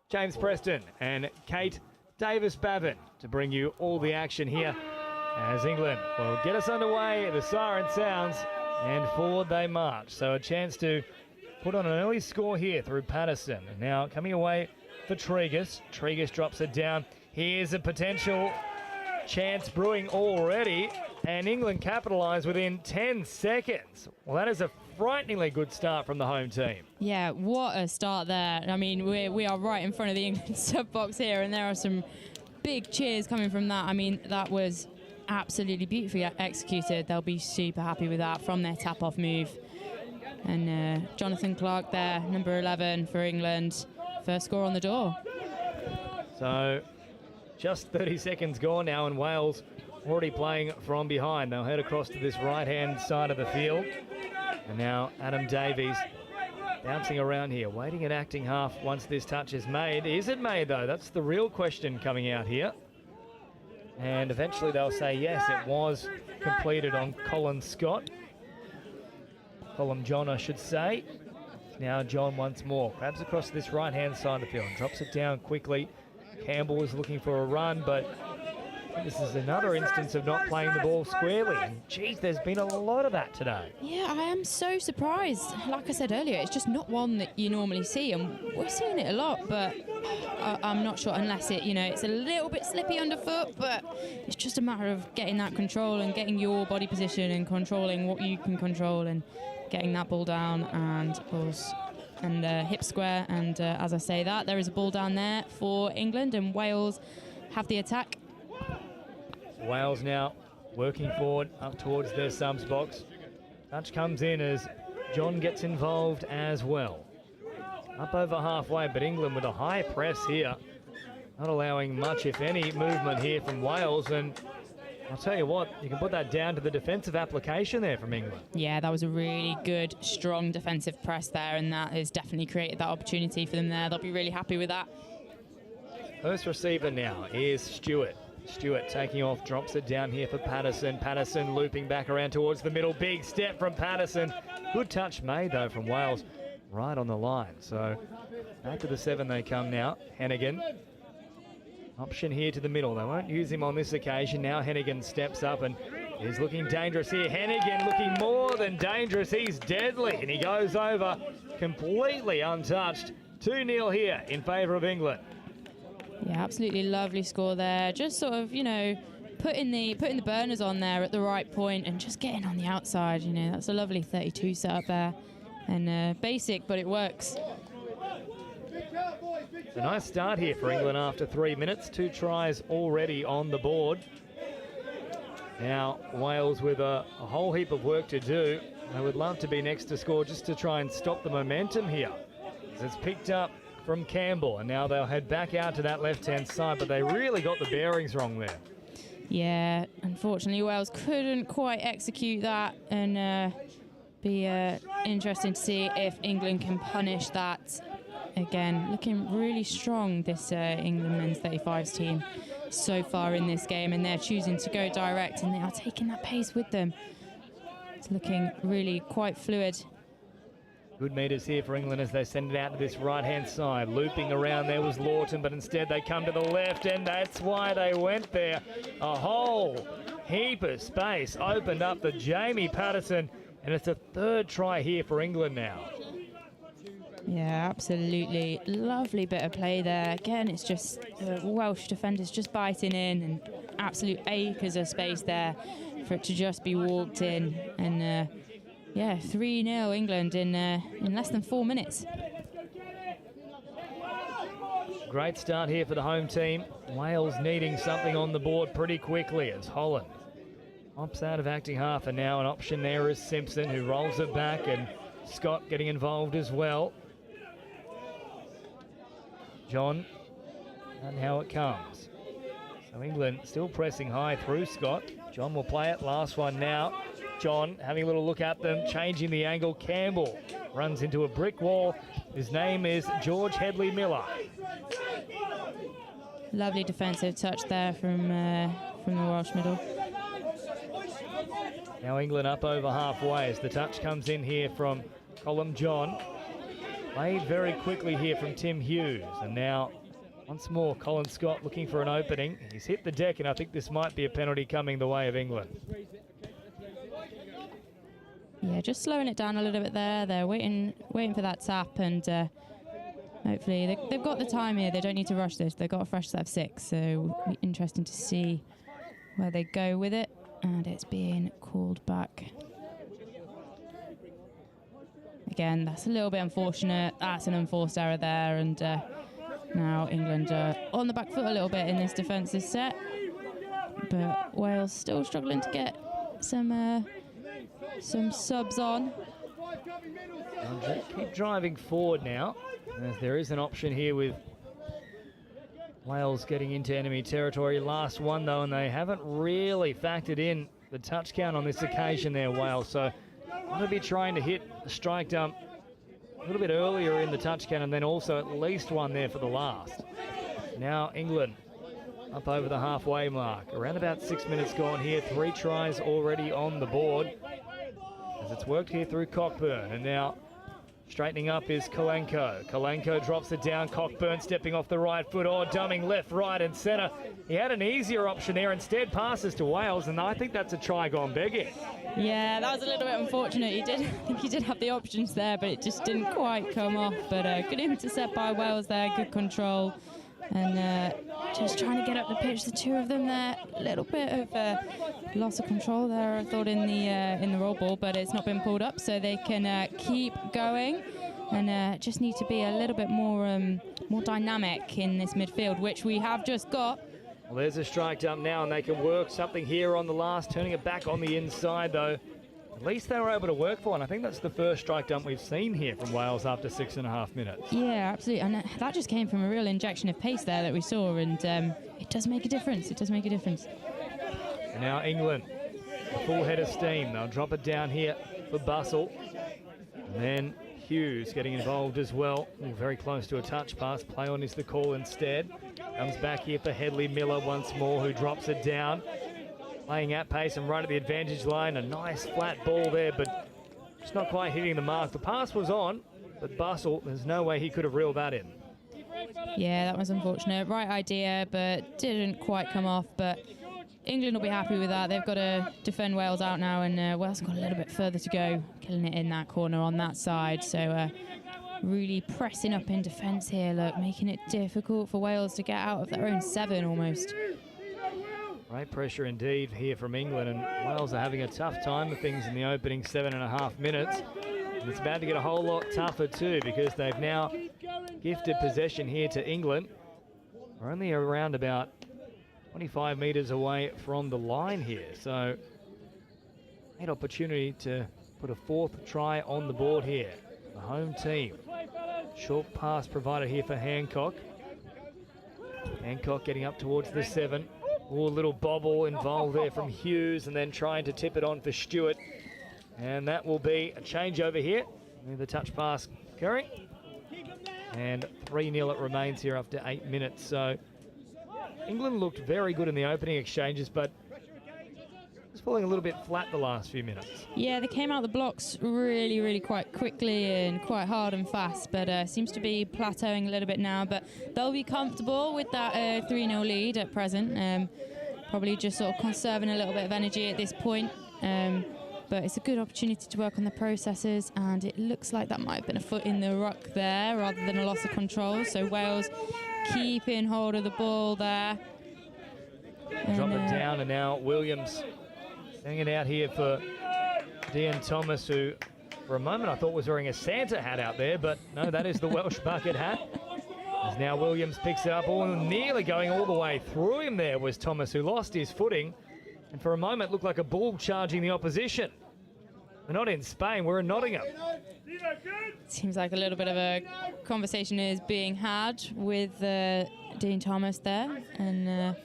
James Preston and Kate Davis-Bavin to bring you all the action here as England will get us underway. The siren sounds and forward they march. So a chance to put on an early score here through Patterson. And now coming away for Tregus. Tregus drops it down. Here's a potential chance brewing already, and England capitalise within 10 seconds. Well, that is a frighteningly good start from the home team. Yeah, what a start there. I mean, we are right in front of the England sub box here, and there are some big cheers coming from that. I mean, that was absolutely beautifully executed. They'll be super happy with that from their tap-off move. And Jonathan Clark there, number 11 for England. First score on the door. So just 30 seconds gone now, and Wales already playing from behind. They'll head across to this right-hand side of the field. And now Adam Davies bouncing around here, waiting at acting half once this touch is made. Is it made, though? That's the real question coming out here. And eventually they'll say, yes, it was completed on Colin Scott. Colin John, I should say. Now John once more. Grabs across this right-hand side of the field and drops it down quickly. Campbell is looking for a run, but this is another instance of not playing the ball squarely. And geez, there's been a lot of that today. Yeah, I am so surprised. Like I said earlier, it's just not one that you normally see, and we're seeing it a lot, but I'm not sure unless it's a little bit slippy underfoot, but it's just a matter of getting that control and getting your body position and controlling what you can control and getting that ball down and, of course, hip square. And as I say that, there is a ball down there for England, and Wales have the attack. Wales now working forward up towards their subs box. Touch comes in as John gets involved as well. Up over halfway, but England with a high press here. Not allowing much, if any, movement here from Wales. And I'll tell you what, you can put that down to the defensive application there from England. Yeah, that was a really good, strong defensive press there, and that has definitely created that opportunity for them there. They'll be really happy with that. First receiver now is Stewart. Stewart taking off, drops it down here for Patterson. Patterson looping back around towards the middle. Big step from Patterson. Good touch made, though, from Wales right on the line. So back to the 7 they come now. Hennigan. Option here to the middle. They won't use him on this occasion. Now Hennigan steps up and is looking dangerous here. Hennigan looking more than dangerous. He's deadly, and he goes over completely untouched. 2-0 here in favour of England. Yeah, absolutely lovely score there. Just sort of, putting the burners on there at the right point and just getting on the outside. That's a lovely 32 setup there, and basic, but it works. A nice start here for England after 3 minutes. 2 tries already on the board. Now Wales with a whole heap of work to do. They would love to be next to score just to try and stop the momentum here. It's picked up from Campbell, and now they'll head back out to that left-hand side, but they really got the bearings wrong there. Yeah, unfortunately Wales couldn't quite execute that, and be interesting to see if England can punish that. Again, looking really strong, this England men's 35s team so far in this game, and they're choosing to go direct, and they are taking that pace with them. It's looking really quite fluid. Good meters here for England as they send it out to this right-hand side. Looping around there was Lawton, but instead they come to the left, and that's why they went there. A whole heap of space opened up for Jamie Patterson, and it's a 3rd try here for England now. Yeah, absolutely. Lovely bit of play there. Again, it's just Welsh defenders just biting in, and absolute acres of space there for it to just be walked in. And yeah, 3-0 England in less than 4 minutes. Great start here for the home team. Wales needing something on the board pretty quickly as Holland opts out of acting half, and now an option there is Simpson, who rolls it back, and Scott getting involved as well. John And how it comes. So England still pressing high through Scott. John will play it. Last one now. John having a little look at them, changing the angle. Campbell runs into a brick wall. His name is George Headley Miller. Lovely defensive touch there from the Welsh middle. Now England up over halfway as the touch comes in here from Colin John. Played very quickly here from Tim Hughes. And now once more Colin Scott looking for an opening. He's hit the deck, and I think this might be a penalty coming the way of England. Yeah, just slowing it down a little bit there. They're waiting for that tap, and hopefully they've got the time here. They don't need to rush this. They've got a fresh set of 6, so it'll be interesting to see where they go with it. And it's being called back. Again, that's a little bit unfortunate. That's an enforced error there, and now England are on the back foot a little bit in this defensive set. But Wales still struggling to get some subs on. Keep driving forward now, as there is an option here with Wales getting into enemy territory. Last one though, and they haven't really factored in the touch count on this occasion there, Wales. So I'm going to be trying to hit the strike dump a little bit earlier in the touch count, and then also at least one there for the last. Now England up over the halfway mark. Around about 6 minutes gone here. 3 tries already on the board, as it's worked here through Cockburn. And now straightening up is Kalenko. Kalenko drops it down. Cockburn stepping off the right foot. Oh, dumbing left, right and centre. He had an easier option there. Instead passes to Wales, and I think that's a try gone begging. Yeah, that was a little bit unfortunate. I think he did have the options there, but it just didn't quite come off. But good intercept by Wales there, good control. And just trying to get up the pitch, the two of them there. A little bit of loss of control there, I thought, in the roll ball, but it's not been pulled up, so they can keep going. And just need to be a little bit more dynamic in this midfield, which we have just got. Well, there's a strike dump now, and they can work something here on the last, turning it back on the inside, though. At least they were able to work for, and I think that's the first strike dump we've seen here from Wales after 6.5 minutes. Yeah, absolutely, and that just came from a real injection of pace there that we saw, and it does make a difference. It does make a difference. And now England, a full head of steam. They'll drop it down here for Bustle. And then Hughes getting involved as well. Ooh, very close to a touch pass. Play on is the call instead. Comes back here for Headley Miller once more, who drops it down. Playing at pace and right at the advantage line. A nice flat ball there, but just not quite hitting the mark. The pass was on, but Bustle, there's no way he could have reeled that in. Yeah, that was unfortunate. Right idea, but didn't quite come off. But England will be happy with that. They've got to defend Wales out now, and Wales have got a little bit further to go, killing it in that corner on that side. So really pressing up in defence here, look, making it difficult for Wales to get out of their own 7 almost. Great pressure indeed here from England, and Wales are having a tough time with things in the opening 7.5 minutes. And it's about to get a whole lot tougher too, because they've now gifted possession here to England. We're only around about 25 metres away from the line here, so great opportunity to put a 4th try on the board here. The home team. Short pass provided here for Hancock. Hancock getting up towards the 7. Oh, a little bobble involved there from Hughes, and then trying to tip it on for Stewart. And that will be a changeover here. With the touch pass occurring. And 3-0 it remains here after 8 minutes. So England looked very good in the opening exchanges, but it's falling a little bit flat the last few minutes. Yeah, they came out the blocks really, really quite quickly and quite hard and fast, but seems to be plateauing a little bit now. But they'll be comfortable with that 3-0 lead at present. Probably just sort of conserving a little bit of energy at this point. But it's a good opportunity to work on the processes, and it looks like that might have been a foot in the ruck there rather than a loss of control. So Wales keeping hold of the ball there. Drop it down, and now Williams hanging out here for Dean Thomas, who for a moment I thought was wearing a Santa hat out there, but no, that is the Welsh bucket hat. As now Williams picks it up, nearly going all the way through him there was Thomas, who lost his footing, and for a moment looked like a bull charging the opposition. We're not in Spain, we're in Nottingham. Seems like a little bit of a conversation is being had with Dean Thomas there, and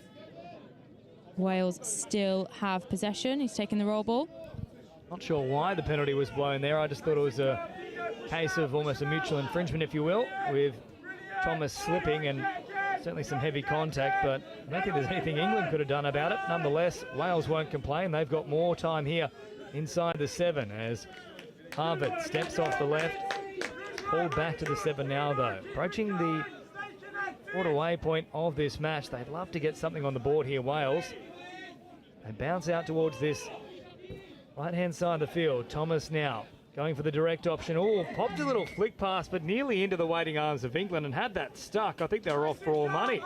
Wales still have possession. He's taking the roll ball. Not sure why the penalty was blown there. I just thought it was a case of almost a mutual infringement, if you will, with Thomas slipping and certainly some heavy contact, but I don't think there's anything England could have done about it. Nonetheless, Wales won't complain. They've got more time here inside the 7 as Harvard steps off the left. Pulled back to the 7 now, though. Approaching the quarter-way point of this match. They'd love to get something on the board here, Wales. They bounce out towards this right-hand side of the field. Thomas now going for the direct option. Oh, popped a little flick pass, but nearly into the waiting arms of England and had that stuck. I think they were off for all money.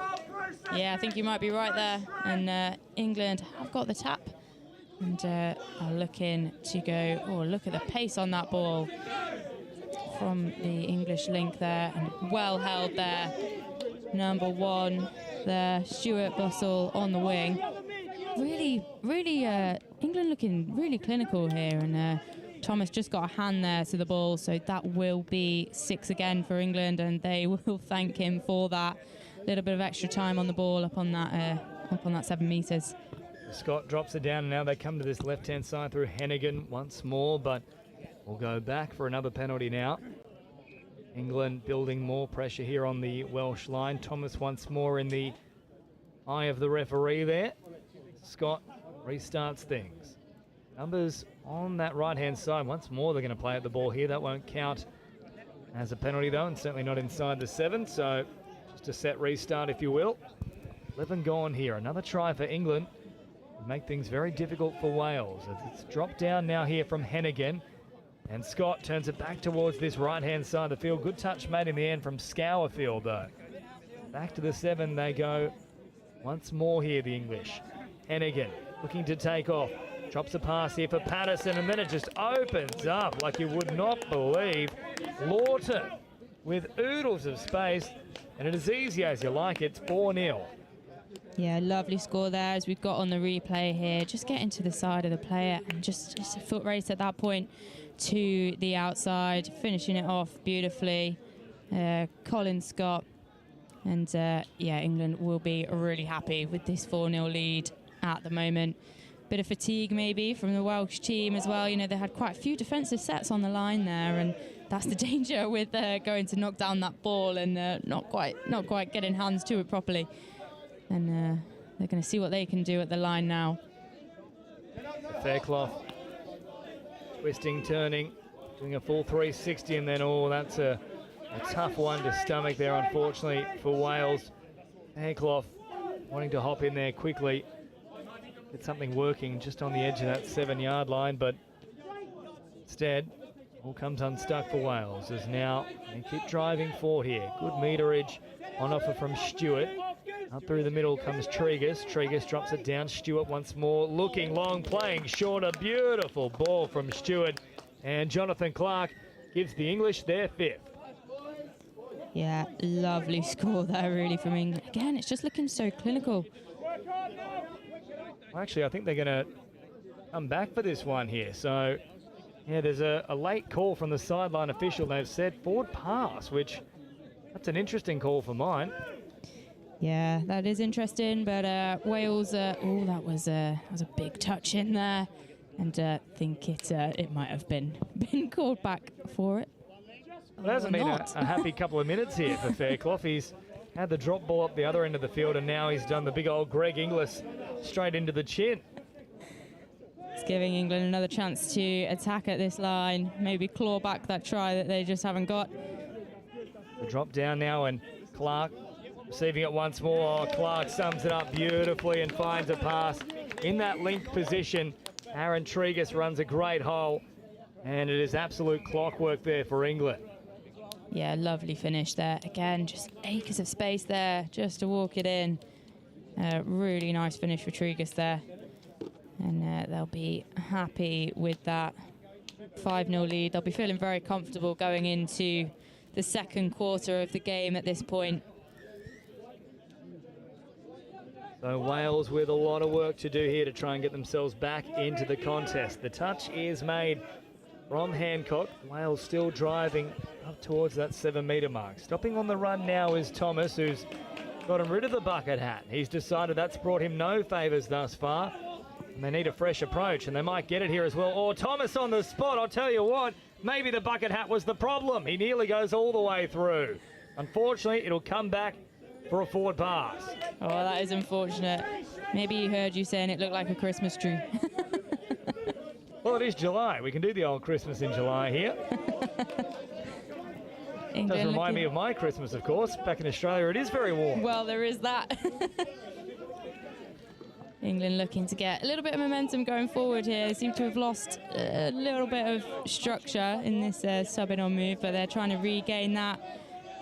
Yeah, I think you might be right there. And England have got the tap and are looking to go. Oh, look at the pace on that ball from the English link there, and well held there. Number 1 there, Stuart Bussell on the wing. Really, England looking really clinical here, and Thomas just got a hand there to the ball, so that will be 6 again for England, and they will thank him for that little bit of extra time on the ball up on that 7 metres. Scott drops it down, and now they come to this left-hand side through Hennigan once more, but we'll go back for another penalty now. England building more pressure here on the Welsh line. Thomas once more in the eye of the referee there. Scott restarts things. Numbers on that right-hand side. Once more they're going to play at the ball here. That won't count as a penalty, though, and certainly not inside the 7. So just a set restart, if you will. 11 gone here. Another try for England. Make things very difficult for Wales. It's dropped down now here from Hennigan. And Scott turns it back towards this right-hand side of the field. Good touch made in the end from Scourfield, though. Back to the 7 they go once more here, the English. Hennigan looking to take off. Drops a pass here for Patterson, and then it just opens up like you would not believe. Lawton with oodles of space, and it is easy as you like. It's 4-0. Yeah, lovely score there as we've got on the replay here. Just getting to the side of the player and just a foot race at that point to the outside, finishing it off beautifully. Colin Scott. And yeah, England will be really happy with this 4-0 lead at the moment. Bit of fatigue maybe from the Welsh team as well. You know, they had quite a few defensive sets on the line there, and that's the danger with going to knock down that ball and not quite getting hands to it properly. And they're going to see what they can do at the line now. Fairclough twisting, turning, doing a full 360, and then that's a tough one to stomach there, unfortunately, for Wales. Fairclough wanting to hop in there quickly, get something working just on the edge of that 7-yard line, but instead all comes unstuck for Wales as now they keep driving forward here. Good meterage on offer from Stewart. Up through the middle comes Tregus. Tregus drops it down. Stewart once more looking long, playing short. A beautiful ball from Stewart, and Jonathan Clark gives the English their 5th. Yeah, lovely score there really from England. Again, it's just looking so clinical. Well, actually, I think they're going to come back for this one here. So, yeah, there's a late call from the sideline official. They've said forward pass, which that's an interesting call for mine. Yeah, that is interesting, but Wales, that was a big touch in there, and I think it might have been called back for it. Well, it hasn't been a happy couple of minutes here for Fairclough. He's had the drop ball up the other end of the field, and now he's done the big old Greg Inglis straight into the chin. It's giving England another chance to attack at this line, maybe claw back that try that they just haven't got. The drop down now, and Clark receiving it once more. Clark sums it up beautifully and finds a pass in that link position. Aaron Tregus runs a great hole, and it is absolute clockwork there for England. Yeah, lovely finish there. Again, just acres of space there just to walk it in. Really nice finish for Tregus there. And they'll be happy with that 5-0 lead. They'll be feeling very comfortable going into the second quarter of the game at this point. So Wales with a lot of work to do here to try and get themselves back into the contest. The touch is made from Hancock. Wales still driving up towards that 7-metre mark. Stopping on the run now is Thomas, who's gotten rid of the bucket hat. He's decided that's brought him no favours thus far. And they need a fresh approach, and they might get it here as well. Oh, Thomas on the spot. I'll tell you what, maybe the bucket hat was the problem. He nearly goes all the way through. Unfortunately, it'll come back for a forward pass. Oh, that is unfortunate. Maybe he heard you saying it looked like a Christmas tree. Well, it is July. We can do the old Christmas in July here. Does remind me of my Christmas, of course. Back in Australia, it is very warm. Well, there is that. England looking to get a little bit of momentum going forward here. They seem to have lost a little bit of structure in this subbing on move, but they're trying to regain that.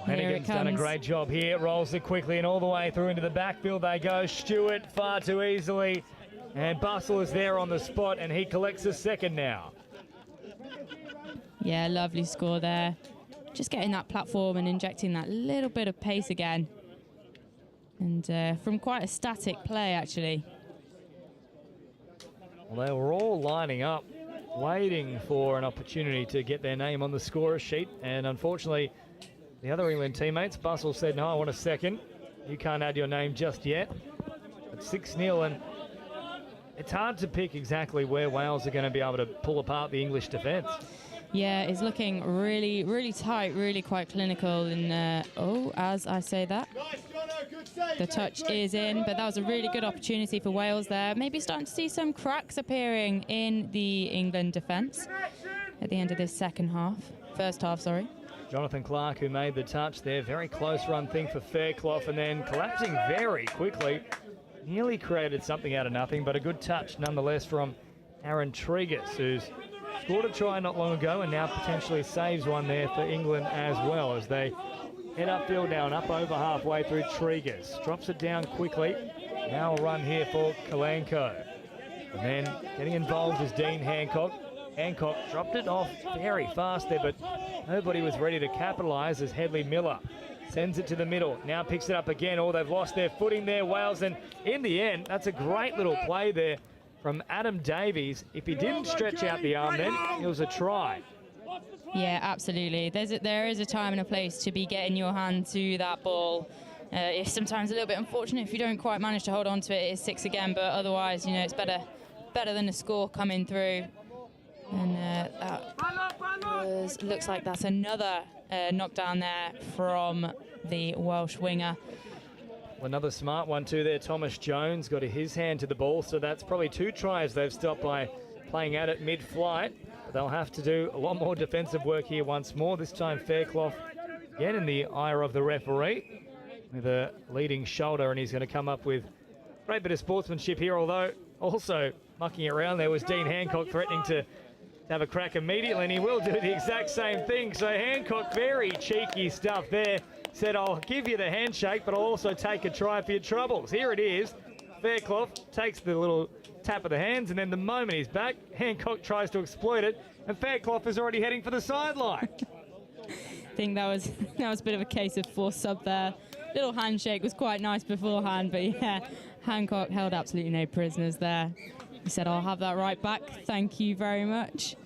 Hennigan's done a great job here. Rolls it quickly and all the way through into the backfield they go. Stewart far too easily. And Bustle is there on the spot, and he collects a second now. Yeah, lovely score there. Just getting that platform and injecting that little bit of pace again. And from quite a static play, actually. Well, they were all lining up, waiting for an opportunity to get their name on the scorer sheet. And unfortunately, the other England teammates, Bustle said, no, I want a second. You can't add your name just yet. It's 6-0, and it's hard to pick exactly where Wales are going to be able to pull apart the English defence. Yeah, it's looking really, really tight, really quite clinical. And as I say that, the touch is in, but that was a really good opportunity for Wales there. Maybe starting to see some cracks appearing in the England defence at the end of this first half, sorry. Jonathan Clark, who made the touch there, very close run thing for Fairclough, and then collapsing very quickly. Nearly created something out of nothing, but a good touch nonetheless from Aaron Tregus, who's scored a try not long ago and now potentially saves one there for England as well, as they head upfield now and up over halfway through. Tregus drops it down quickly. Now a run here for Kalanko. And then getting involved is Dean Hancock. Hancock dropped it off very fast there, but nobody was ready to capitalise as Headley Miller sends it to the middle. Now picks it up again. Oh, they've lost their footing there, Wales. And in the end, that's a great little play there from Adam Davies. If he didn't stretch out the arm then, it was a try. Yeah, absolutely. There is a time and a place to be getting your hand to that ball. It's sometimes a little bit unfortunate if you don't quite manage to hold on to it. It's 6 again, but otherwise, you know, it's better than a score coming through. And that looks like that's another knockdown there from the Welsh winger. Well, another smart one too there. Thomas Jones got his hand to the ball, so that's probably 2 tries they've stopped by playing at it mid-flight. But they'll have to do a lot more defensive work here once more. This time Fairclough again in the ire of the referee with a leading shoulder, and he's going to come up with a great bit of sportsmanship here, although also mucking around there was Dean Hancock threatening to have a crack immediately, and he will do the exact same thing. So Hancock, very cheeky stuff there. Said, I'll give you the handshake, but I'll also take a try for your troubles. Here it is. Fairclough takes the little tap of the hands, and then the moment he's back, Hancock tries to exploit it, and Fairclough is already heading for the sideline. I think that was a bit of a case of forced sub there. Little handshake was quite nice beforehand, but yeah, Hancock held absolutely no prisoners there. He said, I'll have that right back. Thank you very much.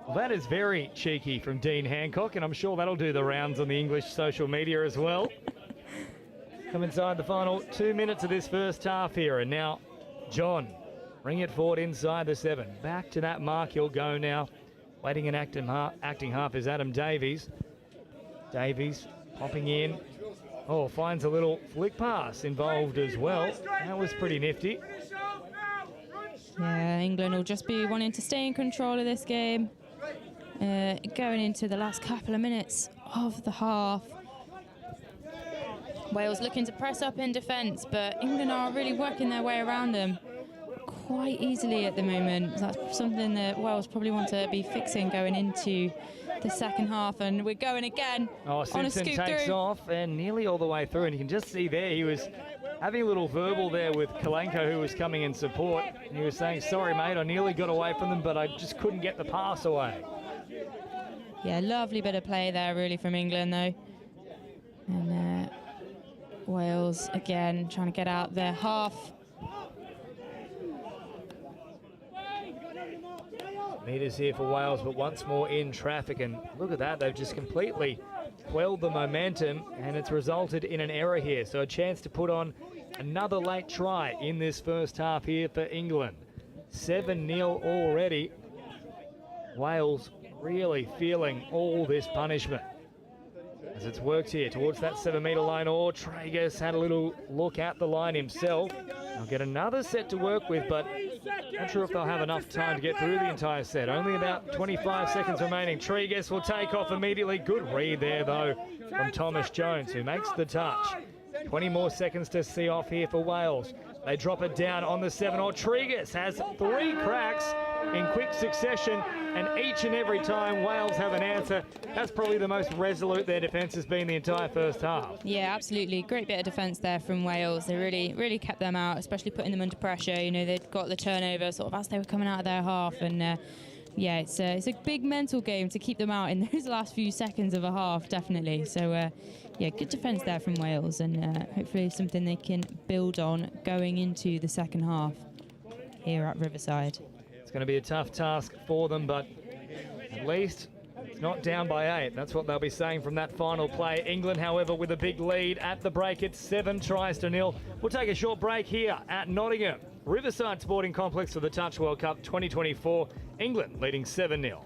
Well, that is very cheeky from Dean Hancock, and I'm sure that'll do the rounds on the English social media as well. Come inside the final 2 minutes of this first half here, and now John, bring it forward inside the 7. Back to that mark he'll go now. Waiting an acting half is Adam Davies. Davies popping in. Oh, finds a little flick pass involved as well. That was pretty nifty. Yeah, England will just be wanting to stay in control of this game. Going into the last couple of minutes of the half. Wales looking to press up in defence, but England are really working their way around them quite easily at the moment. That's something that Wales probably want to be fixing going into the second half, and we're going again. Oh, Simpson takes off and nearly all the way through, and you can just see there he was having a little verbal there with Kalanko, who was coming in support. And he was saying, sorry mate, I nearly got away from them, but I just couldn't get the pass away. Yeah, lovely bit of play there really from England though. And Wales again trying to get out their half. metres here for Wales, but once more in traffic. And look at that, they've just completely quelled the momentum, and it's resulted in an error here. So a chance to put on another late try in this first half here for England. 7-0 already. Wales really feeling all this punishment as it's worked here towards that 7-metre line. Or Traeger had a little look at the line himself. They'll get another set to work with, but not sure if they'll have enough time to get through the entire set. Only about 25 seconds remaining. Traeger will take off immediately. Good read there, though, from Thomas Jones, who makes the touch. 20 more seconds to see off here for Wales. They drop it down on the 7. Rodriguez has 3 cracks in quick succession, and each and every time Wales have an answer. That's probably the most resolute their defence has been the entire first half. Yeah, absolutely. Great bit of defence there from Wales. They really kept them out, especially putting them under pressure. You know, they'd got the turnover sort of as they were coming out of their half, and yeah, it's a big mental game to keep them out in those last few seconds of a half, definitely. So, yeah, good defence there from Wales, and hopefully something they can build on going into the second half here at Riverside. It's going to be a tough task for them, but at least it's not down by 8. That's what they'll be saying from that final play. England, however, with a big lead at the break. It's 7-0. We'll take a short break here at Nottingham. Riverside Sporting Complex for the Touch World Cup 2024. England leading 7-0.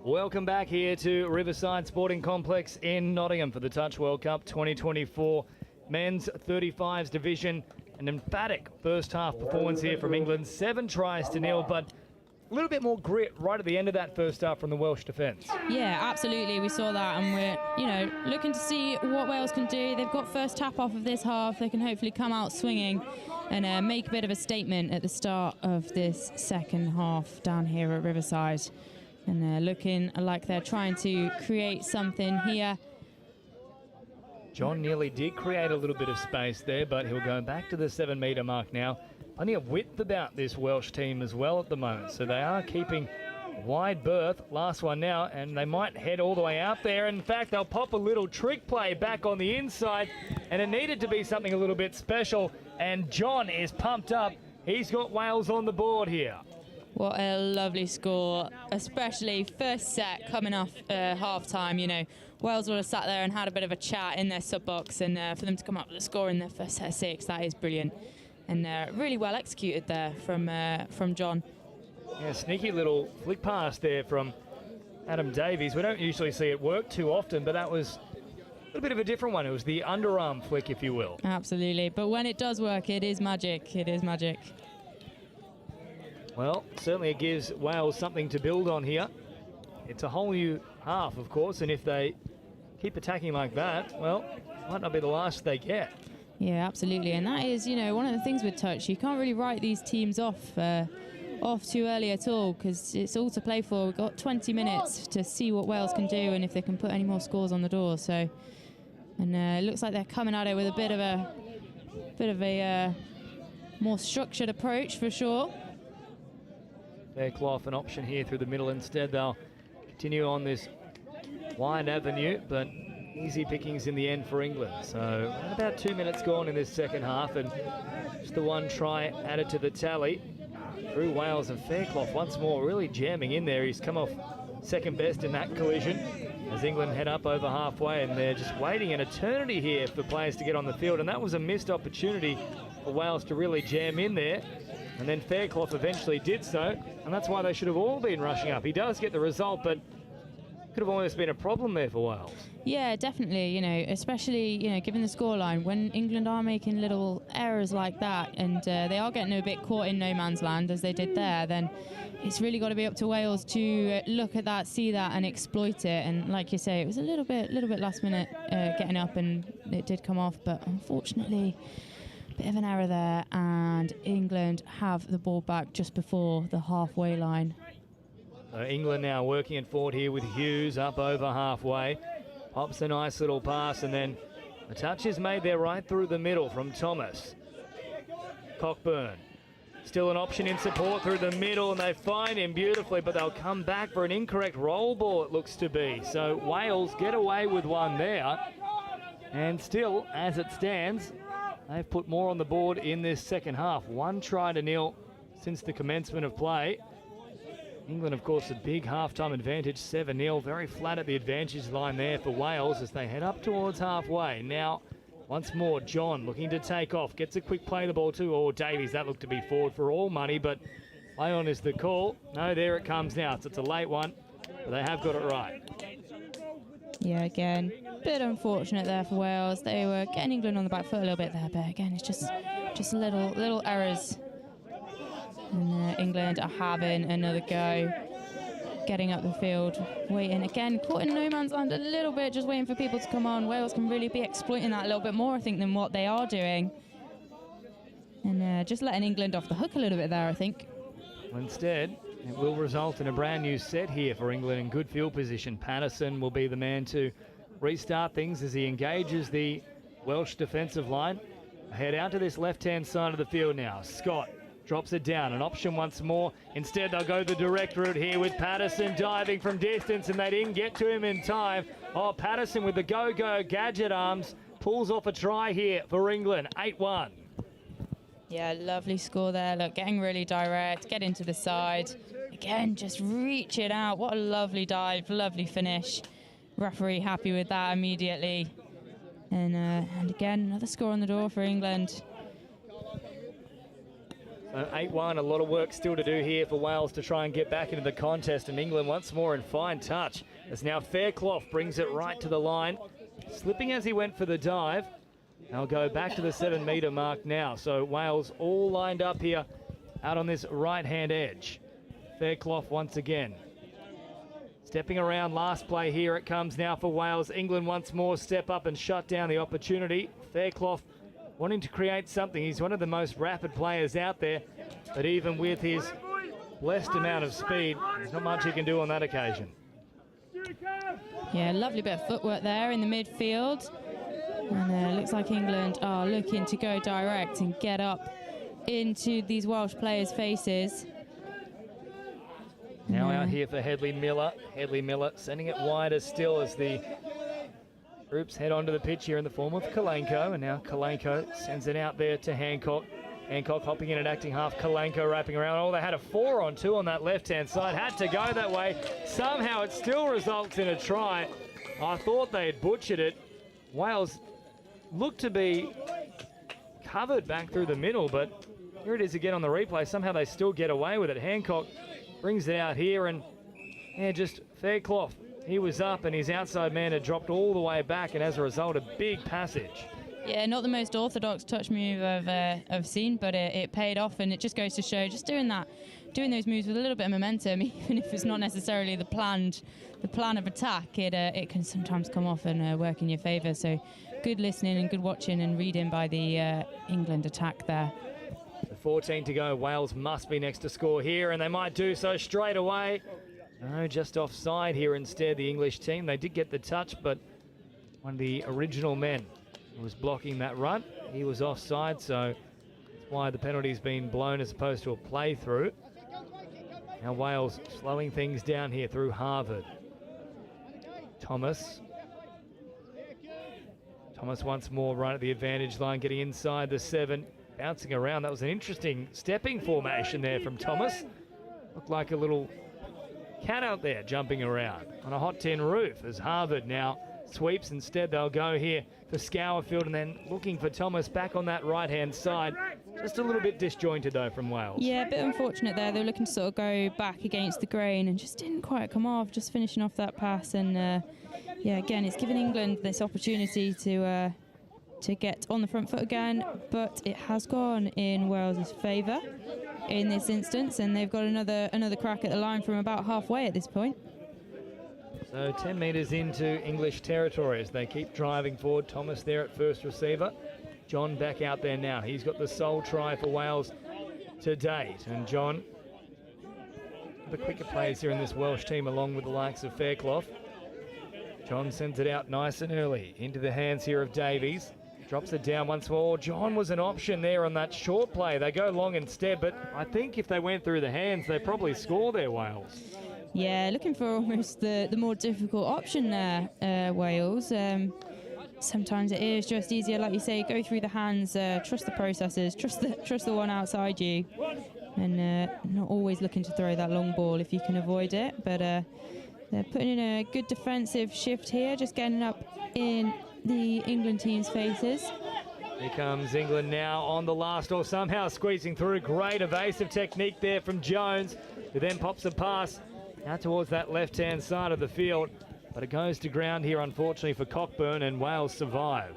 Welcome back here to Riverside Sporting Complex in Nottingham for the Touch World Cup 2024 Men's 35s Division. An emphatic first half performance here from England. 7 tries to 0, but a little bit more grit right at the end of that first half from the Welsh defence. Yeah, absolutely. We saw that, and we're, looking to see what Wales can do. They've got first tap off of this half. They can hopefully come out swinging and make a bit of a statement at the start of this second half down here at Riverside. And they're looking like they're trying to create something here. John nearly did create a little bit of space there, but he'll go back to the 7-metre mark now. Plenty of width about this Welsh team as well at the moment, so they are keeping wide berth. Last one now, and they might head all the way out there. In fact, they'll pop a little trick play back on the inside, and it needed to be something a little bit special, and John is pumped up. He's got Wales on the board here. What a lovely score, especially first set coming off half-time. Wales would have sat there and had a bit of a chat in their sub-box, and for them to come up with a score in their first set of 6, that is brilliant. And really well executed there from John. Yeah, sneaky little flick pass there from Adam Davies. We don't usually see it work too often, but that was a little bit of a different one. It was the underarm flick, if you will. Absolutely, but when it does work, it is magic. It is magic. Well, certainly it gives Wales something to build on here. It's a whole new half, of course, and if they keep attacking like that, well, might not be the last they get. Yeah, absolutely, and that is, one of the things with touch. You can't really write these teams off too early at all, because it's all to play for. We've got 20 minutes to see what Wales can do and if they can put any more scores on the door. So, and it looks like they're coming at it with a bit of a more structured approach for sure. Fairclough an option here through the middle. Instead, they'll continue on this wide avenue, but easy pickings in the end for England. So about 2 minutes gone in this second half, and just the 1 try added to the tally. Through Wales, and Fairclough once more really jamming in there. He's come off second best in that collision as England head up over halfway, and they're just waiting an eternity here for players to get on the field, and that was a missed opportunity for Wales to really jam in there. And then Fairclough eventually did so, and that's why they should have all been rushing up. He does get the result, but could have almost been a problem there for Wales. Yeah, definitely, especially, given the scoreline, when England are making little errors like that, and they are getting a bit caught in no man's land as they did there, then it's really got to be up to Wales to look at that, see that, and exploit it. And like you say, it was a little bit last minute getting up, and it did come off, but unfortunately, bit of an error there, and England have the ball back just before the halfway line. England now working it forward here with Hughes up over halfway. Pops a nice little pass, and then a touch is made there right through the middle from Thomas. Cockburn, still an option in support through the middle, and they find him beautifully, but they'll come back for an incorrect roll ball, it looks to be. So Wales get away with one there, and still, as it stands, they've put more on the board in this second half. 1 try to 0 since the commencement of play. England, of course, a big half-time advantage, 7-0. Very flat at the advantage line there for Wales as they head up towards halfway. Now, once more, John looking to take off. Gets a quick play the ball to, Davies. That looked to be forward for all money, but play on is the call. No, there it comes now. So it's a late one, but they have got it right. Yeah, again, bit unfortunate there for Wales. They were getting England on the back foot a little bit there, but again, it's just little errors. And England are having another go, getting up the field, waiting again, caught in no man's land a little bit, just waiting for people to come on. Wales can really be exploiting that a little bit more, I think, than what they are doing. And just letting England off the hook a little bit there, I think. Instead, it will result in a brand new set here for England in good field position. Patterson will be the man to restart things as he engages the Welsh defensive line. Head out to this left-hand side of the field now. Scott drops it down, an option once more. Instead, they'll go the direct route here with Patterson diving from distance, and they didn't get to him in time. Patterson with the go-go gadget arms pulls off a try here for England, 8-1. Yeah, lovely score there. Look, getting really direct, get into the side. Again, just reach it out. What a lovely dive, lovely finish. Referee happy with that immediately. And again, another score on the door for England. 8-1, a lot of work still to do here for Wales to try and get back into the contest. And England once more in fine touch, as now Fairclough brings it right to the line, slipping as he went for the dive. They'll go back to the 7-metre mark now. So Wales all lined up here out on this right-hand edge. Fairclough once again. Stepping around, last play here it comes now for Wales. England once more step up and shut down the opportunity. Fairclough wanting to create something. He's one of the most rapid players out there, but even with his blessed amount of speed, there's not much he can do on that occasion. Yeah, lovely bit of footwork there in the midfield. And looks like England are looking to go direct and get up into these Welsh players' faces. Now out here for Headley Miller. Headley Miller sending it wider still as the groups head onto the pitch here in the form of Kalenko. And now Kalenko sends it out there to Hancock. Hancock hopping in and acting half. Kalenko wrapping around. Oh, they had a 4-on-2 on that left-hand side. Had to go that way. Somehow it still results in a try. I thought they had butchered it. Wales looked to be covered back through the middle, but here it is again on the replay. Somehow they still get away with it. Hancock brings it out here, and yeah, just Fairclough. He was up and his outside man had dropped all the way back, and as a result, a big passage. Yeah, not the most orthodox touch move I've seen, but it paid off, and it just goes to show just doing those moves with a little bit of momentum, even if it's not necessarily the plan of attack, it can sometimes come off and work in your favour. So good listening and good watching and reading by the England attack there. 14 to go. Wales must be next to score here, and they might do so straight away. No, just offside here instead, the English team. They did get the touch, but one of the original men who was blocking that run, he was offside, so that's why the penalty's been blown as opposed to a play-through. Now Wales slowing things down here through Harvard. Thomas once more right at the advantage line, getting inside the 7. Bouncing around. That was an interesting stepping formation there from Thomas. Looked like a little cat out there jumping around on a hot tin roof as Harvard now sweeps. Instead, they'll go here for Scourfield and then looking for Thomas back on that right-hand side. Just a little bit disjointed, though, from Wales. Yeah, a bit unfortunate there. They were looking to sort of go back against the grain and just didn't quite come off, just finishing off that pass. And, yeah, again, it's given England this opportunity to get on the front foot again, but it has gone in Wales' favour in this instance, and they've got another crack at the line from about halfway at this point. So 10 metres into English territory as they keep driving forward. Thomas there at first receiver. John back out there now. He's got the sole try for Wales to date, and John, the quicker players here in this Welsh team along with the likes of Fairclough. John sends it out nice and early into the hands here of Davies. Drops it down once more. John was an option there on that short play. They go long instead, but I think if they went through the hands, they probably score there, Wales. Yeah, looking for almost the more difficult option there, Wales. Sometimes it is just easier, like you say, go through the hands, trust the processes, trust the one outside you, and not always looking to throw that long ball if you can avoid it. But they're putting in a good defensive shift here, just getting up in the England team's faces. Here comes England now on the last, or somehow squeezing through. Great evasive technique there from Jones, who then pops a pass out towards that left-hand side of the field. But it goes to ground here, unfortunately, for Cockburn, and Wales survive.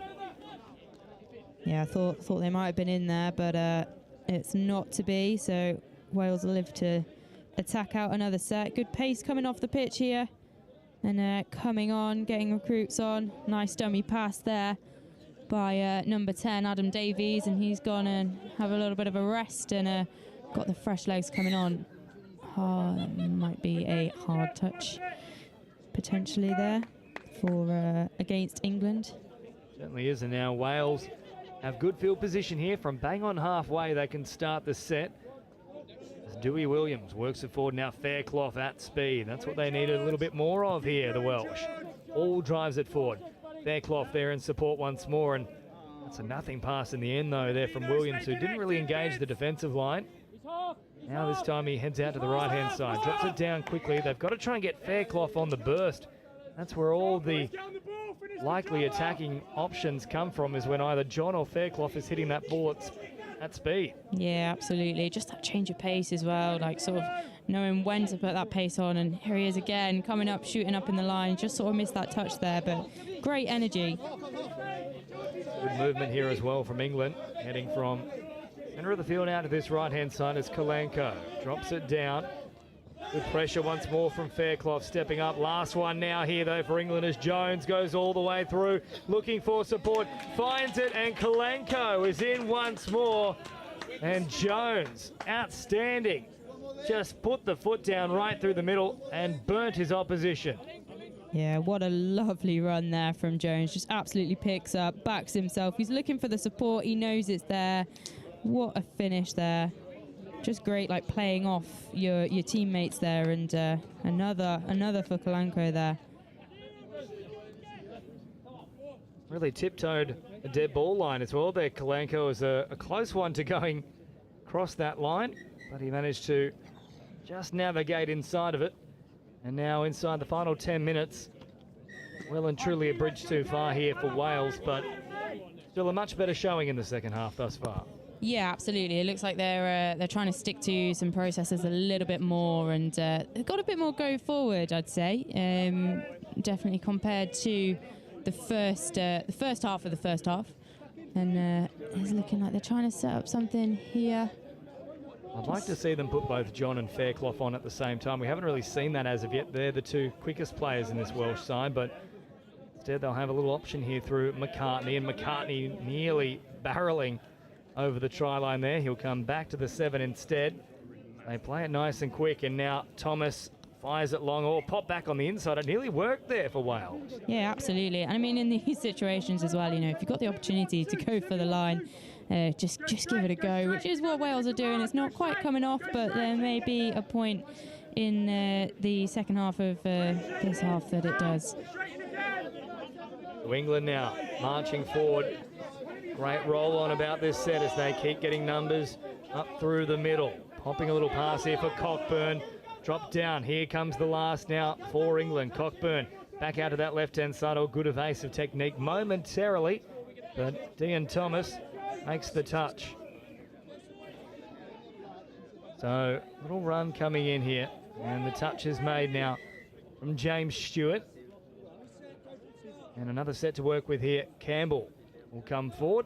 Yeah, I thought they might have been in there, but it's not to be. So Wales will live to attack out another set. Good pace coming off the pitch here. And coming on, getting recruits on. Nice dummy pass there by number 10, Adam Davies. And he's gone and have a little bit of a rest and got the fresh legs coming on. Oh, that might be a hard touch potentially there for against England. Certainly is. And now Wales have good field position here. From bang on halfway, they can start the set. Dewey Williams works it forward now. Fairclough at speed. That's what they needed a little bit more of here, the Welsh. All drives it forward. Fairclough there in support once more, and that's a nothing pass in the end, though, there from Williams, who didn't really engage the defensive line. Now this time he heads out to the right-hand side, drops it down quickly. They've got to try and get Fairclough on the burst. That's where all the likely attacking options come from, is when either John or Fairclough is hitting that ball at speed. Yeah, absolutely. Just that change of pace as well, like sort of knowing when to put that pace on. And here he is again, coming up, shooting up in the line. Just sort of missed that touch there, but great energy. Good movement here as well from England, heading from center of the field out to this right-hand side as Kalanko drops it down. Good pressure once more from Fairclough, stepping up. Last one now here, though, for England as Jones goes all the way through, looking for support, finds it, and Kalanko is in once more. And Jones, outstanding. Just put the foot down right through the middle and burnt his opposition. Yeah, what a lovely run there from Jones. Just absolutely picks up, backs himself. He's looking for the support. He knows it's there. What a finish there. Just great, like playing off your teammates there, and another for Kalanko there. Really tiptoed a dead ball line as well there. Kalanko was a close one to going across that line, but he managed to just navigate inside of it. And now inside the final 10 minutes, well and truly a bridge too far here for Wales, but still a much better showing in the second half thus far. Yeah, absolutely. It looks like they're trying to stick to some processes a little bit more, and they've got a bit more go forward, I'd say. Definitely compared to the first half of the first half, and it's looking like they're trying to set up something here. I'd like to see them put both John and Fairclough on at the same time. We haven't really seen that as of yet. They're the two quickest players in this Welsh side, but instead they'll have a little option here through McCartney, and McCartney nearly barreling over the try line there. He'll come back to the 7 instead. They play it nice and quick, and now Thomas fires it long, or pop back on the inside. It nearly worked there for Wales. Yeah, absolutely. And I mean, in these situations as well, you know, if you've got the opportunity to go for the line, just give it a go, which is what Wales are doing. It's not quite coming off, but there may be a point in the second half of this half that it does. To England now, marching forward. Great roll on about this set as they keep getting numbers up through the middle. Popping a little pass here for Cockburn. Drop down. Here comes the last now for England. Cockburn back out to that left-hand side. All good evasive technique momentarily, but Dean Thomas makes the touch. So little run coming in here, and the touch is made now from James Stewart. And another set to work with here. Campbell will come forward.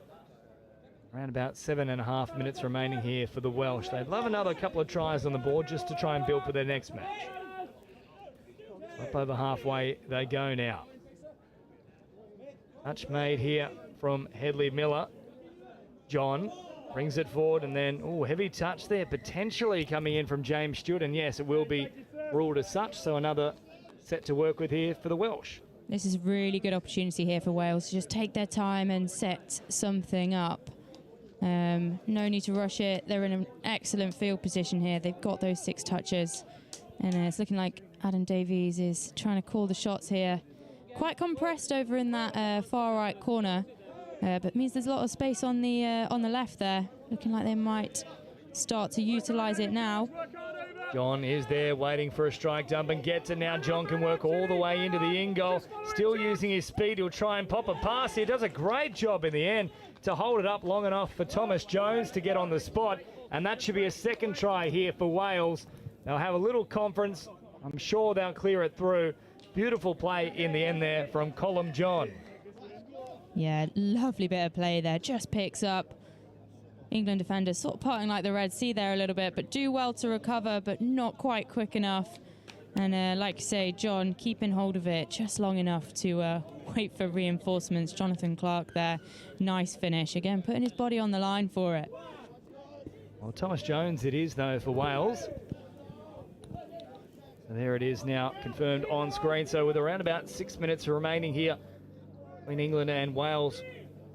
Around about 7.5 minutes remaining here for the Welsh. They'd love another couple of tries on the board just to try and build for their next match. Up over halfway they go now. Touch made here from Headley Miller. John brings it forward, and then, heavy touch there, potentially coming in from James Stewart, and yes, it will be ruled as such, so another set to work with here for the Welsh. This is a really good opportunity here for Wales to just take their time and set something up. No need to rush it. They're in an excellent field position here. They've got those 6 touches, and it's looking like Adam Davies is trying to call the shots here. Quite compressed over in that far right corner, but means there's a lot of space on the left there. Looking like they might start to utilise it now. John is there waiting for a strike dump and gets it now. John can work all the way into the in goal. Still using his speed. He'll try and pop a pass here. Does a great job in the end to hold it up long enough for Thomas Jones to get on the spot. And that should be a second try here for Wales. They'll have a little conference. I'm sure they'll clear it through. Beautiful play in the end there from Colm John. Yeah, lovely bit of play there. Just picks up. England defenders sort of parting like the Red Sea there a little bit, but do well to recover, but not quite quick enough. And like you say, John keeping hold of it just long enough to wait for reinforcements. Jonathan Clark there, nice finish. Again, putting his body on the line for it. Well, Thomas Jones it is, though, for Wales. So there it is now, confirmed on screen. So with around about 6 minutes remaining here between England and Wales,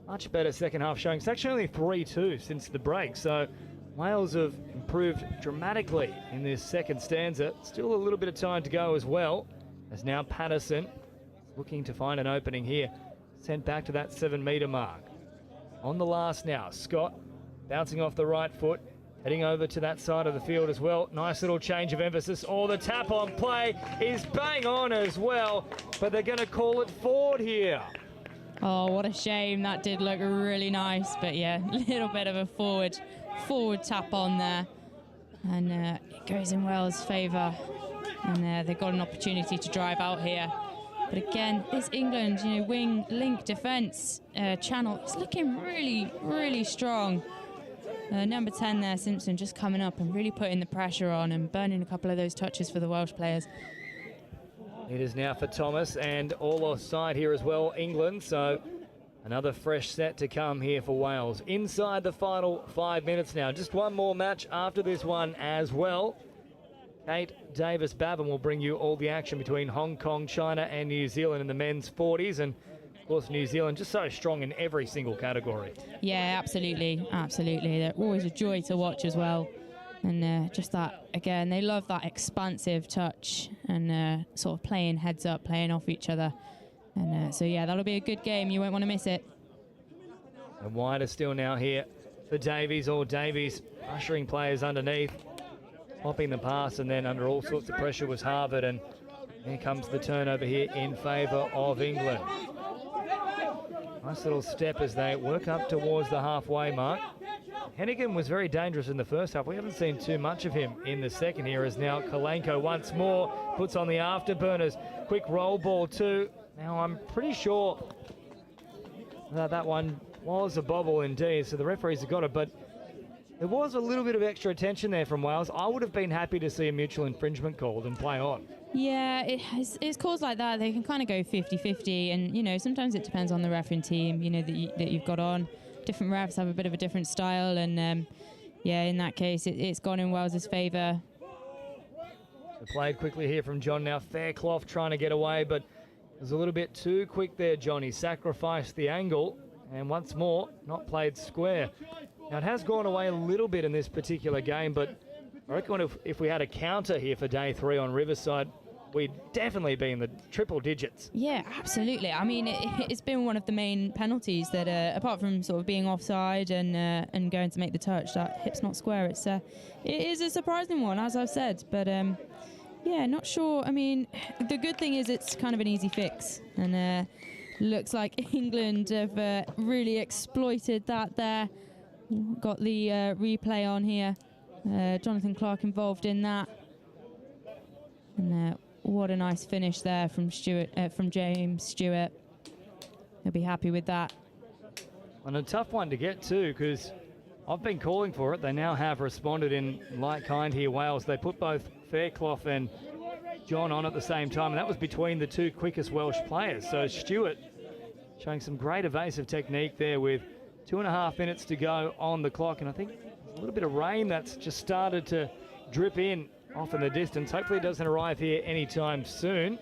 much better second half showing. It's actually only 3-2 since the break, so Wales have improved dramatically in this second stanza. Still a little bit of time to go as well, as now Patterson looking to find an opening here. Sent back to that 7-metre mark. On the last now, Scott bouncing off the right foot, heading over to that side of the field as well. Nice little change of emphasis. The tap on play is bang on as well, but they're going to call it forward here. Oh, what a shame. That did look really nice. But yeah, a little bit of a forward tap on there. And it goes in Wales' favour. And they've got an opportunity to drive out here. But again, this England, wing link defence channel is looking really, really strong. Number 10 there, Simpson, just coming up and really putting the pressure on and burning a couple of those touches for the Welsh players. It is now for Thomas, and all offside here as well, England. So another fresh set to come here for Wales. Inside the final 5 minutes now. Just one more match after this one as well. Kate Davis-Bavan will bring you all the action between Hong Kong, China and New Zealand in the men's 40s. And of course, New Zealand just so strong in every single category. Yeah, absolutely. Absolutely. They're always a joy to watch as well. And just that, again, they love that expansive touch and sort of playing heads up, playing off each other. And so, yeah, that'll be a good game. You won't want to miss it. And wider still now here for Davies, or Davies ushering players underneath, popping the pass, and then under all sorts of pressure was Harvard. And here comes the turnover here in favour of England. Nice little step as they work up towards the halfway mark. Hennigan was very dangerous in the first half. We haven't seen too much of him in the second here, as now Kalenko once more puts on the afterburners. Quick roll ball too. Now I'm pretty sure that one was a bobble indeed, so the referees have got it, but there was a little bit of extra attention there from Wales. I would have been happy to see a mutual infringement called and play on. Yeah, it's calls like that. They can kind of go 50-50, and sometimes it depends on the refereeing team. That you've got on. Different refs have a bit of a different style, and yeah, in that case, it's gone in Wales' favour. So played quickly here from John now. Fairclough trying to get away, but it was a little bit too quick there, John. He sacrificed the angle, and once more, not played square. Now, it has gone away a little bit in this particular game, but I reckon if we had a counter here for day 3 on Riverside, we'd definitely be in the triple digits. Yeah, absolutely. I mean, it's been one of the main penalties that, apart from sort of being offside and going to make the touch, that hip's not square. It is a surprising one, as I've said, but yeah, not sure. I mean, the good thing is it's kind of an easy fix, and looks like England have really exploited that there. Got the replay on here. Jonathan Clark involved in that, and what a nice finish there from James Stewart. He'll be happy with that. And a tough one to get to, because I've been calling for it. They now have responded in like kind here, Wales. They put both Fairclough and John on at the same time, and that was between the two quickest Welsh players. So Stewart showing some great evasive technique there with 2.5 minutes to go on the clock, and I think a little bit of rain that's just started to drip in off in the distance. Hopefully it doesn't arrive here anytime soon,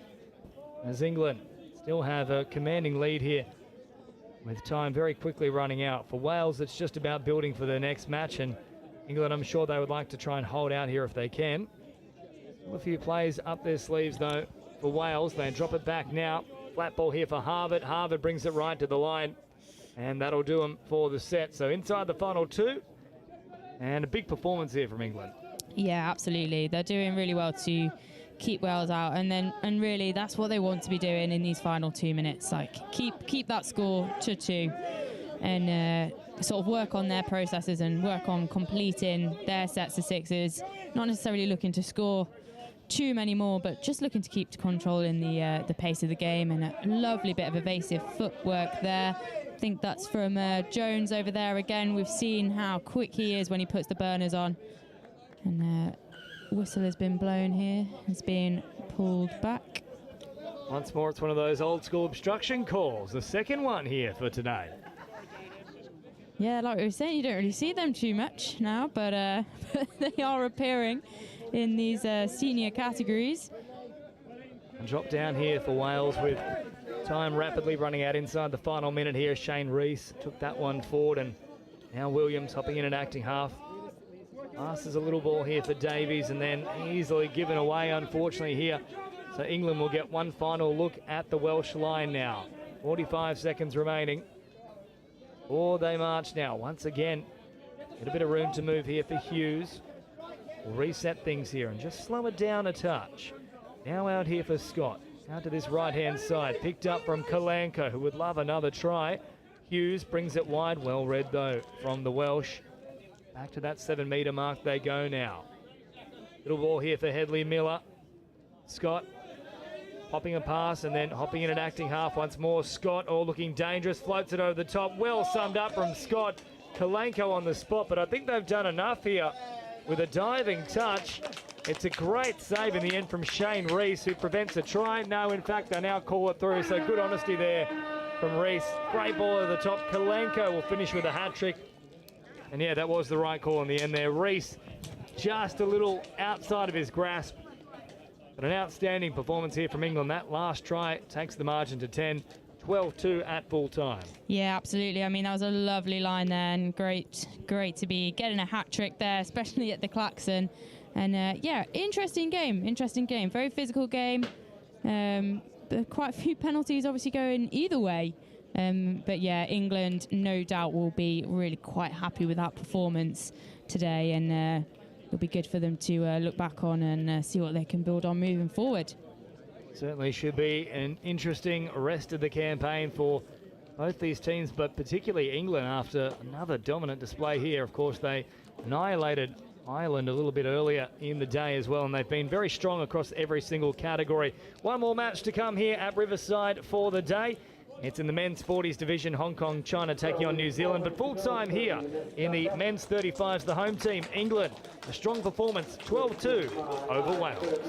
as England still have a commanding lead here with time very quickly running out. For Wales, it's just about building for their next match, and England, I'm sure they would like to try and hold out here if they can. A few plays up their sleeves though for Wales. They drop it back now. Flat ball here for Harvard. Harvard brings it right to the line, and that'll do them for the set. So inside the final 2, and a big performance here from England. Yeah, absolutely. They're doing really well to keep Wales out, and really that's what they want to be doing in these final 2 minutes. Like keep that score to 2, and sort of work on their processes and work on completing their sets of 6s. Not necessarily looking to score too many more, but just looking to keep control in the pace of the game. And a lovely bit of evasive footwork there. I think that's from Jones over there again. We've seen how quick he is when he puts the burners on. And whistle has been blown here. It's being pulled back. Once more, it's one of those old school obstruction calls. The second one here for today. Yeah, like we were saying, you don't really see them too much now, but they are appearing in these senior categories. And drop down here for Wales with time rapidly running out inside the final minute here. Shane Rees took that one forward, and now Williams hopping in and acting half. Passes a little ball here for Davies, and then easily given away, unfortunately, here. So England will get one final look at the Welsh line now. 45 seconds remaining. Or they march now. Once again, get a bit of room to move here for Hughes. We'll reset things here and just slow it down a touch. Now out here for Scott. Out to this right-hand side, picked up from Kalanko, who would love another try. Hughes brings it wide, well read though from the Welsh. Back to that 7 metre mark they go now. Little ball here for Headley Miller. Scott popping a pass and then hopping in and acting half once more. Scott, all looking dangerous, floats it over the top. Well summed up from Scott. Kalanko on the spot, but I think they've done enough here with a diving touch. It's a great save in the end from Shane Reese, who prevents a try. No, in fact, they now call it through, so good honesty there from Reese. Great ball over the top. Kalanko will finish with a hat-trick. And yeah, that was the right call in the end there. Reese just a little outside of his grasp. But an outstanding performance here from England. That last try takes the margin to 10, 12-2 at full time. Yeah, absolutely. I mean, that was a lovely line there, and great to be getting a hat-trick there, especially at the klaxon. And yeah, interesting game, very physical game. Quite a few penalties obviously going either way. But yeah, England no doubt will be really quite happy with that performance today, and it'll be good for them to look back on and see what they can build on moving forward. Certainly should be an interesting rest of the campaign for both these teams, but particularly England after another dominant display here. Of course, they annihilated Ireland a little bit earlier in the day as well, and they've been very strong across every single category. One more match to come here at Riverside for the day. It's in the men's 40s division, Hong Kong, China taking on New Zealand, but full time here in the men's 35s, the home team, England. A strong performance, 12-2 over Wales.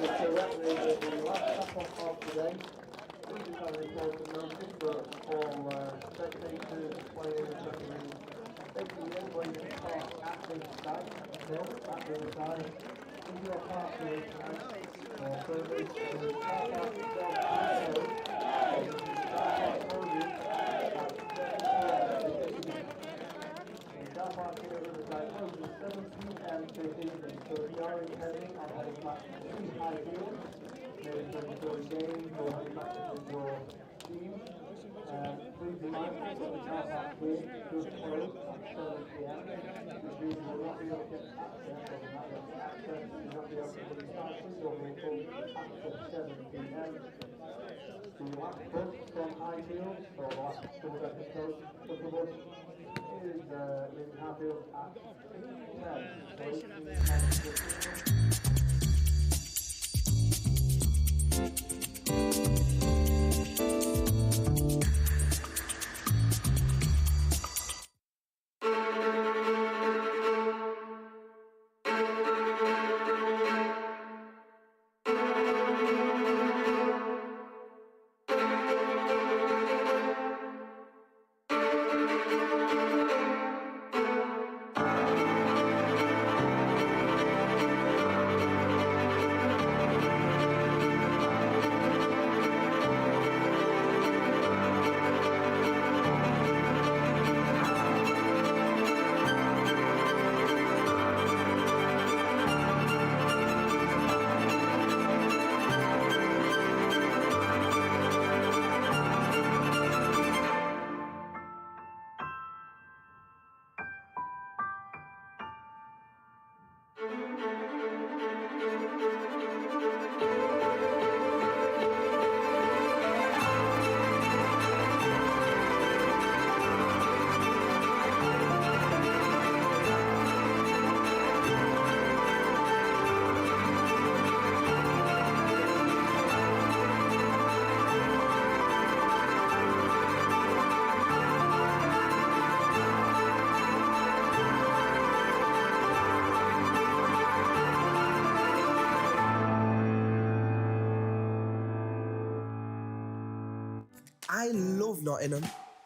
I love Nottingham,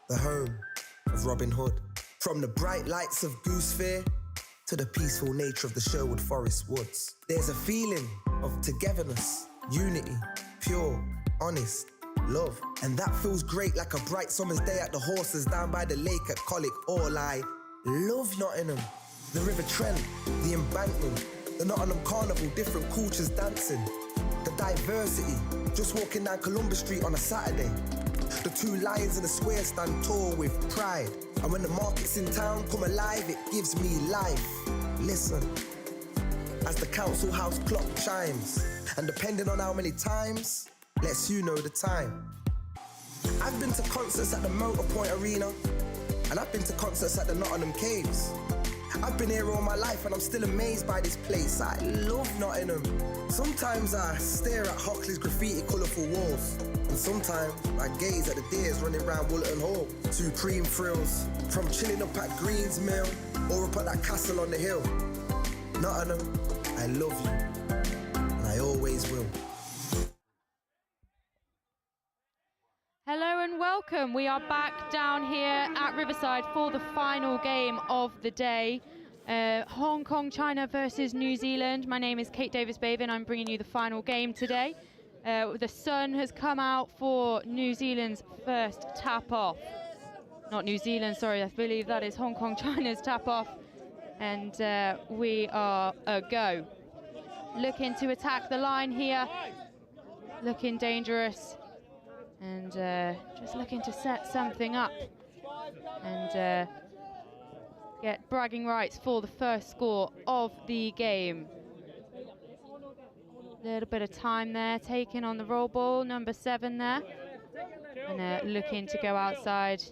the home of Robin Hood. From the bright lights of Goose Fair to the peaceful nature of the Sherwood Forest woods. There's a feeling of togetherness, unity, pure, honest, love. And that feels great like a bright summer's day at the horses down by the lake at Colic. All I love Nottingham. The River Trent, the embankment, the Nottingham Carnival, different cultures dancing. The diversity, just walking down Columbus Street on a Saturday. The two lions in the square stand tall with pride. And when the markets in town come alive, it gives me life. Listen, as the council house clock chimes, and depending on how many times lets you know the time. I've been to concerts at the Motorpoint Arena, and I've been to concerts at the Nottingham Caves. I've been here all my life and I'm still amazed by this place. I love Nottingham. Sometimes I stare at Hockley's graffiti colourful walls, and sometimes I gaze at the deers running round Woolton Hall. Supreme thrills, from chilling up at Green's Mill or up at that castle on the hill. Nottingham, I love you, and I always will. Hello and welcome. We are back down here at Riverside for the final game of the day. Hong Kong, China versus New Zealand. My name is Kate Davis-Bavin. I'm bringing you the final game today. The sun has come out for New Zealand's first tap-off. Not New Zealand, sorry, I believe that is Hong Kong, China's tap-off. And we are a go. Looking to attack the line here. Looking dangerous. And just looking to set something up and get bragging rights for the first score of the game. Little bit of time there taken on the roll ball, number 7 there. And looking to go outside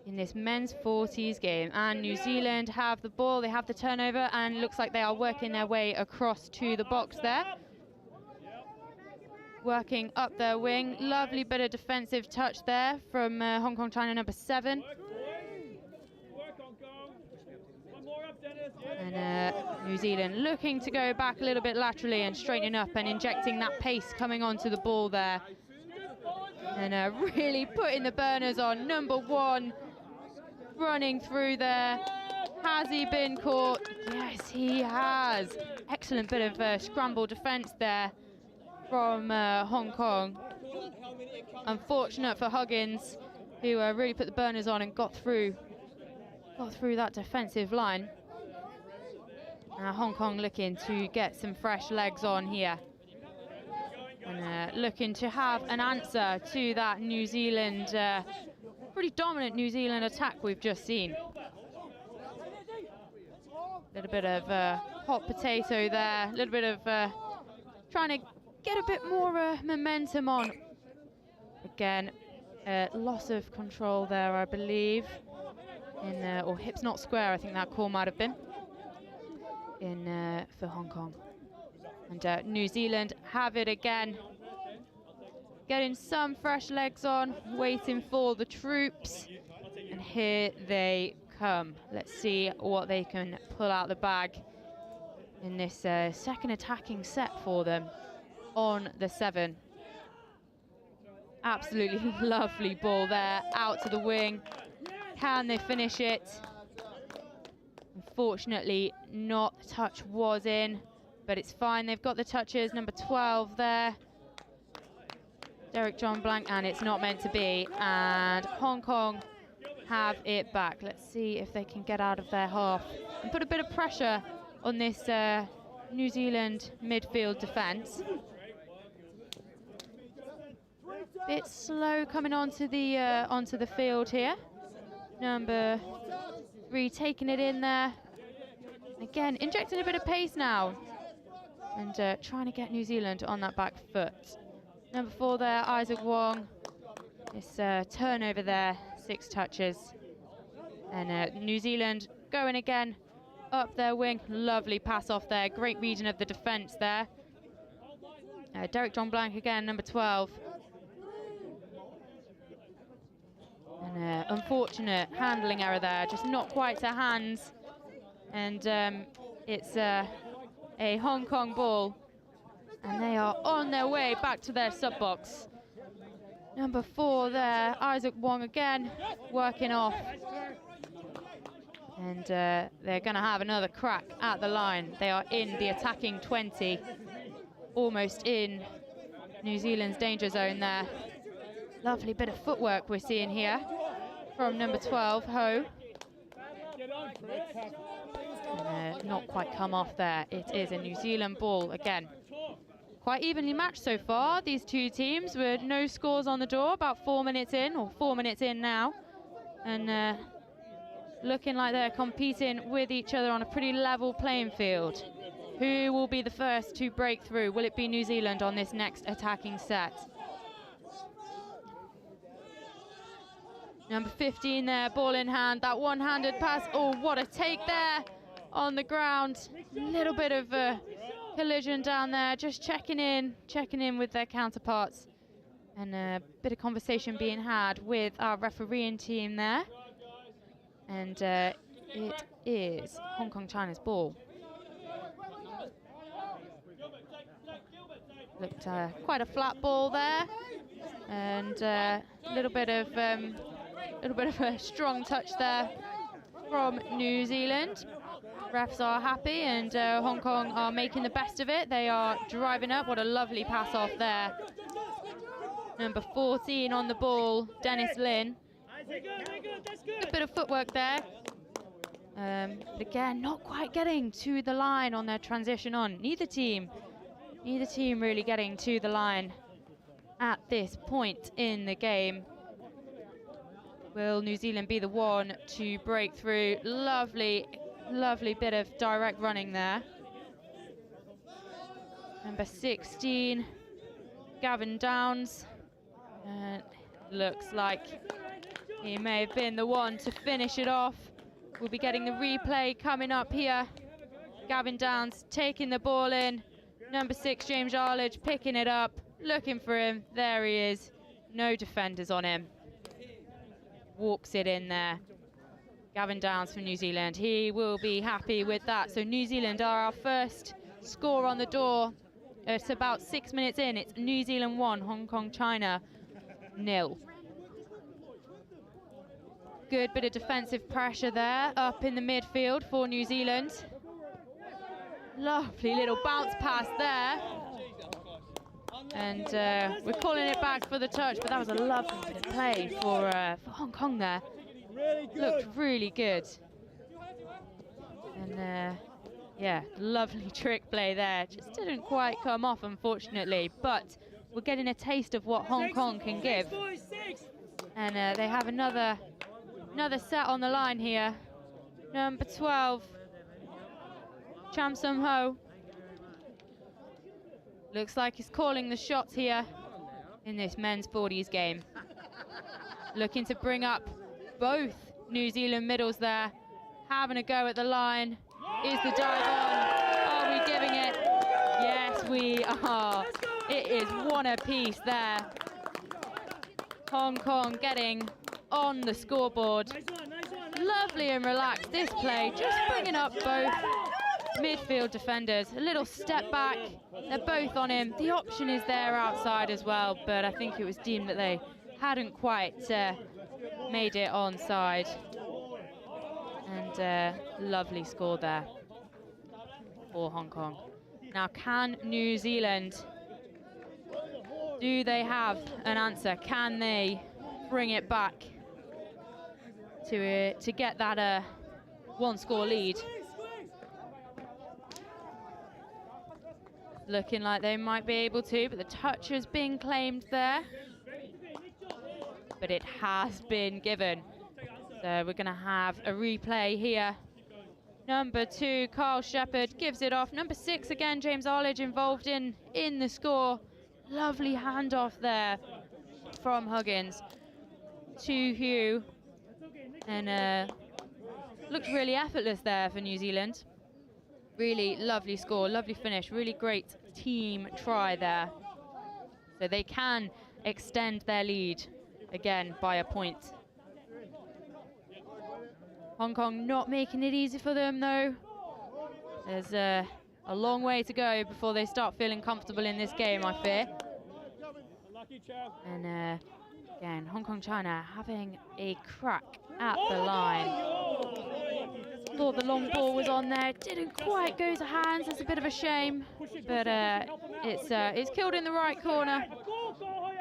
in this men's 40s game. And New Zealand have the ball, they have the turnover, and looks like they are working their way across to the box there. Working up their wing. Lovely bit of defensive touch there from Hong Kong, China, number 7. And New Zealand looking to go back a little bit laterally and straightening up and injecting that pace coming onto the ball there. And really putting the burners on. Number 1 running through there. Has he been caught? Yes, he has. Excellent bit of scramble defense there from Hong Kong. Unfortunate for Huggins, who really put the burners on and got through that defensive line. Hong Kong looking to get some fresh legs on here. And looking to have an answer to that New Zealand, pretty dominant New Zealand attack we've just seen. A little bit of hot potato there, a little bit of trying to get a bit more momentum on. Again, loss of control there, I believe. Or hips not square, I think that call might have been. For Hong Kong. And New Zealand have it again. Getting some fresh legs on, waiting for the troops. And here they come. Let's see what they can pull out the bag in this second attacking set for them on the 7. Absolutely lovely ball there, out to the wing. Can they finish it? Unfortunately not. The touch was in, but it's fine. They've got the touches. Number 12 there. Derek John Blank, and it's not meant to be. And Hong Kong have it back. Let's see if they can get out of their half and put a bit of pressure on this New Zealand midfield defence. Bit slow coming onto the field here. Number 3 taking it in there. Again, injecting a bit of pace now. And trying to get New Zealand on that back foot. Number 4 there, Isaac Wong. This turnover there, 6 touches. And New Zealand going again up their wing. Lovely pass off there. Great reading of the defence there. Derek John Blank again, number 12. And unfortunate handling error there, just not quite to hands. And it's a Hong Kong ball. And they are on their way back to their sub-box. Number 4 there, Isaac Wong again, working off. And they're going to have another crack at the line. They are in the attacking 20, almost in New Zealand's danger zone there. Lovely bit of footwork we're seeing here from number 12, Ho. And, not quite come off there. It is a New Zealand ball again. Quite evenly matched so far, these two teams, with no scores on the door, about 4 minutes in, or 4 minutes in now. And looking like they're competing with each other on a pretty level playing field. Who will be the first to break through? Will it be New Zealand on this next attacking set? Number 15 there, ball in hand, that one-handed pass. Oh, what a take there on the ground. Little bit of a collision down there, just checking in with their counterparts. And a bit of conversation being had with our refereeing team there. And it is Hong Kong China's ball. Looked quite a flat ball there, and a little bit of a strong touch there from New Zealand. Refs are happy, and Hong Kong are making the best of it. They are driving up. What a lovely pass off there. Number 14 on the ball, Dennis Lin. A bit of footwork there. But again, not quite getting to the line on their transition on. Neither team really getting to the line at this point in the game. Will New Zealand be the one to break through? Lovely bit of direct running there. Number 16, Gavin Downs. Looks like he may have been the one to finish it off. We'll be getting the replay coming up here. Gavin Downs taking the ball in. Number 6, James Arledge, picking it up, looking for him. There he is. No defenders on him. Walks it in there. Gavin Downs from New Zealand. He will be happy with that. So New Zealand are our first score on the door. It's about 6 minutes in. It's New Zealand 1, Hong Kong China 0. Good bit of defensive pressure there up in the midfield for New Zealand. Lovely little bounce pass there. And we're calling it back for the touch, but that was a lovely bit of play for Hong Kong there. Looked really good. And yeah, lovely trick play there. Just didn't quite come off, unfortunately, but we're getting a taste of what Hong Kong can give. And they have another set on the line here. Number 12, Cham Sum Ho. Looks like he's calling the shots here in this men's 40s game. Looking to bring up both New Zealand middles there. Having a go at the line. Is the dive on? Are we giving it? Yes, we are. It is one apiece there. Hong Kong getting on the scoreboard. Lovely and relaxed this play. Just bringing up both midfield defenders. A little step back. They're both on him. The option is there outside as well, but I think it was deemed that they hadn't quite made it onside. And lovely score there for Hong Kong. Now, can New Zealand, do they have an answer? Can they bring it back to get that one-score lead? Looking like they might be able to, but the touch has been claimed there. But it has been given. So we're going to have a replay here. Number 2, Carl Shepherd gives it off. Number 6 again, James Arledge involved in the score. Lovely handoff there from Huggins to Hugh. And looked really effortless there for New Zealand. Really lovely score, lovely finish, really great team try there. So they can extend their lead again by a point. Hong Kong not making it easy for them though. There's a long way to go before they start feeling comfortable in this game, I fear. And again, Hong Kong China having a crack at the line. Thought the long ball was on there, didn't quite go to hands. That's a bit of a shame, but it's killed in the right corner.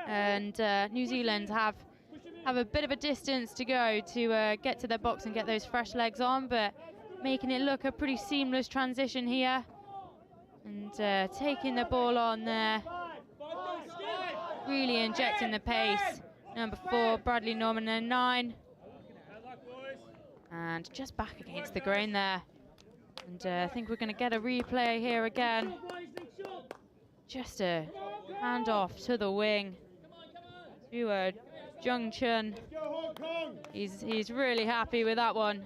And New Zealand have a bit of a distance to go to get to their box and get those fresh legs on, but making it look a pretty seamless transition here. And taking the ball on there, really injecting the pace. Number 4, Bradley Norman, and 9. And just back against the grain there. And I think we're going to get a replay here again. Just a handoff to the wing to Jung Chun. He's really happy with that one,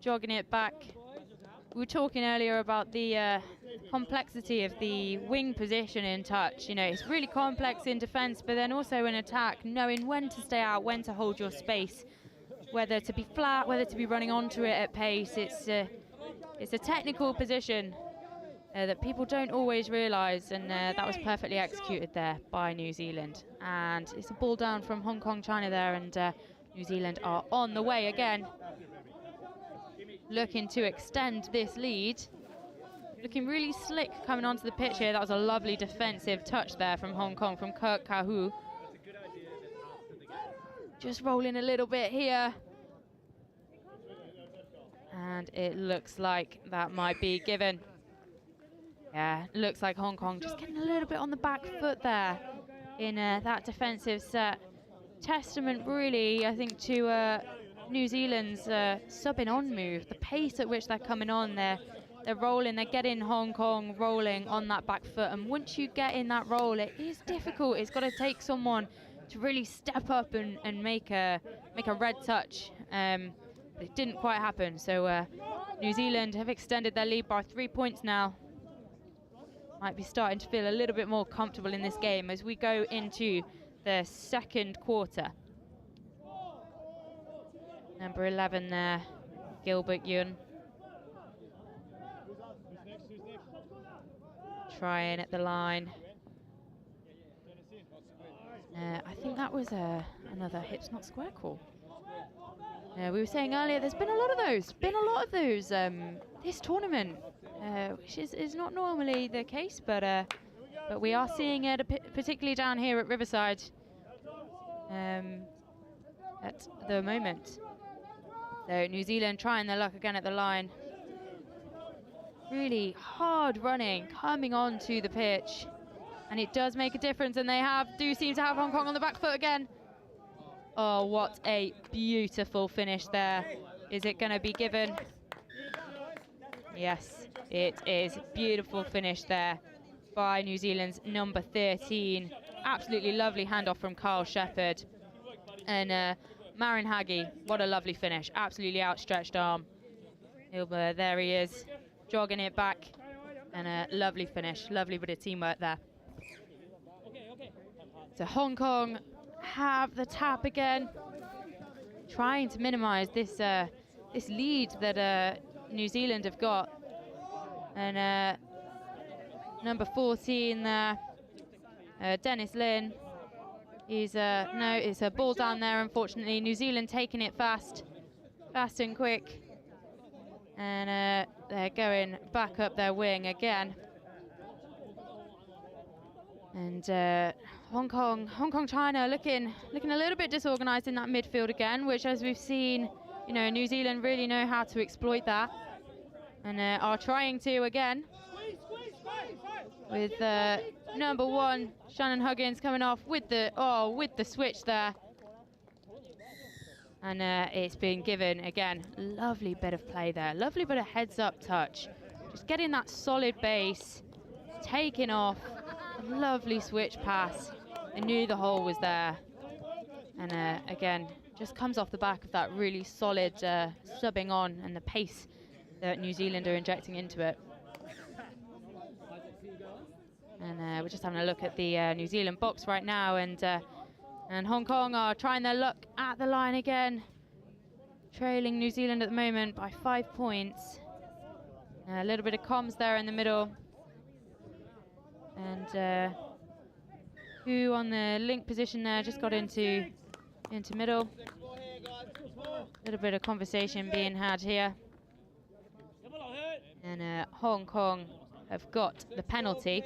jogging it back. We were talking earlier about the complexity of the wing position in touch. You know, it's really complex in defense, but then also in attack, knowing when to stay out, when to hold your space, whether to be flat, whether to be running onto it at pace. It's a technical position that people don't always realise, and that was perfectly executed there by New Zealand. And it's a ball down from Hong Kong, China there, and New Zealand are on the way again, looking to extend this lead. Looking really slick coming onto the pitch here. That was a lovely defensive touch there from Hong Kong, from Kirk Kahu. Just rolling a little bit here. And it looks like that might be given. Yeah, looks like Hong Kong just getting a little bit on the back foot there in that defensive set. Testament really, I think, to New Zealand's subbing on move. The pace at which they're coming on, they're rolling, they're getting Hong Kong rolling on that back foot. And once you get in that roll, it is difficult. It's got to take someone to really step up and make a red touch. But it didn't quite happen. So New Zealand have extended their lead by 3 points now. Might be starting to feel a little bit more comfortable in this game as we go into the second quarter. Number 11 there, Gilbert Yun. Trying at the line. I think that was another hips not square call. We were saying earlier, there's been a lot of those. This tournament, which is not normally the case, but we are seeing it particularly down here at Riverside at the moment. So New Zealand trying their luck again at the line. Really hard running, coming onto the pitch, and it does make a difference. And they do seem to have Hong Kong on the back foot again. Oh, what a beautiful finish there. Is it going to be given? Yes, it is. Beautiful finish there by New Zealand's number 13. Absolutely lovely handoff from Carl Shepherd. And Marin Hagi, what a lovely finish. Absolutely outstretched arm. There he is, jogging it back. And a lovely finish. Lovely bit of teamwork there. So Hong Kong have the tap again, trying to minimize this this lead that New Zealand have got. And number 14 there, Dennis Lin, he's no, it's a ball down there, unfortunately. New Zealand taking it fast and quick, and they're going back up their wing again. And Hong Kong, China looking a little bit disorganized in that midfield again, which, as we've seen, you know, New Zealand really know how to exploit that, and are trying to again. With number 1, Shannon Huggins, coming off with the switch there, and it's been given again. Lovely bit of play there, lovely bit of heads-up touch, just getting that solid base, taking off. Lovely switch pass. I knew the hole was there. And again, just comes off the back of that really solid subbing on and the pace that New Zealand are injecting into it. And we're just having a look at the New Zealand box right now, and Hong Kong are trying their luck at the line again, trailing New Zealand at the moment by 5 points. A little bit of comms there in the middle. And who on the link position there just got into middle. A little bit of conversation being had here. And Hong Kong have got the penalty,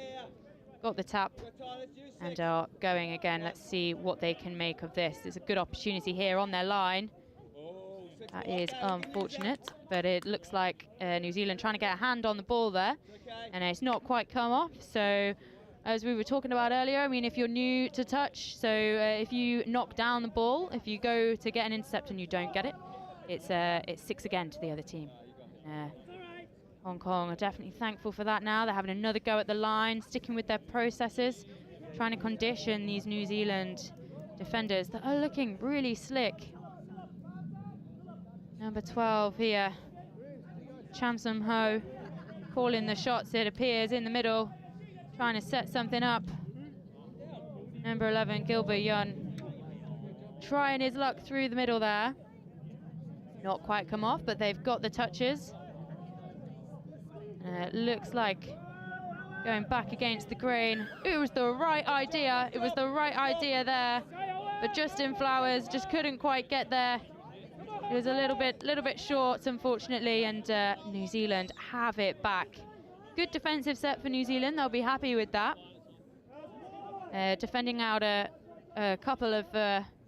got the tap, and are going again. Let's see what they can make of this. There's a good opportunity here on their line. That is unfortunate, but it looks like New Zealand trying to get a hand on the ball there, and it's not quite come off. So, as we were talking about earlier, I mean, if you're new to touch, so if you knock down the ball, if you go to get an intercept and you don't get it, it's 6 again to the other team. Hong Kong are definitely thankful for that now. They're having another go at the line, sticking with their processes, trying to condition these New Zealand defenders that are looking really slick. Number 12 here, Cham Sum Ho, calling the shots, it appears, in the middle, trying to set something up. Number 11, Gilbert Yun, trying his luck through the middle there. Not quite come off, but they've got the touches. It looks like going back against the grain. It was the right idea. It was the right idea there. But Justin Flowers just couldn't quite get there. It was a little bit short, unfortunately, and New Zealand have it back. Good defensive set for New Zealand. They'll be happy with that. Defending out a couple of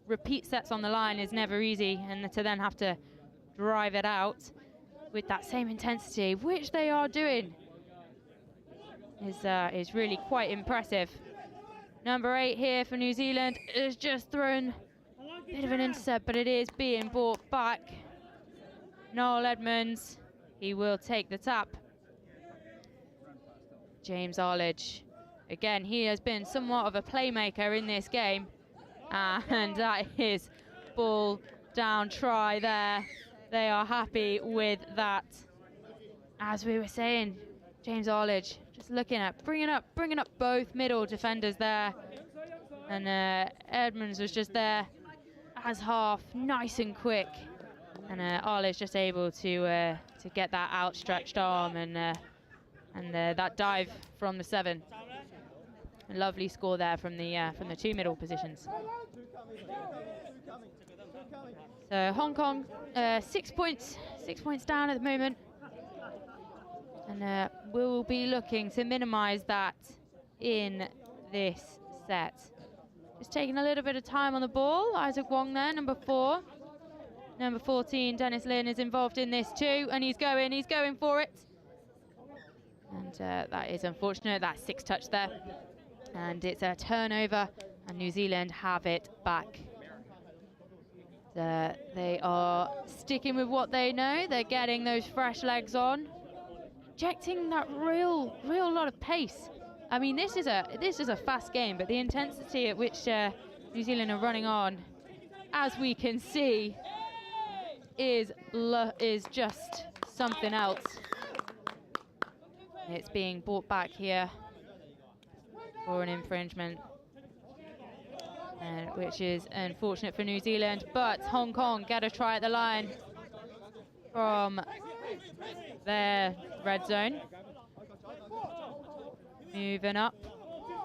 repeat sets on the line is never easy, and to then have to drive it out with that same intensity, which they are doing, is really quite impressive. Number 8 here for New Zealand is just thrown a bit of an intercept, but it is being brought back. Noel Edmonds, he will take the tap. James Arledge, again, he has been somewhat of a playmaker in this game, and that is ball down try there. They are happy with that. As we were saying, James Arledge just looking at bringing up both middle defenders there, and Edmonds was just there as half, nice and quick, and Arledge just able to get that outstretched arm and that dive from the 7. A lovely score there from the 2 middle positions. So Hong Kong 6 points down at the moment, and we'll be looking to minimize that in this set. Just taking a little bit of time on the ball. Isaac Wong there, number 4. Number 14, Dennis Lin, is involved in this too, and he's going for it. And that is unfortunate. That's 6 touch there, and it's a turnover, and New Zealand have it back. They are sticking with what they know. They're getting those fresh legs on, injecting that real lot of pace. I mean, this is a fast game, but the intensity at which New Zealand are running on, as we can see, is just something else. It's being brought back here for an infringement, which is unfortunate for New Zealand, but Hong Kong get a try at the line from their red zone. Moving up,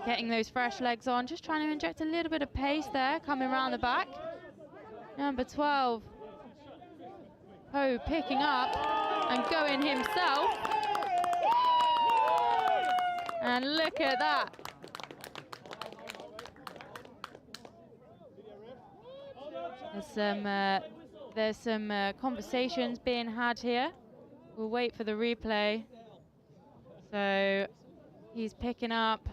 getting those fresh legs on, just trying to inject a little bit of pace there, coming around the back. Number 12, Ho, picking up and going himself. And look at that. There's some conversations being had here. We'll wait for the replay. So he's picking up.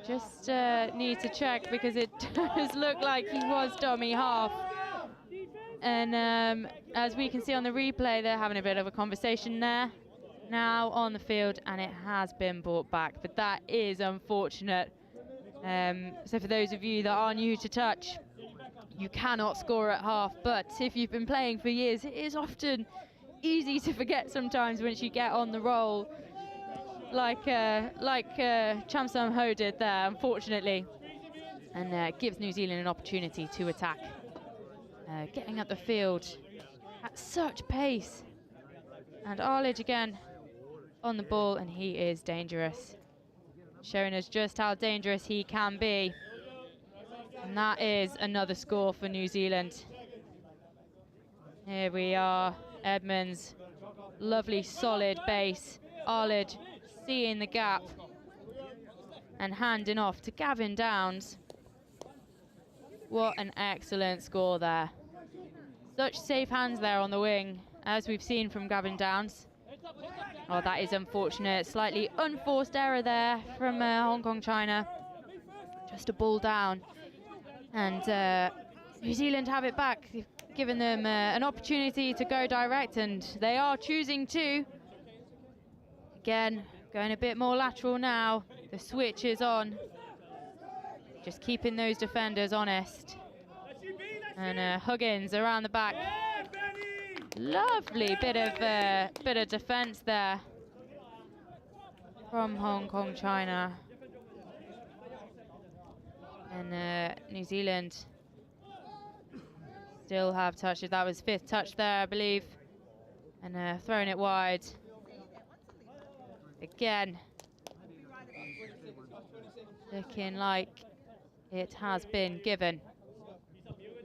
Just need to check, because it does look like he was dummy half. And as we can see on the replay, they're having a bit of a conversation there now on the field, and it has been brought back, but that is unfortunate. So for those of you that are new to touch, you cannot score at half, but if you've been playing for years, it is often easy to forget sometimes once you get on the roll, like Cham Sum Ho did there, unfortunately, and gives New Zealand an opportunity to attack. Getting up the field at such pace, and Arledge again on the ball, and he is dangerous, showing us just how dangerous he can be. And that is another score for New Zealand. Here we are, Edmonds, lovely solid base. Arledge seeing the gap and handing off to Gavin Downs. What an excellent score there. Such safe hands there on the wing, as we've seen from Gavin Downs. Oh, that is unfortunate. Slightly unforced error there from Hong Kong China. Just a ball down. And New Zealand have it back. They've given them an opportunity to go direct, and they are choosing to. Again, going a bit more lateral now. The switch is on. Just keeping those defenders honest. And Huggins around the back. Lovely bit of defense there from Hong Kong, China. And New Zealand still have touches. That was 5th touch there, I believe. And throwing it wide. Again, looking like it has been given.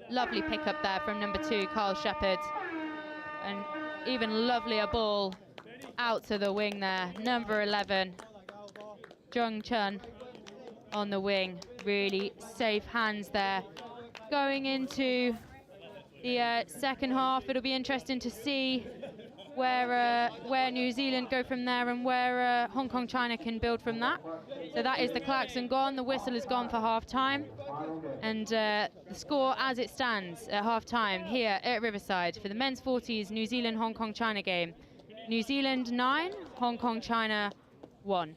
Lovely pickup there from number 2, Carl Shepherd. And even lovelier ball out to the wing there. Number 11, Jung Chun on the wing. Really safe hands there. Going into the second half, it'll be interesting to see where New Zealand go from there and where Hong Kong China can build from that. So that is the klaxon gone, the whistle is gone for half time, and the score as it stands at half time here at Riverside for the men's 40s New Zealand Hong Kong China game. New Zealand 9, Hong Kong China 1.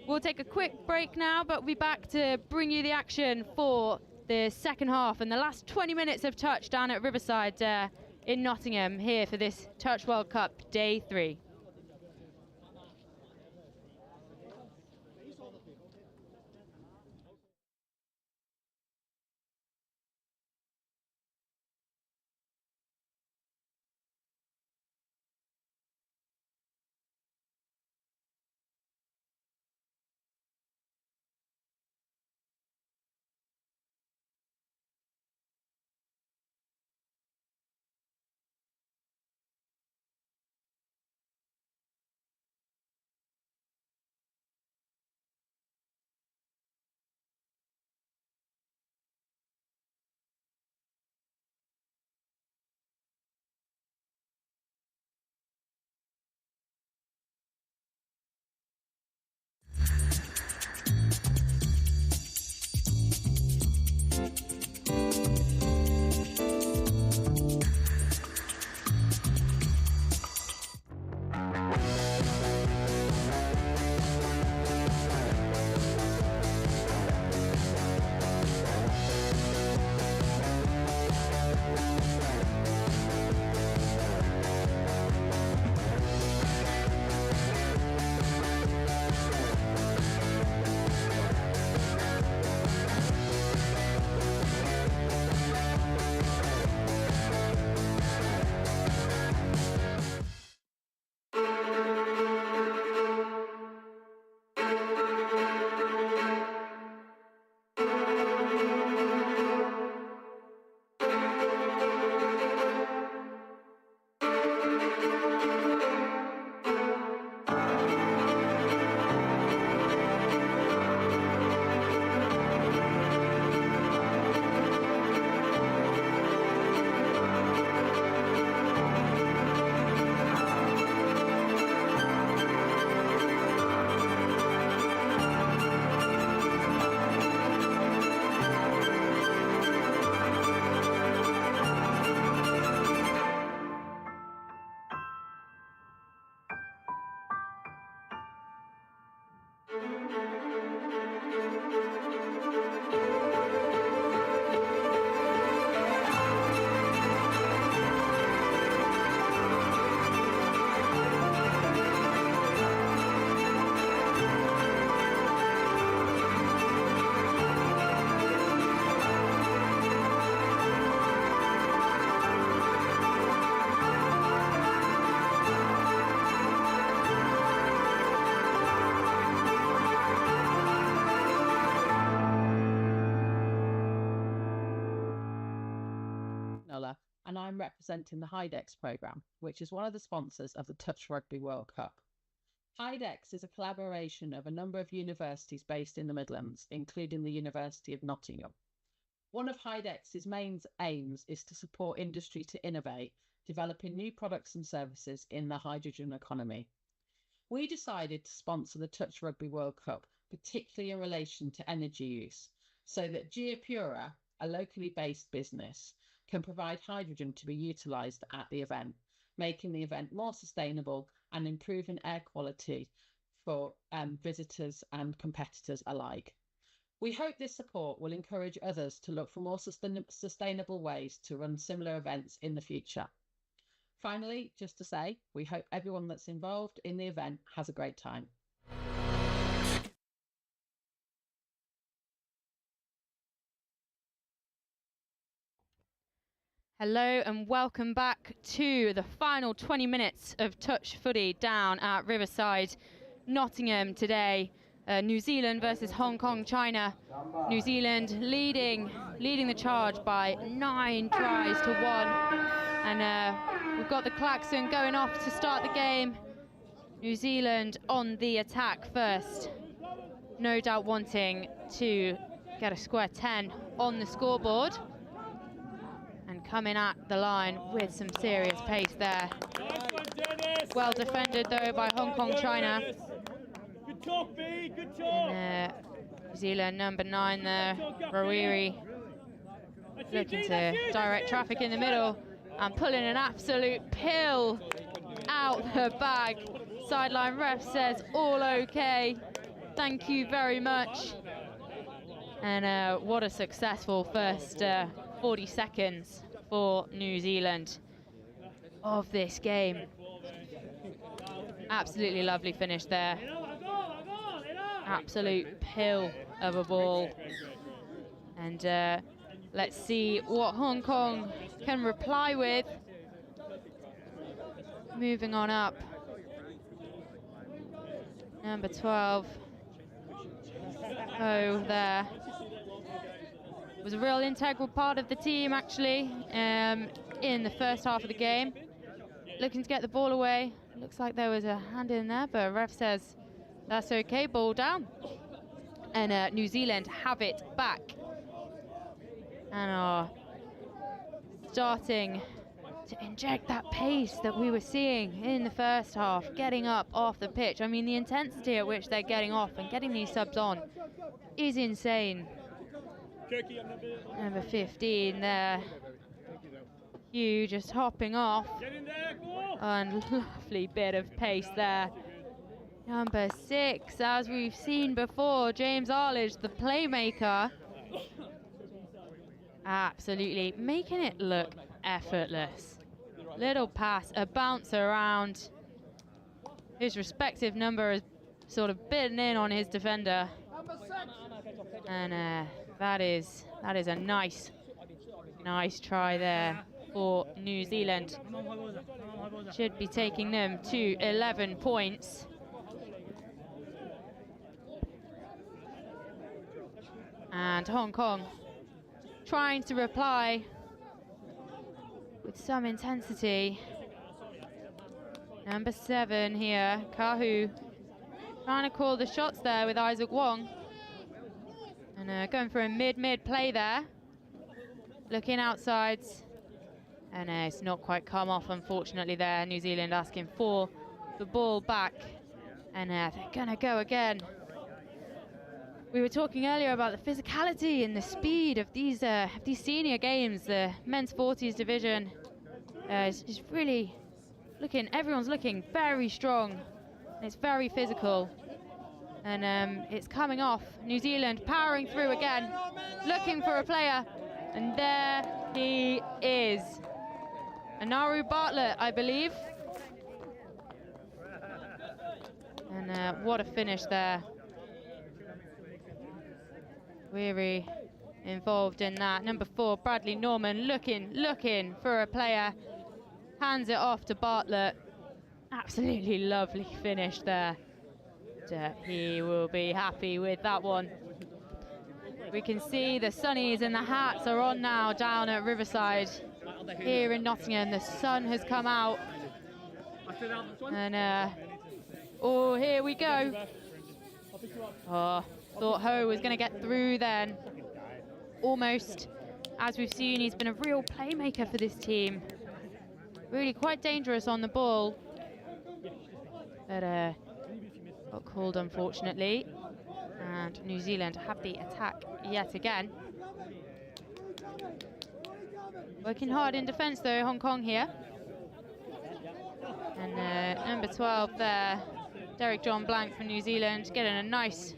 We'll take a quick break now, but we'll be back to bring you the action for the second half and the last 20 minutes of touch down at Riverside in Nottingham here for this Touch World Cup Day 3. And I'm representing the Hydex programme, which is one of the sponsors of the Touch Rugby World Cup. Hydex is a collaboration of a number of universities based in the Midlands, including the University of Nottingham. One of Hydex's main aims is to support industry to innovate, developing new products and services in the hydrogen economy. We decided to sponsor the Touch Rugby World Cup, particularly in relation to energy use, so that Geopura, a locally based business, can provide hydrogen to be utilised at the event, making the event more sustainable and improving air quality for visitors and competitors alike. We hope this support will encourage others to look for more sustainable ways to run similar events in the future. Finally, just to say, we hope everyone that's involved in the event has a great time. Hello and welcome back to the final 20 minutes of touch footy down at Riverside, Nottingham today. New Zealand versus Hong Kong, China. New Zealand leading the charge by 9 tries to 1. And we've got the klaxon going off to start the game. New Zealand on the attack first. No doubt wanting to get a square 10 on the scoreboard. And coming at the line with some serious pace there. Well defended though by Hong Kong, China. Good talk, B. Good talk. And, New Zealand number 9 there, Rawiri, looking to direct traffic in the middle and pulling an absolute pill out the bag. Sideline ref says all okay. Thank you very much. And what a successful first 40 seconds for New Zealand of this game. Absolutely lovely finish there. Absolute pill of a ball. And let's see what Hong Kong can reply with. Moving on up. Number 12. Oh, there. Was a real integral part of the team actually in the first half of the game. Looking to get the ball away. Looks like there was a hand in there, but ref says that's okay, ball down. And New Zealand have it back. And are starting to inject that pace that we were seeing in the first half, getting up off the pitch. I mean, the intensity at which they're getting off and getting these subs on is insane. Number 15 there. Hugh just hopping off. And lovely bit of pace there. Number 6, as we've seen before, James Arledge, the playmaker. Absolutely making it look effortless. Little pass, a bounce around. His respective number is sort of bitten in on his defender. And that is a nice try there for New Zealand. Should be taking them to 11 points. And Hong Kong trying to reply with some intensity. Number 7 here, Kahu, trying to call the shots there with Isaac Wong. And going for a mid play there. Looking outsides. And it's not quite come off, unfortunately, there. New Zealand asking for the ball back. And they're going to go again. We were talking earlier about the physicality and the speed of these senior games. The men's 40s division is really looking, everyone's looking very strong. And it's very physical. And it's coming off. New Zealand powering through again, looking for a player. And there he is. Anaru Bartlett, I believe. And what a finish there. Weary involved in that. Number 4, Bradley Norman, looking for a player. Hands it off to Bartlett. Absolutely lovely finish there. He will be happy with that one. We can see the sunnies and the hats are on now down at Riverside. Here in Nottingham, the sun has come out. And oh, here we go. Oh, thought Ho was going to get through then. Almost. As we've seen, he's been a real playmaker for this team. Really quite dangerous on the ball. But got called, unfortunately. And New Zealand have the attack yet again. Working hard in defence, though, Hong Kong here. And number 12 there, Derek John Blank from New Zealand getting a nice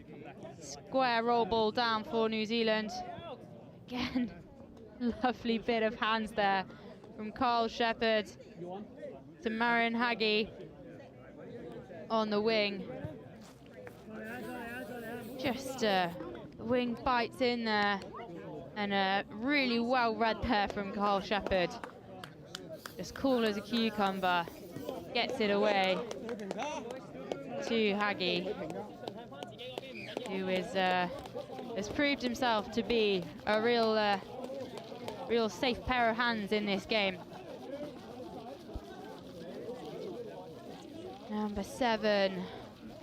square roll ball down for New Zealand. Again, lovely bit of hands there from Carl Shepherd to Marion Haggie on the wing. Just the wing bites in there, and really well read there from Carl Shepherd. Just cool as a cucumber, gets it away to Haggie, who has proved himself to be a real safe pair of hands in this game. Number 7,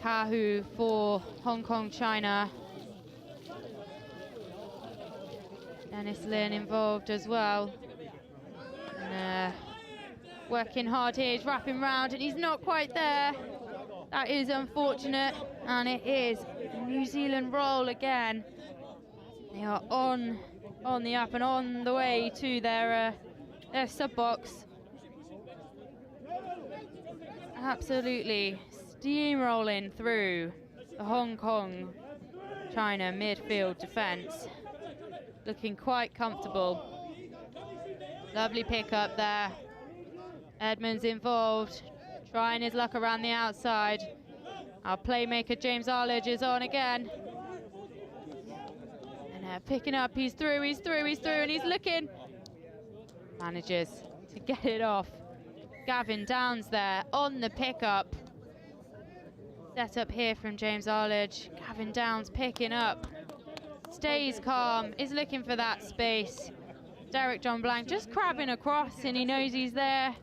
Kahu for Hong Kong, China. Dennis Lin involved as well. And, working hard here, he's wrapping round and he's not quite there. That is unfortunate, and it is New Zealand roll again. They are on the up and on the way to their sub box. Absolutely steamrolling through the Hong Kong China midfield defence. Looking quite comfortable. Lovely pick up there. Edmonds involved, trying his luck around the outside. Our playmaker James Arledge is on again. And picking up, he's through, and he's looking. Manages to get it off. Gavin Downs there on the pickup. Set up here from James Arledge. Gavin Downs picking up. Stays calm, is looking for that space. Derek John Blank just crabbing across, and he knows he's there.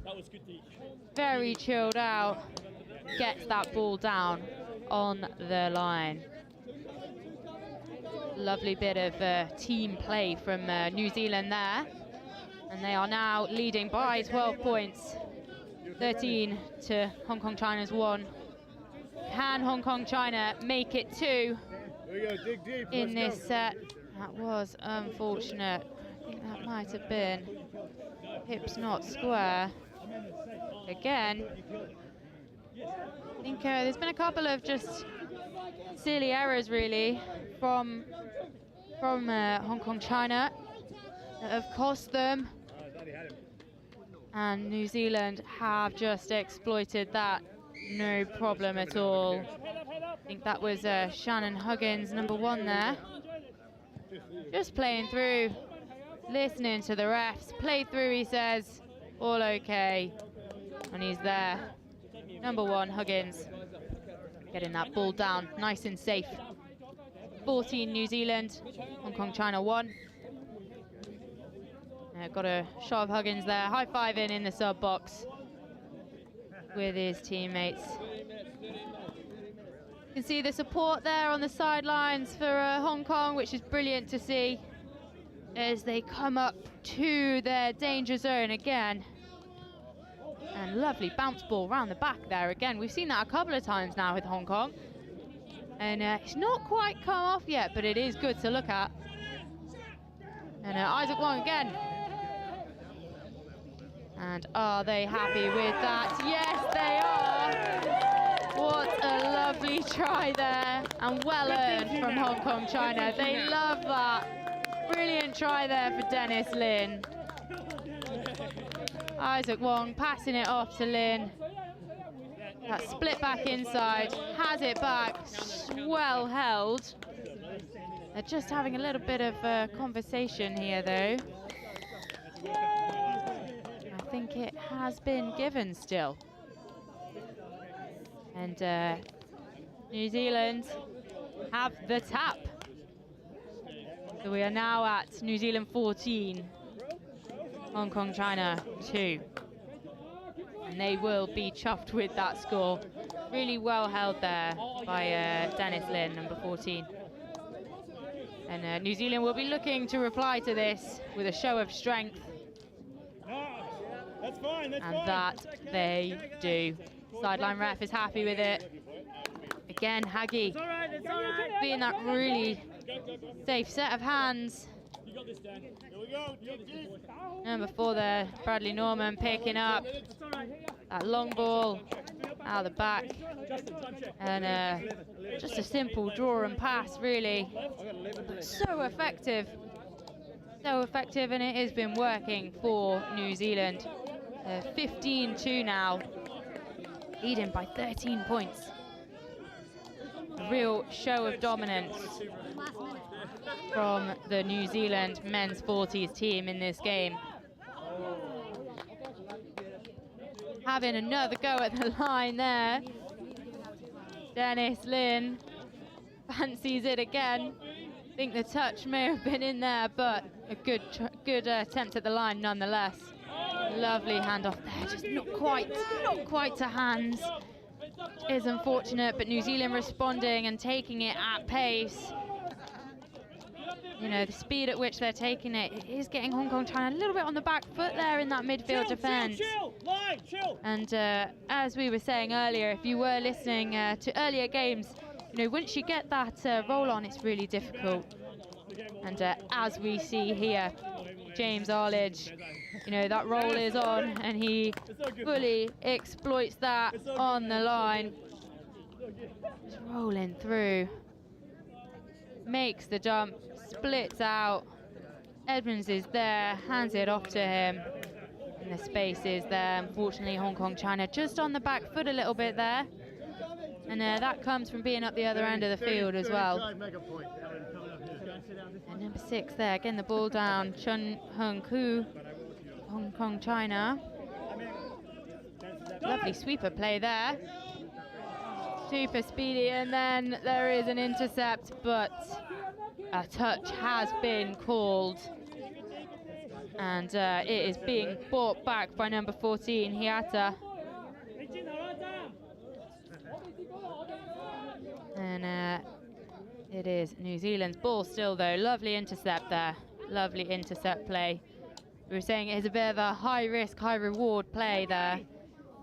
Very chilled out. Gets that ball down on the line. Lovely bit of team play from New Zealand there. And they are now leading by 12 points. 13 to Hong Kong China's 1. Can Hong Kong China make it 2 in this set? That was unfortunate. I think that might have been hips not square. Again, I think there's been a couple of just silly errors really from Hong Kong China that have cost them, and New Zealand have just exploited that, no problem at all. I think that was Shannon Huggins, number 1 there, just playing through, listening to the refs. Play through, he says, all okay, and he's there. Number 1, Huggins, getting that ball down nice and safe. 14 New Zealand, Hong Kong China 1. Got a shot of Huggins there, high-fiving in the sub box with his teammates. You can see the support there on the sidelines for Hong Kong, which is brilliant to see as they come up to their danger zone again. And lovely bounce ball round the back there again. We've seen that a couple of times now with Hong Kong. And it's not quite come off yet, but it is good to look at. And Isaac Wong again. And are they happy with that? Yes, they are. What a lovely try there, and well earned from Hong Kong China. They love that. Brilliant try there for Dennis Lin. Isaac Wong passing it off to Lin. That split back inside, has it back, well held. They're just having a little bit of conversation here though. I think it has been given still. And New Zealand have the tap. So we are now at New Zealand 14, Hong Kong China 2. And they will be chuffed with that score. Really well held there by Dennis Lin, number 14. And New Zealand will be looking to reply to this with a show of strength. And that they do. Sideline ref is happy with it. Again, Haggie being that really safe set of hands. Number 4 there, Bradley Norman picking up that long ball. out of the back. And just a simple draw and pass, really. So effective. So effective, and it has been working for New Zealand. 15-2 now, leading by 13 points. A real show of dominance from the New Zealand men's 40s team in this game. Having another go at the line there. Dennis Lynn fancies it again. I think the touch may have been in there, but a good attempt at the line nonetheless. Lovely handoff there, just not quite to hands. Is unfortunate, but New Zealand responding and taking it at pace. You know, the speed at which they're taking it is getting Hong Kong China a little bit on the back foot there in that midfield defence. And as we were saying earlier, if you were listening to earlier games, you know, once you get that roll on, it's really difficult. And as we see here, James Arledge, you know, that roll is on, and he fully exploits that on the line. Just rolling through, makes the jump, splits out. Edmonds is there, hands it off to him, and the space is there. Unfortunately, Hong Kong China just on the back foot a little bit there, and that comes from being up the other end of the field as well. And number 6 there, again the ball down, Chun Hung Koo, Hong Kong China. Lovely sweeper play there. Super speedy, and then there is an intercept, but a touch has been called. And it is being brought back by number 14, Hiata. And it is New Zealand's ball still, though. Lovely intercept there. Lovely intercept play. We were saying it is a bit of a high risk, high reward play there.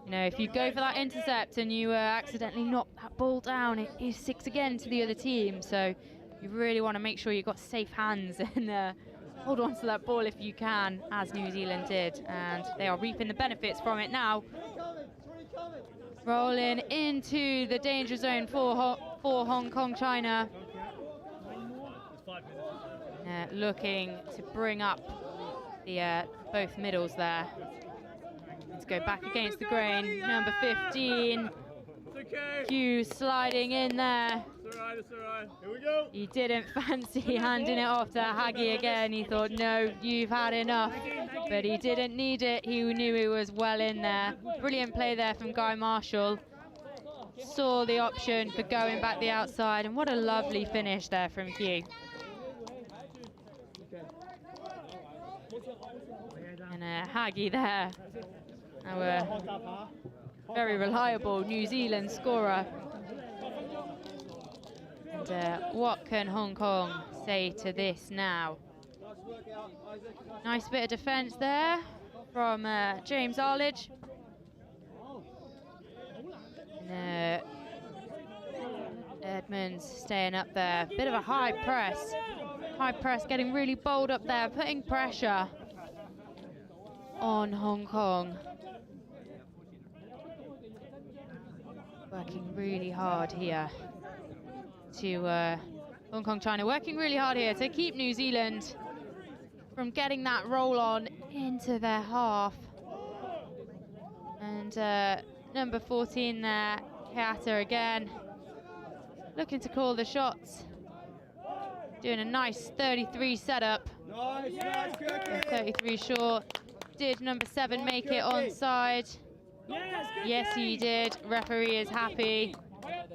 You know, if you go for that intercept and you accidentally knock that ball down, it is 6 again to the other team. So you really want to make sure you've got safe hands and hold on to that ball if you can, as New Zealand did. And they are reaping the benefits from it now. Rolling into the danger zone for Hong Kong China. Looking to bring up the both middles there. Let's go back against the grain. Number 15, Hughes sliding in there. It's all right. Here we go. He didn't fancy handing it off to Hagi again. He thought, no, you've had enough. But he didn't need it. He knew he was well in there. Brilliant play there from Guy Marshall. Saw the option for going back the outside, and what a lovely finish there from Hugh. And Hagi there, our very reliable New Zealand scorer. And what can Hong Kong say to this now? Nice bit of defence there from James Arledge. And, Edmonds staying up there. Bit of a high press. High press, getting really bold up there, putting pressure on Hong Kong. Working really hard here to Hong Kong China, working really hard here to keep New Zealand from getting that roll on into their half. And number 14 there, Hiata again, looking to call the shots. Doing a nice 33 setup. 33 short. Did number 7 make it onside? Yes, he did. Referee is happy.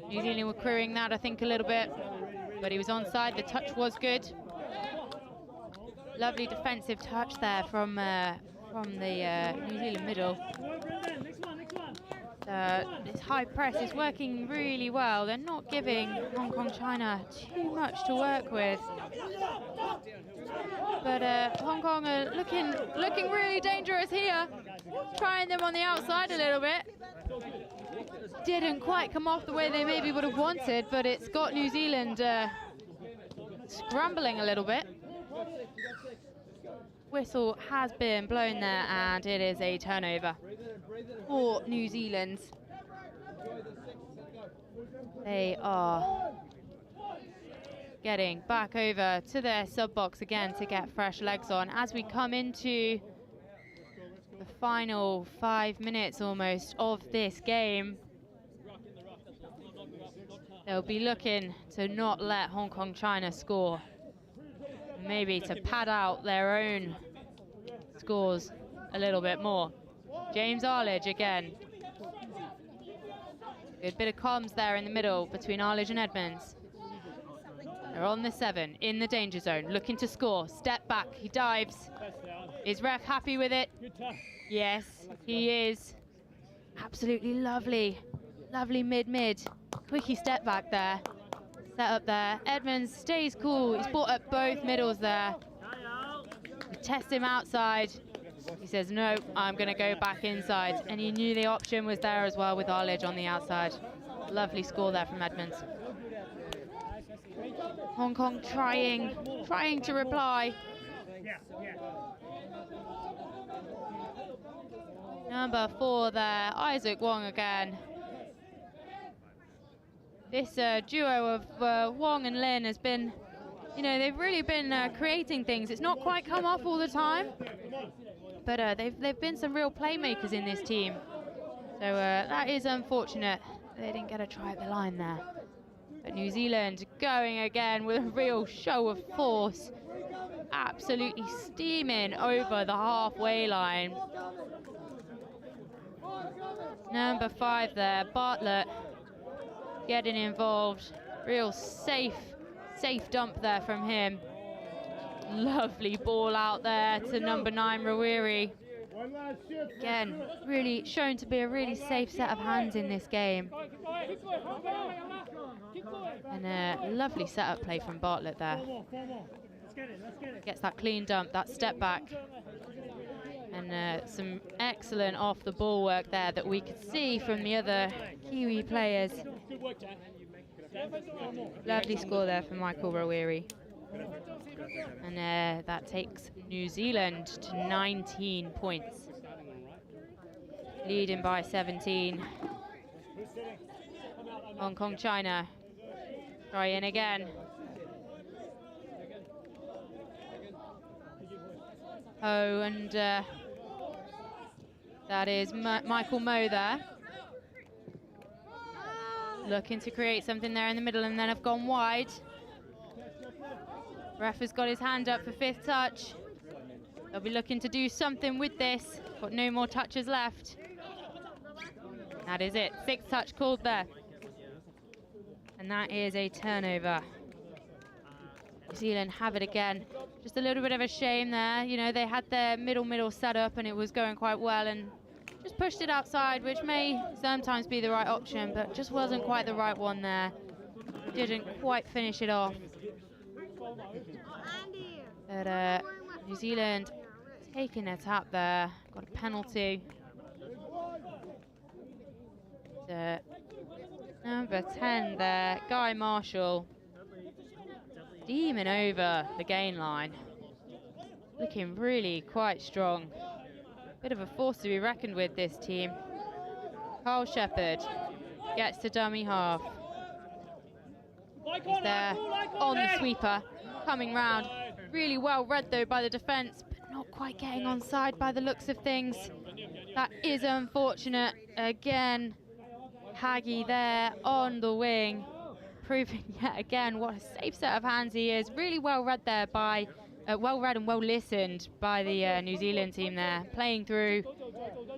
New Zealand were querying that, I think, a little bit, but he was onside. The touch was good. Lovely defensive touch there from the New Zealand middle. This high press is working really well. They're not giving Hong Kong China too much to work with. But Hong Kong are looking really dangerous here. Trying them on the outside a little bit. Didn't quite come off the way they maybe would have wanted, but it's got New Zealand scrambling a little bit. Whistle has been blown there, and it is a turnover for New Zealand. They are getting back over to their sub box again to get fresh legs on as we come into the final 5 minutes almost of this game. They'll be looking to not let Hong Kong China score, maybe to pad out their own scores a little bit more. James Arledge again. Good bit of comms there in the middle between Arledge and Edmonds. They're on the 7, in the danger zone, looking to score. Step back, he dives. Is ref happy with it? Yes, he is. Absolutely lovely. Lovely mid-mid. Quickie step back there. Set up there. Edmonds stays cool. He's brought up both middles there. Test him outside. He says, no, I'm going to go back inside. And he knew the option was there as well with Arledge on the outside. Lovely score there from Edmonds. Hong Kong trying to reply. Number 4 there, Isaac Wong again. This duo of Wong and Lin has been, they've really been creating things. It's not quite come off all the time, but they've been some real playmakers in this team. So that is unfortunate. They didn't get a try at the line there. But New Zealand going again with a real show of force. Absolutely steaming over the halfway line. Number 5 there, Bartlett, getting involved. Real safe dump there from him. Lovely ball out there to number 9, Rawiri. Again, really shown to be a really safe set of hands in this game. And a lovely setup play from Bartlett there. Gets that clean dump, that step back. And some excellent off the ball work there that we could see from the other Kiwi players. Lovely score there from Michael Rawiri. And that takes New Zealand to 19 points. Leading by 17. Hong Kong China. Try in again. Oh, and that is Michael Moe there. Looking to create something there in the middle and then have gone wide. Ref has got his hand up for 5th touch. They'll be looking to do something with this. Got no more touches left. That is it. 6th touch called there. And that is a turnover. New Zealand have it again. Just a little bit of a shame there. They had their middle set up and it was going quite well and just pushed it outside, which may sometimes be the right option, but just wasn't quite the right one there. Didn't quite finish it off. But New Zealand taking a tap there. Got a penalty. Number 10 there, Guy Marshall. Steaming over the gain line. Looking really quite strong. Bit of a force to be reckoned with, this team. Carl Shepherd gets to dummy half. He's there on the sweeper, coming round. Really well read though by the defence, but not quite getting onside by the looks of things. That is unfortunate. Again, Haggy there on the wing, proving yet again what a safe set of hands he is. Really well read there by, well read and well listened by the New Zealand team there, playing through.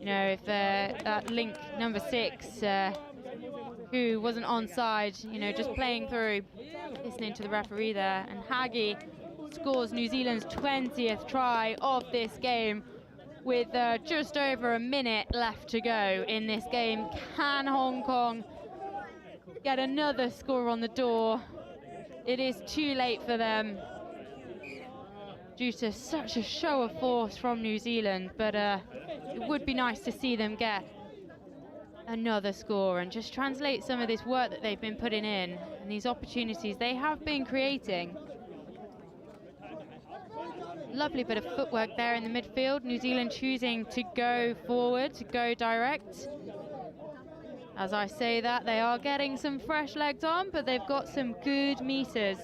If that link number 6, who wasn't onside, just playing through, listening to the referee there. And Haggy scores New Zealand's 20th try of this game with just over a minute left to go in this game. Can Hong Kong get another score on the door? It is too late for them due to such a show of force from New Zealand, but it would be nice to see them get another score and just translate some of this work that they've been putting in and these opportunities they have been creating. Lovely bit of footwork there in the midfield. New Zealand choosing to go forward, to go direct. As I say that, they are getting some fresh legs on, but they've got some good meters.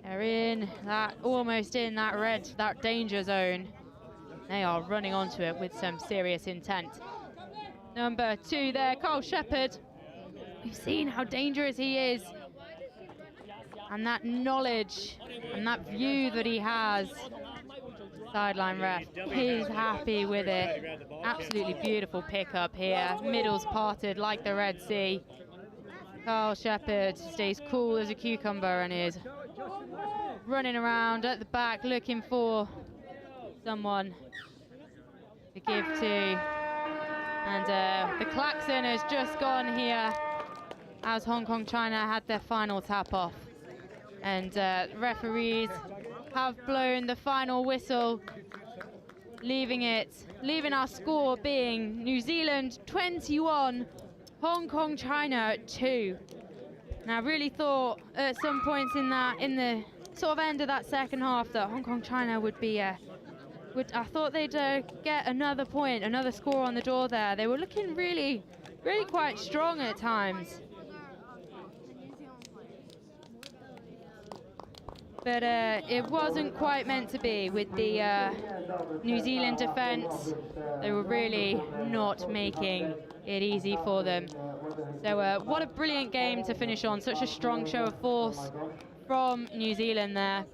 They're in that, almost in that red, that danger zone. They are running onto it with some serious intent. Number 2 there, Carl Shepherd. We've seen how dangerous he is. And that knowledge and that view that he has. Sideline ref is happy with it. Absolutely beautiful pickup here. Middles parted like the Red Sea. Carl Shepherd stays cool as a cucumber and is running around at the back looking for someone to give to. And the klaxon has just gone here as Hong Kong China had their final tap off. And referees have blown the final whistle, leaving our score being New Zealand 21, Hong Kong China 2. Now I really thought at some points in the sort of end of that second half that Hong Kong China would be I thought they'd get another point, another score on the door there. They were looking really quite strong at times. But it wasn't quite meant to be with the New Zealand defence. They were really not making it easy for them. So what a brilliant game to finish on. Such a strong show of force from New Zealand there.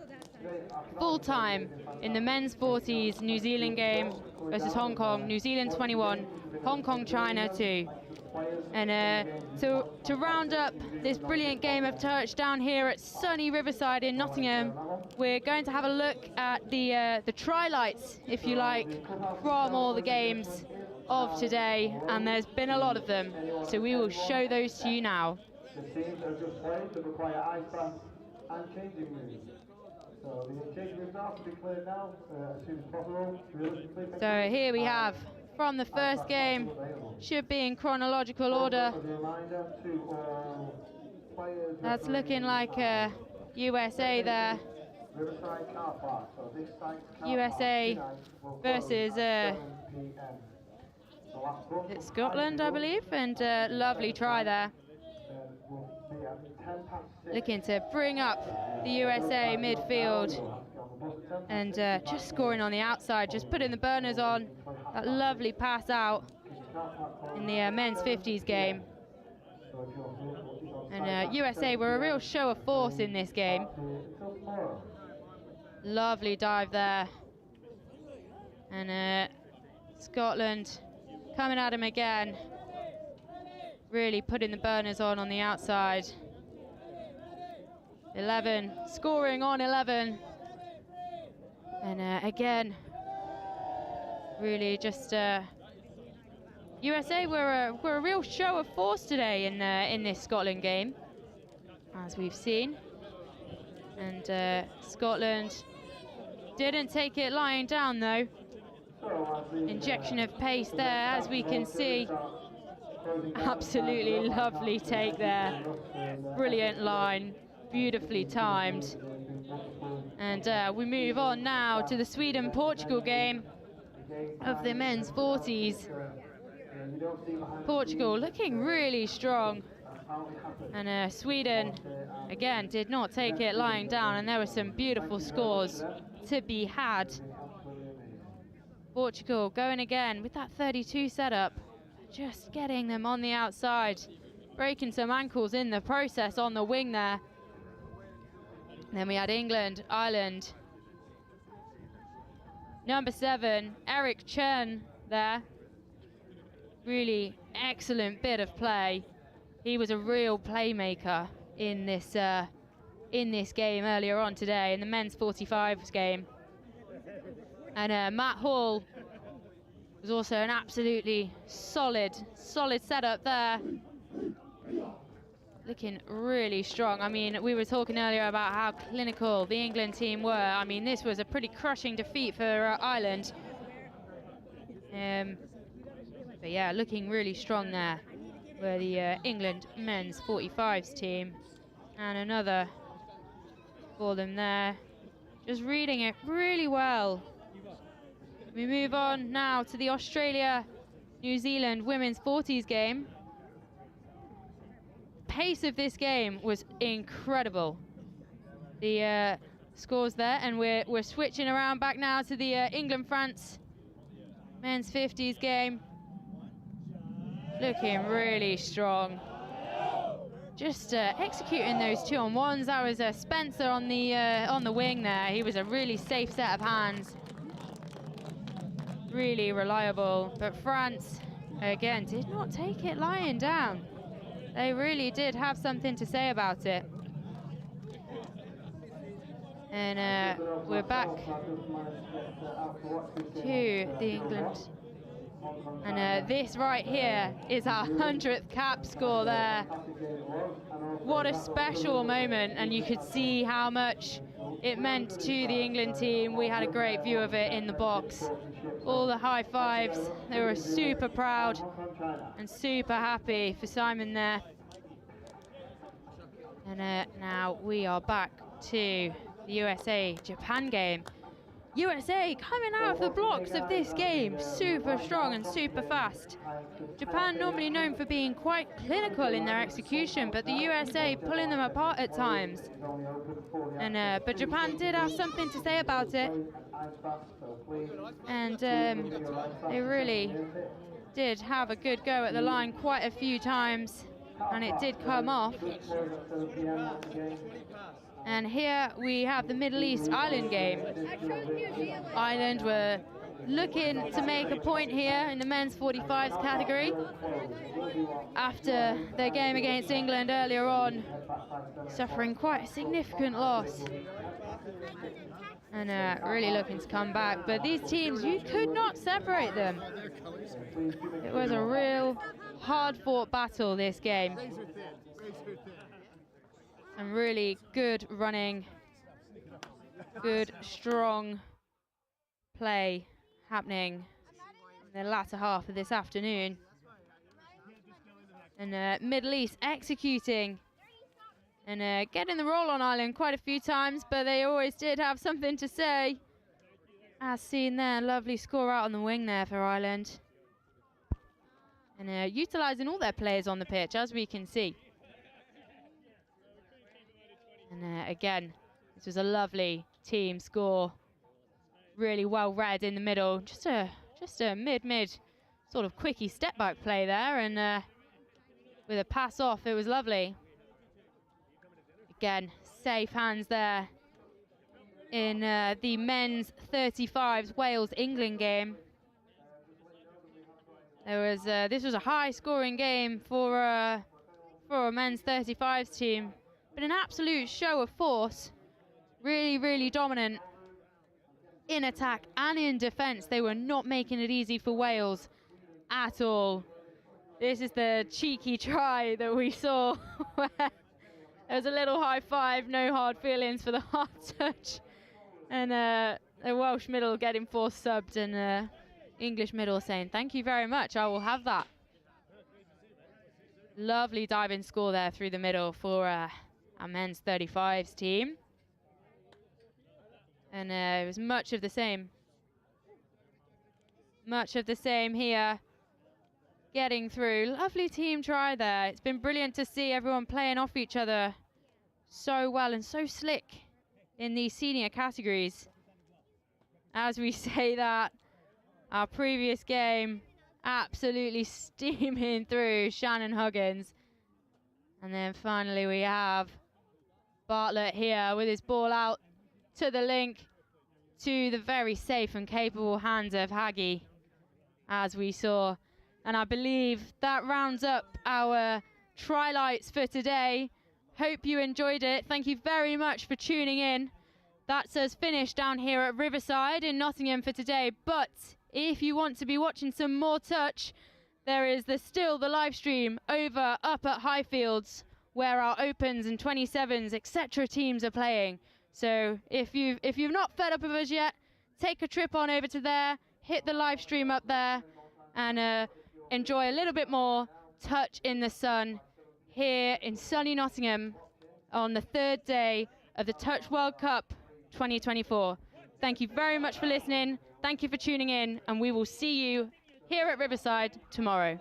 Full time in the men's 40s New Zealand game versus Hong Kong. New Zealand 21, Hong Kong China 2. And to round up this brilliant game of touch down here at sunny Riverside in Nottingham, we're going to have a look at the try-lights, if you like, from all the games of today, and there's been a lot of them, so we will show those to you now. The teams that have just played that require ice baths and changing rooms. So the changing rooms now to be cleared now as soon as possible. So here we have from the first game, should be in chronological order. That's looking like USA there. USA versus it's Scotland, I believe, and lovely try there. Looking to bring up the USA midfield and just scoring on the outside, just putting the burners on. That lovely pass out in the men's 50s game. And USA were a real show of force in this game. Lovely dive there. And Scotland coming at him again. Really putting the burners on the outside. 11, scoring on 11. And again, really just USA were a real show of force today in this Scotland game, as we've seen. And Scotland didn't take it lying down though. Injection of pace there, as we can see. Absolutely lovely take there. Brilliant line, beautifully timed. And we move on now to the Sweden-Portugal game of the men's 40s. Portugal looking really strong. And Sweden, again, did not take it lying down, and there were some beautiful scores to be had. Portugal going again with that 32 setup, just getting them on the outside, breaking some ankles in the process on the wing there. And then we had England, Ireland. Number 7, Eric Chen there. Really excellent bit of play. He was a real playmaker in this game earlier on today, in the men's 45s game. And Matt Hall was also an absolutely solid setup there. Looking really strong. I mean, we were talking earlier about how clinical the England team were. I mean, this was a pretty crushing defeat for Ireland. But yeah, looking really strong there were the England men's 45s team. And another for them there. Just reading it really well. We move on now to the Australia-New Zealand women's 40s game. pace of this game was incredible. The scores there, and we're switching around back now to the England-France men's 50s game. Looking really strong. Just executing those 2-on-1s. That was Spencer on the wing there. He was a really safe set of hands. Really reliable. But France, again, did not take it lying down. They really did have something to say about it. And we're back to the England. And this right here is our 100th cap score there. What a special moment, and you could see how much it meant to the England team. We had a great view of it in the box. All the high fives. They were super proud and super happy for Simon there. And now we are back to the USA-Japan game. USA coming out of the blocks of this game, super strong and super fast. Japan normally known for being quite clinical in their execution, but the USA pulling them apart at times. And but Japan did have something to say about it, and they really did have a good go at the line quite a few times, and it did come off. And here we have the Middle East Ireland game. Ireland were looking to make a point here in the men's 45s category after their game against England earlier on, suffering quite a significant loss. And really looking to come back. But these teams, you could not separate them. It was a real hard-fought battle, this game. And really good running, good strong play happening in the latter half of this afternoon. And Middle East executing and getting the roll on Ireland quite a few times, but they always did have something to say. As seen there, lovely score out on the wing there for Ireland. And utilising all their players on the pitch, as we can see. And again, this was a lovely team score. Really well read in the middle. Just a mid sort of quickie step back play there, and with a pass off, it was lovely. Again, safe hands there in the men's 35s Wales-England game. This was a high-scoring game for a men's 35s team. But an absolute show of force, really, really dominant in attack and in defence. They were not making it easy for Wales at all. This is the cheeky try that we saw where there was a little high five, no hard feelings for the hard touch. And a Welsh middle getting forced subbed, and English middle saying, thank you very much, I will have that. Lovely diving score there through the middle for our men's 35s team. And it was much of the same. Much of the same here. Getting through. Lovely team try there. It's been brilliant to see everyone playing off each other so well and so slick in these senior categories. As we say that, our previous game absolutely steaming through Shannon Huggins. And then finally we have Bartlett here with his ball out to the link to the very safe and capable hands of Haggy, as we saw. And I believe that rounds up our try-lights for today. Hope you enjoyed it. Thank you very much for tuning in. That's us finished down here at Riverside in Nottingham for today. But if you want to be watching some more touch, there is still the live stream over up at Highfields, where our Opens and 27s, etc. teams are playing. So if you've not fed up with us yet, take a trip on over to there, hit the live stream up there, and enjoy a little bit more touch in the sun here in sunny Nottingham on the third day of the Touch World Cup 2024. Thank you very much for listening. Thank you for tuning in, and we will see you here at Riverside tomorrow.